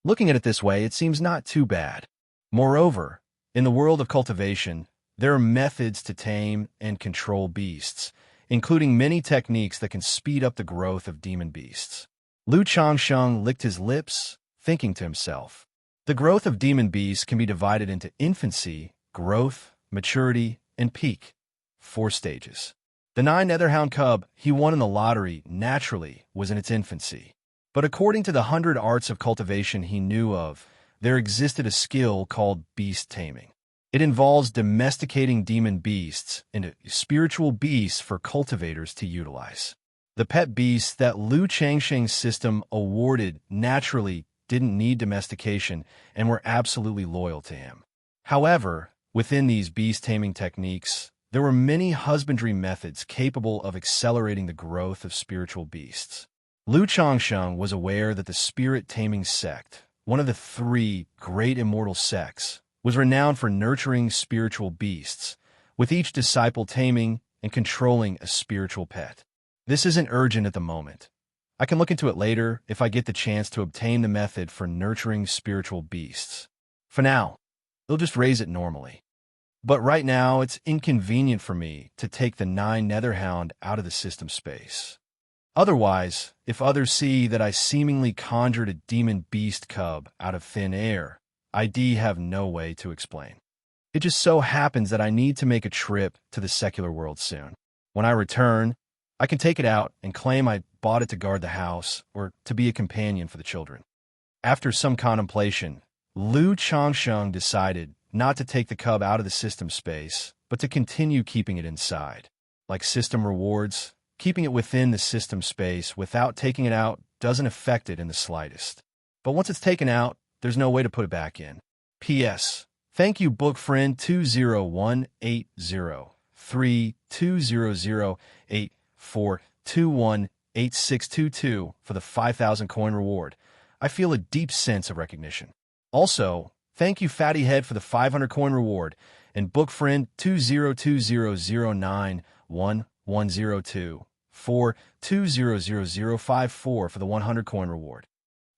Looking at it this way, it seems not too bad. Moreover, in the world of cultivation, there are methods to tame and control beasts, including many techniques that can speed up the growth of demon beasts. Lu Changsheng licked his lips, thinking to himself. The growth of demon beasts can be divided into infancy, growth, maturity, and peak. 4 stages. The 9 Netherhound cub he won in the lottery naturally was in its infancy. But according to the 100 arts of cultivation he knew of, there existed a skill called beast taming. It involves domesticating demon beasts into spiritual beasts for cultivators to utilize. The pet beasts that Lu Changsheng's system awarded naturally didn't need domestication and were absolutely loyal to him. However, within these beast-taming techniques, there were many husbandry methods capable of accelerating the growth of spiritual beasts. Lu Changsheng was aware that the spirit-taming sect, one of the 3 great immortal sects, was renowned for nurturing spiritual beasts, with each disciple taming and controlling a spiritual pet. This isn't urgent at the moment. I can look into it later if I get the chance to obtain the method for nurturing spiritual beasts. For now, they'll just raise it normally. But right now, it's inconvenient for me to take the 9 Netherhound out of the system space. Otherwise, if others see that I seemingly conjured a demon beast cub out of thin air, I'd have no way to explain. It just so happens that I need to make a trip to the secular world soon. When I return, I can take it out and claim I bought it to guard the house or to be a companion for the children. After some contemplation, Lu Changsheng decided not to take the cub out of the system space, but to continue keeping it inside. Like system rewards, keeping it within the system space without taking it out doesn't affect it in the slightest. But once it's taken out, there's no way to put it back in. P.S. Thank you, book friend 201803 20084218622 for the 5,000 coin reward. I feel a deep sense of recognition. Also, thank you Fatty Head for the 500 coin reward, and Book Friend 20200091102 for 2000054 for the 100 coin reward.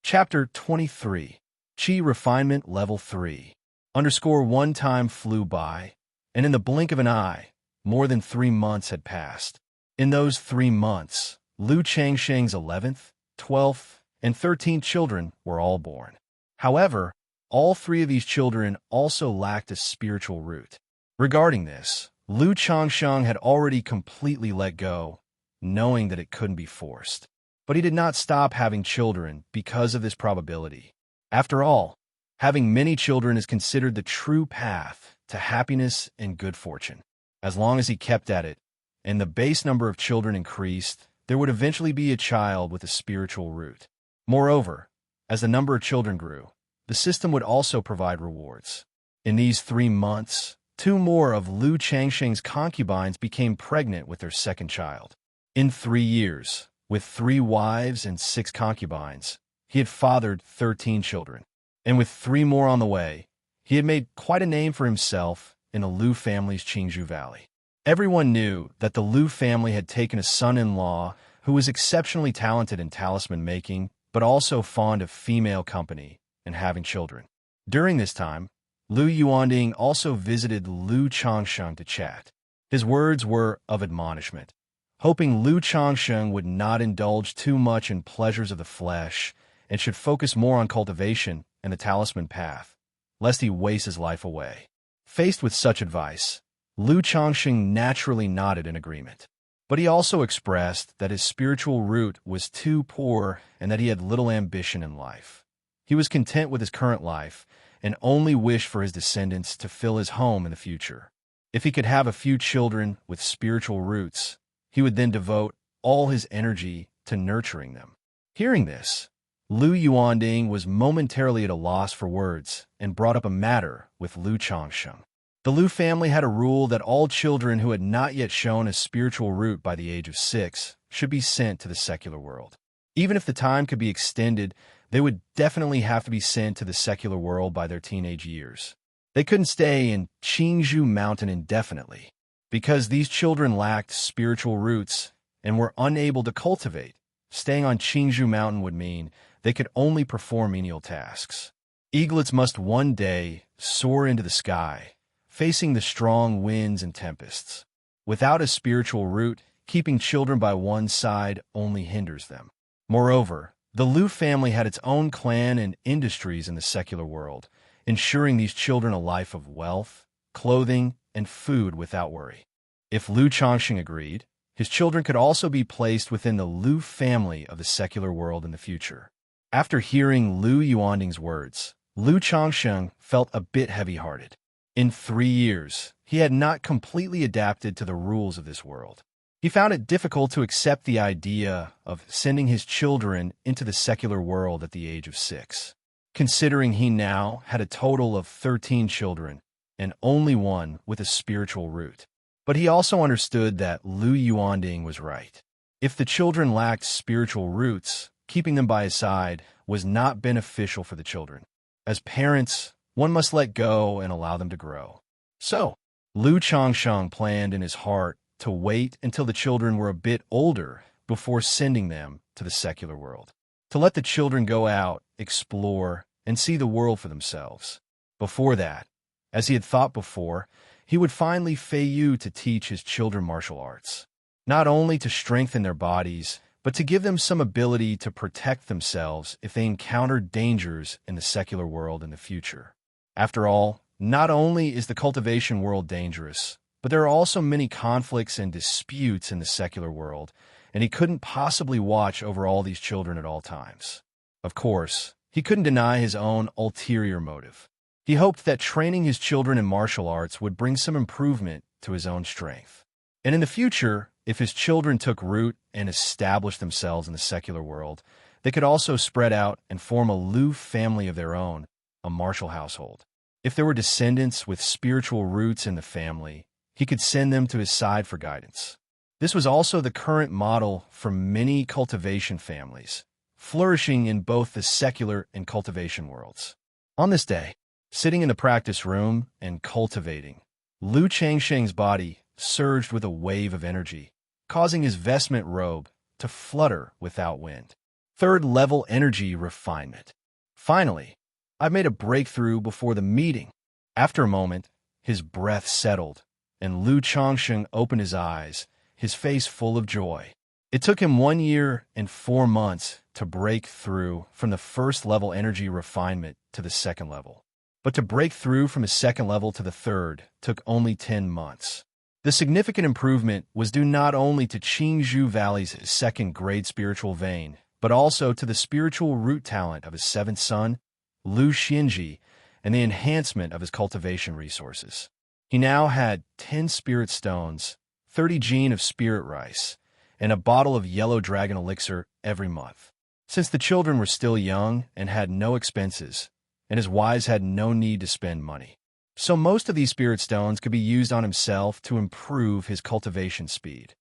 Chapter 23. Chi Refinement Level 3. One time flew by, and in the blink of an eye, more than 3 months had passed. In those 3 months, Lu Changsheng's 11th, 12th, and 13th children were all born. However, all 3 of these children also lacked a spiritual root. Regarding this, Lu Changsheng had already completely let go, knowing that it couldn't be forced. But he did not stop having children because of this probability. After all, having many children is considered the true path to happiness and good fortune. As long as he kept at it, and the base number of children increased, there would eventually be a child with a spiritual root. Moreover, as the number of children grew, the system would also provide rewards. In these 3 months, 2 more of Lu Changsheng's concubines became pregnant with their second child. In 3 years, with 3 wives and 6 concubines, he had fathered 13 children. And with 3 more on the way, he had made quite a name for himself in the Lu family's Qingzhou Valley. Everyone knew that the Lu family had taken a son-in-law who was exceptionally talented in talisman making, but also fond of female company and having children. During this time, Lu Yuanding also visited Lu Changsheng to chat. His words were of admonishment, hoping Lu Changsheng would not indulge too much in pleasures of the flesh and should focus more on cultivation and the talisman path, lest he waste his life away. Faced with such advice, Lu Changsheng naturally nodded in agreement. But he also expressed that his spiritual root was too poor and that he had little ambition in life. He was content with his current life and only wished for his descendants to fill his home in the future. If he could have a few children with spiritual roots, he would then devote all his energy to nurturing them. Hearing this, Lu Yuanding was momentarily at a loss for words and brought up a matter with Lu Changsheng. The Lu family had a rule that all children who had not yet shown a spiritual root by the age of 6 should be sent to the secular world. Even if the time could be extended, they would definitely have to be sent to the secular world by their teenage years. They couldn't stay in Qingzhou Mountain indefinitely, because these children lacked spiritual roots and were unable to cultivate. Staying on Qingzhou Mountain would mean they could only perform menial tasks. Eaglets must one day soar into the sky, facing the strong winds and tempests. Without a spiritual root, keeping children by one side only hinders them. Moreover, the Lu family had its own clan and industries in the secular world, ensuring these children a life of wealth, clothing, and food without worry. If Lu Changsheng agreed, his children could also be placed within the Lu family of the secular world in the future. After hearing Lu Yuanding's words, Lu Changsheng felt a bit heavy-hearted. In 3 years, he had not completely adapted to the rules of this world. He found it difficult to accept the idea of sending his children into the secular world at the age of 6, considering he now had a total of 13 children and only one with a spiritual root. But he also understood that Lu Yuanding was right. If the children lacked spiritual roots, keeping them by his side was not beneficial for the children. As parents, one must let go and allow them to grow. So, Lu Changsheng planned in his heart to wait until the children were a bit older before sending them to the secular world, to let the children go out, explore, and see the world for themselves. Before that, as he had thought before, he would finally Feiyu to teach his children martial arts, not only to strengthen their bodies, but to give them some ability to protect themselves if they encounter dangers in the secular world in the future. After all, not only is the cultivation world dangerous, but there are also many conflicts and disputes in the secular world, and he couldn't possibly watch over all these children at all times. Of course, he couldn't deny his own ulterior motive. He hoped that training his children in martial arts would bring some improvement to his own strength. And in the future, if his children took root and established themselves in the secular world, they could also spread out and form a Lu family of their own, a martial household. If there were descendants with spiritual roots in the family, he could send them to his side for guidance. This was also the current model for many cultivation families, flourishing in both the secular and cultivation worlds. On this day, sitting in the practice room and cultivating, Lu Changsheng's body surged with a wave of energy, causing his vestment robe to flutter without wind. Third-level energy refinement. Finally, I made a breakthrough before the meeting. After a moment, his breath settled, and Lu Changsheng opened his eyes, his face full of joy. It took him 1 year and 4 months to break through from the first-level energy refinement to the second level. But to break through from his second level to the third took only 10 months. The significant improvement was due not only to Xianxia Valley's second-grade spiritual vein, but also to the spiritual root talent of his seventh son, Lu Xianji, and the enhancement of his cultivation resources. He now had 10 spirit stones, 30 gene of spirit rice, and a bottle of yellow dragon elixir every month. Since the children were still young and had no expenses, and his wives had no need to spend money, so most of these spirit stones could be used on himself to improve his cultivation speed.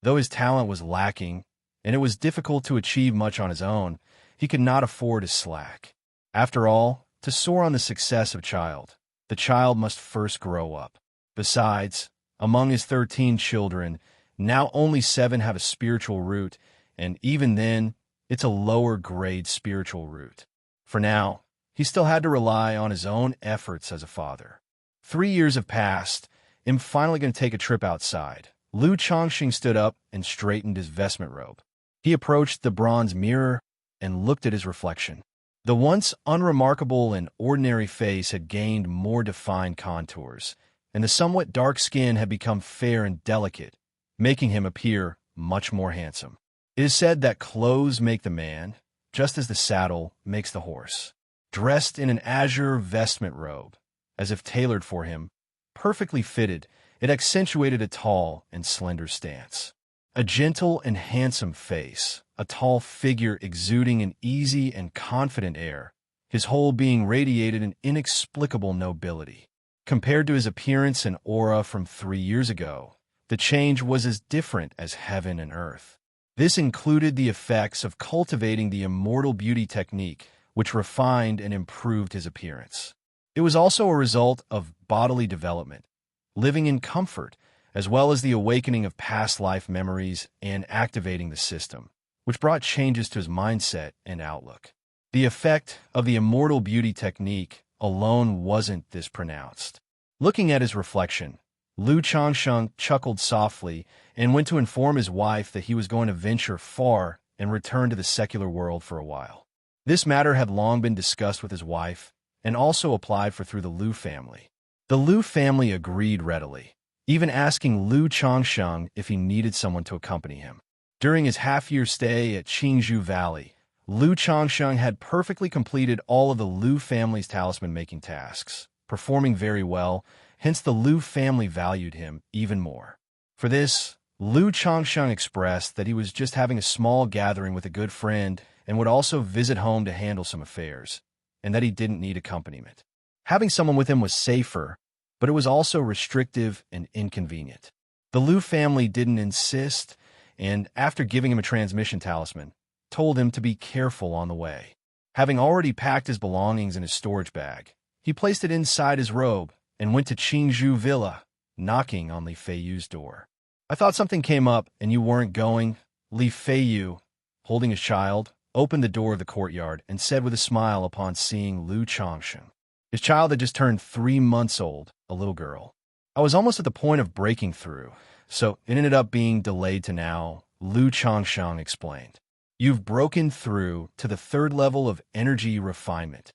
Though his talent was lacking, and it was difficult to achieve much on his own, he could not afford to slack. After all, to soar on the success of child, the child must first grow up. Besides, among his 13 children, now only 7 have a spiritual root, and even then, it's a lower-grade spiritual root. For now, he still had to rely on his own efforts as a father. 3 years have passed. I'm finally going to take a trip outside. Lu Changxing stood up and straightened his vestment robe. He approached the bronze mirror and looked at his reflection. The once unremarkable and ordinary face had gained more defined contours, and the somewhat dark skin had become fair and delicate, making him appear much more handsome. It is said that clothes make the man, just as the saddle makes the horse. Dressed in an azure vestment robe, as if tailored for him, perfectly fitted, it accentuated a tall and slender stance. A gentle and handsome face, a tall figure exuding an easy and confident air, his whole being radiated an inexplicable nobility. Compared to his appearance and aura from 3 years ago, the change was as different as heaven and earth. This included the effects of cultivating the immortal beauty technique, which refined and improved his appearance. It was also a result of bodily development, living in comfort, as well as the awakening of past life memories and activating the system, which brought changes to his mindset and outlook. The effect of the immortal beauty technique alone wasn't this pronounced. Looking at his reflection, Lu Changsheng chuckled softly and went to inform his wife that he was going to venture far and return to the secular world for a while. This matter had long been discussed with his wife and also applied for through the Lu family. The Lu family agreed readily, even asking Lu Changsheng if he needed someone to accompany him. During his half-year stay at Xianxia Valley, Lu Changsheng had perfectly completed all of the Lu family's talisman-making tasks, performing very well, hence the Lu family valued him even more. For this, Lu Changsheng expressed that he was just having a small gathering with a good friend and would also visit home to handle some affairs, and that he didn't need accompaniment. Having someone with him was safer, but it was also restrictive and inconvenient. The Lu family didn't insist, and after giving him a transmission talisman, told him to be careful on the way. Having already packed his belongings in his storage bag, he placed it inside his robe and went to Xianxia Villa, knocking on Li Feiyu's door. "I thought something came up and you weren't going." Li Feiyu, holding his child, opened the door of the courtyard and said with a smile upon seeing Lu Changsheng. His child had just turned 3 months old, a little girl. "I was almost at the point of breaking through, so it ended up being delayed to now," Lu Changsheng explained. "You've broken through to the 3rd level of energy refinement,"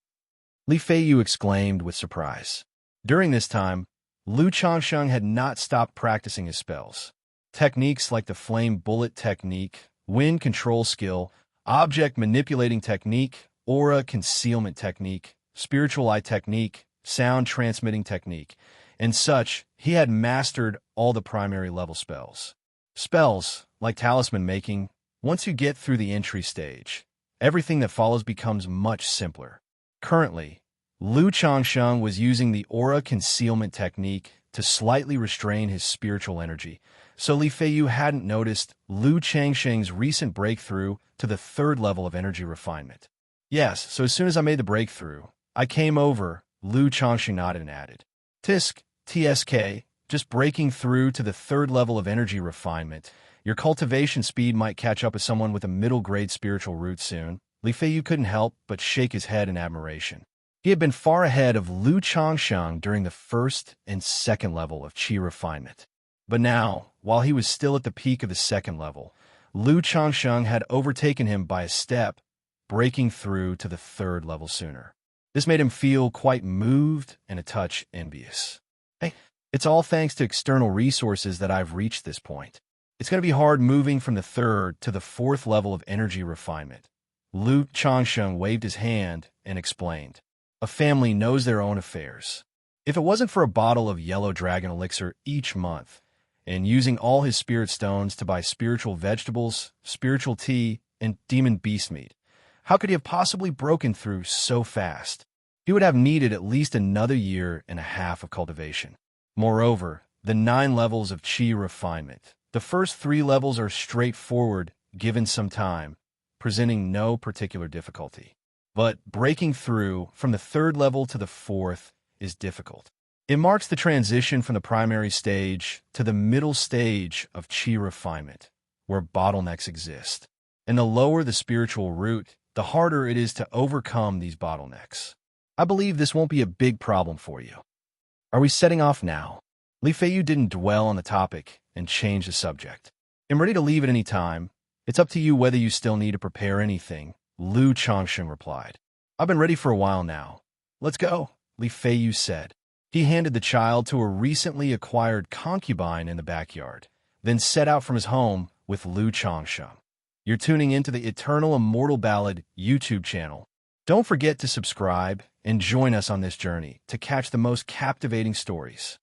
Li Feiyu exclaimed with surprise. During this time, Lu Changsheng had not stopped practicing his spells. Techniques like the flame bullet technique, wind control skill, object manipulating technique, aura concealment technique, spiritual eye technique, sound transmitting technique, and such, he had mastered all the primary level spells. Spells, like talisman making, once you get through the entry stage, everything that follows becomes much simpler. Currently, Lu Changsheng was using the aura concealment technique to slightly restrain his spiritual energy, so Li Feiyu hadn't noticed Lu Changsheng's recent breakthrough to the 3rd level of energy refinement. Yes, so as soon as I made the breakthrough, I came over, Lu Changsheng nodded and added. TSK, just breaking through to the 3rd level of energy refinement. Your cultivation speed might catch up with someone with a middle-grade spiritual root soon. Li Feiyu couldn't help but shake his head in admiration. He had been far ahead of Lu Changsheng during the 1st and 2nd level of qi refinement. But now, while he was still at the peak of the 2nd level, Lu Changsheng had overtaken him by a step, breaking through to the 3rd level sooner. This made him feel quite moved and a touch envious. Hey, it's all thanks to external resources that I've reached this point. It's going to be hard moving from the 3rd to the 4th level of energy refinement. Lu Changsheng waved his hand and explained. A family knows their own affairs. If it wasn't for a bottle of yellow dragon elixir each month, and using all his spirit stones to buy spiritual vegetables, spiritual tea, and demon beast meat, how could he have possibly broken through so fast? He would have needed at least another year and a half of cultivation. Moreover, the 9 levels of qi refinement. The first 3 levels are straightforward, given some time, presenting no particular difficulty. But breaking through from the 3rd level to the 4th is difficult. It marks the transition from the primary stage to the middle stage of qi refinement, where bottlenecks exist. And the lower the spiritual root, the harder it is to overcome these bottlenecks. I believe this won't be a big problem for you. Are we setting off now? Li Feiyu didn't dwell on the topic and change the subject. I'm ready to leave at any time. It's up to you whether you still need to prepare anything, Lu Changsheng replied. I've been ready for a while now. Let's go, Li Feiyu said. He handed the child to a recently acquired concubine in the backyard, then set out from his home with Lu Changsheng. You're tuning into the Eternal Immortal Ballad YouTube channel. Don't forget to subscribe and join us on this journey to catch the most captivating stories.